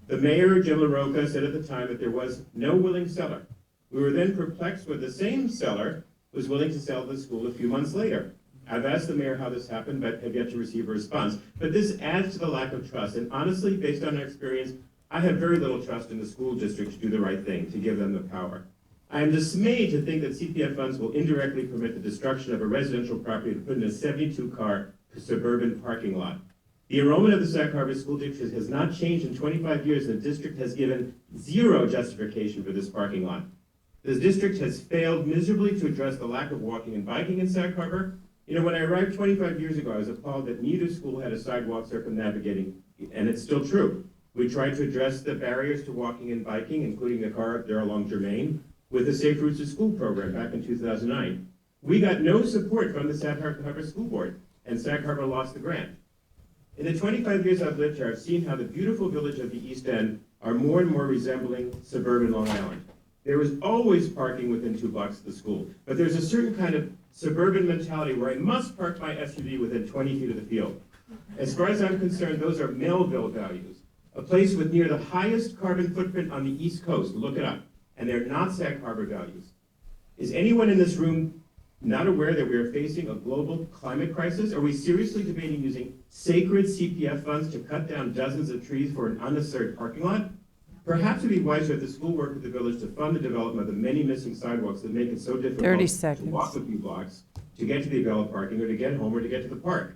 Speaker 7: The mayor, Jim LaRocca, said at the time that there was no willing seller. We were then perplexed when the same seller was willing to sell the school a few months later. I've asked the mayor how this happened, but have yet to receive a response. But this adds to the lack of trust. And honestly, based on our experience, I have very little trust in the school district to do the right thing, to give them the power. I am dismayed to think that CPF funds will indirectly permit the destruction of a residential property to put in a 72-car suburban parking lot. The enrollment of the Sag Harbor School District has not changed in 25 years, and the district has given zero justification for this parking lot. The district has failed miserably to address the lack of walking and biking in Sag Harbor. You know, when I arrived 25 years ago, I was appalled that neither school had a sidewalk circumnavigating, and it's still true. We tried to address the barriers to walking and biking, including the car up there along Germain, with the Safe Routes to School program back in 2009. We got no support from the Sag Harbor School Board, and Sag Harbor lost the grant. In the 25 years I've lived here, I've seen how the beautiful village of the East End are more and more resembling suburban Long Island. There was always parking within 2 blocks of the school, but there's a certain kind of suburban mentality where I must park my SUV within 20 feet of the field. As far as I'm concerned, those are Melville values, a place with near the highest carbon footprint on the East Coast. Look it up. And they're not Sag Harbor values. Is anyone in this room not aware that we are facing a global climate crisis? Are we seriously debating using sacred CPF funds to cut down dozens of trees for an unnecessary parking lot? Perhaps it would be wiser if the school worked with the village to fund the development of the many missing sidewalks that make it so difficult
Speaker 2: 30
Speaker 7: to
Speaker 2: seconds.
Speaker 7: walk a few blocks, to get to the available parking, or to get home, or to get to the park.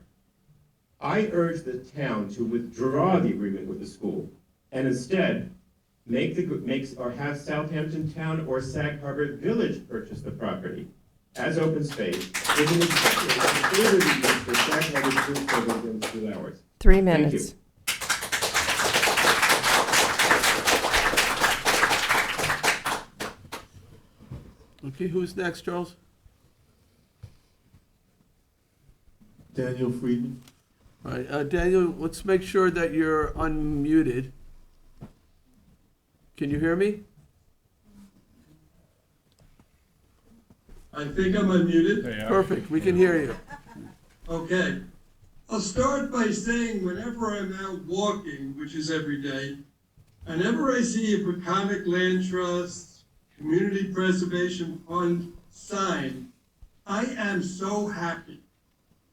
Speaker 7: I urge the town to withdraw the agreement with the school and instead have Southampton Town or Sag Harbor Village purchase the property as open space with an incentive to further the use for Sag Harbor school programs during school hours.
Speaker 2: 3
Speaker 7: Thank you.
Speaker 2: minutes.
Speaker 1: Okay, who's next, Charles?
Speaker 5: Daniel Friedman.
Speaker 1: All right, Daniel, let's make sure that you're unmuted. Can you hear me?
Speaker 8: I think I'm unmuted.
Speaker 1: Perfect, we can hear you.
Speaker 8: Okay. I'll start by saying whenever I'm out walking, which is every day, whenever I see a Peconic Land Trust, Community Preservation Fund sign, I am so happy.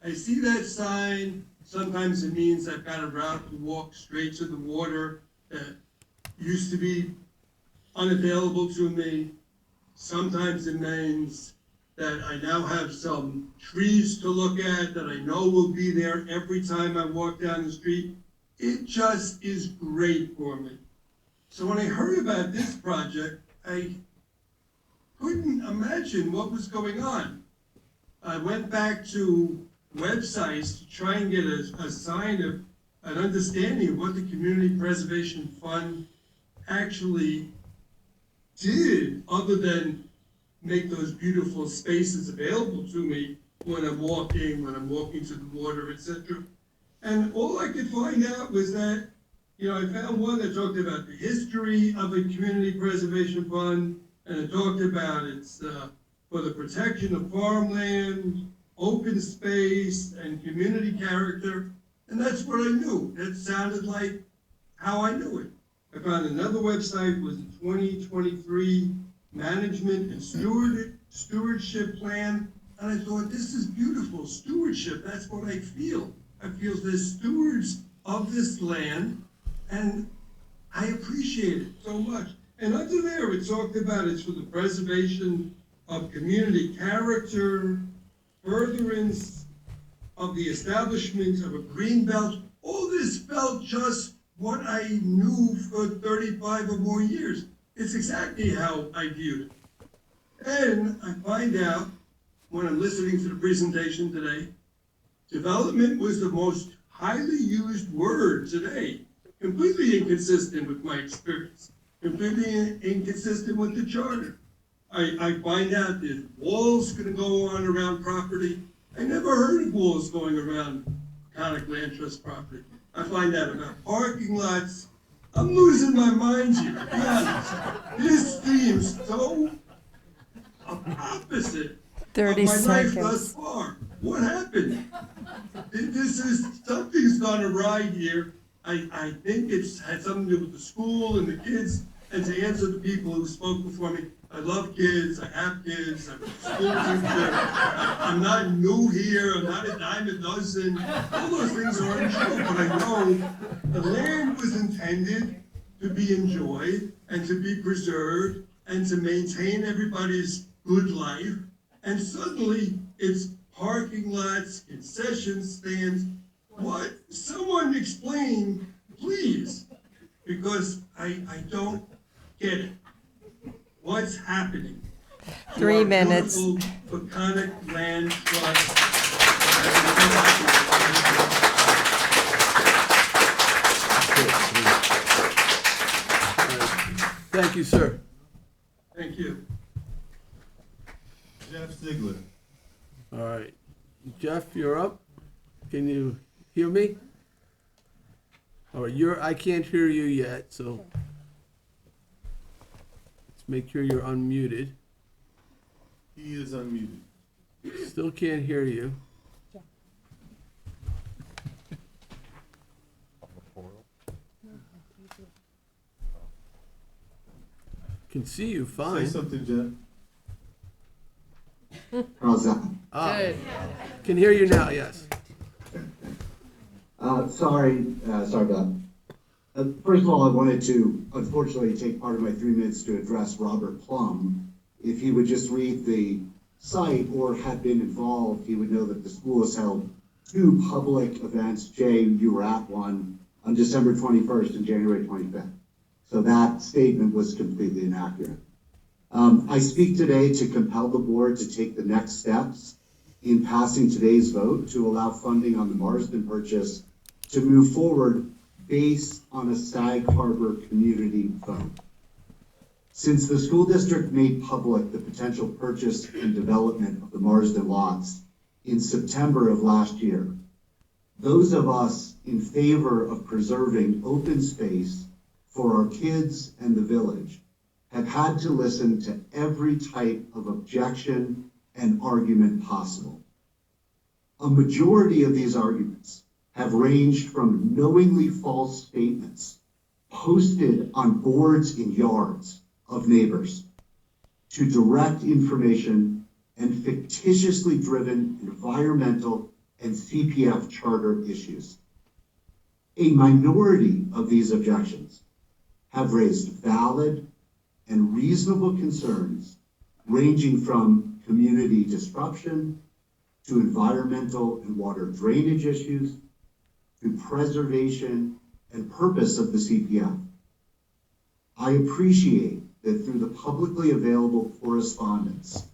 Speaker 8: I see that sign, sometimes it means I've got a route to walk straight to the water that used to be unavailable to me. Sometimes it means that I now have some trees to look at that I know will be there every time I walk down the street. It just is great for me. So when I heard about this project, I couldn't imagine what was going on. I went back to websites to try and get a sign of an understanding of what the Community Preservation Fund actually did, other than make those beautiful spaces available to me when I'm walking to the water, etc. And all I could find out was that, I found one that talked about the history of a community preservation fund, and it talked about it's for the protection of farmland, open space, and community character. And that's what I knew. That sounded like how I knew it. I found another website was the 2023 Management and Stewardship Plan, and I thought, this is beautiful. Stewardship, that's what I feel. I feel they're stewards of this land, and I appreciate it so much. And under there, it talked about it's for the preservation of community character, furtherance of the establishment of a green belt. All this felt just what I knew for 35 or more years. It's exactly how I viewed it. And I find out, when I'm listening to the presentation today, development was the most highly used word today, completely inconsistent with my experience, completely inconsistent with the charter. I find out that walls can go on around property. I never heard of walls going around Peconic Land Trust property. I find out about parking lots. I'm losing my mind here, to be honest. This seems so opposite
Speaker 2: 30
Speaker 8: of my life
Speaker 2: seconds.
Speaker 8: thus far. What happened? Something's gone awry here. I think it's had something to do with the school and the kids. And to answer the people who spoke before me, I love kids, I have kids, I'm a school teacher, I'm not new here, I'm not a dime a dozen. All those things are untrue, but I know the land was intended to be enjoyed and to be preserved and to maintain everybody's good life. And suddenly it's parking lots, concession stands. What? Someone explain, please, because I don't get it. What's happening?
Speaker 2: 3 minutes.
Speaker 8: Beautiful Peconic Land Trust.
Speaker 1: Thank you, sir.
Speaker 8: Thank you.
Speaker 5: Jeff Ziegler.
Speaker 1: All right. Jeff, you're up. Can you hear me? All right, I can't hear you yet, so let's make sure you're unmuted.
Speaker 5: He is unmuted.
Speaker 1: Still can't hear you. Can see you fine.
Speaker 5: Say something, Jeff.
Speaker 6: How's that?
Speaker 1: Good. Can hear you now, yes.
Speaker 6: Sorry about that. First of all, I wanted to, unfortunately, take part of my 3 minutes to address Robert Plum. If he would just read the site or had been involved, he would know that the school has held 2 public events. Jay, you were at one on December 21st and January 25th. So that statement was completely inaccurate. I speak today to compel the board to take the next steps in passing today's vote to allow funding on the Marsden purchase to move forward based on a Sag Harbor community vote. Since the school district made public the potential purchase and development of the Marsden lots in September of last year, those of us in favor of preserving open space for our kids and the village have had to listen to every type of objection and argument possible. A majority of these arguments have ranged from knowingly false statements posted on boards in yards of neighbors to direct information and fictitiously driven environmental and CPF charter issues. A minority of these objections have raised valid and reasonable concerns ranging from community disruption to environmental and water drainage issues to preservation and purpose of the CPF. I appreciate that through the publicly available correspondence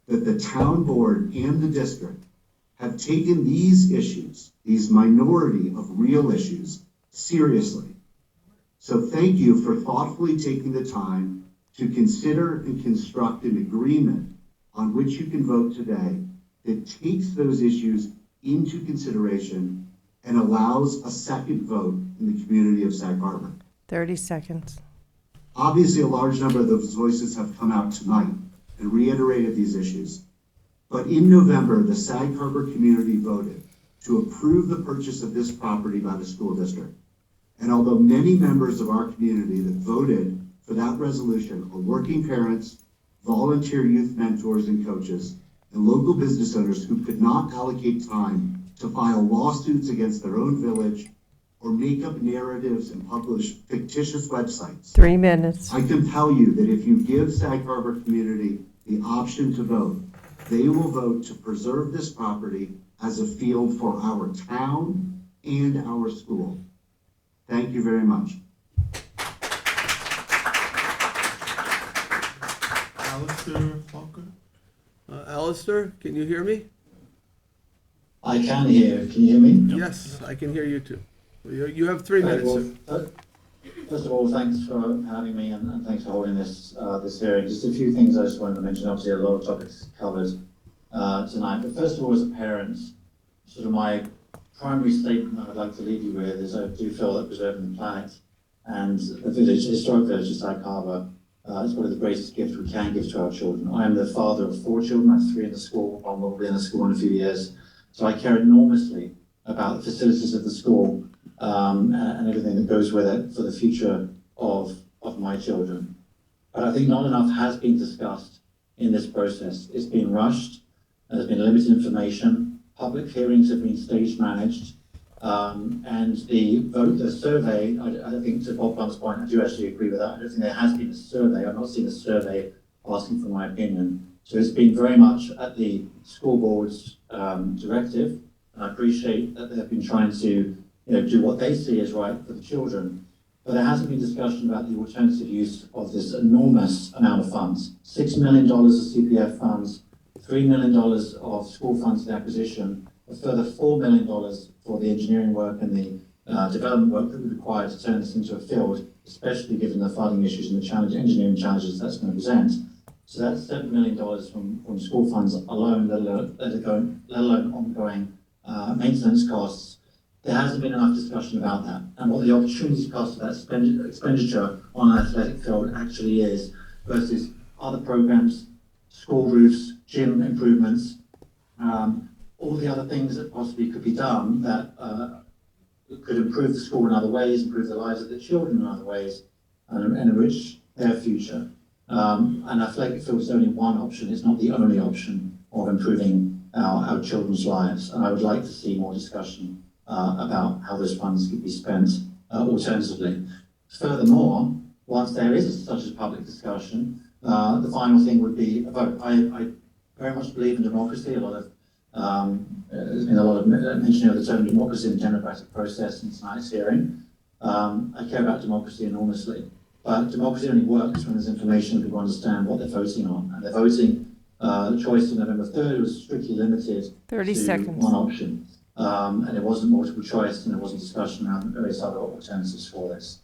Speaker 6: that the town board and the district have taken these issues, these minority of real issues, seriously. So thank you for thoughtfully taking the time to consider and construct an agreement on which you can vote today that takes those issues into consideration and allows a second vote in the community of Sag Harbor.
Speaker 2: 30 seconds.
Speaker 6: Obviously, a large number of those voices have come out tonight and reiterated these issues. But in November, the Sag Harbor community voted to approve the purchase of this property by the school district. And although many members of our community that voted for that resolution are working parents, volunteer youth mentors and coaches, and local business owners who could not allocate time to file lawsuits against their own village or make up narratives and publish fictitious websites.
Speaker 2: 3 minutes.
Speaker 6: I can tell you that if you give Sag Harbor community the option to vote, they will vote to preserve this property as a field for our town and our school. Thank you very much.
Speaker 5: Alistair Falker.
Speaker 1: Alistair, can you hear me?
Speaker 6: I can hear. Can you hear me?
Speaker 1: Yes, I can hear you too. You have 3 minutes, sir.
Speaker 6: First of all, thanks for having me and thanks for holding this hearing. Just a few things I just wanted to mention. Obviously, a lot of topics covered tonight. But first of all, as a parent, sort of my primary statement that I'd like to leave you with is I do feel that preserving the planet and the village, the historic village of Sag Harbor
Speaker 9: It's one of the greatest gifts we can give to our children. I am the father of 4 children. I have 3 in the school. One will be in the school in a few years. So I care enormously about the facilities of the school and everything that goes with it for the future of my children. But I think not enough has been discussed in this process. It's been rushed. There's been limited information. Public hearings have been stage managed. And the survey, I think to Bob Plum's point, I do actually agree with that. I don't think there has been a survey. I've not seen a survey asking for my opinion. So it's been very much at the school board's directive. And I appreciate that they've been trying to do what they see as right for the children. But there hasn't been discussion about the alternative use of this enormous amount of funds. $6 million of CPF funds, $3 million of school funds for the acquisition, a further $4 million for the engineering work and the development work that would require to turn this into a field, especially given the funding issues and the engineering challenges that's going to present. So that's $7 million from school funds alone, let alone ongoing maintenance costs. There hasn't been enough discussion about that and what the opportunity cost of that expenditure on an athletic field actually is versus other programs, school roofs, gym improvements, all the other things that possibly could be done that could improve the school in other ways, improve the lives of the children in other ways, and enrich their future. And athletic field is only one option, it's not the only option of improving our children's lives. And I would like to see more discussion about how those funds could be spent alternatively. Furthermore, once there is such a public discussion, the final thing would be a vote. I very much believe in democracy. There's been a lot of mentioning of the term democracy in the democratic process in tonight's hearing. I care about democracy enormously, but democracy only works when there's information and people understand what they're voting on. And their voting choice on November 3rd was strictly limited
Speaker 2: 30
Speaker 9: to
Speaker 2: seconds.
Speaker 9: one option. And it wasn't multiple choice and there wasn't discussion around various other alternatives for this.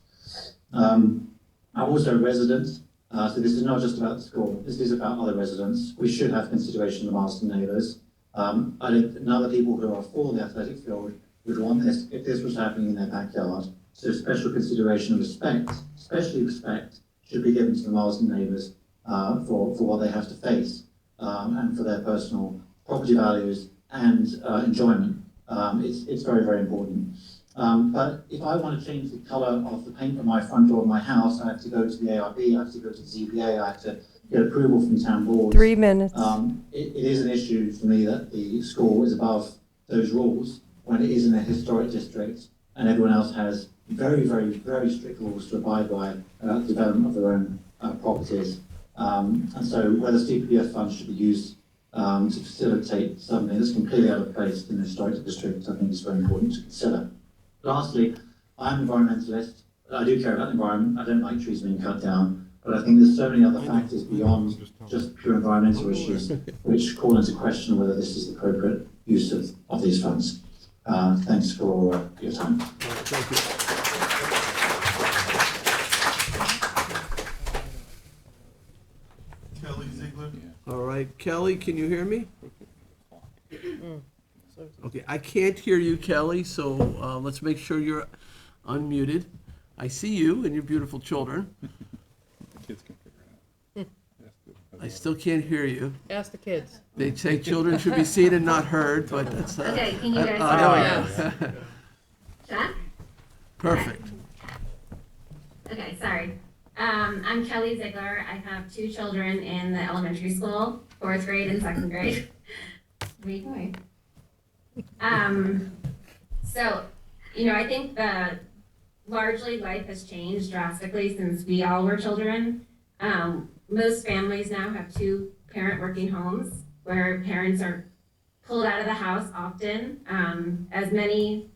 Speaker 9: I'm also a resident, so this is not just about the school, this is about other residents. We should have consideration of the Marston neighbours. I think none of the people who are for the athletic field would want this if this was happening in their backyard. So special consideration and respect, especially respect, should be given to the Marsden neighbours for what they have to face and for their personal property values and enjoyment. It's very, very important. But if I want to change the colour of the paint on my front door of my house, I have to go to the ARB, I have to go to the ZBA, I have to get approval from town boards.
Speaker 2: 3 minutes.
Speaker 9: It is an issue for me that the school is above those rules when it is in a historic district and everyone else has very, very, very strict rules to abide by about the development of their own properties. And so whether CPF funds should be used to facilitate something that's completely out of place in a historic district, I think is very important to consider. Lastly, I'm an environmentalist. I do care about the environment. I don't like trees being cut down. But I think there's so many other factors beyond just pure environmental issues which call into question whether this is the appropriate use of these funds. Thanks for your time.
Speaker 1: Thank
Speaker 5: you. Kelly Ziegler.
Speaker 1: All right, Kelly, can you hear me? Okay, I can't hear you, Kelly, so let's make sure you're unmuted. I see you and your beautiful children.
Speaker 10: Kids can figure it out.
Speaker 1: I still can't hear you.
Speaker 2: Ask the kids.
Speaker 1: They say children should be seen and not heard, but that's...
Speaker 11: Okay, can you guys
Speaker 1: there we go.
Speaker 11: Shot?
Speaker 1: Perfect.
Speaker 11: Okay, sorry. I'm Kelly Ziegler. I have 2 children in the elementary school, 4th grade and 2nd grade. Where are you going? So, I think largely life has changed drastically since we all were children. Most families now have 2 parent working homes where parents are pulled out of the house often. As many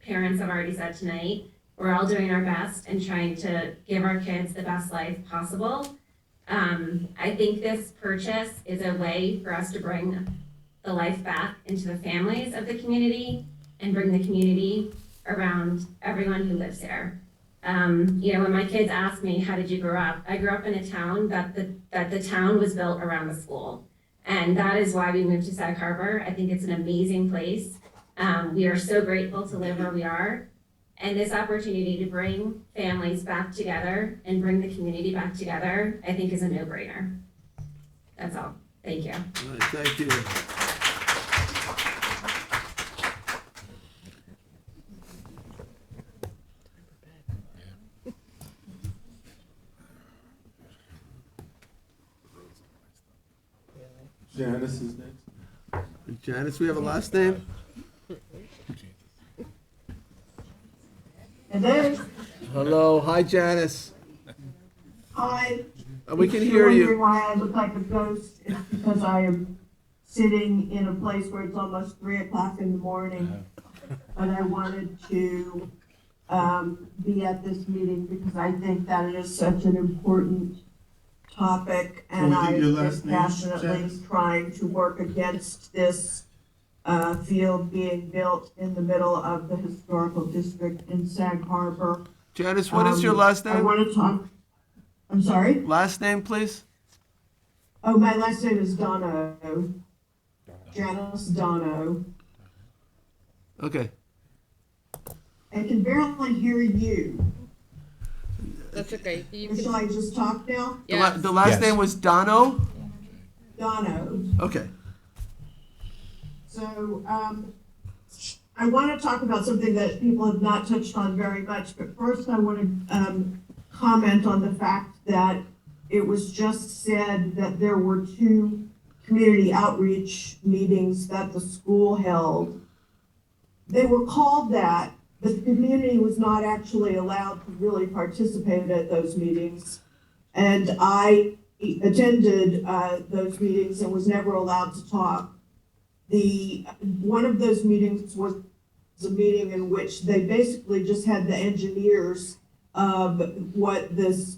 Speaker 11: parents have already said tonight, we're all doing our best and trying to give our kids the best life possible. I think this purchase is a way for us to bring the life back into the families of the community and bring the community around everyone who lives here. When my kids ask me, how did you grow up? I grew up in a town that the town was built around the school. And that is why we moved to Sag Harbor. I think it's an amazing place. We are so grateful to live where we are. And this opportunity to bring families back together and bring the community back together, I think is a no-brainer. That's all. Thank you.
Speaker 1: All right, thank you.
Speaker 5: Janice is next.
Speaker 1: Janice, we have a last name?
Speaker 13: Hello.
Speaker 1: Hello, hi Janice.
Speaker 13: Hi.
Speaker 1: We can
Speaker 13: If
Speaker 1: hear
Speaker 13: you're
Speaker 1: you.
Speaker 13: wondering why I look like a ghost, it's because I am sitting in a place where it's almost 3 o'clock in the morning. But I wanted to be at this meeting because I think that it is such an important topic.
Speaker 5: Can
Speaker 13: And
Speaker 5: we
Speaker 13: I
Speaker 5: get your
Speaker 13: am
Speaker 5: last name,
Speaker 13: passionately
Speaker 5: Janice?
Speaker 13: trying to work against this field being built in the middle of the historical district in Sag Harbor.
Speaker 1: Janice, what is your last
Speaker 13: I
Speaker 1: name?
Speaker 13: want to talk, I'm sorry?
Speaker 1: Last name, please?
Speaker 13: Oh, my last name is Dono. Janice Dono.
Speaker 1: Okay.
Speaker 13: I can barely hear you.
Speaker 14: That's okay. You
Speaker 13: Or shall I just talk now?
Speaker 1: The last name was Dono?
Speaker 13: Dono.
Speaker 1: Okay.
Speaker 13: So, I want to talk about something that people have not touched on very much, but first I want to comment on the fact that it was just said that there were 2 community outreach meetings that the school held. They were called that, but the community was not actually allowed to really participate at those meetings. And I attended those meetings and was never allowed to talk. One of those meetings was a meeting in which they basically just had the engineers of what this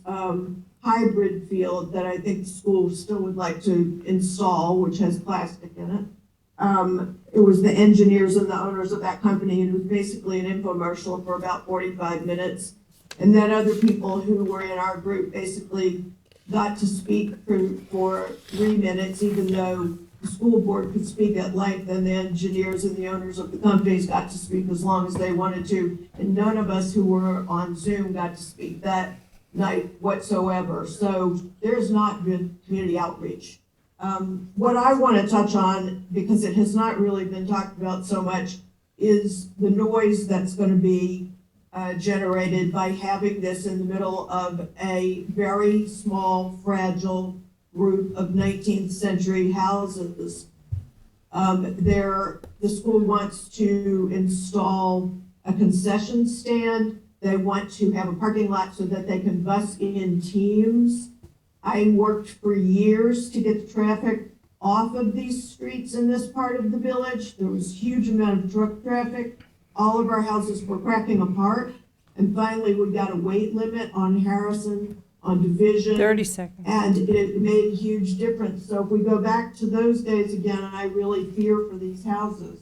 Speaker 13: hybrid field that I think the school still would like to install, which has plastic in it. It was the engineers and the owners of that company, and it was basically an infomercial for about 45 minutes. And then other people who were in our group basically got to speak for 3 minutes, even though the school board could speak at length, and the engineers and the owners of the companies got to speak as long as they wanted to. And none of us who were on Zoom got to speak that night whatsoever. So there's not been community outreach. What I want to touch on, because it has not really been talked about so much, is the noise that's going to be generated by having this in the middle of a very small, fragile group of 19th century houses. The school wants to install a concession stand. They want to have a parking lot so that they can bus in teams. I worked for years to get the traffic off of these streets in this part of the village. There was a huge amount of truck traffic. All of our houses were cracking apart. And finally, we got a weight limit on Harrison, on Division.
Speaker 2: 30 seconds.
Speaker 13: And it made a huge difference. So if we go back to those days again, I really fear for these houses.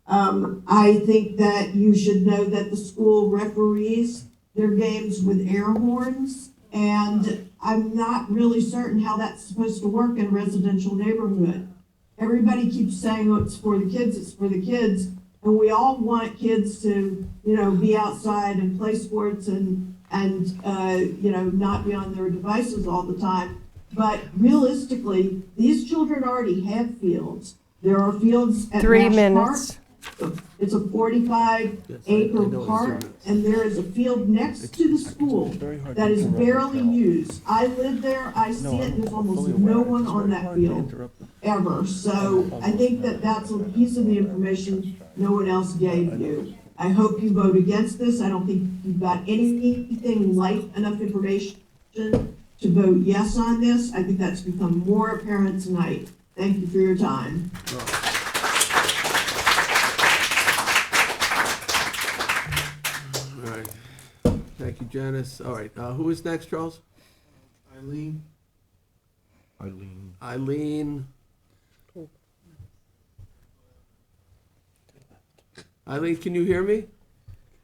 Speaker 13: I think that you should know that the school referees their games with air horns. And I'm not really certain how that's supposed to work in a residential neighborhood. Everybody keeps saying, oh, it's for the kids, it's for the kids. And we all want kids to, be outside and play sports and not be on their devices all the time. But realistically, these children already have fields. There are fields at
Speaker 2: 3
Speaker 13: Nash
Speaker 2: minutes.
Speaker 13: Park. It's a 45-acre park, and there is a field next to the school that is barely used. I live there, I see it, there's almost no one on that field, ever. So I think that that's a piece of the information no one else gave you. I hope you vote against this. I don't think you've got anything light enough information to vote yes on this. I think that's become more apparent tonight. Thank you for your time.
Speaker 1: All right. Thank you, Janice. All right, who is next, Charles?
Speaker 5: Eileen?
Speaker 1: Eileen. Eileen, can you hear me?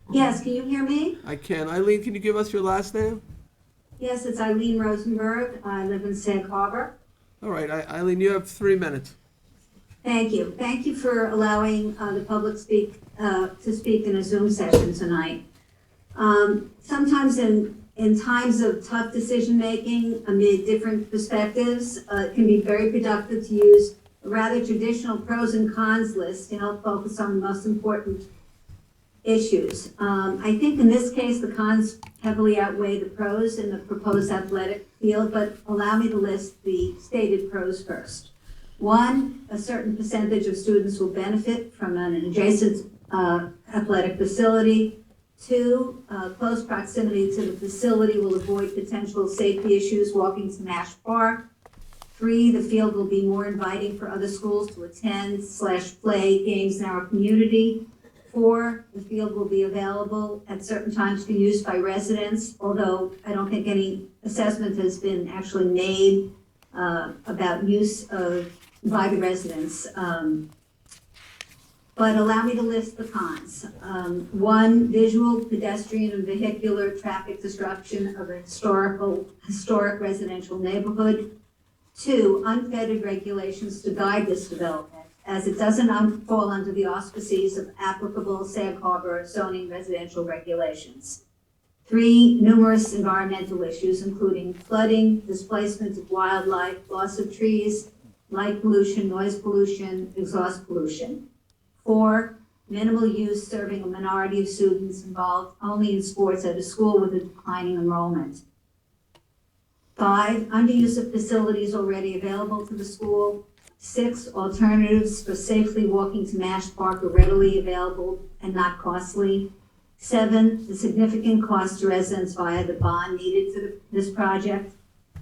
Speaker 13: Yes, can you hear me?
Speaker 1: I can. Eileen, can you give us your last name?
Speaker 13: Yes, it's Eileen Rosenberg. I live in Sag Harbor.
Speaker 1: All right, Eileen, you have 3 minutes.
Speaker 13: Thank you. Thank you for allowing the public to speak in a Zoom session tonight.
Speaker 16: Sometimes in times of tough decision-making amid different perspectives, it can be very productive to use a rather traditional pros and cons list to help focus on the most important issues. I think in this case, the cons heavily outweigh the pros in the proposed athletic field, but allow me to list the stated pros first. One, a certain percentage of students will benefit from an adjacent athletic facility. Two, close proximity to the facility will avoid potential safety issues walking to Nash Park. Three, the field will be more inviting for other schools to attend/play games in our community. Four, the field will be available at certain times for use by residents, although I don't think any assessment has been actually made about use by the residents. But allow me to list the cons. One, visual, pedestrian, and vehicular traffic disruption of a historic residential neighborhood. Two, unfettered regulations to guide this development, as it doesn't fall under the auspices of applicable Sag Harbor zoning residential regulations. Three, numerous environmental issues, including flooding, displacement of wildlife, loss of trees, light pollution, noise pollution, exhaust pollution. Four, minimal use serving a minority of students involved only in sports at a school with a declining enrollment. Five, underuse of facilities already available to the school. Six, alternatives for safely walking to Nash Park are readily available and not costly. Seven, the significant cost to residents via the bond needed for this project.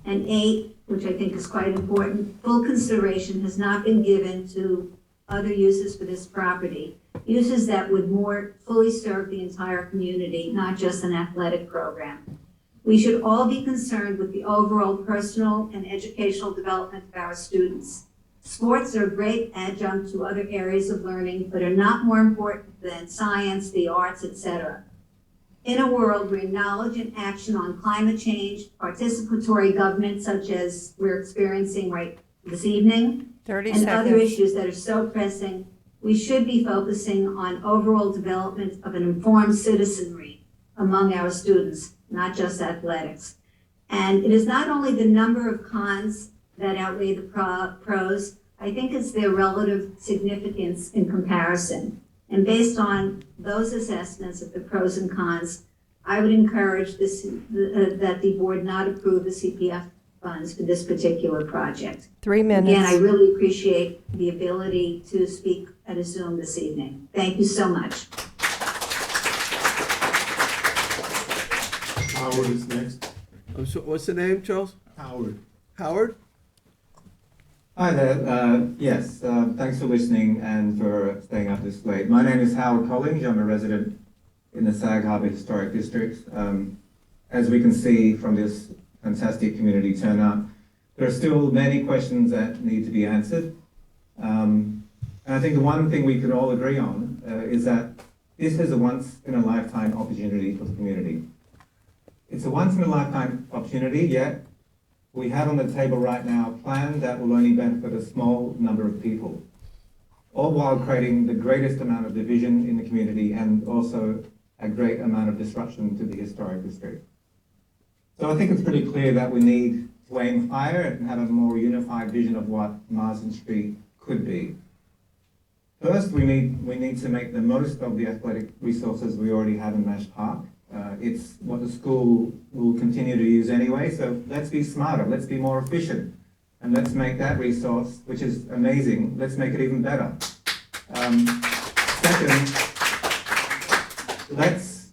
Speaker 16: And eight, which I think is quite important, full consideration has not been given to other uses for this property, uses that would more fully serve the entire community, not just an athletic program. We should all be concerned with the overall personal and educational development of our students. Sports are a great adjunct to other areas of learning, but are not more important than science, the arts, etc. In a world where knowledge and action on climate change, participatory government, such as we're experiencing right this evening,
Speaker 2: 30
Speaker 16: and other
Speaker 2: seconds.
Speaker 16: issues that are so pressing, we should be focusing on overall development of an informed citizenry among our students, not just athletics. And it is not only the number of cons that outweigh the pros, I think it's their relative significance in comparison. And based on those assessments of the pros and cons, I would encourage that the board not approve the CPF funds for this particular project.
Speaker 2: 3 minutes.
Speaker 16: Again, I really appreciate the ability to speak at a Zoom this evening. Thank you so much.
Speaker 5: Howard is next.
Speaker 1: So what's the name, Charles?
Speaker 5: Howard.
Speaker 1: Howard?
Speaker 17: Hi there. Yes, thanks for listening and for staying up this late. My name is Howard Collins. I'm a resident in the Sag Harbor Historic District. As we can see from this fantastic community turnout, there are still many questions that need to be answered. And I think the one thing we could all agree on is that this is a once-in-a-lifetime opportunity for the community. It's a once-in-a-lifetime opportunity, yet we have on the table right now a plan that will only benefit a small number of people, all while creating the greatest amount of division in the community and also a great amount of disruption to the historic district. So I think it's pretty clear that we need to aim higher and have a more unified vision of what Marsden Street could be. First, we need to make the most of the athletic resources we already have in Nash Park. It's what the school will continue to use anyway, so let's be smarter, let's be more efficient, and let's make that resource, which is amazing, let's make it even better. Second, let's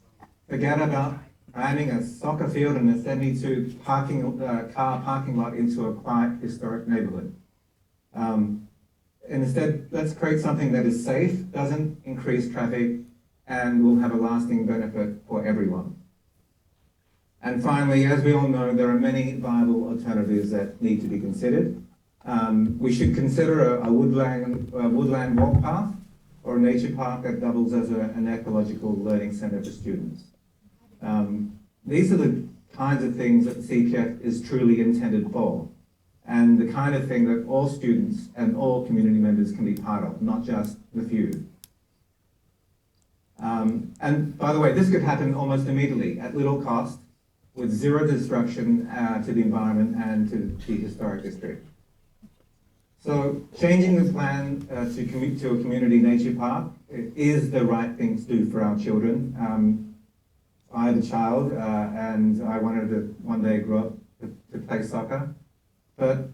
Speaker 17: forget about adding a soccer field and a 72 car parking lot into a quiet historic neighborhood. Instead, let's create something that is safe, doesn't increase traffic, and will have a lasting benefit for everyone. And finally, as we all know, there are many viable alternatives that need to be considered. We should consider a woodland walk path or a nature park that doubles as an ecological learning center for students. These are the kinds of things that the CPF is truly intended for, and the kind of thing that all students and all community members can be part of, not just the few. And by the way, this could happen almost immediately at little cost, with zero disruption to the environment and to the historic district. So changing the plan to a community nature park is the right thing to do for our children. I had a child and I wanted to one day grow up to play soccer. But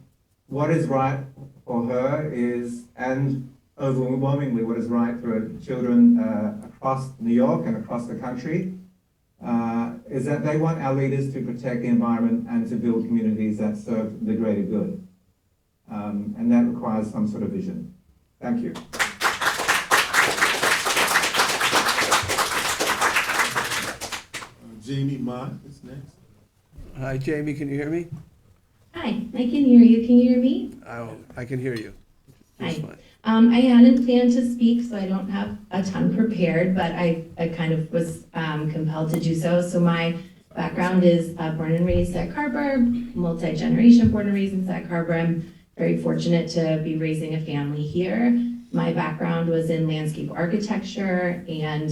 Speaker 17: what is right for her is, and overwhelmingly what is right for children across New York and across the country, is that they want our leaders to protect the environment and to build communities that serve the greater good. And that requires some sort of vision. Thank you.
Speaker 5: Jamie Mott is next.
Speaker 1: Hi, Jamie, can you hear me?
Speaker 18: Hi, I can hear you. Can you hear me?
Speaker 1: I can hear you. That's
Speaker 18: Hi.
Speaker 1: fine.
Speaker 18: I hadn't planned to speak, so I don't have a ton prepared, but I kind of was compelled to do so. So my background is born and raised Sag Harbor, multi-generation born and raised in Sag Harbor. I'm very fortunate to be raising a family here. My background was in landscape architecture, and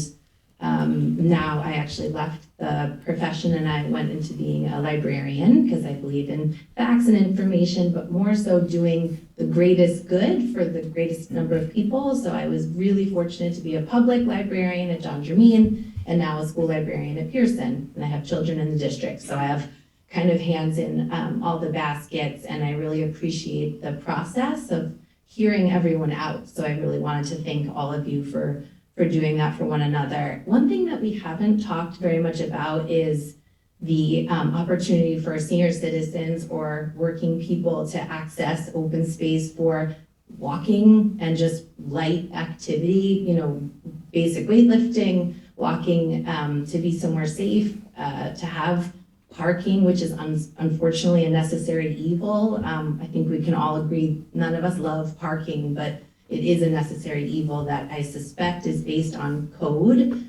Speaker 18: now I actually left the profession and I went into being a librarian because I believe in facts and information, but more so doing the greatest good for the greatest number of people. So I was really fortunate to be a public librarian at John Jermyn and now a school librarian at Pearson. And I have children in the district, so I have kind of hands in all the baskets, and I really appreciate the process of hearing everyone out. So I really wanted to thank all of you for doing that for one another. One thing that we haven't talked very much about is the opportunity for senior citizens or working people to access open space for walking and just light activity, you know, basic weightlifting, walking to be somewhere safe, to have parking, which is unfortunately a necessary evil. I think we can all agree none of us love parking, but it is a necessary evil that I suspect is based on code,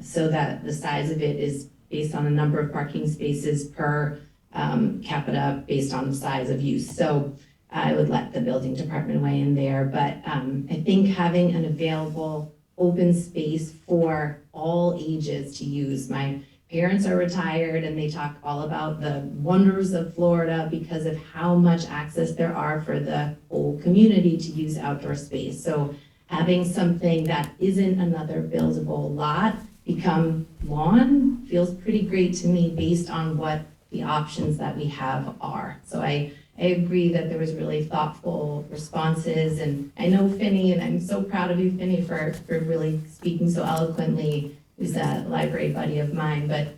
Speaker 18: so that the size of it is based on the number of parking spaces per capita based on the size of use. So I would let the building department weigh in there, but I think having an available open space for all ages to use. My parents are retired and they talk all about the wonders of Florida because of how much access there are for the whole community to use outdoor space. So having something that isn't another buildable lot become lawn feels pretty great to me based on what the options that we have are. So I agree that there was really thoughtful responses, and I know Finney, and I'm so proud of you, Finney, for really speaking so eloquently. Who's a library buddy of mine, but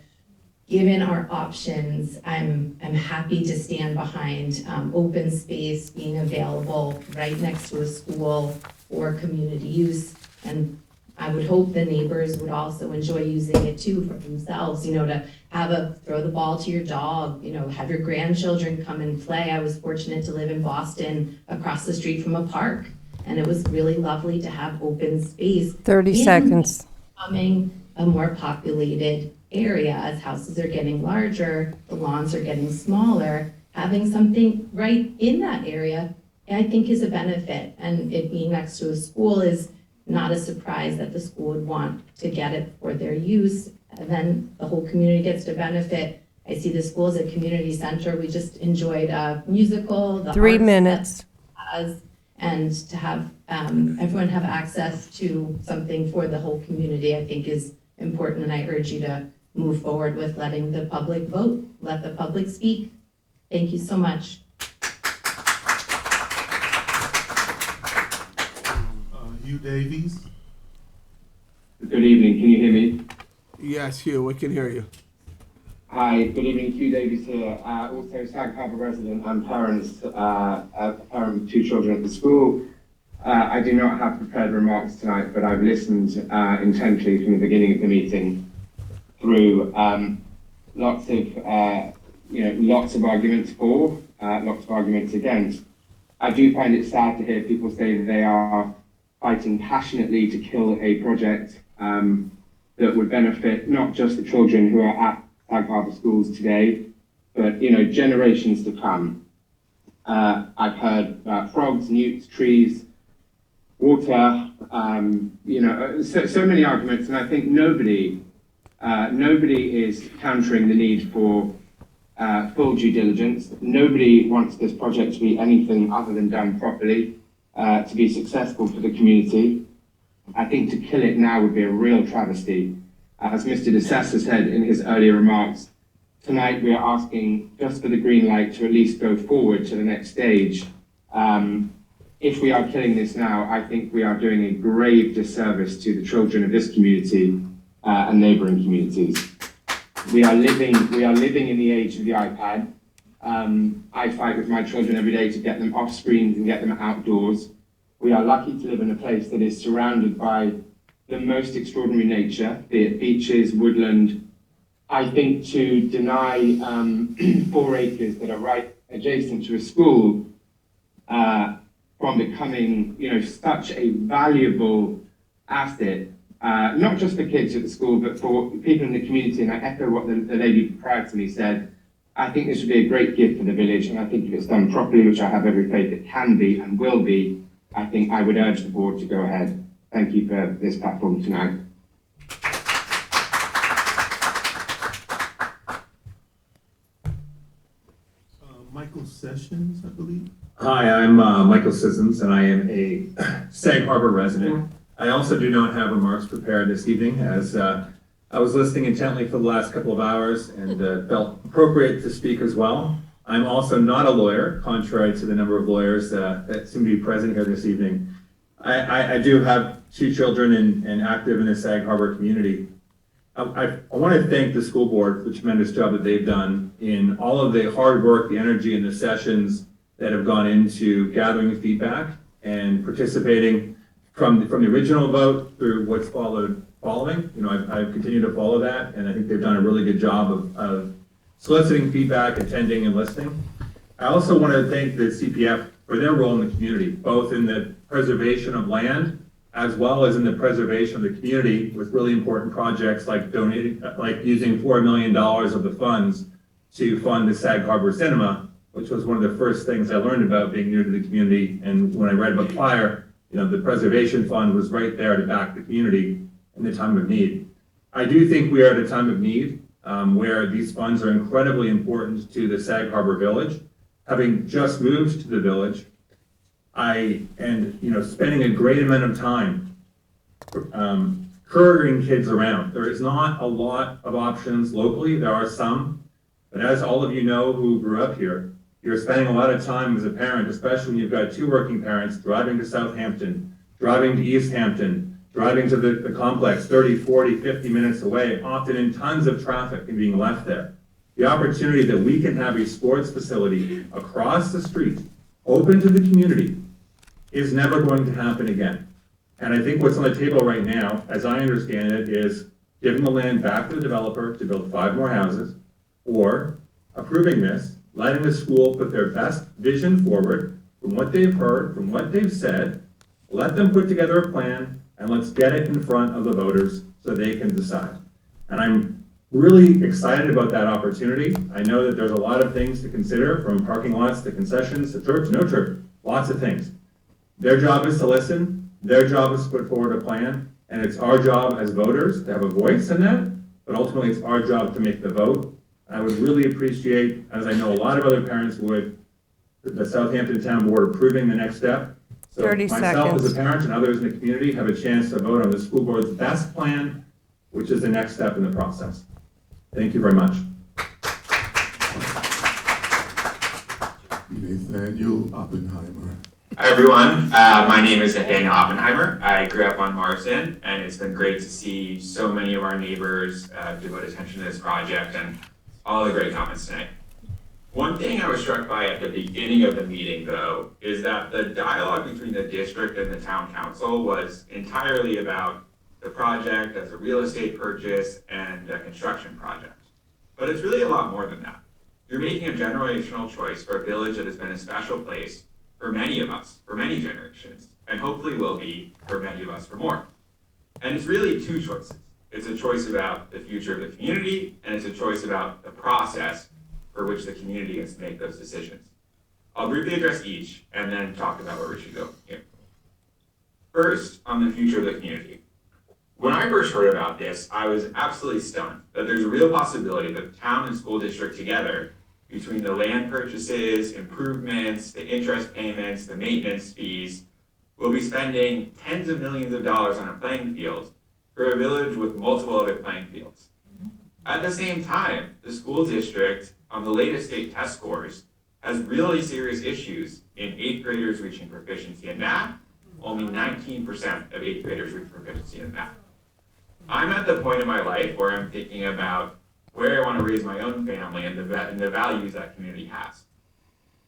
Speaker 18: given our options, I'm happy to stand behind open space being available right next to a school for community use. And I would hope the neighbors would also enjoy using it too for themselves, you know, to have throw the ball to your dog, you know, have your grandchildren come and play. I was fortunate to live in Boston across the street from a park, and it was really lovely to have open space.
Speaker 2: 30 seconds.
Speaker 18: Becoming a more populated area as houses are getting larger, the lawns are getting smaller. Having something right in that area, I think, is a benefit. And it being next to a school is not a surprise that the school would want to get it for their use. And then the whole community gets to benefit. I see the school as a community center. We just enjoyed a musical.
Speaker 2: 3 minutes.
Speaker 18: And to have everyone have access to something for the whole community, I think is important. And I urge you to move forward with letting the public vote, let the public speak. Thank you so much.
Speaker 5: Hugh Davies.
Speaker 19: Good evening, can you hear me?
Speaker 1: Yes, Hugh, we can hear you.
Speaker 19: Hi, good evening, Hugh Davies here, also Sag Harbor resident and parents, a parent with 2 children at the school. I do not have prepared remarks tonight, but I've listened intently from the beginning of the meeting through lots of arguments for, lots of arguments against. I do find it sad to hear people say that they are fighting passionately to kill a project that would benefit not just the children who are at Sag Harbor schools today, but generations to come. I've heard about frogs, newts, trees, water, so many arguments, and I think nobody is countering the need for full due diligence. Nobody wants this project to be anything other than done properly, to be successful for the community. I think to kill it now would be a real travesty. As Mr. DeSessa said in his earlier remarks, tonight we are asking just for the green light to at least go forward to the next stage. If we are killing this now, I think we are doing a grave disservice to the children of this community and neighboring communities. We are living in the age of the iPad. I fight with my children every day to get them off screens and get them outdoors. We are lucky to live in a place that is surrounded by the most extraordinary nature, be it beaches, woodland. I think to deny 4 acres that are right adjacent to a school from becoming, such a valuable asset, not just for kids at the school, but for people in the community. And I echo what the lady prior to me said. I think this would be a great gift for the village, and I think if it's done properly, which I have every faith it can be and will be, I think I would urge the board to go ahead. Thank you for this platform tonight.
Speaker 5: Michael Sessions, I believe.
Speaker 4: Hi, I'm Michael Sissons, and I am a Sag Harbor resident. I also do not have remarks prepared this evening, as I was listening intently for the last couple of hours and felt appropriate to speak as well. I'm also not a lawyer, contrary to the number of lawyers that seem to be present here this evening. I do have 2 children and active in the Sag Harbor community. I want to thank the school board for the tremendous job that they've done in all of the hard work, the energy, and the sessions that have gone into gathering feedback and participating from the original vote through what's following. I've continued to follow that, and I think they've done a really good job of soliciting feedback, attending, and listening. I also want to thank the CPF for their role in the community, both in the preservation of land as well as in the preservation of the community with really important projects like using $4 million of the funds to fund the Sag Harbor Cinema, which was one of the first things I learned about being new to the community. And when I read about fire, the preservation fund was right there to back the community in the time of need. I do think we are at a time of need where these funds are incredibly important to the Sag Harbor Village. Having just moved to the village, spending a great amount of time couriering kids around. There is not a lot of options locally. There are some, but as all of you know who grew up here, you're spending a lot of time as a parent, especially when you've got 2 working parents, driving to Southampton, driving to East Hampton, driving to the complex 30, 40, 50 minutes away, often in tons of traffic and being left there. The opportunity that we can have a sports facility across the street, open to the community, is never going to happen again. And I think what's on the table right now, as I understand it, is giving the land back to the developer to build 5 more houses, or approving this, letting the school put their best vision forward from what they've heard, from what they've said, let them put together a plan, and let's get it in front of the voters so they can decide. And I'm really excited about that opportunity. I know that there's a lot of things to consider, from parking lots to concessions to church, no church, lots of things. Their job is to listen, their job is to put forward a plan, and it's our job as voters to have a voice in that, but ultimately it's our job to make the vote. I would really appreciate, as I know a lot of other parents would, the Southampton Town Board approving the next step. So
Speaker 2: 30
Speaker 4: myself
Speaker 2: seconds.
Speaker 4: as a parent and others in the community have a chance to vote on the school board's best plan, which is the next step in the process. Thank you very much.
Speaker 5: Nathaniel Oppenheimer.
Speaker 12: Hi everyone, my name is Nathaniel Oppenheimer. I grew up on Marsden, and it's been great to see so many of our neighbors devote attention to this project and all the great comments tonight. One thing I was struck by at the beginning of the meeting, though, is that the dialogue between the district and the town council was entirely about the project as a real estate purchase and a construction project. But it's really a lot more than that. You're making a generational choice for a village that has been a special place for many of us, for many generations, and hopefully will be for many of us for more. And it's really 2 choices. It's a choice about the future of the community, and it's a choice about the process for which the community gets to make those decisions. I'll briefly address each, and then talk about where we should go from here. First, on the future of the community. When I first heard about this, I was absolutely stunned that there's a real possibility that the town and school district together, between the land purchases, improvements, the interest payments, the maintenance fees, will be spending tens of millions of dollars on a playing field for a village with multiple other playing fields. At the same time, the school district, on the latest state test scores, has really serious issues in 8th graders reaching proficiency in math. Only 19% of 8th graders reach proficiency in math. I'm at the point in my life where I'm thinking about where I want to raise my own family and the values that community has.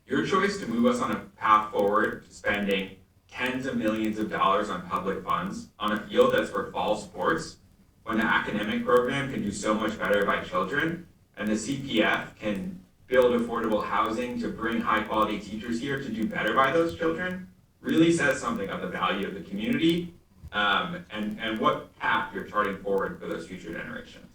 Speaker 12: Your choice to move us on a path forward to spending tens of millions of dollars on public funds on a field that's for fall sports, when the academic program can do so much better by children, and the CPF can build affordable housing to bring high-quality teachers here to do better by those children, really says something of the value of the community and what path you're charting forward for those future generations.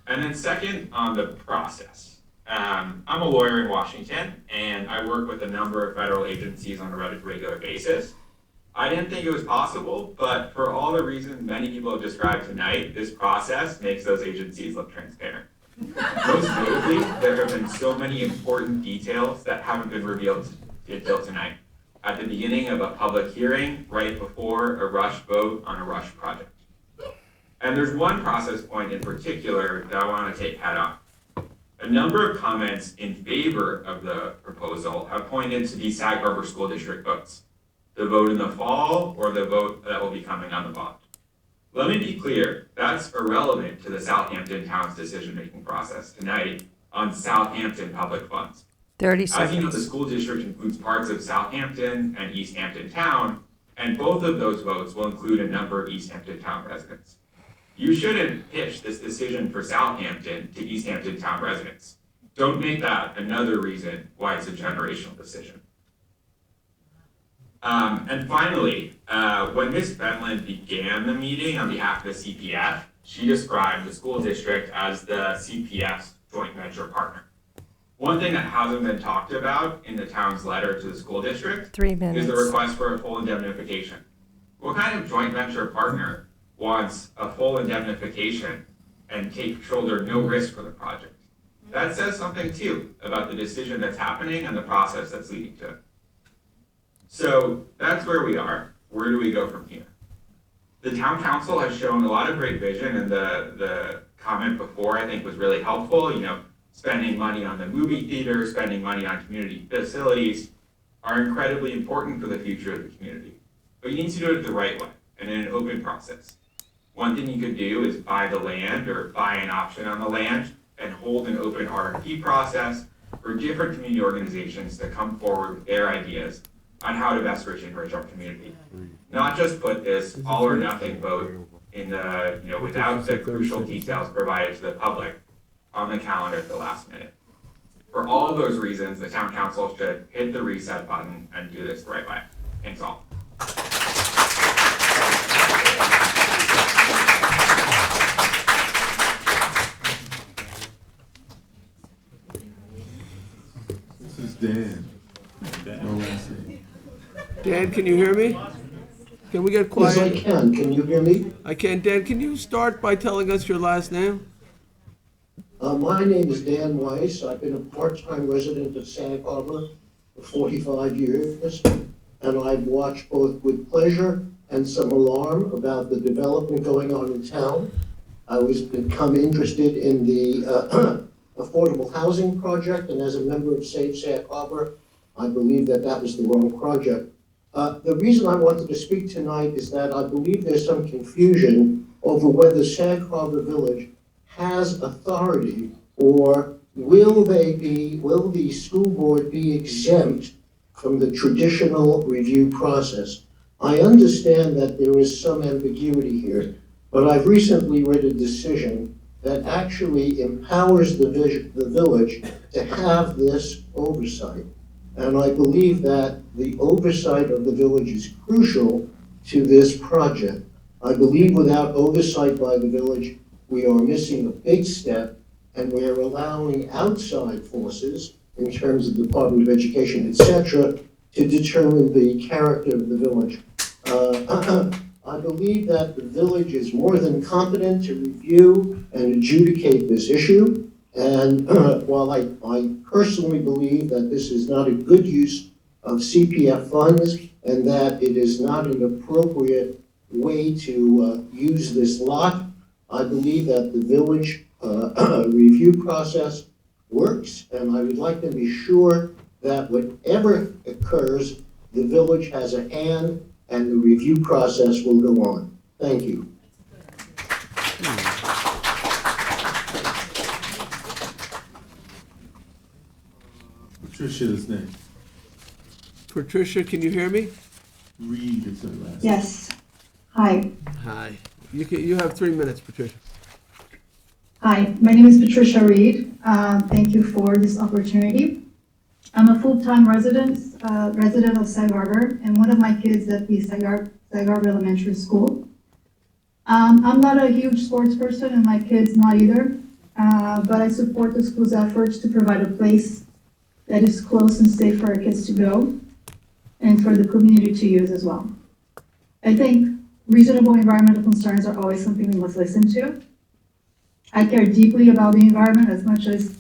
Speaker 12: And then second, on the process. I'm a lawyer in Washington, and I work with a number of federal agencies on a regular basis. I didn't think it was possible, but for all the reasons many people have described tonight, this process makes those agencies look transparent. Most notably, there have been so many important details that haven't been revealed until tonight. At the beginning of a public hearing, right before a rush vote on a rush project. And there's one process point in particular that I want to take head on. A number of comments in favor of the proposal have pointed to the Sag Harbor School District votes. The vote in the fall or the vote that will be coming on the bond. Let me be clear, that's irrelevant to the Southampton town's decision-making process tonight on Southampton public funds.
Speaker 2: 30
Speaker 12: As you know,
Speaker 2: seconds.
Speaker 12: the school district includes parts of Southampton and East Hampton Town, and both of those votes will include a number of East Hampton Town residents. You shouldn't pitch this decision for Southampton to East Hampton Town residents. Don't make that another reason why it's a generational decision. And finally, when Ms. Fenlon began the meeting on behalf of the CPF, she described the school district as the CPF's joint venture partner. One thing that hasn't been talked about in the town's letter to the school district
Speaker 2: 3 minutes.
Speaker 12: is the request for a full indemnification. What kind of joint venture partner wants a full indemnification and shoulder no risk for the project? That says something too about the decision that's happening and the process that's leading to it. So that's where we are. Where do we go from here? The town council has shown a lot of great vision, and the comment before I think was really helpful. Spending money on the movie theater, spending money on community facilities are incredibly important for the future of the community. But you need to do it the right way and in an open process. One thing you could do is buy the land or buy an option on the land and hold an open RFP process for different community organizations to come forward with their ideas on how to best enrich our community. Not just put this all or nothing vote in the, without the crucial details provided to the public on the calendar at the last minute. For all of those reasons, the town council should hit the reset button and do this the right way. Thanks all.
Speaker 5: This is Dan.
Speaker 1: Dan, can you hear me? Can we get quiet?
Speaker 15: Yes, I can. Can you hear me?
Speaker 1: I can. Dan, can you start by telling us your last name?
Speaker 15: My name is Dan Weiss. I've been a part-time resident of Sag Harbor for 45 years, and I've watched both with pleasure and some alarm about the development going on in town. I was become interested in the affordable housing project, and as a member of Save Sag Harbor, I believe that that was the wrong project. The reason I wanted to speak tonight is that I believe there's some confusion over whether Sag Harbor Village has authority, or will the school board be exempt from the traditional review process? I understand that there is some ambiguity here, but I've recently read a decision that actually empowers the village to have this oversight. And I believe that the oversight of the village is crucial to this project. I believe without oversight by the village, we are missing a big step, and we're allowing outside forces, in terms of the Department of Education, etc., to determine the character of the village. I believe that the village is more than competent to review and adjudicate this issue. And while I personally believe that this is not a good use of CPF funds and that it is not an appropriate way to use this lot, I believe that the village review process works, and I would like to be sure that whatever occurs, the village has a hand and the review process will go on. Thank you.
Speaker 5: Patricia's name.
Speaker 1: Patricia, can you hear me?
Speaker 5: Reed is her last name.
Speaker 13: Yes. Hi.
Speaker 1: Hi. You have 3 minutes, Patricia.
Speaker 20: Hi, my name is Patricia Reed. Thank you for this opportunity. I'm a full-time resident of Sag Harbor, and one of my kids at the Sag Harbor Elementary School. I'm not a huge sports person, and my kids not either, but I support the school's efforts to provide a place that is close and safe for our kids to go, and for the community to use as well. I think reasonable environmental concerns are always something we must listen to. I care deeply about the environment as much as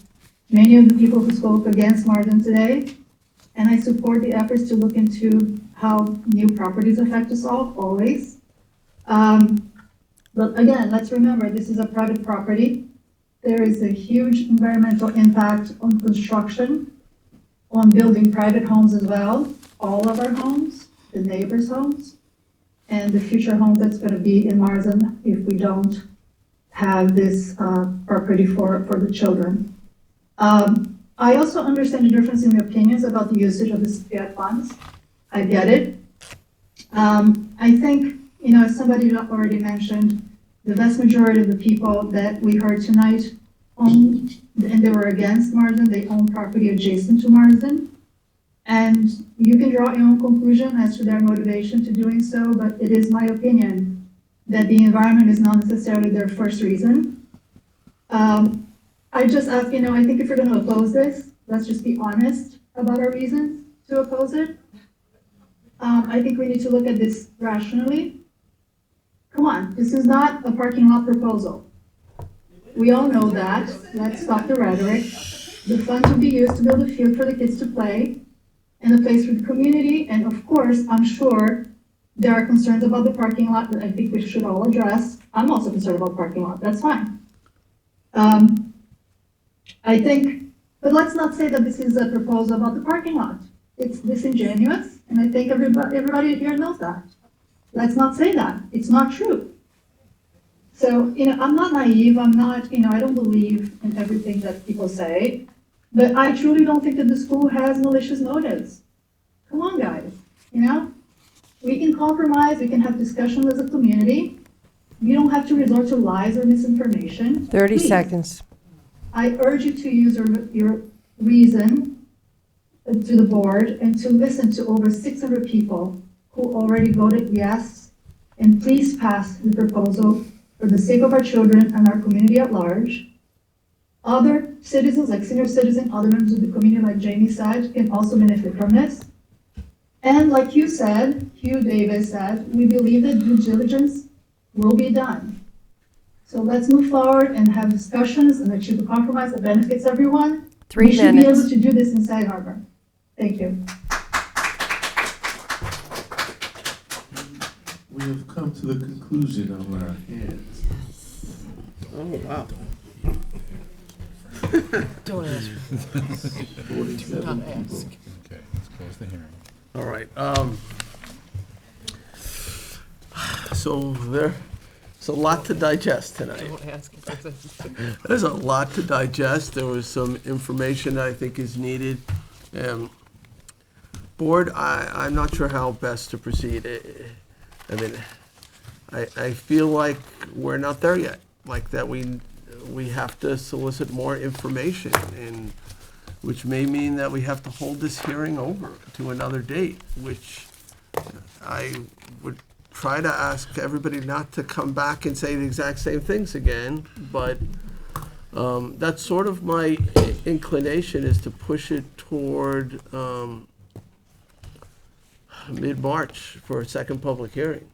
Speaker 20: many of the people who spoke against Marsden today, and I support the efforts to look into how new properties affect us all, always. But again, let's remember, this is a private property. There is a huge environmental impact on construction, on building private homes as well, all of our homes, the neighbors' homes, and the future home that's going to be in Marsden if we don't have this property for the children. I also understand the difference in the opinions about the usage of the CPF funds. I get it. I think, as somebody already mentioned, the vast majority of the people that we heard tonight own, and they were against Marsden, they own property adjacent to Marsden. And you can draw your own conclusion as to their motivation to doing so, but it is my opinion that the environment is not necessarily their first reason. I just ask, I think if you're going to oppose this, let's just be honest about our reasons to oppose it. I think we need to look at this rationally. Come on, this is not a parking lot proposal. We all know that. Let's stop the rhetoric. The funds will be used to build a field for the kids to play and a place for the community. And of course, I'm sure there are concerns about the parking lot that I think we should all address. I'm also concerned about parking lot. That's fine. I think, but let's not say that this is a proposal about the parking lot. It's disingenuous, and I think everybody here knows that. Let's not say that. It's not true. So, I'm not naive. I'm not, I don't believe in everything that people say, but I truly don't think that the school has malicious motives. Come on, guys, we can compromise, we can have discussions as a community. You don't have to resort to lies or misinformation.
Speaker 2: 30
Speaker 20: Please.
Speaker 2: seconds.
Speaker 20: I urge you to use your reason to the board and to listen to over 600 people who already voted yes, and please pass the proposal for the sake of our children and our community at large. Other citizens, like senior citizens, other members of the community, like Jamie said, can also benefit from this. And like you said, Hugh Davis said, we believe that due diligence will be done. So let's move forward and have discussions and achieve a compromise that benefits everyone.
Speaker 2: 3
Speaker 20: We should be
Speaker 2: minutes.
Speaker 20: able to do this in Sag Harbor. Thank you.
Speaker 5: We have come to the conclusion of our hands.
Speaker 1: Oh, wow.
Speaker 14: Don't ask.
Speaker 5: 47
Speaker 14: Do not
Speaker 5: people.
Speaker 14: ask.
Speaker 10: Okay, let's close the hearing.
Speaker 1: All right. So there's a lot to digest tonight.
Speaker 14: Don't ask.
Speaker 1: There's a lot to digest. There was some information that I think is needed. Board, I'm not sure how best to proceed. I mean, I feel like we're not there yet, like that we have to solicit more information, and which may mean that we have to hold this hearing over to another date, which I would try to ask everybody not to come back and say the exact same things again, but that's sort of my inclination, is to push it toward mid-March for a second public hearing.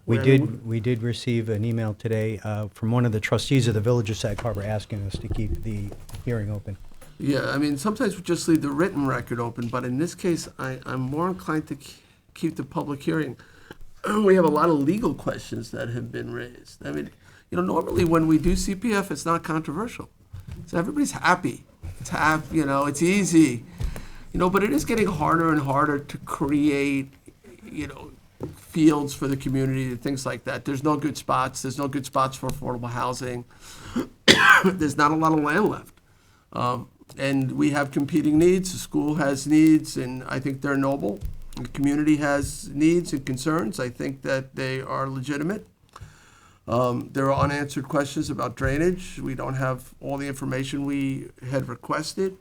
Speaker 3: We
Speaker 1: I mean,
Speaker 3: did receive an email today from one of the trustees of the Village of Sag Harbor asking us to keep the hearing open.
Speaker 1: Yeah, I mean, sometimes we just leave the written record open, but in this case, I'm more inclined to keep the public hearing. We have a lot of legal questions that have been raised. I mean, normally when we do CPF, it's not controversial. So everybody's happy. It's it's easy. But it is getting harder and harder to create, fields for the community and things like that. There's no good spots. There's no good spots for affordable housing. There's not a lot of land left. And we have competing needs. The school has needs, and I think they're noble. The community has needs and concerns. I think that they are legitimate. There are unanswered questions about drainage. We don't have all the information we had requested.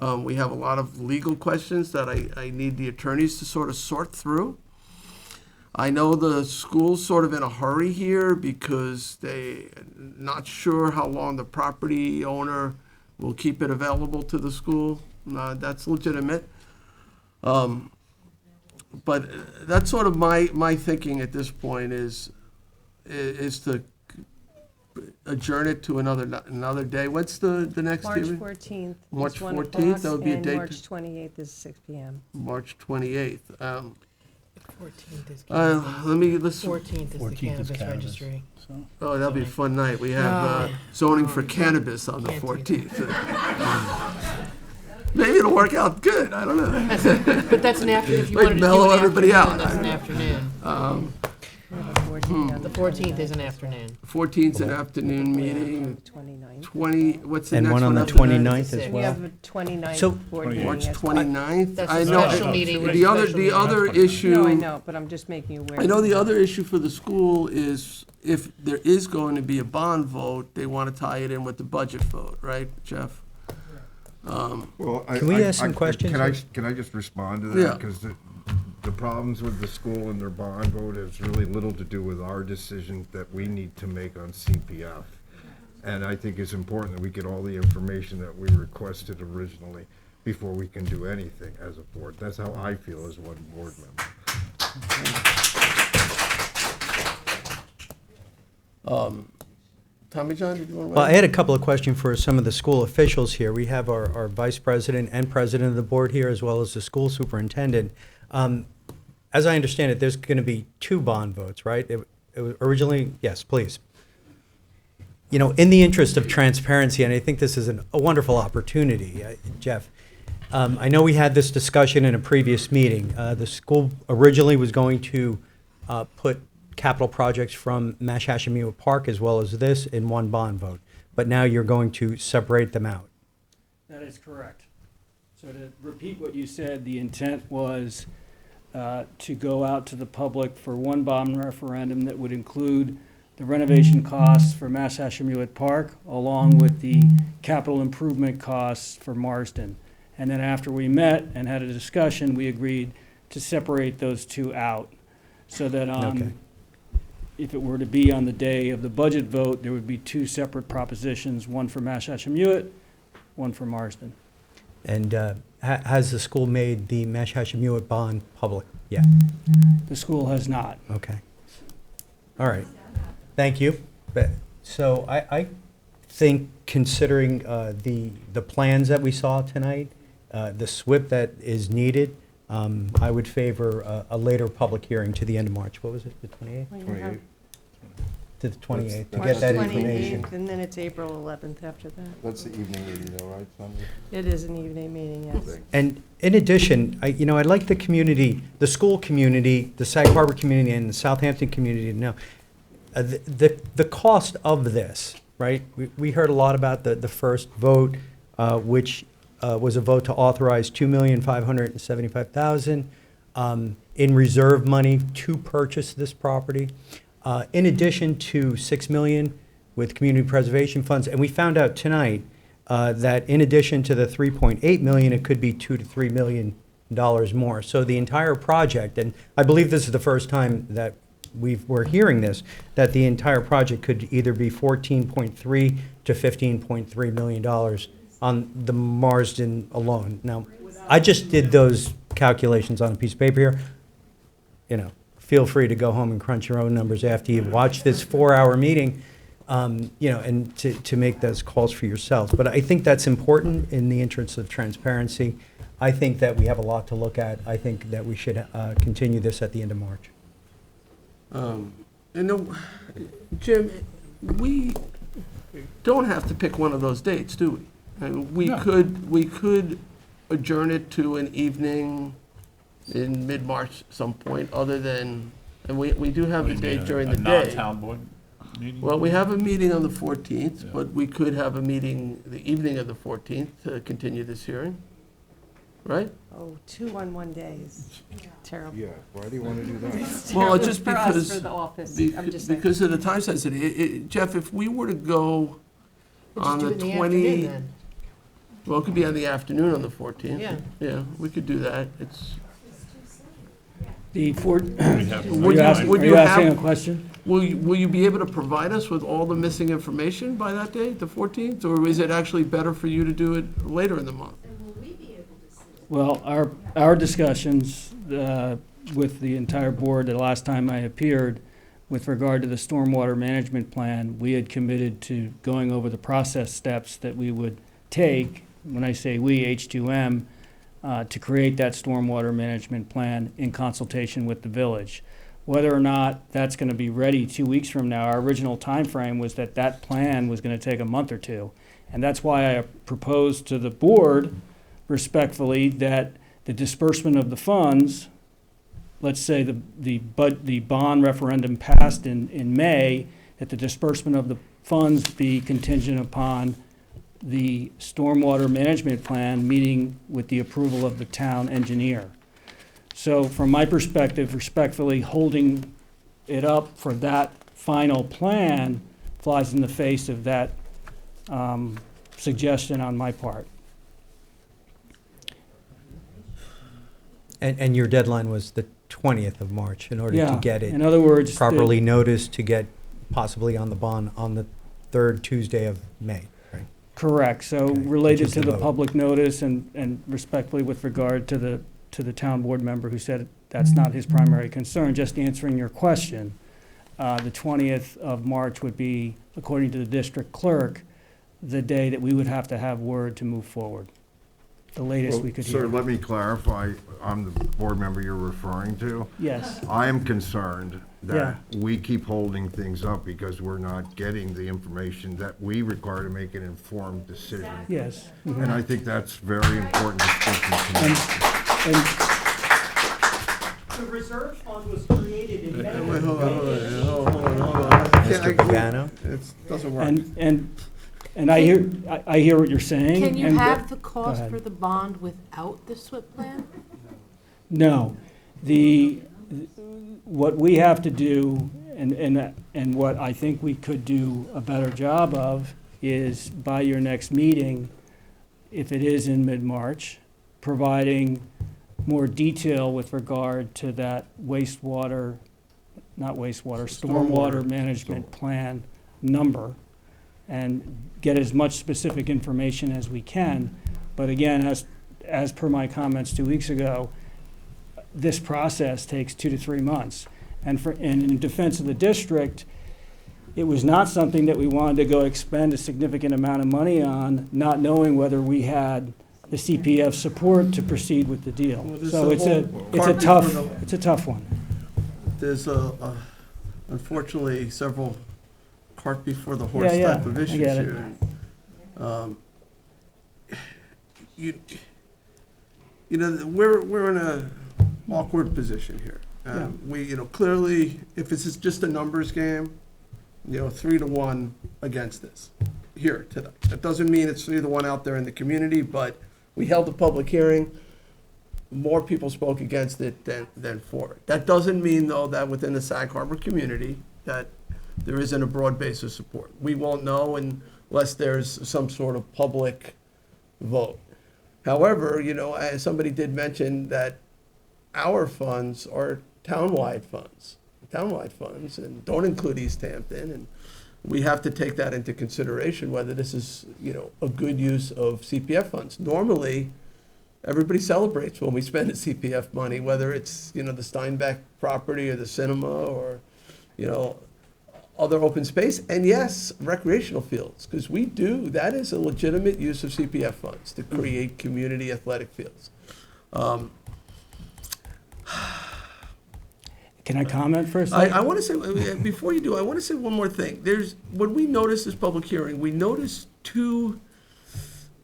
Speaker 1: We have a lot of legal questions that I need the attorneys to sort of sort through. I know the school's sort of in a hurry here because they're not sure how long the property owner will keep it available to the school. That's legitimate. But that's sort of my thinking at this point is to adjourn it to another day. What's the next
Speaker 2: March
Speaker 1: hearing?
Speaker 2: 14th.
Speaker 1: March
Speaker 2: is 1
Speaker 1: 14th,
Speaker 2: o'clock,
Speaker 1: that would be a
Speaker 2: and
Speaker 1: date.
Speaker 2: March 28th is 6 PM.
Speaker 1: March 28th.
Speaker 14: 14th is
Speaker 1: Let's.
Speaker 14: 14th is the cannabis registry.
Speaker 1: Oh, that'll be a fun night. We have zoning for cannabis on the 14th. Maybe it'll work out good. I don't know.
Speaker 14: But that's an afternoon. If you
Speaker 1: Might
Speaker 14: wanted to do
Speaker 1: mellow
Speaker 14: an
Speaker 1: everybody
Speaker 14: afternoon,
Speaker 1: out.
Speaker 14: that's an afternoon. The 14th is an afternoon.
Speaker 1: 14th's an afternoon meeting.
Speaker 2: 29th.
Speaker 1: What's the
Speaker 3: And
Speaker 1: next
Speaker 3: one on the
Speaker 1: after that?
Speaker 3: 29th as
Speaker 2: We
Speaker 3: well.
Speaker 2: have a 29th
Speaker 3: So-
Speaker 2: board meeting.
Speaker 1: March
Speaker 2: as well.
Speaker 1: 29th?
Speaker 14: That's a
Speaker 1: I know.
Speaker 14: special meeting with
Speaker 1: The
Speaker 14: a
Speaker 1: other,
Speaker 14: special
Speaker 1: the other
Speaker 14: meeting.
Speaker 1: issue.
Speaker 2: No, I know, but I'm just making you aware.
Speaker 1: I know the other issue for the school is if there is going to be a bond vote, they want to tie it in with the budget vote, right, Jeff?
Speaker 3: Can we ask some questions?
Speaker 21: Can I just respond to
Speaker 1: Yeah.
Speaker 21: that? Because the problems with the school and their bond vote has really little to do with our decisions that we need to make on CPF. And I think it's important that we get all the information that we requested originally before we can do anything as a board. That's how I feel as one board member.
Speaker 1: Tommy John, did you want to?
Speaker 3: Well, I had a couple of questions for some of the school officials here. We have our vice president and president of the board here, as well as the school superintendent. As I understand it, there's going to be 2 bond votes, right? It was originally, yes, please. In the interest of transparency, and I think this is a wonderful opportunity, Jeff, I know we had this discussion in a previous meeting. The school originally was going to put capital projects from Mashhashemewa Park as well as this in one bond vote, but now you're going to separate them out.
Speaker 23: That is correct. So to repeat what you said, the intent was to go out to the public for one bond referendum that would include the renovation costs for Mashhashemewa Park, along with the capital improvement costs for Marsden. And then after we met and had a discussion, we agreed to separate those 2 out, so that
Speaker 3: Okay.
Speaker 23: if it were to be on the day of the budget vote, there would be 2 separate propositions, one for Mashhashemewa, one for Marsden.
Speaker 3: And has the school made the Mashhashemewa bond public yet?
Speaker 23: The school has not.
Speaker 3: Okay. All right. Thank you. So I think considering the plans that we saw tonight, the SWIP that is needed, I would favor a later public hearing to the end of March. What was it, the 28th?
Speaker 21: 28th.
Speaker 3: To the 28th, to
Speaker 2: March
Speaker 3: get that information.
Speaker 2: 28th, and then it's April 11th after that.
Speaker 21: That's the evening meeting though, right, Sunday?
Speaker 2: It is an evening meeting, yes.
Speaker 3: And in addition, I'd like the community, the school community, the Sag Harbor community, and the Southampton community to know the cost of this, right? We heard a lot about the first vote, which was a vote to authorize $2,575,000 in reserve money to purchase this property, in addition to $6 million with community preservation funds. And we found out tonight that in addition to the $3.8 million, it could be $2 to $3 million more. So the entire project, and I believe this is the first time that we're hearing this, that the entire project could either be $14.3 to $15.3 million on the Marsden alone. Now, I just did those calculations on a piece of paper here. Feel free to go home and crunch your own numbers after you've watched this 4-hour meeting, and to make those calls for yourselves. But I think that's important in the interest of transparency. I think that we have a lot to look at. I think that we should continue this at the end of March.
Speaker 1: Jim, we don't have to pick one of those dates, do we? I mean, we could adjourn it to an evening in mid-March some point, other than, and we do have a date during the day.
Speaker 10: Non-town board meeting?
Speaker 1: Well, we have a meeting on the 14th, but we could have a meeting the evening of the 14th to continue this hearing, right?
Speaker 2: Oh, 2 on one day is terrible.
Speaker 21: Yeah, why do you want to do that?
Speaker 1: Well, it's just
Speaker 2: For us,
Speaker 1: because,
Speaker 2: for the office. I'm just saying.
Speaker 1: because of the time sensitivity. Jeff, if we were to go on the 20, well, it could be on the afternoon on the 14th.
Speaker 14: Yeah.
Speaker 1: Yeah, we could do that. It's,
Speaker 23: The
Speaker 1: Would you-
Speaker 23: are
Speaker 1: would
Speaker 23: you
Speaker 1: you
Speaker 23: asking a
Speaker 1: have-
Speaker 23: question?
Speaker 1: will you be able to provide us with all the missing information by that date, the 14th? Or is it actually better for you to do it later in the month?
Speaker 23: Well, our discussions with the entire board, the last time I appeared, with regard to the stormwater management plan, we had committed to going over the process steps that we would take, when I say we, H2M, to create that stormwater management plan in consultation with the village. Whether or not that's going to be ready 2 weeks from now, our original timeframe was that that plan was going to take a month or two. And that's why I proposed to the board respectfully that the disbursement of the funds, let's say the bond referendum passed in May, that the disbursement of the funds be contingent upon the stormwater management plan meeting with the approval of the town engineer. So from my perspective, respectfully, holding it up for that final plan flies in the face of that suggestion on my part.
Speaker 3: And your deadline was the 20th of March in order to
Speaker 23: Yeah,
Speaker 3: get it
Speaker 23: in other words,
Speaker 3: properly noticed, to get possibly on the bond on the 3rd Tuesday of May, right?
Speaker 23: Correct. So
Speaker 3: Okay,
Speaker 23: related
Speaker 3: which is
Speaker 23: to
Speaker 3: the
Speaker 23: the
Speaker 3: vote.
Speaker 23: public notice and respectfully with regard to the town board member who said that's not his primary concern, just answering your question, the 20th of March would be, according to the district clerk, the day that we would have to have word to move forward. The latest we could
Speaker 21: Sir,
Speaker 23: hear.
Speaker 21: let me clarify, I'm the board member you're referring to.
Speaker 23: Yes.
Speaker 21: I am concerned
Speaker 23: Yeah.
Speaker 21: that we keep holding things up because we're not getting the information that we require to make an informed decision.
Speaker 23: Yes.
Speaker 21: And I think that's very important distinction to make.
Speaker 23: And
Speaker 2: The reserve fund was created in May.
Speaker 1: Wait, hold on.
Speaker 3: Mr. Pagano?
Speaker 1: It doesn't work.
Speaker 23: And I hear what you're saying.
Speaker 14: Can you
Speaker 23: and-
Speaker 14: have the
Speaker 23: Go
Speaker 14: cost
Speaker 23: ahead.
Speaker 14: for the bond without the SWIP plan?
Speaker 23: No. What we have to do, and what I think we could do a better job of, is by your next meeting, if it is in mid-March, providing more detail with regard to that stormwater management plan number, and get as much specific information as we can. But again, as per my comments 2 weeks ago, this process takes 2 to 3 months. And in defense of the district, it was not something that we wanted to go expend a significant amount of money on, not knowing whether we had the CPF support to proceed with the deal.
Speaker 1: Well, there's
Speaker 23: So
Speaker 1: a
Speaker 23: it's
Speaker 1: whole
Speaker 23: a tough one.
Speaker 1: There's unfortunately several cart before the horse
Speaker 23: Yeah,
Speaker 1: type of
Speaker 23: I
Speaker 1: issues
Speaker 23: get it.
Speaker 1: here. We're in a awkward position here. We, clearly, if this is just a numbers game, 3-1 against this here today. That doesn't mean it's 3-1 out there in the community, but we held a public hearing. More people spoke against it than for it. That doesn't mean, though, that within the Sag Harbor community, that there isn't a broad base of support. We won't know unless there's some sort of public vote. However, as somebody did mention that our funds are townwide funds, and don't include East Hampton, and we have to take that into consideration, whether this is, a good use of CPF funds. Normally, everybody celebrates when we spend the CPF money, whether it's, the Steinbeck property or the cinema or, other open space. And yes, recreational fields, because that is a legitimate use of CPF funds to create community athletic fields.
Speaker 23: Can I comment for a second?
Speaker 1: I want to say, before you do, I want to say one more thing. When we noticed this public hearing, we noticed two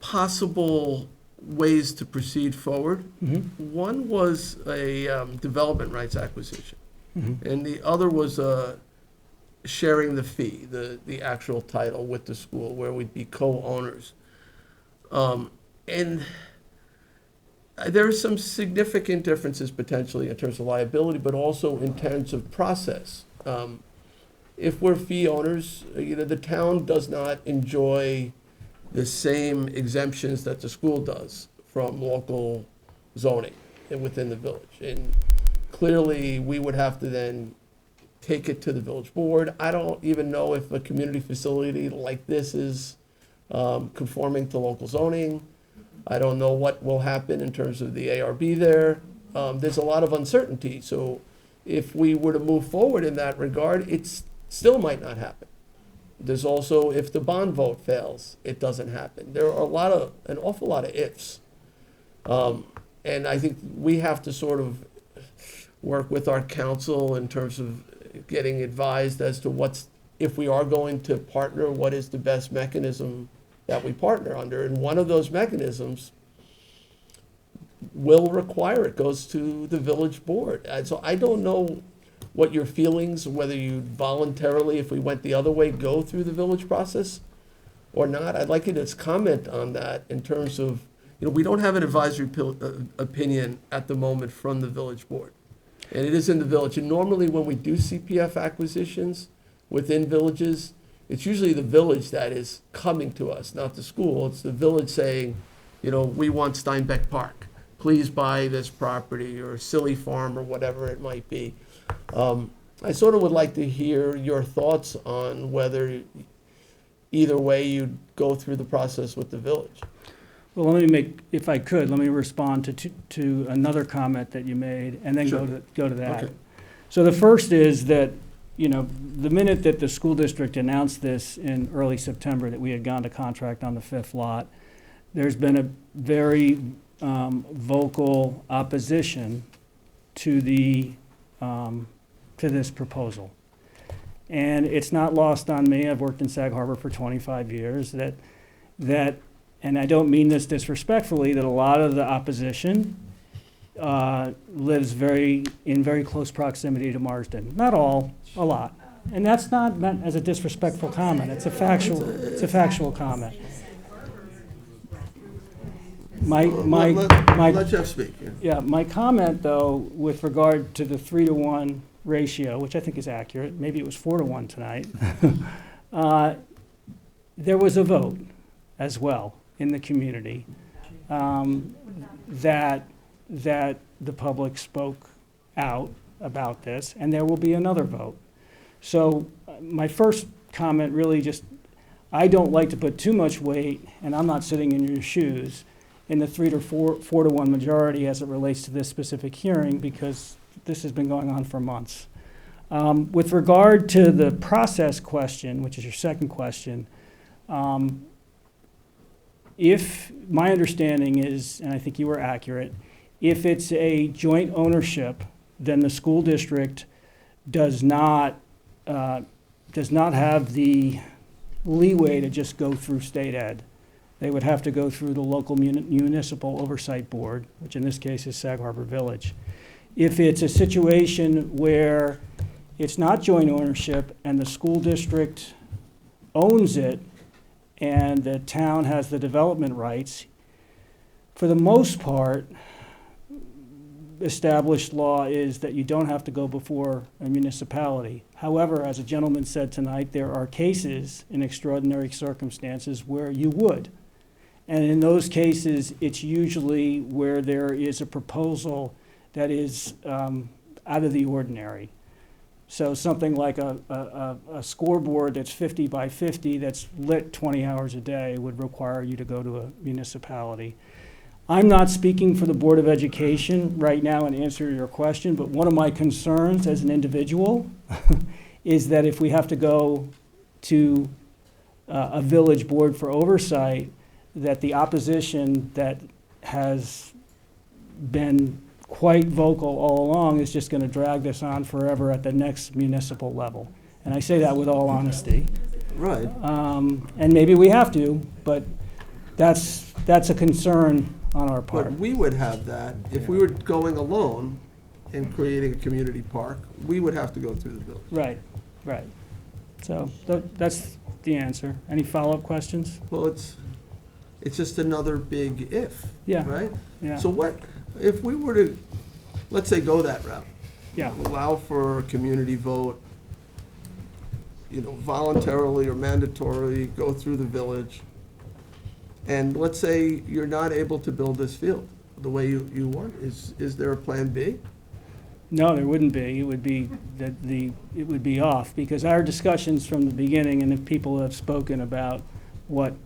Speaker 1: possible ways to proceed forward. One was a development rights acquisition, and the other was sharing the fee, the actual title with the school, where we'd be co-owners. And there are some significant differences potentially in terms of liability, but also in terms of process. If we're fee owners, the town does not enjoy the same exemptions that the school does from local zoning and within the village. And clearly, we would have to then take it to the village board. I don't even know if a community facility like this is conforming to local zoning. I don't know what will happen in terms of the ARB there. There's a lot of uncertainty. So if we were to move forward in that regard, it still might not happen. There's also, if the bond vote fails, it doesn't happen. There are an awful lot of ifs. And I think we have to sort of work with our council in terms of getting advised as to if we are going to partner, what is the best mechanism that we partner under. And one of those mechanisms will require it goes to the village board. And so I don't know what your feelings, whether you voluntarily, if we went the other way, go through the village process or not. I'd like you to comment on that in terms of, we don't have an advisory opinion at the moment from the village board. And it is in the village. And normally when we do CPF acquisitions within villages, it's usually the village that is coming to us, not the school. It's the village saying, we want Steinbeck Park. Please buy this property, or Silly Farm, or whatever it might be. I sort of would like to hear your thoughts on whether either way you'd go through the process with the village.
Speaker 23: Well, let me respond to another comment that you made, and then
Speaker 1: Sure.
Speaker 23: go to that.
Speaker 1: Okay.
Speaker 23: So the first is that, the minute that the school district announced this in early September, that we had gone to contract on the 5th lot, there's been a very vocal opposition to this proposal. And it's not lost on me, I've worked in Sag Harbor for 25 years, that and I don't mean this disrespectfully, that a lot of the opposition lives in very close proximity to Marsden. Not all, a lot. And that's not meant as a disrespectful comment. It's a factual comment.
Speaker 1: Let Jeff speak.
Speaker 23: Yeah, my comment though, with regard to the 3-to-1 ratio, which I think is accurate, maybe it was 4-to-1 tonight, there was a vote as well in the community that the public spoke out about this, and there will be another vote. So my first comment really I don't like to put too much weight, and I'm not sitting in your shoes, in the 4-to-1 majority as it relates to this specific hearing, because this has been going on for months. With regard to the process question, which is your second question, if my understanding is, and I think you were accurate, if it's a joint ownership, then the school district does not have the leeway to just go through state ed. They would have to go through the local municipal oversight board, which in this case is Sag Harbor Village. If it's a situation where it's not joint ownership and the school district owns it and the town has the development rights, for the most part, established law is that you don't have to go before a municipality. However, as a gentleman said tonight, there are cases in extraordinary circumstances where you would. And in those cases, it's usually where there is a proposal that is out of the ordinary. So something like a scoreboard that's 50 by 50 that's lit 20 hours a day would require you to go to a municipality. I'm not speaking for the Board of Education right now in answer to your question, but one of my concerns as an individual is that if we have to go to a village board for oversight, that the opposition that has been quite vocal all along is just going to drag this on forever at the next municipal level. And I say that with all honesty.
Speaker 1: Right.
Speaker 23: And maybe we have to, but that's a concern on our part.
Speaker 1: But we would have that, if we were going alone and creating a community park, we would have to go through the village.
Speaker 23: Right, right. So that's the answer. Any follow-up questions?
Speaker 1: Well, it's just another big if,
Speaker 23: Yeah.
Speaker 1: right?
Speaker 23: Yeah.
Speaker 1: So what, if we were to, let's say, go that route?
Speaker 23: Yeah.
Speaker 1: Allow for a community vote, voluntarily or mandatorily, go through the village, and let's say you're not able to build this field the way you want, is there a plan B?
Speaker 23: No, there wouldn't be. It would be it would be off, because our discussions from the beginning, and if people have spoken about what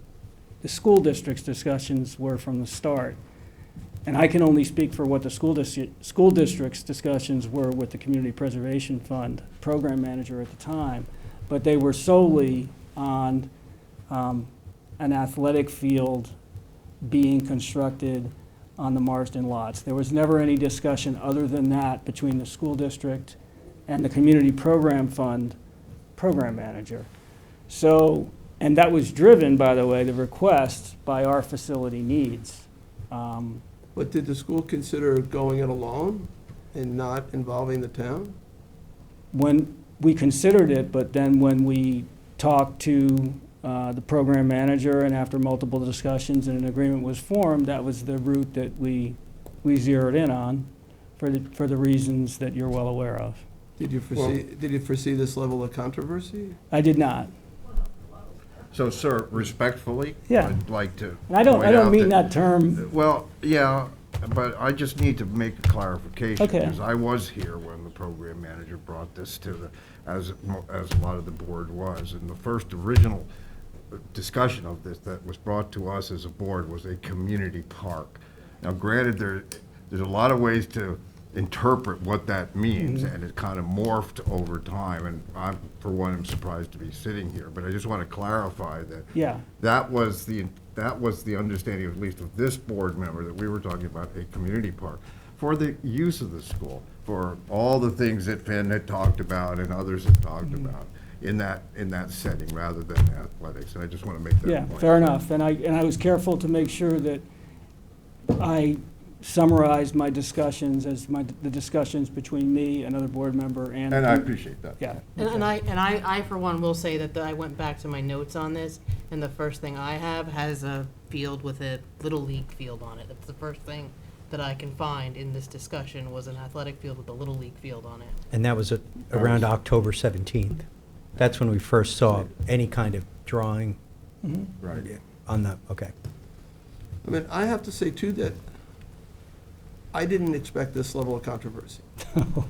Speaker 23: the school district's discussions were from the start, and I can only speak for what the school district's discussions were with the Community Preservation Fund program manager at the time, but they were solely on an athletic field being constructed on the Marsden lots. There was never any discussion other than that between the school district and the Community Program Fund program manager. So, and that was driven, by the way, the request by our facility needs.
Speaker 1: But did the school consider going it alone and not involving the town?
Speaker 23: When we considered it, but then when we talked to the program manager, and after multiple discussions and an agreement was formed, that was the route that we zeroed in on for the reasons that you're well aware of.
Speaker 1: Did you foresee this level of controversy?
Speaker 23: I did not.
Speaker 21: So, sir, respectfully,
Speaker 23: Yeah.
Speaker 21: I'd like to.
Speaker 23: And I don't
Speaker 21: point out
Speaker 23: mean that term.
Speaker 21: Well, yeah, but I just need to make a clarification.
Speaker 23: Okay.
Speaker 21: Because I was here when the program manager brought this to as a lot of the board was. And the first original discussion of this that was brought to us as a board was a community park. Now, granted, there's a lot of ways to interpret what that means, and it kind of morphed over time, and I, for one, am surprised to be sitting here, but I just want to clarify that that was the understanding, at least of this board member, that we were talking about a community park for the use of the school, for all the things that Finn had talked about and others had talked about in that setting, rather than athletics. And I just want to make that point.
Speaker 23: Yeah, fair enough. And I was careful to make sure that I summarized my discussions as the discussions between me, another board member, and
Speaker 21: I appreciate that.
Speaker 23: Yeah.
Speaker 14: And I, for one, will say that I went back to my notes on this, and the first thing I have has a field with a Little League field on it. That's the first thing that I can find in this discussion, was an athletic field with a Little League field on it.
Speaker 3: And that was around October 17th. That's when we first saw any kind of drawing
Speaker 21: Right.
Speaker 3: on the, okay.
Speaker 1: I mean, I have to say too that I didn't expect this level of controversy.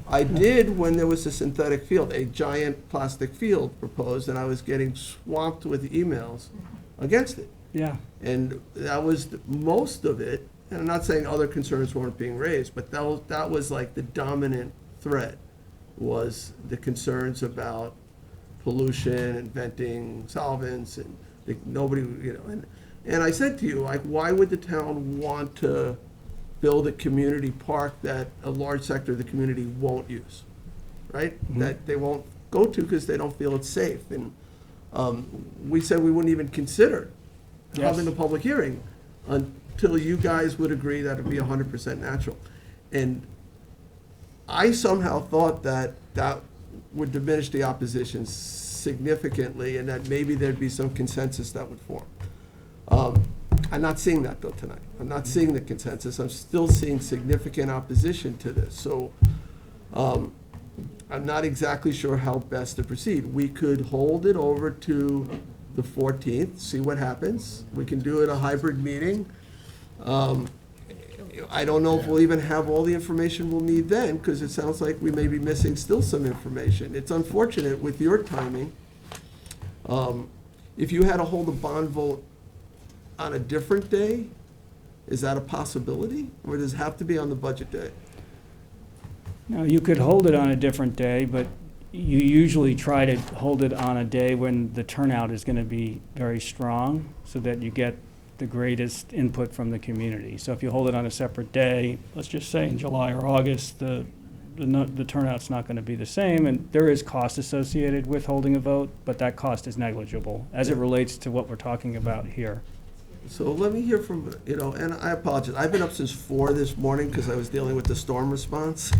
Speaker 1: I did when there was a synthetic field, a giant plastic field proposed, and I was getting swamped with emails against it.
Speaker 23: Yeah.
Speaker 1: And that was most of it, and I'm not saying other concerns weren't being raised, but that was like the dominant thread, was the concerns about pollution and venting solvents, and nobody, and I said to you, like, why would the town want to build a community park that a large sector of the community won't use, right? That they won't go to because they don't feel it's safe. And we said we wouldn't even consider having a public hearing until you guys would agree that it'd be 100% natural. And I somehow thought that that would diminish the opposition significantly, and that maybe there'd be some consensus that would form. I'm not seeing that though tonight. I'm not seeing the consensus. I'm still seeing significant opposition to this. So I'm not exactly sure how best to proceed. We could hold it over to the 14th, see what happens. We can do it a hybrid meeting. I don't know if we'll even have all the information we'll need then, because it sounds like we may be missing still some information. It's unfortunate with your timing. If you had to hold a bond vote on a different day, Is that a possibility, or does it have to be on the budget day?
Speaker 23: Now, you could hold it on a different day, but you usually try to hold it on a day when the turnout is going to be very strong, so that you get the greatest input from the community. So if you hold it on a separate day, let's just say in July or August, the turnout's not going to be the same, and there is cost associated with holding a vote, but that cost is negligible as it relates to what we're talking about here.
Speaker 1: So let me hear from, and I apologize, I've been up since 4 this morning because I was dealing with the storm response.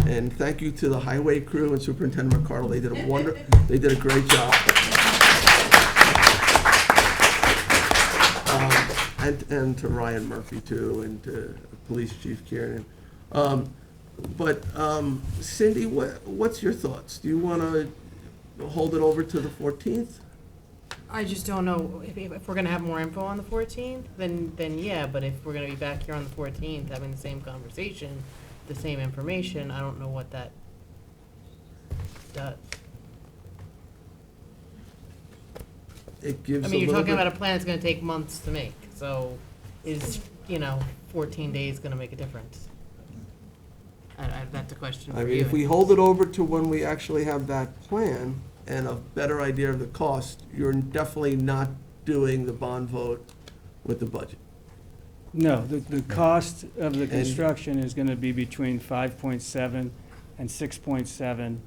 Speaker 1: And thank you to the highway crew and Superintendent McCardle, they did a great job. And to Ryan Murphy too, and to Police Chief Kieran. But Cindy, what's your thoughts? Do you want to hold it over to the 14th?
Speaker 14: I just don't know, if we're gonna have more info on the 14th, then yeah, but if we're gonna be back here on the 14th, having the same conversation, the same information, I don't know what that does.
Speaker 1: It gives
Speaker 14: I mean,
Speaker 1: a
Speaker 14: you're
Speaker 1: little
Speaker 14: talking
Speaker 1: bit-
Speaker 14: about a plan that's gonna take months to make, so is, 14 days gonna make a difference? That's a question
Speaker 1: I
Speaker 14: for
Speaker 1: mean,
Speaker 14: you.
Speaker 1: if we hold it over to when we actually have that plan and a better idea of the cost, you're definitely not doing the bond vote with the budget.
Speaker 23: No, the cost of the construction is gonna be between 5.7 and 6.7,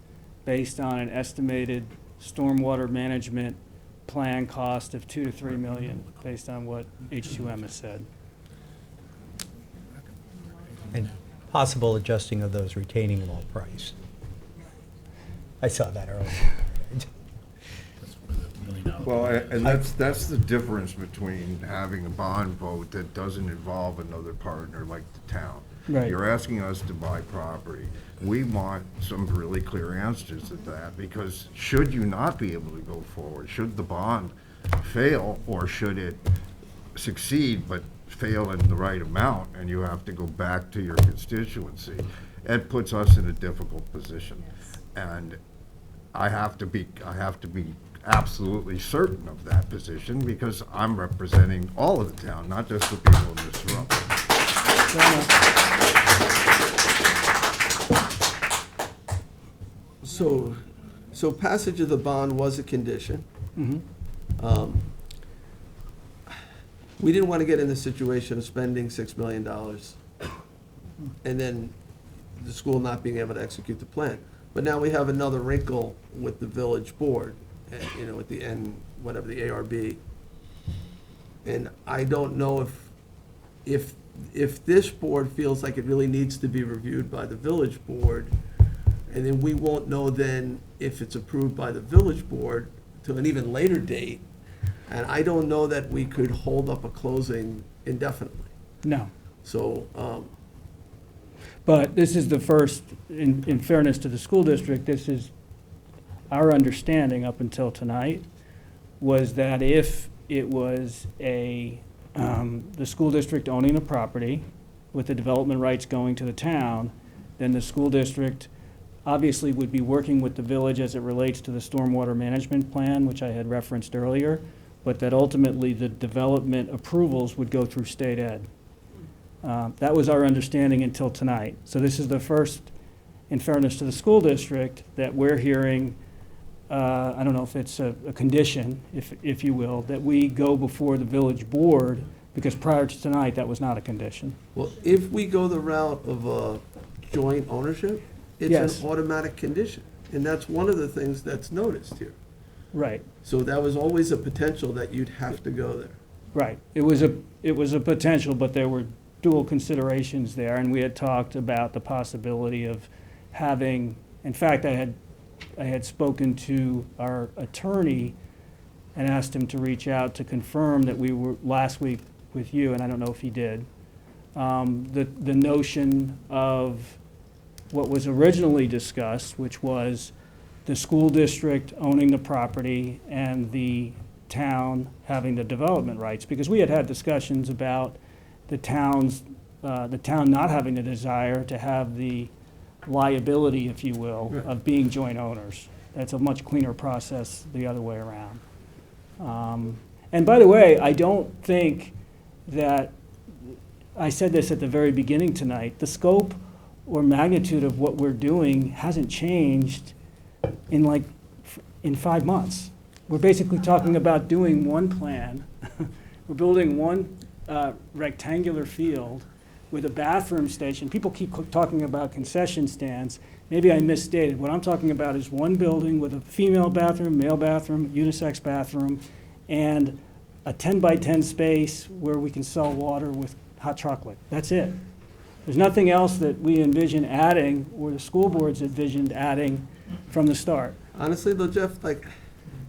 Speaker 23: based on an estimated stormwater management plan cost of 2 to 3 million, based on what H2M has said.
Speaker 3: And possible adjusting of those retaining wall price. I saw that earlier.
Speaker 21: Well, and that's the difference between having a bond vote that doesn't involve another partner like the town.
Speaker 23: Right.
Speaker 21: You're asking us to buy property. We want some really clear answers to that, because should you not be able to go forward, should the bond fail, or should it succeed but fail in the right amount, and you have to go back to your constituency, it puts us in a difficult position. And I have to be absolutely certain of that position, because I'm representing all of the town, not just the people in this room.
Speaker 1: So passage of the bond was a condition. We didn't want to get in the situation of spending $6 million and then the school not being able to execute the plan. But now we have another wrinkle with the village board, at the end, whatever, the ARB. And I don't know if this board feels like it really needs to be reviewed by the village board, and then we won't know then if it's approved by the village board to an even later date. And I don't know that we could hold up a closing indefinitely.
Speaker 23: No.
Speaker 1: So,
Speaker 23: But this is the first, in fairness to the school district, this is our understanding up until tonight, was that if it was the school district owning a property with the development rights going to the town, then the school district obviously would be working with the village as it relates to the stormwater management plan, which I had referenced earlier, but that ultimately the development approvals would go through state ed. That was our understanding until tonight. So this is the first, in fairness to the school district, that we're hearing, I don't know if it's a condition, if you will, that we go before the village board, because prior to tonight, that was not a condition.
Speaker 1: well, if we go the route of joint ownership, it's
Speaker 23: Yes.
Speaker 1: an automatic condition. And that's one of the things that's noticed here.
Speaker 23: Right.
Speaker 1: So that was always a potential that you'd have to go there.
Speaker 23: Right. It was a potential, but there were dual considerations there, and we had talked about the possibility of having, in fact, I had spoken to our attorney and asked him to reach out to confirm that we were last week with you, and I don't know if he did, the notion of what was originally discussed, which was the school district owning the property and the town having the development rights, because we had had discussions about the town not having the desire to have the liability, if you will, of being joint owners. That's a much cleaner process the other way around. And by the way, I don't think that I said this at the very beginning tonight, the scope or magnitude of what we're doing hasn't changed in 5 months. We're basically talking about doing one plan. We're building one rectangular field with a bathroom station. People keep talking about concession stands. Maybe I misstated. What I'm talking about is one building with a female bathroom, male bathroom, unisex bathroom, and a 10 by 10 space where we can sell water with hot chocolate. That's it. There's nothing else that we envision adding, or the school boards envisioned adding from the start.
Speaker 1: Honestly though, Jeff, like,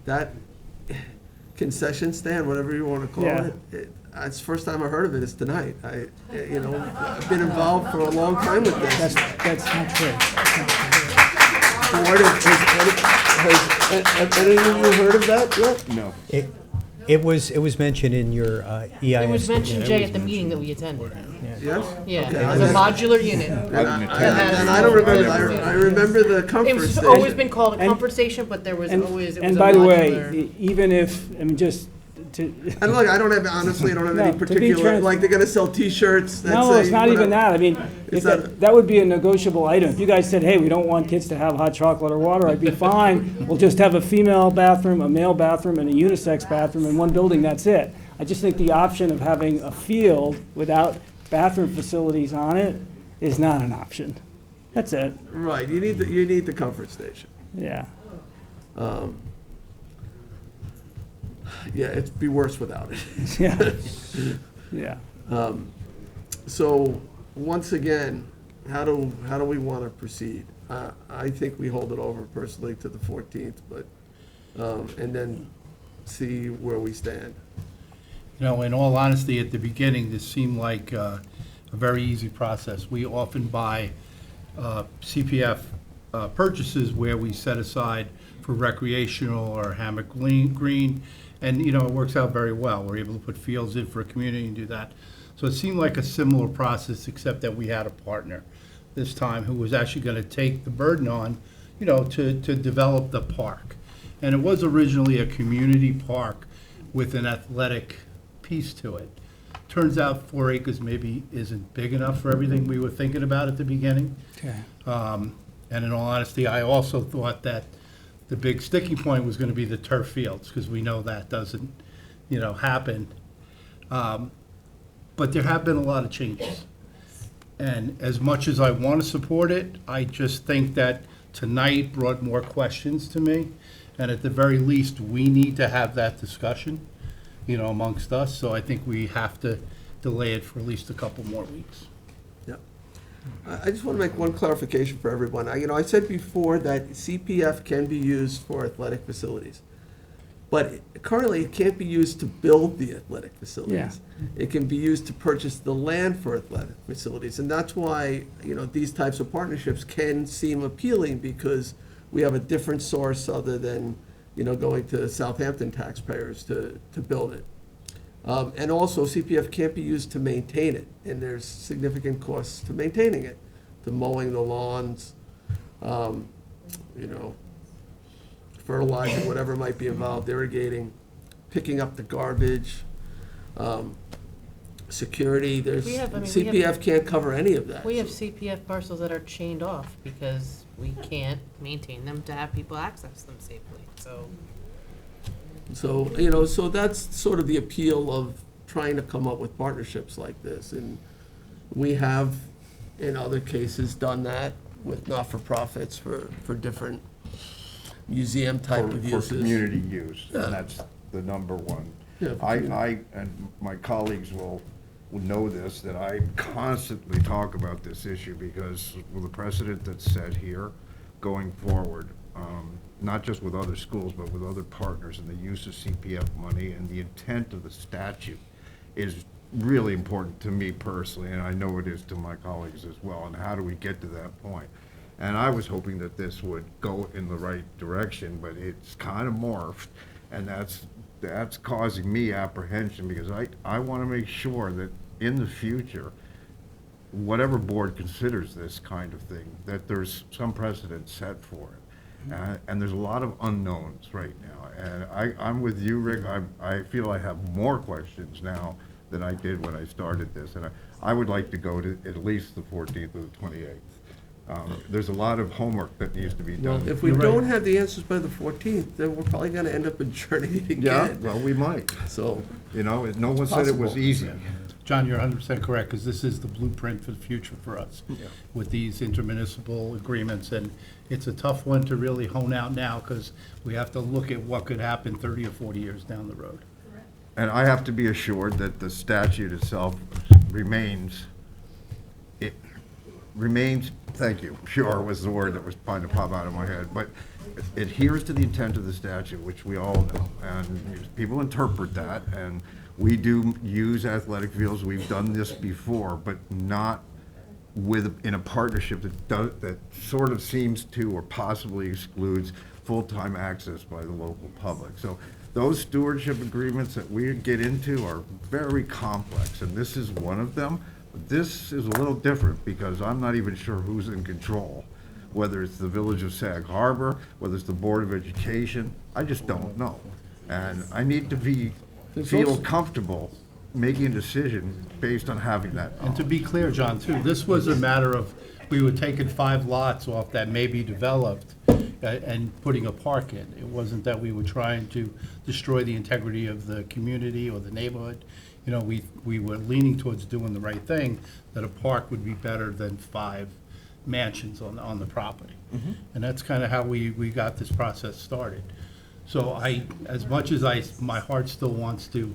Speaker 1: that concession stand, whatever you want to call
Speaker 23: Yeah.
Speaker 1: it, it's the first time I heard of it is tonight. I've been involved for a long time with this.
Speaker 23: That's not true.
Speaker 1: Board, has any of you heard of that yet?
Speaker 21: No.
Speaker 3: It was mentioned in your EIS.
Speaker 14: It was mentioned, Jay, at the meeting that we attended.
Speaker 1: Yes?
Speaker 14: Yeah,
Speaker 1: Okay.
Speaker 14: as a modular unit.
Speaker 1: And I don't remember, I remember the comfort
Speaker 14: It's
Speaker 1: station.
Speaker 14: always been called a comfort station, but there was always, it was
Speaker 23: And
Speaker 14: a
Speaker 23: by the way,
Speaker 14: modular.
Speaker 23: even if, I mean, just to.
Speaker 1: And look, I don't have, honestly, I don't have any
Speaker 23: No, to be
Speaker 1: particular, like, they're gonna sell T-shirts that
Speaker 23: No,
Speaker 1: say
Speaker 23: it's not even
Speaker 1: whatever.
Speaker 23: that. I mean,
Speaker 1: Is
Speaker 23: if that would be a negotiable item. If you guys said, hey, we don't want kids to have hot chocolate or water, I'd be fine. We'll just have a female bathroom, a male bathroom, and a unisex bathroom in one building, that's it. I just think the option of having a field without bathroom facilities on it is not an option. That's it.
Speaker 1: Right, you need the comfort station.
Speaker 23: Yeah.
Speaker 1: Yeah, it'd be worse without it.
Speaker 23: Yeah. Yeah.
Speaker 1: So, once again, how do we want to proceed? I think we hold it over personally to the 14th, but, and then see where we stand.
Speaker 10: In all honesty, at the beginning, this seemed like a very easy process. We often buy CPF purchases where we set aside for recreational or hammock green, and, it works out very well. We're able to put fields in for a community and do that. So it seemed like a similar process, except that we had a partner this time who was actually going to take the burden on, to develop the park. And it was originally a community park with an athletic piece to it. Turns out 4 acres maybe isn't big enough for everything we were thinking about at the beginning.
Speaker 23: Okay.
Speaker 10: And in all honesty, I also thought that the big sticking point was going to be the turf fields, because we know that doesn't, happen. But there have been a lot of changes. And as much as I want to support it, I just think that tonight brought more questions to me. And at the very least, we need to have that discussion, amongst us. So I think we have to delay it for at least a couple more weeks.
Speaker 1: Yep. I just want to make one clarification for everyone. I said before that CPF can be used for athletic facilities, but currently it can't be used to build the athletic facilities.
Speaker 23: Yeah.
Speaker 1: It can be used to purchase the land for athletic facilities, and that's why, these types of partnerships can seem appealing, because we have a different source other than, going to Southampton taxpayers to build it. And also, CPF can't be used to maintain it, and there's significant costs to maintaining it, to mowing the lawns, fertilizing, whatever might be involved, irrigating, picking up the garbage, security, CPF can't cover any of that.
Speaker 14: We have CPF parcels that are chained off because we can't maintain them to have people access them safely, so.
Speaker 1: So, so that's sort of the appeal of trying to come up with partnerships like this. And we have, in other cases, done that with not-for-profits for different museum-type of uses.
Speaker 21: For community use,
Speaker 1: Yeah.
Speaker 21: and that's the number one.
Speaker 1: Yeah, for
Speaker 21: I and my colleagues will know this, that I constantly talk about this issue, because with the precedent that's set here, going forward, not just with other schools, but with other partners, and the use of CPF money and the intent of the statute is really important to me personally, and I know it is to my colleagues as well. And how do we get to that point? And I was hoping that this would go in the right direction, but it's kind of morphed, and that's causing me apprehension, because I want to make sure that in the future, whatever board considers this kind of thing, that there's some precedent set for it. And there's a lot of unknowns right now. And I'm with you, Rick. I feel I have more questions now than I did when I started this. And I would like to go to at least the 14th or the 28th. There's a lot of homework that needs to be
Speaker 1: Well,
Speaker 21: done.
Speaker 1: if we don't have the answers by the 14th, then we're probably gonna end up adjourning it
Speaker 21: Yeah,
Speaker 1: again.
Speaker 21: well, we might.
Speaker 1: So,
Speaker 21: You know, no one said it was
Speaker 1: possible.
Speaker 21: easy.
Speaker 10: John, you're 100% correct, because this is the blueprint for the future for us with these intermunicipal agreements. And it's a tough one to really hone out now, because we have to look at what could happen 30 or 40 years down the road.
Speaker 21: And I have to be assured that the statute itself remains, thank you, pure was the word that was trying to pop out of my head, but adheres to the intent of the statute, which we all know. And people interpret that, and we do use athletic fields. We've done this before, but not in a partnership that sort of seems to or possibly excludes full-time access by the local public. So those stewardship agreements that we get into are very complex, and this is one of them. This is a little different because I'm not even sure who's in control, whether it's the Village of Sag Harbor, whether it's the Board of Education. I just don't know. And I need to feel comfortable making a decision based on having that.
Speaker 10: And to be clear, John, too, this was a matter of, we were taking 5 lots off that may be developed and putting a park in. It wasn't that we were trying to destroy the integrity of the community or the neighborhood. You know, we were leaning towards doing the right thing, that a park would be better than 5 mansions on the property. And that's kind of how we got this process started. So as much as my heart still wants to,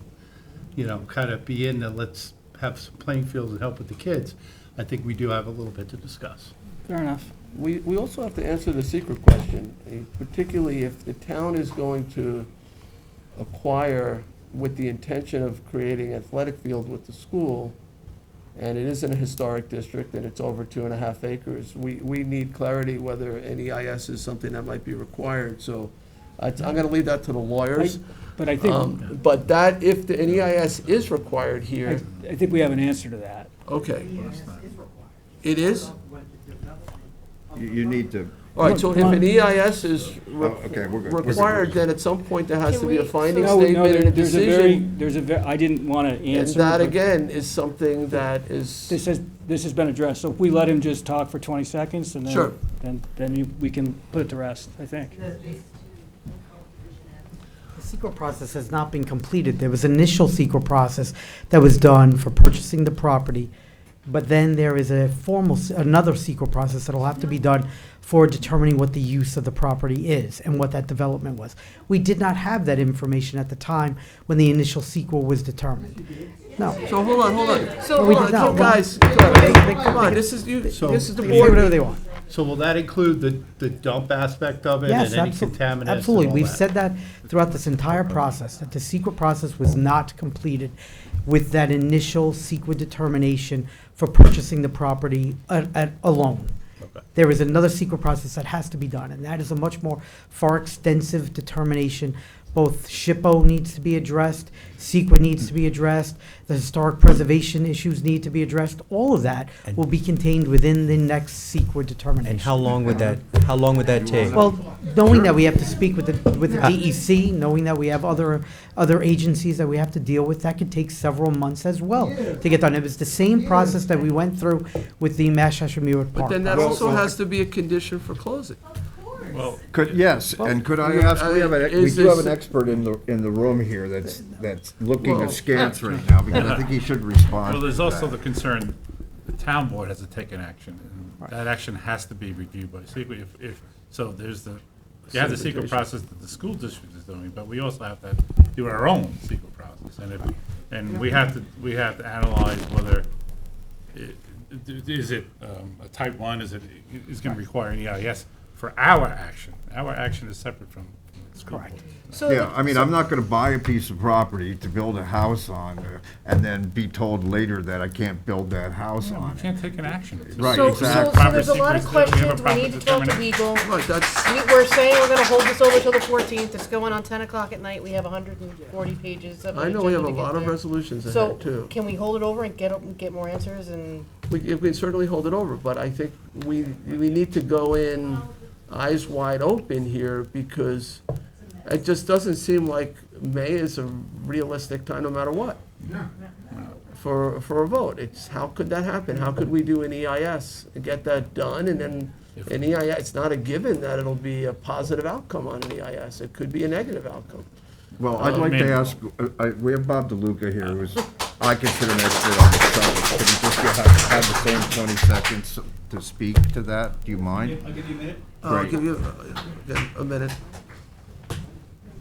Speaker 10: you know, kind of be in the let's have some playing fields and help with the kids, I think we do have a little bit to discuss.
Speaker 23: Fair enough.
Speaker 1: we also have to answer the secret question, particularly if the town is going to acquire with the intention of creating athletic field with the school, and it is in a historic district and it's over 2.5 acres, we need clarity whether an EIS is something that might be required. So I'm gonna leave that to the lawyers.
Speaker 23: But I think,
Speaker 1: But that, if an EIS is required here,
Speaker 23: I think we have an answer to that.
Speaker 1: okay. It is?
Speaker 21: You need to,
Speaker 1: All right, so if an EIS is
Speaker 21: okay, we're good.
Speaker 1: required, then at some point there has to be a finding
Speaker 23: No,
Speaker 1: statement and a
Speaker 23: there's
Speaker 1: decision.
Speaker 23: I didn't want to
Speaker 1: And
Speaker 23: answer.
Speaker 1: that,
Speaker 23: but
Speaker 1: again, is something that is,
Speaker 23: This has been addressed, so if we let him just talk for 20 seconds, and
Speaker 1: Sure.
Speaker 23: then we can put it to rest, I think.
Speaker 7: The secret process has not been completed. There was initial secret process that was done for purchasing the property, but then there is another secret process that'll have to be done for determining what the use of the property is and what that development was. We did not have that information at the time when the initial secret was determined. No.
Speaker 1: so hold on.
Speaker 7: So we did not.
Speaker 1: Guys, come on, this is the
Speaker 7: They can do
Speaker 1: board.
Speaker 7: whatever they want.
Speaker 10: So will that include the dump aspect of it
Speaker 7: Yes,
Speaker 10: and any contaminants and
Speaker 7: absolutely.
Speaker 10: all
Speaker 7: We've
Speaker 10: that?
Speaker 7: said that throughout this entire process, that the secret process was not completed with that initial secret determination for purchasing the property alone.
Speaker 10: Okay.
Speaker 7: There is another secret process that has to be done, and that is a much more far extensive determination. Both SHPO needs to be addressed, CEQA needs to be addressed, the historic preservation issues need to be addressed. All of that will be contained within the next CEQA determination.
Speaker 3: And how long would that take?
Speaker 7: Well, knowing that we have to speak with the DEC, knowing that we have other agencies that we have to deal with, that could take several months as well to get done. It was the same process that we went through with the Mashasha-Muir Park.
Speaker 1: But then that also has to be a condition for closing.
Speaker 21: Yes, and could I ask, we do have an expert in the room here that's looking askance right now, because I think he should respond.
Speaker 8: Well, there's
Speaker 21: to
Speaker 8: also
Speaker 21: that.
Speaker 8: the concern, the town board has to take an action, and that action has to be reviewed by secret. So there's you have the secret process that the school district is doing, but we also have to do our own secret process, and we have to analyze whether is it a type 1, is going to require an EIS for our action. Our action is separate from the school board.
Speaker 21: Yeah, I mean, I'm not gonna buy a piece of property to build a house on, and then be told later that I can't build that house on.
Speaker 8: You can't take an action.
Speaker 21: Right,
Speaker 14: So
Speaker 21: exactly.
Speaker 14: there's a lot of questions, we need to talk to legal. We're saying we're gonna hold this over till the 14th, it's going on 10 o'clock at night, we have 140 pages of an
Speaker 1: I know we have a
Speaker 14: agenda to
Speaker 1: lot
Speaker 14: get
Speaker 1: of
Speaker 14: there.
Speaker 1: resolutions
Speaker 14: So,
Speaker 1: ahead, too.
Speaker 14: can we hold it over and get more answers and?
Speaker 1: We can certainly hold it over, but I think we need to go in eyes wide open here, because it just doesn't seem like May is a realistic time no matter what. for a vote. It's, how could that happen? How could we do an EIS and get that done, and then an EIS, it's not a given that it'll be a positive outcome on an EIS. It could be a negative outcome.
Speaker 21: Well, I'd like to ask, we have Bob DeLuca here, who's, I consider an expert on the subject. Could he just have the same 20 seconds to speak to that? Do you mind?
Speaker 6: I'll give you a minute.
Speaker 1: I'll
Speaker 21: Great.
Speaker 1: give you a minute.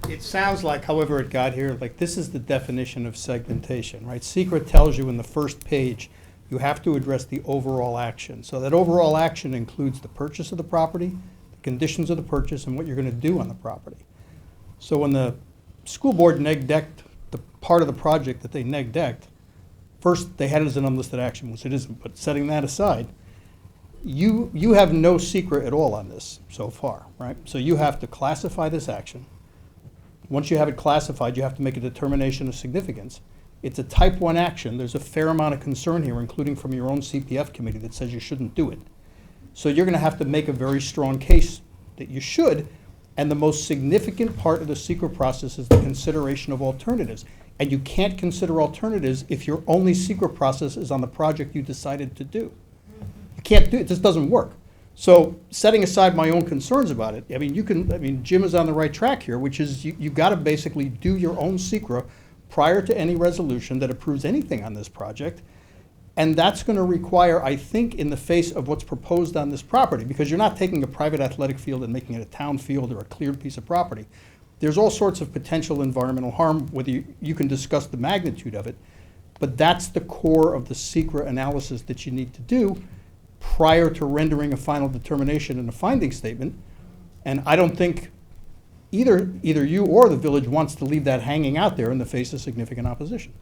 Speaker 6: It sounds like, however it got here, like this is the definition of segmentation, right? Secret tells you in the first page, you have to address the overall action. So that overall action includes the purchase of the property, the conditions of the purchase, and what you're gonna do on the property. So when the school board neg-decked the part of the project that they neg-decked, first, they had it as an unlisted action, which it isn't, but setting that aside, you have no secret at all on this so far, right? So you have to classify this action. Once you have it classified, you have to make a determination of significance. It's a type 1 action. There's a fair amount of concern here, including from your own CPF committee that says you shouldn't do it. So you're gonna have to make a very strong case that you should, and the most significant part of the secret process is the consideration of alternatives. And you can't consider alternatives if your only secret process is on the project you decided to do. You can't do it, this doesn't work. So setting aside my own concerns about it, I mean, Jim is on the right track here, which is you've got to basically do your own secret prior to any resolution that approves anything on this project. And that's going to require, I think, in the face of what's proposed on this property, because you're not taking a private athletic field and making it a town field or a cleared piece of property. There's all sorts of potential environmental harm, whether you can discuss the magnitude of it, but that's the core of the secret analysis that you need to do prior to rendering a final determination in a finding statement. And I don't think either you or the village wants to leave that hanging out there in the face of significant opposition.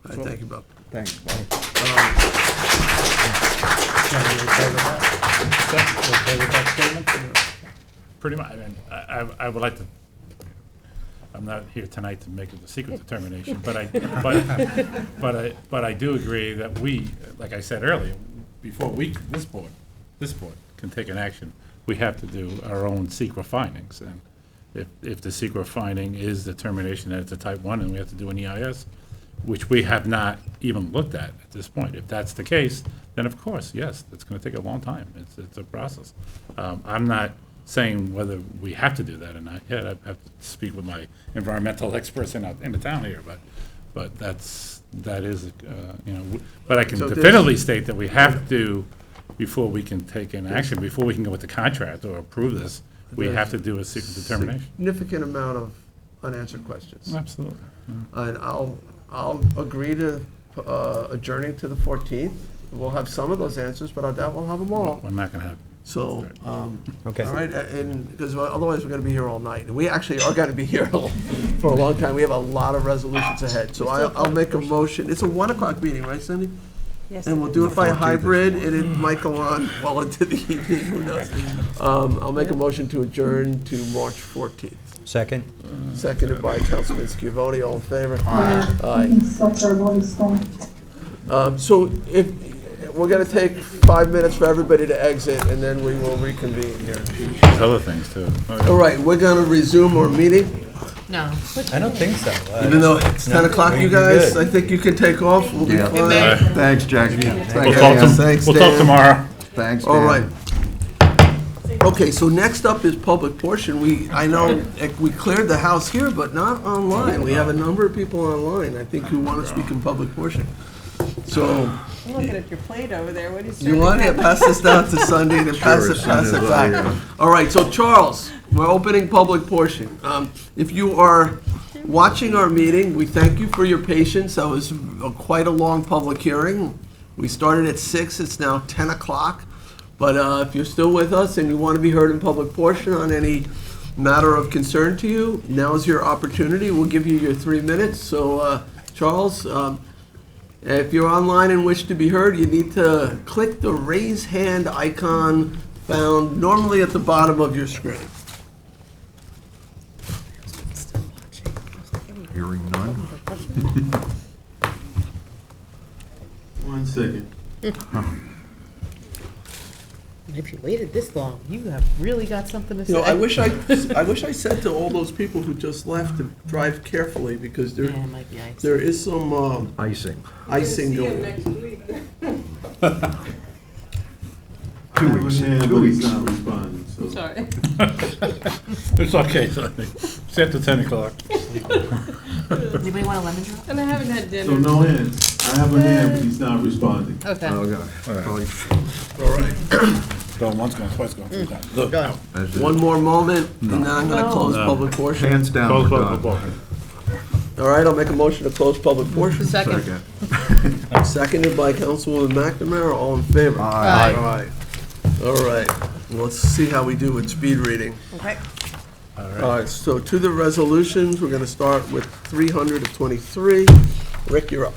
Speaker 1: All right, thank you, Bob.
Speaker 21: Thanks, Bob.
Speaker 8: Pretty much, I mean, I would like to, I'm not here tonight to make it a secret determination, but I do agree that we, like I said earlier, before this board can take an action, we have to do our own secret findings. And if the secret finding is determination that it's a type 1 and we have to do an EIS, which we have not even looked at this point. If that's the case, then of course, yes, it's going to take a long time. It's a process. I'm not saying whether we have to do that or not yet. I have to speak with my environmental experts in the town here, but that is, but I can
Speaker 1: So
Speaker 8: definitively state that we have to, before we can take an action, before we can go with the contract or approve this, we have to do a secret determination.
Speaker 1: Significant amount of unanswered questions.
Speaker 8: Absolutely.
Speaker 1: And I'll agree to adjourning to the 14th. We'll have some of those answers, but I doubt we'll have them all.
Speaker 8: We're not going to have.
Speaker 1: So,
Speaker 3: Okay.
Speaker 1: all right, and, because otherwise we're gonna be here all night. And we actually are gonna be here for a long time. We have a lot of resolutions ahead. So I'll make a motion. It's a 1 o'clock meeting, right, Cindy?
Speaker 2: Yes.
Speaker 1: And we'll do it by hybrid, and it might go on well into the evening, who knows? I'll make a motion to adjourn to March 14th.
Speaker 3: Second?
Speaker 1: Seconded by Councilman Scavone, all in favor?
Speaker 20: You can set our voice down.
Speaker 1: So if, we're gonna take 5 minutes for everybody to exit, and then we will reconvene here.
Speaker 8: There's other things too.
Speaker 1: All right, we're gonna resume our meeting.
Speaker 14: No.
Speaker 3: I don't think so.
Speaker 1: Even though it's 10 o'clock, you guys, I think you can take off. We'll be fine.
Speaker 21: Thanks, Jackie.
Speaker 1: Thanks,
Speaker 8: We'll talk
Speaker 1: Dan.
Speaker 8: tomorrow.
Speaker 21: Thanks, Dan.
Speaker 1: All right. Okay, so next up is public portion. I know we cleared the house here, but not online. We have a number of people online, I think, who want to speak in public portion. So,
Speaker 2: I'm looking at your plate over there, what is?
Speaker 1: you want to pass this down to Sunday and pass it back. All right, so Charles, we're opening public portion. If you are watching our meeting, we thank you for your patience. That was quite a long public hearing. We started at 6, it's now 10 o'clock. But if you're still with us and you want to be heard in public portion on any matter of concern to you, now's your opportunity. We'll give you your 3 minutes. So, Charles, if you're online and wish to be heard, you need to click the raise hand icon found normally at the bottom of your screen.
Speaker 21: Hearing none.
Speaker 5: 1 second.
Speaker 14: And if you waited this long, you have really got something to say.
Speaker 1: You know, I wish I said to all those people who just left to drive carefully, because there,
Speaker 14: Yeah, it might be ice.
Speaker 1: there is some,
Speaker 21: Icing.
Speaker 1: icing going.
Speaker 21: 2 weeks.
Speaker 5: Yeah,
Speaker 21: 2
Speaker 5: but he's
Speaker 21: weeks.
Speaker 5: not responding, so.
Speaker 14: Sorry.
Speaker 8: It's okay, Sonny. It's after 10 o'clock.
Speaker 14: Anybody want a lemon drop? And I haven't had dinner.
Speaker 5: So no hands. I have a hand, but he's not responding.
Speaker 14: Okay.
Speaker 21: Okay.
Speaker 1: All right.
Speaker 8: Going once, going twice, going 3 times.
Speaker 1: Look,
Speaker 14: Go.
Speaker 1: one more moment, and then I'm gonna close
Speaker 8: No.
Speaker 1: public portion.
Speaker 21: Hands down,
Speaker 8: Close
Speaker 21: we're
Speaker 8: public
Speaker 21: done.
Speaker 8: portion.
Speaker 1: All right, I'll make a motion to close public portion.
Speaker 14: Second.
Speaker 1: Seconded by Councilwoman McNamara, all in favor?
Speaker 14: Aye.
Speaker 1: Aye. All right, let's see how we do with speed reading.
Speaker 2: Okay.
Speaker 1: All right, so to the resolutions, we're gonna start with 300 of 23. Rick, you're up.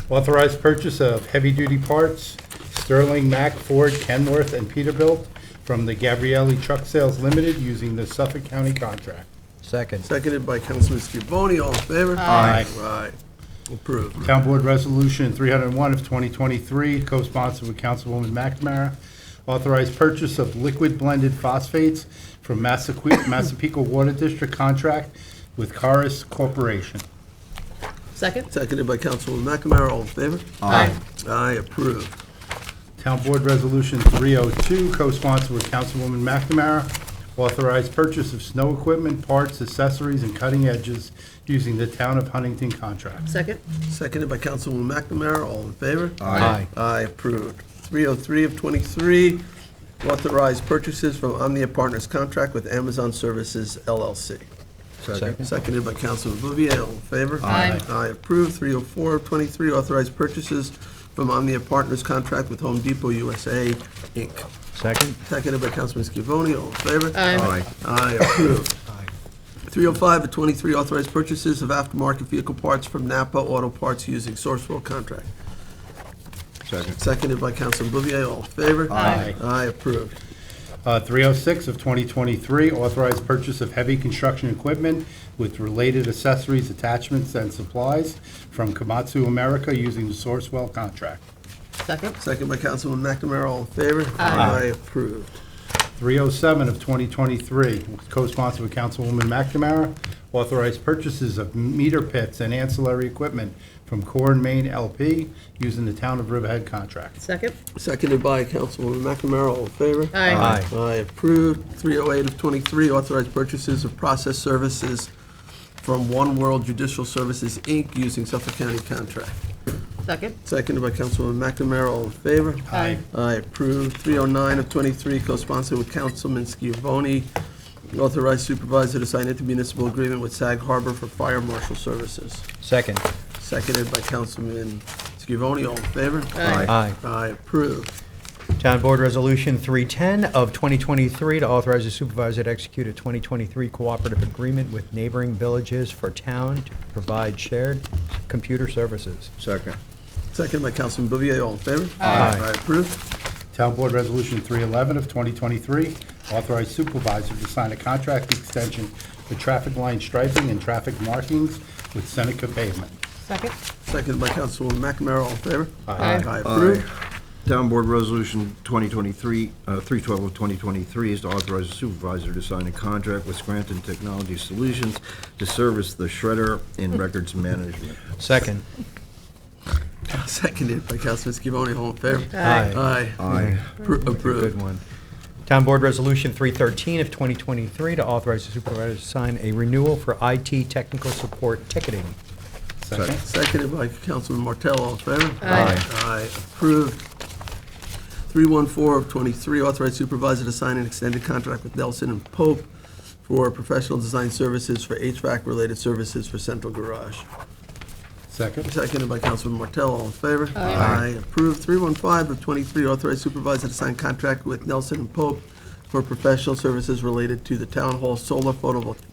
Speaker 6: Authorized purchase of heavy-duty parts, Sterling, Mack, Ford, Kenworth, and Peterbilt from the Gabrielli Truck Sales Limited using the Suffolk County contract.
Speaker 3: Second.
Speaker 1: Seconded by Councilman Scavone, all in favor?
Speaker 6: Aye.
Speaker 1: Right, approved.
Speaker 6: Town Board Resolution 301 of 2023, co-sponsored with Councilwoman McNamara, authorized purchase of liquid blended phosphates from Massapequa Water District contract with Caris Corporation.
Speaker 14: Second?
Speaker 1: Seconded by Councilwoman McNamara, all in favor?
Speaker 14: Aye.
Speaker 1: Aye, approved.
Speaker 6: Town Board Resolution 302, co-sponsored with Councilwoman McNamara, authorized purchase of snow equipment, parts, accessories, and cutting edges using the Town of Huntington contract.
Speaker 14: Second?
Speaker 1: Seconded by Councilwoman McNamara, all in favor?
Speaker 3: Aye.
Speaker 1: Aye, approved. 303 of 23, authorized purchases from Omnia Partners contract with Amazon Services LLC.
Speaker 3: Second.
Speaker 1: Seconded by Councilman Bouvier, all in favor?
Speaker 14: Aye.
Speaker 1: Aye, approved. 304 of 23, authorized purchases from Omnia Partners contract with Home Depot USA, Inc.
Speaker 3: Second.
Speaker 1: Seconded by Councilman Scavone, all in favor?
Speaker 14: Aye.
Speaker 1: Aye, approved. 305 of 23, authorized purchases of aftermarket vehicle parts from Napa Auto Parts using Sourcewell contract.
Speaker 21: Second.
Speaker 1: Seconded by Councilman Bouvier, all in favor?
Speaker 6: Aye.
Speaker 1: Aye, approved.
Speaker 6: 306 of 2023, authorized purchase of heavy construction equipment with related accessories, attachments, and supplies from Komatsu America using the Sourcewell contract.
Speaker 14: Second?
Speaker 1: Second by Councilman McNamara, all in favor?
Speaker 14: Aye.
Speaker 1: Approved.
Speaker 6: 307 of 2023, co-sponsored with Councilwoman McNamara, authorized purchases of meter pits and ancillary equipment from Core & Main LP using the Town of Riverhead contract.
Speaker 14: Second?
Speaker 1: Seconded by Councilwoman McNamara, all in favor?
Speaker 14: Aye.
Speaker 1: Aye, approved. 308 of 23, authorized purchases of process services from One World Judicial Services, Inc., using Suffolk County contract.
Speaker 14: Second?
Speaker 1: Seconded by Councilwoman McNamara, all in favor?
Speaker 14: Aye.
Speaker 1: Aye, approved. 309 of 23, co-sponsored with Councilman Scavone, authorized supervisor to sign intermunicipal agreement with Sag Harbor for fire marshal services.
Speaker 3: Second.
Speaker 1: Seconded by Councilman Scavone, all in favor?
Speaker 14: Aye.
Speaker 3: Aye.
Speaker 1: Aye, approved.
Speaker 3: Town Board Resolution 310 of 2023 to authorize the supervisor to execute a 2023 cooperative agreement with neighboring villages for town to provide shared computer services.
Speaker 21: Second.
Speaker 1: Seconded by Councilman Bouvier, all in favor?
Speaker 3: Aye.
Speaker 1: Aye, approved.
Speaker 6: Town Board Resolution 311 of 2023, authorized supervisor to sign a contract extension for traffic line striping and traffic markings with Seneca Pavement.
Speaker 14: Second?
Speaker 1: Seconded by Councilwoman McNamara, all in favor?
Speaker 6: Aye.
Speaker 1: Aye, approved.
Speaker 21: Town Board Resolution 312 of 2023 is to authorize the supervisor to sign a contract with Scranton Technology Solutions to service the shredder in records management.
Speaker 3: Second.
Speaker 1: Seconded by Councilman Scavone, all in favor?
Speaker 3: Aye.
Speaker 1: Aye.
Speaker 21: Aye.
Speaker 1: Approved.
Speaker 3: Good one. Town Board Resolution 313 of 2023 to authorize the supervisor to sign a renewal for IT technical support ticketing.
Speaker 6: Second.
Speaker 1: Seconded by Councilman Martell, all in favor?
Speaker 14: Aye.
Speaker 1: Aye, approved. 314 of 23, authorized supervisor to sign an extended contract with Nelson and Pope for professional design services for HVAC-related services for Central Garage.
Speaker 6: Second.
Speaker 1: Seconded by Councilman Martell, all in favor?
Speaker 14: Aye.
Speaker 1: Approved. 315 of 23, authorized supervisor to sign contract with Nelson and Pope for professional services related to the Town Hall Solar Photovoltaic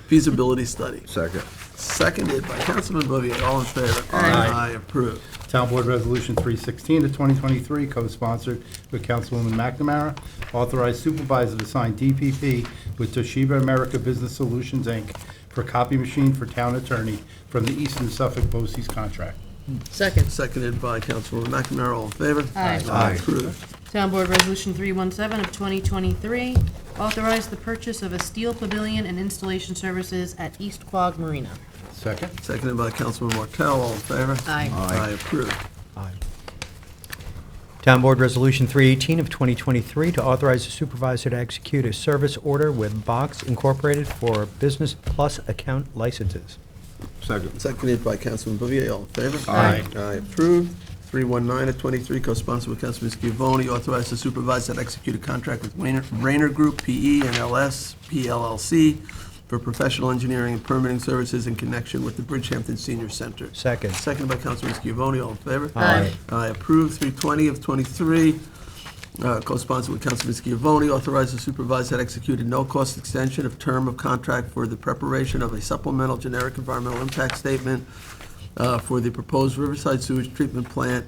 Speaker 1: Feasibility Study.
Speaker 21: Second.
Speaker 1: Seconded by Councilman Bouvier, all in favor?
Speaker 14: Aye.
Speaker 1: Approved.
Speaker 6: Town Board Resolution 316 of 2023, co-sponsored with Councilwoman McNamara, authorized supervisor to sign DPP with Toshiba America Business Solutions, Inc. for copy machine for town attorney from the Eastern Suffolk BOCES contract.
Speaker 14: Second.
Speaker 1: Seconded by Councilwoman McNamara, all in favor?
Speaker 14: Aye.
Speaker 1: Approved.
Speaker 14: Town Board Resolution 317 of 2023, authorize the purchase of a steel pavilion and installation services at East Quogue Marina.
Speaker 10: Second.
Speaker 1: Seconded by Councilman Martell, all in favor?
Speaker 14: Aye.
Speaker 1: Aye, approved.
Speaker 3: Town Board Resolution 318 of 2023 to authorize the supervisor to execute a service order with Box Incorporated for Business Plus account licenses.
Speaker 21: Second.
Speaker 1: Seconded by Councilman Bouvier, all in favor?
Speaker 10: Aye.
Speaker 1: Aye, approved. 319 of 23, co-sponsored with Councilman Scavone, authorize the supervisor to execute a contract with Rayner Group, PE and LS, PLLC, for professional engineering and permitting services in connection with the Bridgehampton Senior Center.
Speaker 3: Second.
Speaker 1: Seconded by Councilman Scavone, all in favor?
Speaker 3: Aye.
Speaker 1: Aye, approved. 320 of 23, co-sponsored with Councilman Scavone, authorize the supervisor to execute a no-cost extension of term of contract for the preparation of a supplemental generic environmental impact statement for the proposed Riverside Sewage Treatment Plant,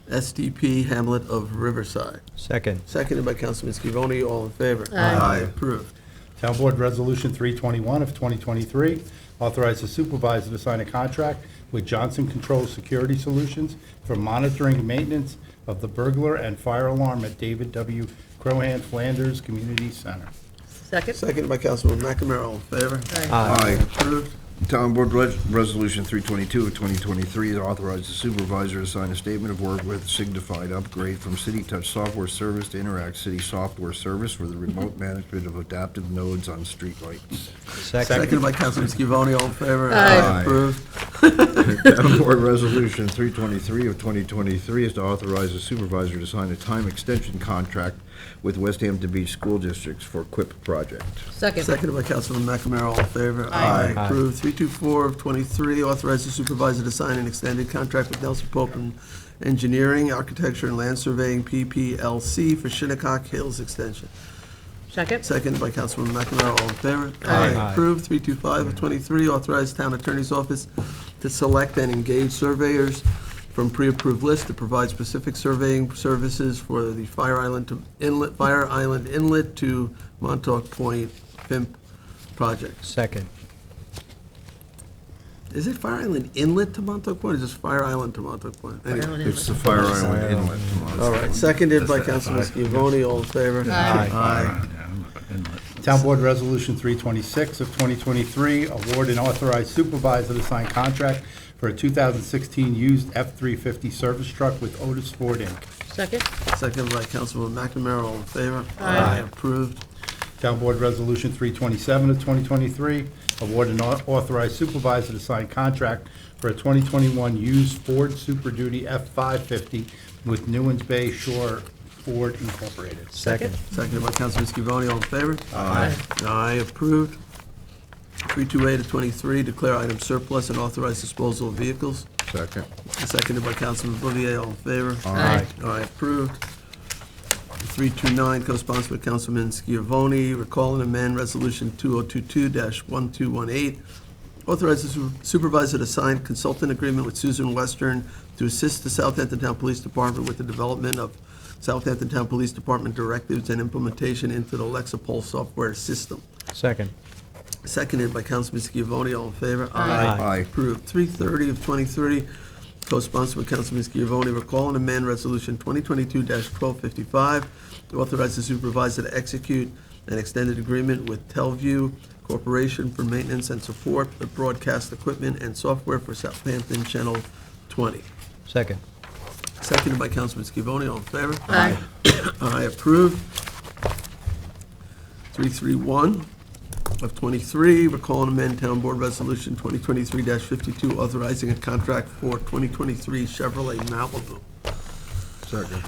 Speaker 1: SDP Hamlet of Riverside.
Speaker 3: Second.
Speaker 1: Seconded by Councilman Scavone, all in favor?
Speaker 14: Aye.
Speaker 1: Approved.
Speaker 10: Town Board Resolution 321 of 2023, authorize the supervisor to sign a contract with Johnson Controls Security Solutions for monitoring and maintenance of the burglar and fire alarm at David W. Crohan Flanders Community Center.
Speaker 14: Second.
Speaker 1: Seconded by Councilman McNamara, all in favor?
Speaker 21: Aye.
Speaker 1: Approved.
Speaker 21: Town Board Resolution 322 of 2023 to authorize the supervisor to sign a statement of work with Signified upgrade from City Touch Software Service to Interact City Software Service for the remote management of adaptive nodes on streetlights.
Speaker 1: Seconded by Councilman Scavone, all in favor?
Speaker 14: Aye.
Speaker 1: Approved.
Speaker 21: Town Board Resolution 323 of 2023 is to authorize the supervisor to sign a time extension contract with West Hampton Beach School Districts for QUIP project.
Speaker 14: Second.
Speaker 1: Seconded by Councilman McNamara, all in favor?
Speaker 14: Aye.
Speaker 1: Approved. 324 of 23, authorize the supervisor to sign an extended contract with Nelson Pope and Engineering, Architecture, and Land Surveying, PPLC, for Shinnecock Hills Extension.
Speaker 14: Second.
Speaker 1: Seconded by Councilman McNamara, all in favor?
Speaker 14: Aye.
Speaker 1: Approved. 325 of 23, authorize Town Attorney's Office to select and engage surveyors from pre-approved list to provide specific surveying services for the Fire Island Inlet to Montauk Point FIMP project.
Speaker 3: Second.
Speaker 1: Is it Fire Island Inlet to Montauk Point, or just Fire Island to Montauk Point? Anyway.
Speaker 21: It's the Fire Island Inlet.
Speaker 1: All right, seconded by Councilman Scavone, all in favor?
Speaker 14: Aye.
Speaker 10: Town Board Resolution 326 of 2023, award and authorize supervisor to sign contract for a 2016 used F-350 service truck with Otis Ford, Inc.
Speaker 14: Second.
Speaker 1: Seconded by Councilman McNamara, all in favor?
Speaker 14: Aye.
Speaker 1: Approved.
Speaker 10: Town Board Resolution 327 of 2023, award and authorize supervisor to sign contract for a 2021 used Ford Super Duty F-550 with Newlands Bay Shore Ford Incorporated.
Speaker 3: Second.
Speaker 1: Seconded by Councilman Scavone, all in favor?
Speaker 21: Aye.
Speaker 1: Aye, approved. 328 of 23, declare item surplus and authorize disposal of vehicles.
Speaker 21: Second.
Speaker 1: Seconded by Councilman Bouvier, all in favor?
Speaker 21: Aye.
Speaker 1: Aye, approved. 329, co-sponsored with Councilman Scavone, recall and amend Resolution 2022-1218, authorize the supervisor to sign consultant agreement with Susan Western to assist the Southampton Town Police Department with the development of Southampton Town Police Department directives and implementation into the Lexipol software system.
Speaker 3: Second.
Speaker 1: Seconded by Councilman Scavone, all in favor?
Speaker 21: Aye.
Speaker 1: Approved. 330 of 23, co-sponsored with Councilman Scavone, recall and amend Resolution 2022-1255, to authorize the supervisor to execute an extended agreement with Telview Corporation for maintenance and support of broadcast equipment and software for Southampton Channel 20.
Speaker 3: Second.
Speaker 1: Seconded by Councilman Scavone, all in favor?
Speaker 14: Aye.
Speaker 1: Aye, approved. 331 of 23, recall and amend Town Board Resolution 2023-52, authorizing a contract for 2023 Chevrolet Malibu.
Speaker 21: Second.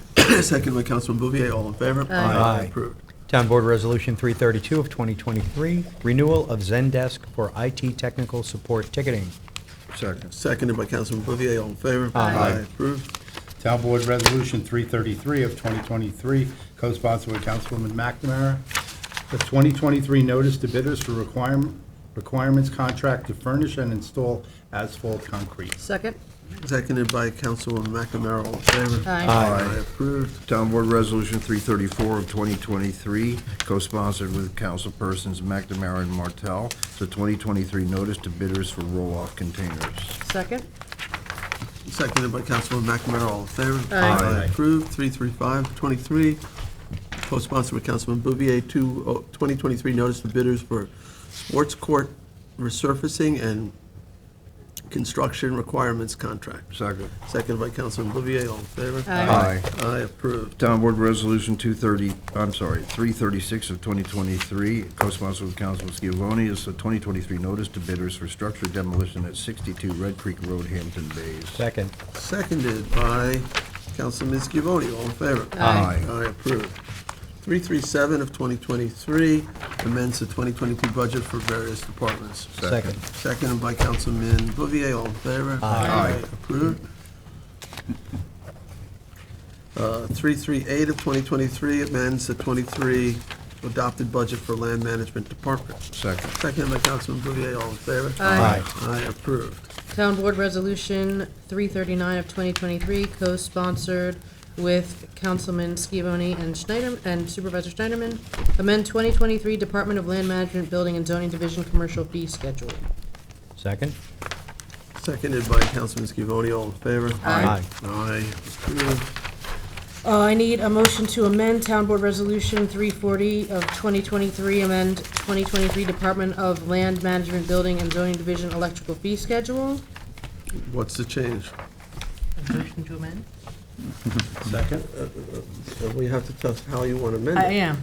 Speaker 1: Second by Councilman Bouvier, all in favor?
Speaker 3: Aye.
Speaker 1: Approved.
Speaker 3: Town Board Resolution 332 of 2023, renewal of Zendesk for IT technical support ticketing.
Speaker 21: Second.
Speaker 1: Seconded by Councilman Bouvier, all in favor?
Speaker 3: Aye.
Speaker 1: Approved.
Speaker 10: Town Board Resolution 333 of 2023, co-sponsored with Councilwoman McNamara. The 2023 notice to bidders for requirements contract to furnish and install asphalt concrete.
Speaker 14: Second.
Speaker 1: Seconded by Councilwoman McNamara, all in favor?
Speaker 14: Aye.
Speaker 1: Approved.
Speaker 21: Town Board Resolution 334 of 2023, co-sponsored with councilpersons McNamara and Martell. The 2023 notice to bidders for roll-off containers.
Speaker 14: Second.
Speaker 1: Seconded by Councilman McNamara, all in favor?
Speaker 14: Aye.
Speaker 1: Approved. 335-23, co-sponsored with Councilman Bouvier, 2023 notice to bidders for sports court resurfacing and construction requirements contract.
Speaker 21: Second.
Speaker 1: Seconded by Councilman Bouvier, all in favor?
Speaker 21: Aye.
Speaker 1: Aye, approved.
Speaker 21: Town Board Resolution 336 of 2023, co-sponsored with Councilman Scavone, is a 2023 notice to bidders for structure demolition at 62 Red Creek Road, Hampton Bays.
Speaker 3: Second.
Speaker 1: Seconded by Councilman Scavone, all in favor?
Speaker 21: Aye.
Speaker 1: Aye, approved. 337 of 2023 amends the 2022 budget for various departments.
Speaker 3: Second.
Speaker 1: Seconded by Councilman Bouvier, all in favor?
Speaker 21: Aye.
Speaker 1: Approved. 338 of 2023 amends the 23 adopted budget for land management department.
Speaker 21: Second.
Speaker 1: Seconded by Councilman Bouvier, all in favor?
Speaker 14: Aye.
Speaker 1: Aye, approved.
Speaker 14: Town Board Resolution 339 of 2023, co-sponsored with Councilman Scavone and Schneider, and Supervisor Schneiderman, amend 2023 Department of Land Management Building and Zoning Division commercial fee schedule.
Speaker 3: Second.
Speaker 1: Seconded by Councilman Scavone, all in favor?
Speaker 3: Aye.
Speaker 1: Aye, approved.
Speaker 14: I need a motion to amend Town Board Resolution 340 of 2023, amend 2023 Department of Land Management Building and Zoning Division electrical fee schedule.
Speaker 1: What's the change?
Speaker 14: A motion to amend?
Speaker 1: Second. We have to tell us how you want to amend it.
Speaker 14: I am.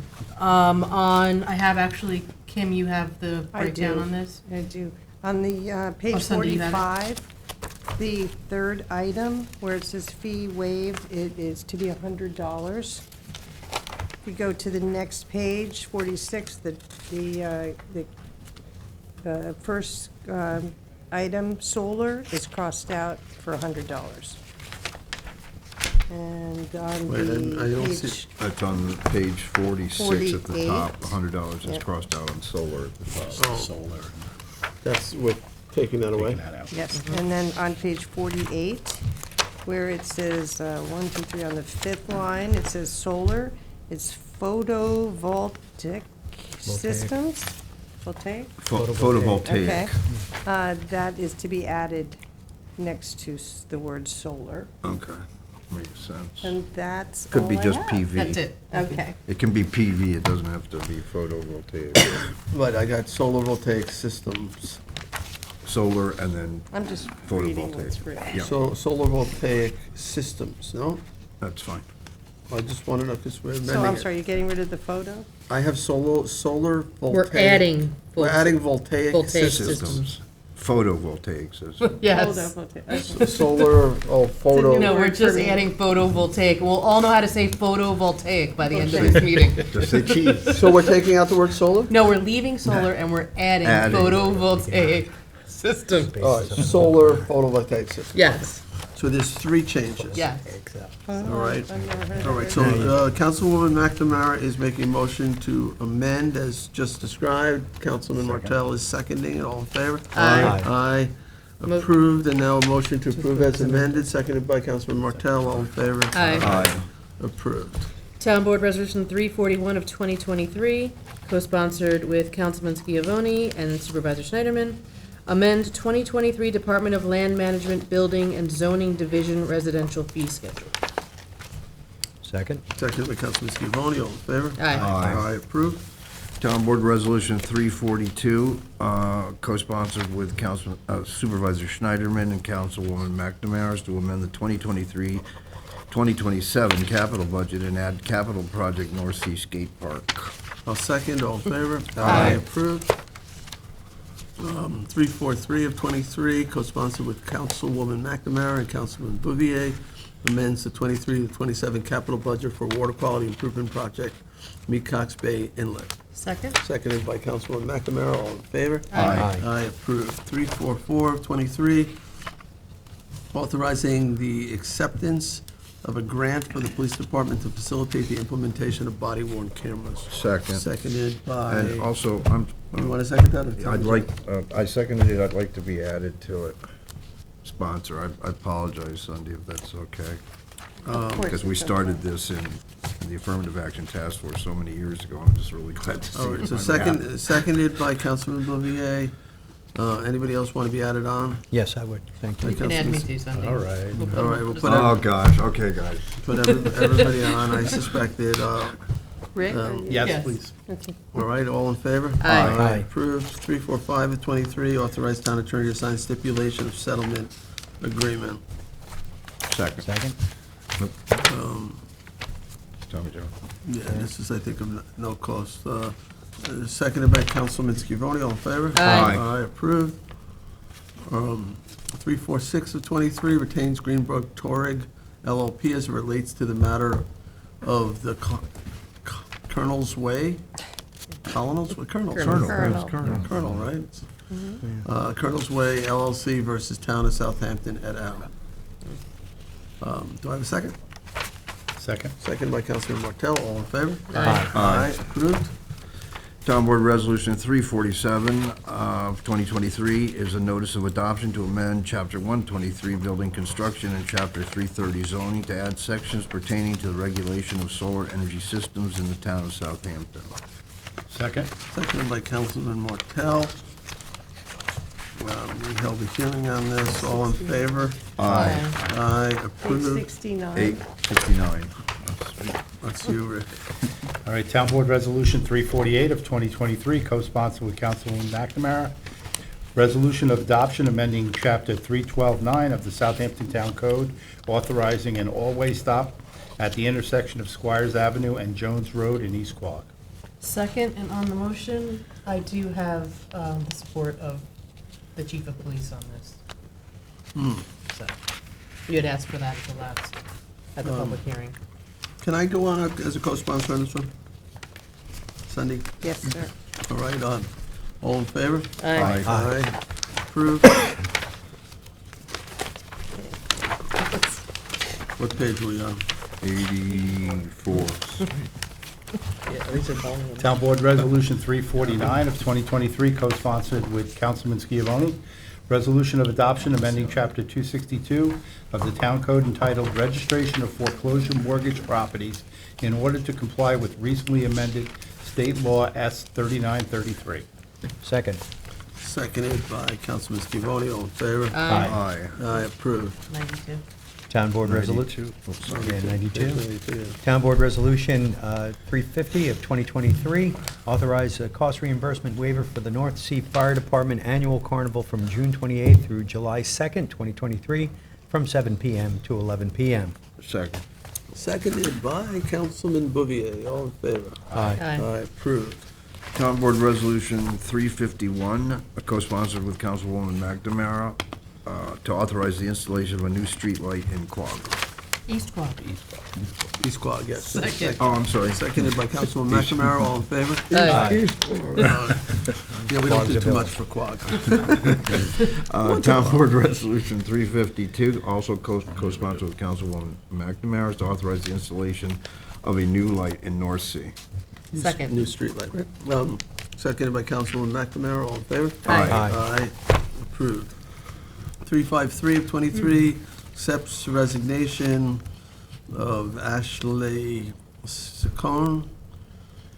Speaker 14: I have actually, Kim, you have the
Speaker 2: I
Speaker 14: breakdown
Speaker 2: do.
Speaker 14: on this?
Speaker 2: I do. On the page
Speaker 14: Cindy, you have it?
Speaker 2: 45, the third item, where it says fee waived, it is to be $100. If you go to the next page, 46, the first item, solar, is crossed out for $100. And on
Speaker 1: Wait, I don't see-
Speaker 2: page,
Speaker 21: That's on page 46 at the
Speaker 2: 48.
Speaker 21: top. $100 is
Speaker 2: Yep.
Speaker 21: crossed out on solar at the top.
Speaker 1: Oh. That's, we're taking that away?
Speaker 2: yes, and then on page 48, where it says, 1, 2, 3, on the fifth line, it says solar, it's photovoltaic systems? Voltaic?
Speaker 21: Photovoltaic.
Speaker 2: Okay. That is to be added next to the word solar,
Speaker 21: Okay, makes sense.
Speaker 2: and that's
Speaker 21: Could
Speaker 2: all
Speaker 21: be
Speaker 2: I
Speaker 21: just
Speaker 2: have.
Speaker 21: PV.
Speaker 14: That's it.
Speaker 2: Okay.
Speaker 21: It can be PV, it doesn't have to be photovoltaic.
Speaker 1: But I got solar voltaic systems.
Speaker 21: Solar and then
Speaker 2: I'm just reading
Speaker 21: photovoltaic.
Speaker 2: what's written.
Speaker 21: Yeah,
Speaker 1: So solar voltaic systems, no?
Speaker 21: that's fine.
Speaker 1: I just want to know, because we're amending
Speaker 2: So, I'm
Speaker 1: it.
Speaker 2: sorry, you're getting rid of the photo?
Speaker 1: I have solar voltaic.
Speaker 14: We're adding.
Speaker 1: We're adding voltaic
Speaker 14: Voltaic
Speaker 1: systems.
Speaker 14: systems.
Speaker 21: Photovoltaic system.
Speaker 14: Yes.
Speaker 2: Photovoltaic.
Speaker 1: Solar, photo.
Speaker 14: No, we're
Speaker 2: word for
Speaker 14: just
Speaker 2: me.
Speaker 14: adding photovoltaic. We'll all know how to say photovoltaic by the end of this meeting.
Speaker 21: Just say cheese.
Speaker 1: So we're taking out the word solar?
Speaker 14: No, we're leaving solar and we're adding
Speaker 21: Adding.
Speaker 14: photovoltaic system.
Speaker 1: All right, solar photovoltaic system.
Speaker 14: Yes,
Speaker 1: So there's 3 changes.
Speaker 14: yes.
Speaker 1: All right,
Speaker 2: I've never heard
Speaker 1: all
Speaker 2: of
Speaker 1: right,
Speaker 2: it.
Speaker 1: so Councilwoman McNamara is making a motion to amend as just described. Councilman Martell is seconding it, all in favor?
Speaker 14: Aye.
Speaker 1: Aye, approved, and now a motion to approve as amended, seconded by Councilman Martell, all in favor?
Speaker 14: Aye.
Speaker 21: Aye.
Speaker 1: Approved.
Speaker 14: Town Board Resolution 341 of 2023, co-sponsored with Councilman Scavone and Supervisor Schneiderman, amend 2023 Department of Land Management Building and Zoning Division residential fee schedule.
Speaker 3: Second.
Speaker 1: Seconded by Councilman Scavone, all in favor?
Speaker 14: Aye.
Speaker 1: Aye, approved.
Speaker 21: Town Board Resolution 342, co-sponsored with Supervisor Schneiderman and Councilwoman McNamara, to amend the 2023-2027 capital budget and add capital project North Sea Skate Park.
Speaker 1: I'll second, all in favor?
Speaker 14: Aye.
Speaker 1: Approved. 343 of 23, co-sponsored with Councilwoman McNamara and Councilman Bouvier, amends the 23 to 27 capital budget for water quality improvement project, Mecox Bay Inlet.
Speaker 14: Second?
Speaker 1: Seconded by Councilwoman McNamara, all in favor?
Speaker 3: Aye.
Speaker 1: Aye, approved. 344 of 23, authorizing the acceptance of a grant for the police department to facilitate the implementation of body-worn cameras.
Speaker 21: Second.
Speaker 1: Seconded by,
Speaker 21: And also,
Speaker 1: you want to second that? or tell
Speaker 21: I'd
Speaker 1: me?
Speaker 21: like, I seconded it, I'd like to be added to it. Sponsor, I apologize, Sunday, if that's okay. Because we started this in the Affirmative Action Task Force so many years ago, I'm just really glad to see
Speaker 1: All
Speaker 21: it.
Speaker 1: right, so
Speaker 21: finally happen.
Speaker 1: seconded by Councilman Bouvier. Anybody else want to be added on?
Speaker 3: Yes, I would. Thank you.
Speaker 14: You can add me too, Sunday.
Speaker 8: All right.
Speaker 1: All right, we'll put
Speaker 21: Oh, gosh, okay, guys.
Speaker 1: everybody on. I suspected,
Speaker 14: Rick?
Speaker 6: Yes, please.
Speaker 1: all right, all in favor?
Speaker 14: Aye.
Speaker 1: All right,
Speaker 3: Aye.
Speaker 1: approved. 345 of 23, authorize town attorney to sign stipulation of settlement agreement.
Speaker 21: Second.
Speaker 3: Second?
Speaker 21: Tommy Joe.
Speaker 1: Yeah, this is, I think, of no cost. Seconded by Councilman Scavone, all in favor?
Speaker 14: Aye.
Speaker 1: Aye, approved. 346 of 23, retains Greenbrook Torig LLP as it relates to the matter of the Colonel's Way, Colonel's, what, Colonel's? Colonel, right? Colonel's Way LLC versus Town of Southampton et al. Do I have a second?
Speaker 6: Second.
Speaker 1: Second by Councilman Martell, all in favor?
Speaker 14: Aye.
Speaker 1: Aye, approved.
Speaker 21: Town Board Resolution 347 of 2023 is a notice of adoption to amend Chapter 123 Building Construction and Chapter 330 Zoning to add sections pertaining to the regulation of solar energy systems in the town of Southampton.
Speaker 6: Second.
Speaker 1: Seconded by Councilman Martell. We held a hearing on this, all in favor?
Speaker 21: Aye.
Speaker 1: Aye,
Speaker 2: Page
Speaker 1: approved.
Speaker 2: 69.
Speaker 21: 869.
Speaker 1: That's you, Rick.
Speaker 6: All right, Town Board Resolution 348 of 2023, co-sponsored with Councilwoman McNamara. Resolution of adoption amending Chapter 312-9 of the Southampton Town Code, authorizing an all-way stop at the intersection of Squires Avenue and Jones Road in East Quogue.
Speaker 14: Second, and on the motion, I do have the support of the chief of police on this. So, you had asked for that at the last, at the public hearing.
Speaker 1: Can I go on as a co-sponsor on this one? Cindy?
Speaker 2: Yes, sir.
Speaker 1: All right, all in favor?
Speaker 14: Aye.
Speaker 1: Aye, approved. What page are we on?
Speaker 21: 84.
Speaker 6: Town Board Resolution 349 of 2023, co-sponsored with Councilman Schiavone. Resolution of adoption amending Chapter 262 of the Town Code entitled Registration of Foreclosure Mortgage Properties in order to comply with recently amended State Law S 3933.
Speaker 3: Second.
Speaker 1: Seconded by Councilman Scavone, all in favor?
Speaker 14: Aye.
Speaker 1: Aye, approved.
Speaker 14: 92.
Speaker 3: Town Board Resolution. 92. Town Board Resolution 350 of 2023, authorize a cost reimbursement waiver for the North Sea Fire Department Annual Carnival from June 28th through July 2nd, 2023, from 7 p.m. to 11 p.m.
Speaker 21: Second.
Speaker 1: Seconded by Councilman Bouvier, all in favor?
Speaker 3: Aye.
Speaker 1: Aye, approved.
Speaker 21: Town Board Resolution 351, co-sponsored with Councilwoman McNamara, to authorize the installation of a new street light in Quogue.
Speaker 14: East Quogue.
Speaker 1: East Quogue, yes.
Speaker 14: Second.
Speaker 21: Oh, I'm sorry.
Speaker 1: Seconded by Councilman McNamara, all in favor?
Speaker 14: Aye.
Speaker 1: Yeah, we don't do too much for Quogue.
Speaker 21: Town Board Resolution 352, also co-sponsored with Councilwoman McNamara, is to authorize the installation of a new light in North Sea.
Speaker 14: Second.
Speaker 1: New street light. Seconded by Councilman McNamara, all in favor?
Speaker 14: Aye.
Speaker 1: Aye, approved. 353 of 23, accepts resignation of Ashley Saccone,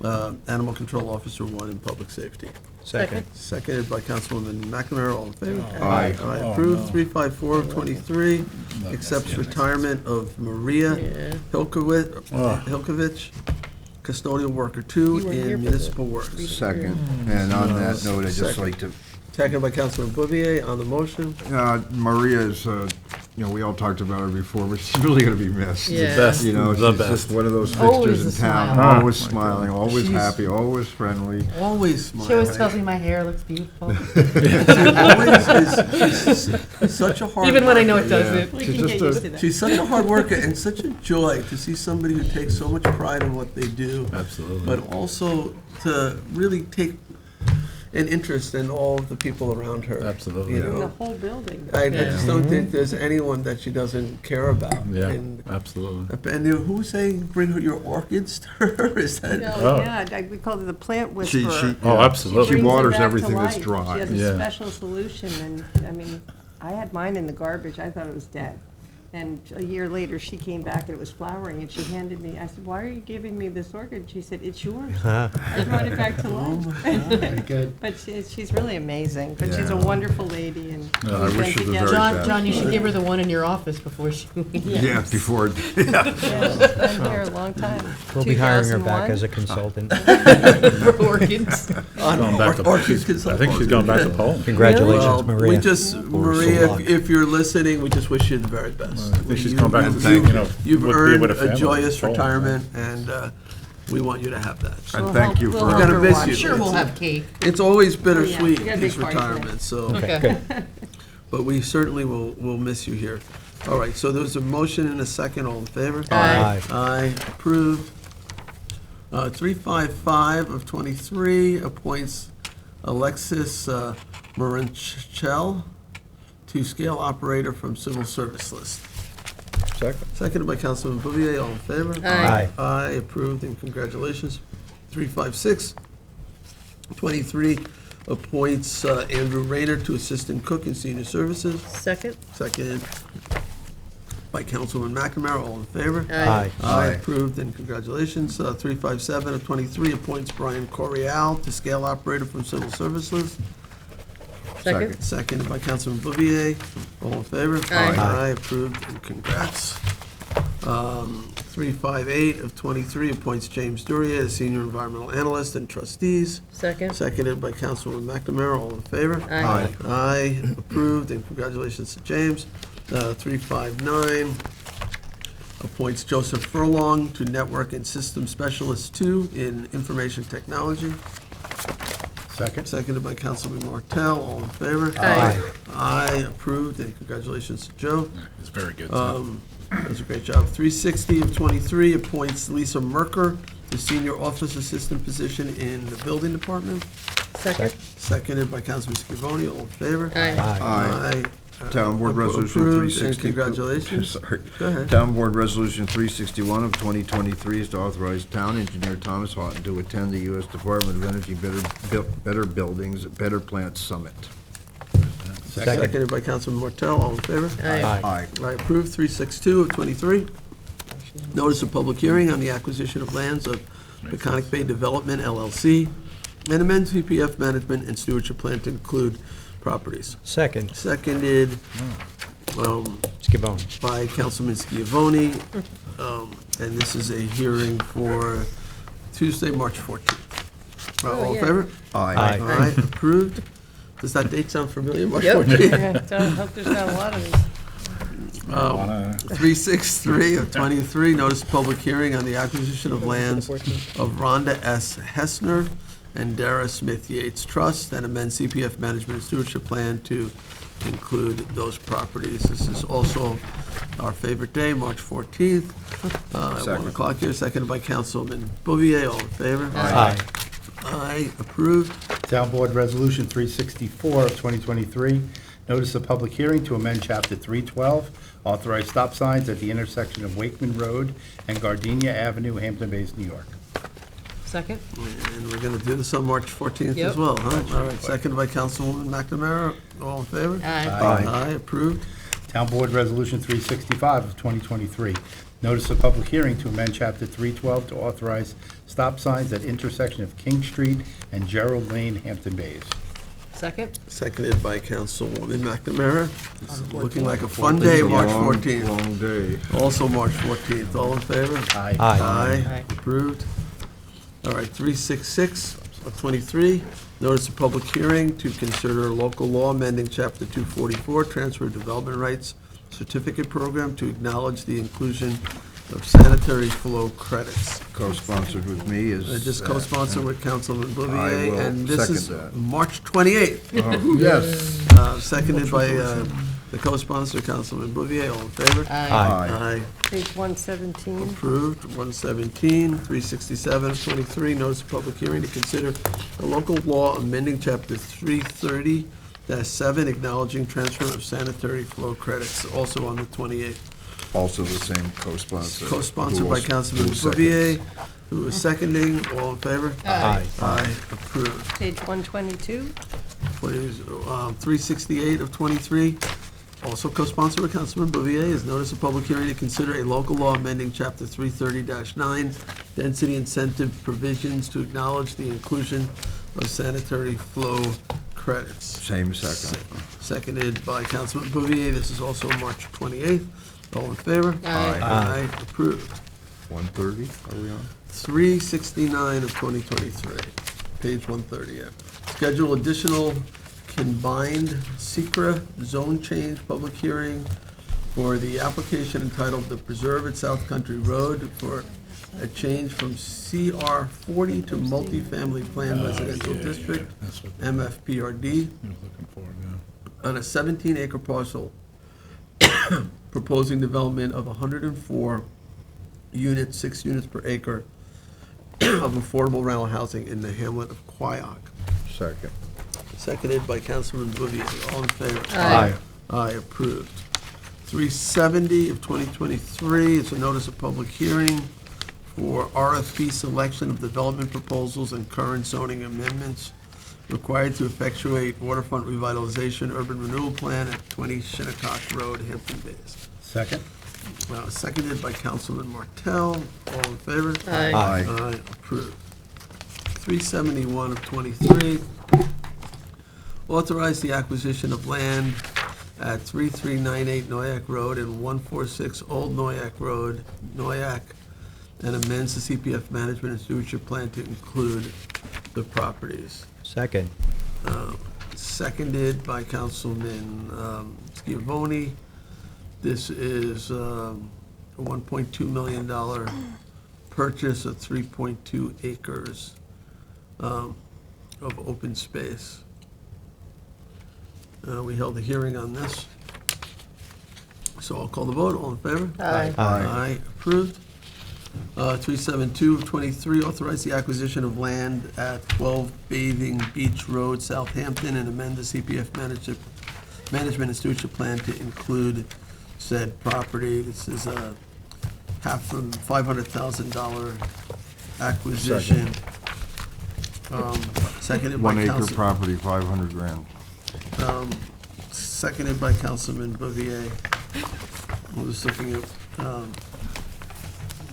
Speaker 1: Animal Control Officer 1 in Public Safety.
Speaker 3: Second.
Speaker 1: Seconded by Councilwoman McNamara, all in favor?
Speaker 21: Aye.
Speaker 1: Aye, approved. 354 of 23, accepts retirement of Maria Hilkovich, custodial worker 2 in Municipal Works.
Speaker 21: Second. And on that note, I'd just like to,
Speaker 1: Seconded by Councilman Bouvier on the motion.
Speaker 21: Maria is, we all talked about her before, but she's really going to be missed.
Speaker 14: Yeah. The best.
Speaker 21: You know,
Speaker 8: The
Speaker 21: she's
Speaker 8: best.
Speaker 21: just one of those
Speaker 14: Always
Speaker 21: fixtures in
Speaker 14: a
Speaker 21: town.
Speaker 14: smile.
Speaker 21: Always smiling, always
Speaker 1: She's-
Speaker 21: happy, always friendly.
Speaker 1: Always smiling.
Speaker 14: She always tells me my hair looks beautiful.
Speaker 1: She's such a hard
Speaker 14: Even when I know
Speaker 1: worker.
Speaker 14: it doesn't. We
Speaker 21: She's
Speaker 14: can
Speaker 21: just
Speaker 14: get used to that.
Speaker 1: She's such a hard worker and such a joy to see somebody who takes so much pride in what they do.
Speaker 8: Absolutely.
Speaker 1: But also to really take an interest in all of the people around her.
Speaker 8: Absolutely.
Speaker 1: You
Speaker 2: In the
Speaker 1: know,
Speaker 2: whole building.
Speaker 1: I just don't think there's anyone that she doesn't care about.
Speaker 8: Yeah,
Speaker 1: And
Speaker 8: absolutely.
Speaker 1: who was saying, bring her your orchids to her? Is that?
Speaker 8: Oh.
Speaker 2: Yeah, we call it the plant whisperer.
Speaker 8: Oh, absolutely.
Speaker 21: She
Speaker 2: brings it
Speaker 21: waters
Speaker 2: back to
Speaker 21: everything that's
Speaker 2: life.
Speaker 21: dry.
Speaker 2: She has a
Speaker 8: Yeah.
Speaker 2: special solution, and, I mean, I had mine in the garbage, I thought it was dead. And a year later, she came back and it was flowering, and she handed me, I said, why are you giving me this orchid? She said, it's yours. I brought it back to life.
Speaker 10: Very good.
Speaker 2: But she's really amazing, but she's a
Speaker 21: Yeah.
Speaker 2: wonderful lady, and
Speaker 21: No, I
Speaker 2: we've
Speaker 21: wish
Speaker 2: been
Speaker 21: her the very
Speaker 2: together.
Speaker 21: best.
Speaker 14: John, you should give her the one in your office before she.
Speaker 21: Yeah, before, yeah.
Speaker 2: Yeah, she's been here a long time.
Speaker 3: We'll be hiring her back
Speaker 2: 2001.
Speaker 3: as a consultant.
Speaker 14: For orchids.
Speaker 8: Going back to, I think she's going back to Poland.
Speaker 3: Congratulations,
Speaker 1: Well,
Speaker 3: Maria.
Speaker 1: we just, Maria,
Speaker 3: luck.
Speaker 1: if you're listening, we just wish you the very best.
Speaker 8: I think she's going back to,
Speaker 1: You've
Speaker 8: be
Speaker 1: earned
Speaker 8: with a
Speaker 1: a
Speaker 8: family.
Speaker 1: joyous
Speaker 8: Poland,
Speaker 1: retirement, and we want you to have that. So
Speaker 21: And thank you
Speaker 2: We'll
Speaker 21: for.
Speaker 1: we're
Speaker 2: help
Speaker 1: gonna
Speaker 2: her
Speaker 1: miss
Speaker 2: watch.
Speaker 1: you.
Speaker 14: Sure, we'll have cake.
Speaker 1: It's always
Speaker 2: Oh,
Speaker 1: bittersweet,
Speaker 2: yeah, we got a
Speaker 1: these
Speaker 2: big party tonight.
Speaker 1: retirements, so,
Speaker 14: Okay.
Speaker 1: but we certainly will miss you here. All right, so there's a motion and a second, all in favor?
Speaker 3: Aye.
Speaker 1: Aye, approved. 355 of 23 appoints Alexis Marinchel to scale operator from civil service list.
Speaker 21: Second.
Speaker 1: Seconded by Councilman Bouvier, all in favor?
Speaker 3: Aye.
Speaker 1: Aye, approved, and congratulations. 356, 23 appoints Andrew Rayner to assistant cook in senior services.
Speaker 14: Second?
Speaker 1: Seconded by Councilman McNamara, all in favor?
Speaker 3: Aye.
Speaker 1: Aye, approved, and congratulations. 357 of 23 appoints Brian Corial to scale operator from civil service list.
Speaker 14: Second?
Speaker 1: Seconded by Councilman Bouvier. All in favor?
Speaker 14: Aye.
Speaker 1: Aye, approved, and congrats. 358 of 23 appoints James Duryea as senior environmental analyst and trustees.
Speaker 14: Second?
Speaker 1: Seconded by Councilman McNamara. All in favor?
Speaker 14: Aye.
Speaker 1: Aye, approved, and congratulations to James. 359 appoints Joseph Furlong to Network and System Specialist 2 in Information Technology.
Speaker 10: Second?
Speaker 1: Seconded by Councilman Martell. All in favor?
Speaker 14: Aye.
Speaker 1: Aye, approved, and congratulations to Joe.
Speaker 8: It's very good.
Speaker 1: Does a great job. 360 of 23 appoints Lisa Merker to senior office assistant position in the building department.
Speaker 14: Second?
Speaker 1: Seconded by Councilman Scavone. All in favor?
Speaker 14: Aye.
Speaker 1: Aye.
Speaker 21: Town Board Resolution
Speaker 1: Approved,
Speaker 21: 360.
Speaker 1: and congratulations.
Speaker 21: Sorry.
Speaker 1: Go ahead.
Speaker 21: Town Board Resolution 361 of 2023 is to authorize Town Engineer Thomas Houghton to attend the U.S. Department of Energy Better Buildings, Better Plants Summit.
Speaker 1: Seconded by Councilman Martell. All in favor?
Speaker 14: Aye.
Speaker 21: Aye.
Speaker 1: Aye, approved. 362 of 23. Notice of public hearing on the acquisition of lands of Peconic Bay Development LLC and amend CPF management and stewardship plan to include properties.
Speaker 3: Second,
Speaker 1: Seconded
Speaker 3: Scavone.
Speaker 1: by Councilman Schiavone. And this is a hearing for Tuesday, March 14th. All in
Speaker 14: yeah.
Speaker 1: favor?
Speaker 21: Aye.
Speaker 1: Aye, approved. Does that date sound familiar? March
Speaker 14: Yep.
Speaker 1: 14th?
Speaker 2: I hope there's not a lot of these.
Speaker 1: 363 of 23, notice of public hearing on the acquisition of lands of Rhonda S. Hessner and Dara Smith Yates Trust, and amend CPF management and stewardship plan to include those properties. This is also our favorite day, March 14th, at 1 o'clock here, seconded by Councilman Bouvier. All in favor?
Speaker 3: Aye.
Speaker 1: Aye, approved.
Speaker 10: Town Board Resolution 364 of 2023, notice of public hearing to amend Chapter 312, authorize stop signs at the intersection of Wakeman Road and Gardenia Avenue, Hampton Bays, New York.
Speaker 14: Second?
Speaker 1: And we're going to do this on March 14th as
Speaker 14: Yep.
Speaker 1: well, huh? All right, seconded by Councilwoman McNamara. All in favor?
Speaker 14: Aye.
Speaker 1: Aye, approved.
Speaker 10: Town Board Resolution 365 of 2023, notice of public hearing to amend Chapter 312 to authorize stop signs at intersection of King Street and Gerald Lane, Hampton Bays.
Speaker 14: Second?
Speaker 1: Seconded by Councilwoman McNamara. This is looking like a fun day, March 14th.
Speaker 21: Long day.
Speaker 1: Also March 14th. All in favor?
Speaker 10: Aye.
Speaker 1: Aye,
Speaker 14: Aye.
Speaker 1: approved. All right, 366 of 23, notice of public hearing to consider local law amending Chapter 244, transfer of development rights certificate program to acknowledge the inclusion of sanitary flow credits.
Speaker 21: Co-sponsored with me is.
Speaker 1: Just co-sponsored with Councilman
Speaker 21: I
Speaker 1: Bouvier,
Speaker 21: will
Speaker 1: and this is
Speaker 21: second that.
Speaker 1: March 28th.
Speaker 21: Yes.
Speaker 1: Seconded by the co-sponsor, Councilman Bouvier. All in favor?
Speaker 14: Aye.
Speaker 1: Aye.
Speaker 2: Page 117.
Speaker 1: Approved. 117, 367 of 23, notice of public hearing to consider a local law amending Chapter 330-7, acknowledging transfer of sanitary flow credits, also on the 28th.
Speaker 21: Also the same co-sponsor.
Speaker 1: Co-sponsored
Speaker 21: Who
Speaker 1: by
Speaker 21: will-
Speaker 1: Councilman
Speaker 21: who seconds.
Speaker 1: Bouvier, who is seconding. All in favor?
Speaker 14: Aye.
Speaker 1: Aye, approved.
Speaker 2: Page 122.
Speaker 1: 368 of 23, Also co-sponsored by Councilman Bouvier is notice of public hearing to consider a local law amending Chapter 330-9, density incentive provisions to acknowledge the inclusion of sanitary flow credits.
Speaker 21: Same second.
Speaker 1: Seconded by Councilman Bouvier. This is also March 28th. All in favor?
Speaker 21: Aye.
Speaker 1: Aye. Approved.
Speaker 21: 130, are we on?
Speaker 1: 369 of 2023, page 130, yeah. Schedule additional combined secra zone change public hearing for the application entitled The Preserve at South Country Road for a change from CR 40 to multifamily plan residential district, MFPRD, on a 17-acre parcel, proposing development of 104 units, 6 units per acre of affordable rental housing in the hamlet of Quioc.
Speaker 21: Second.
Speaker 1: Seconded by Councilman Bouvier. All in favor?
Speaker 21: Aye.
Speaker 1: Aye, approved. 370 of 2023, it's a notice of public hearing for RFP selection of development proposals and current zoning amendments required to effectuate waterfront revitalization urban renewal plan at 20 Shinnecock Road, Hampton Bays.
Speaker 10: Second?
Speaker 1: Seconded by Councilman Martell. All in favor?
Speaker 2: Aye.
Speaker 21: Aye.
Speaker 1: Aye, approved. 371 of 23, authorize the acquisition of land at 3398 Noyak Road and 146 Old Noyak Road, Noyak, and amends the CPF management and stewardship plan to include the properties.
Speaker 3: Second.
Speaker 1: Seconded by Councilman Schiavone. This is a $1.2 million purchase of 3.2 acres of open space. We held a hearing on this. So I'll call the vote. All in favor?
Speaker 2: Aye.
Speaker 1: Aye, approved. 372 of 23, authorize the acquisition of land at 12 Bathing Beach Road, Southampton, and amend the CPF management and stewardship plan to include said property. This is a $500,000 acquisition. Seconded by
Speaker 21: 1 acre
Speaker 1: Council.
Speaker 21: property, 500 grand.
Speaker 1: Seconded by Councilman Bouvier. I was looking at,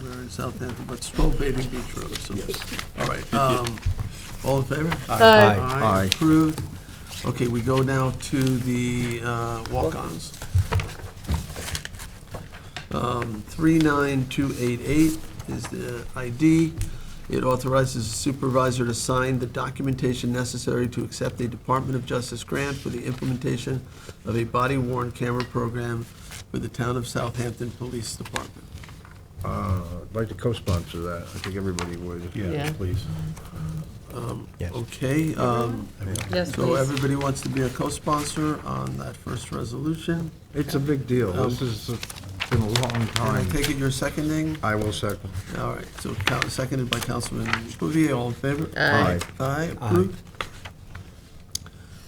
Speaker 1: we're in Southampton, but it's 12 Bathing Beach Road, so. All right, all in favor?
Speaker 2: Aye.
Speaker 21: Aye.
Speaker 1: Approved. Okay, we go now to the walk-ons. 39288 is the ID. It authorizes the supervisor to sign the documentation necessary to accept a Department of Justice grant for the implementation of a body-worn camera program for the Town of Southampton Police Department.
Speaker 21: I'd like to co-sponsor that. I think everybody would.
Speaker 2: Yeah.
Speaker 10: Please.
Speaker 3: Yes.
Speaker 1: Okay,
Speaker 2: Yes,
Speaker 1: so
Speaker 2: please.
Speaker 1: everybody wants to be a co-sponsor on that first resolution.
Speaker 21: It's a big deal. This has been a long
Speaker 1: And I
Speaker 21: time.
Speaker 1: take it you're seconding?
Speaker 21: I will second.
Speaker 1: All right, so seconded by Councilman Bouvier, all in favor?
Speaker 2: Aye.
Speaker 1: Aye, approved.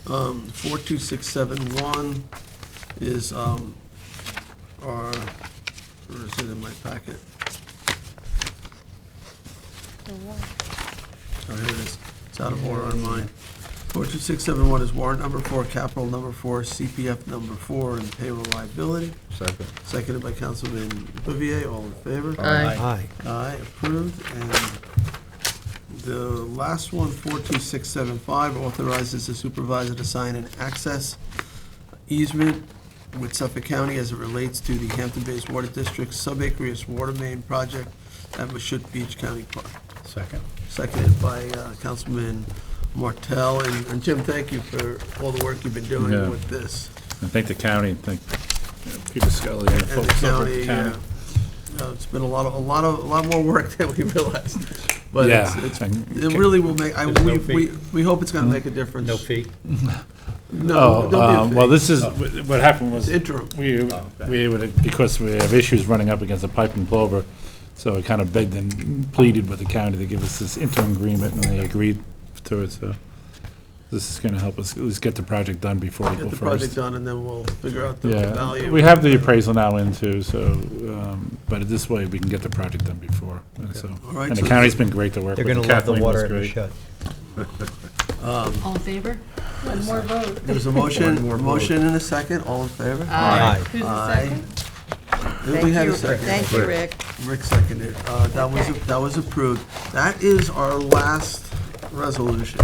Speaker 1: 42671 is our, where is it in my packet? Oh, here it is. It's out of order on mine. 42671 is warrant number 4, capital number 4, CPF number 4, and payroll liability.
Speaker 21: Second.
Speaker 1: Seconded by Councilman Bouvier, all in favor?
Speaker 3: Aye.
Speaker 1: Aye, approved. And the last one, 42675, authorizes the supervisor to sign an access easement with Suffolk County as it relates to the Hampton Bays Water District subaqueous water main project at Mashut Beach County Park.
Speaker 10: Second.
Speaker 1: Seconded by Councilman Martell. And Jim, thank you for all the work you've been doing
Speaker 8: Yeah.
Speaker 1: with this.
Speaker 8: And thank the county, and thank Peter Scully and the
Speaker 1: And the
Speaker 8: folks over at
Speaker 1: county,
Speaker 8: the county.
Speaker 1: it's been a lot more work than we realized. But
Speaker 8: Yeah.
Speaker 1: it really will make,
Speaker 10: There's no fee?
Speaker 1: we hope it's gonna make a difference.
Speaker 10: No fee?
Speaker 1: No, there'll be a
Speaker 8: Well,
Speaker 1: fee.
Speaker 8: this is, what happened was,
Speaker 1: It's interim.
Speaker 8: because we have issues running up against the pipe and clover, so I kind of begged and pleaded with the county to give us this interim agreement, and they agreed to it, so this is gonna help us at least get the project done before April
Speaker 1: Get the project
Speaker 8: 1st.
Speaker 1: done, and then we'll figure out the
Speaker 8: Yeah,
Speaker 1: value.
Speaker 8: we have the appraisal now in too, so, but this way we can get the project done before, and so.
Speaker 1: All right,
Speaker 8: And the
Speaker 1: so-
Speaker 8: county's been great to work with.
Speaker 3: They're going
Speaker 8: and
Speaker 3: to love the
Speaker 8: Kathleen was
Speaker 3: water at
Speaker 8: great.
Speaker 3: Mashut.
Speaker 14: All in favor?
Speaker 2: One more vote.
Speaker 1: There's a motion, motion and a second, all in favor?
Speaker 2: Aye. Who's the
Speaker 1: Aye.
Speaker 2: second?
Speaker 1: We had a
Speaker 2: Thank you.
Speaker 1: second.
Speaker 2: Thank you, Rick.
Speaker 1: Rick seconded. That was approved. That is our last resolution.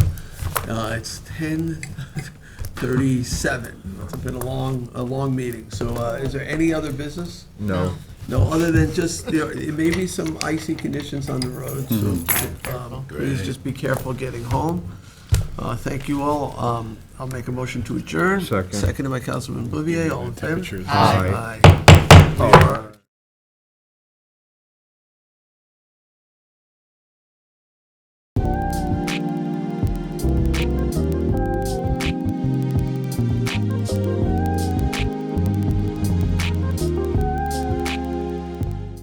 Speaker 1: It's 10:37. It's been a long meeting. So is there any other business?
Speaker 21: No.
Speaker 1: No, other than just, it may be some icy conditions on the road, so please just be careful getting home. Thank you all. I'll make a motion to adjourn.
Speaker 21: Second.
Speaker 1: Seconded by Councilman Bouvier. All in favor?
Speaker 21: Temperatures. Aye.
Speaker 1: Aye.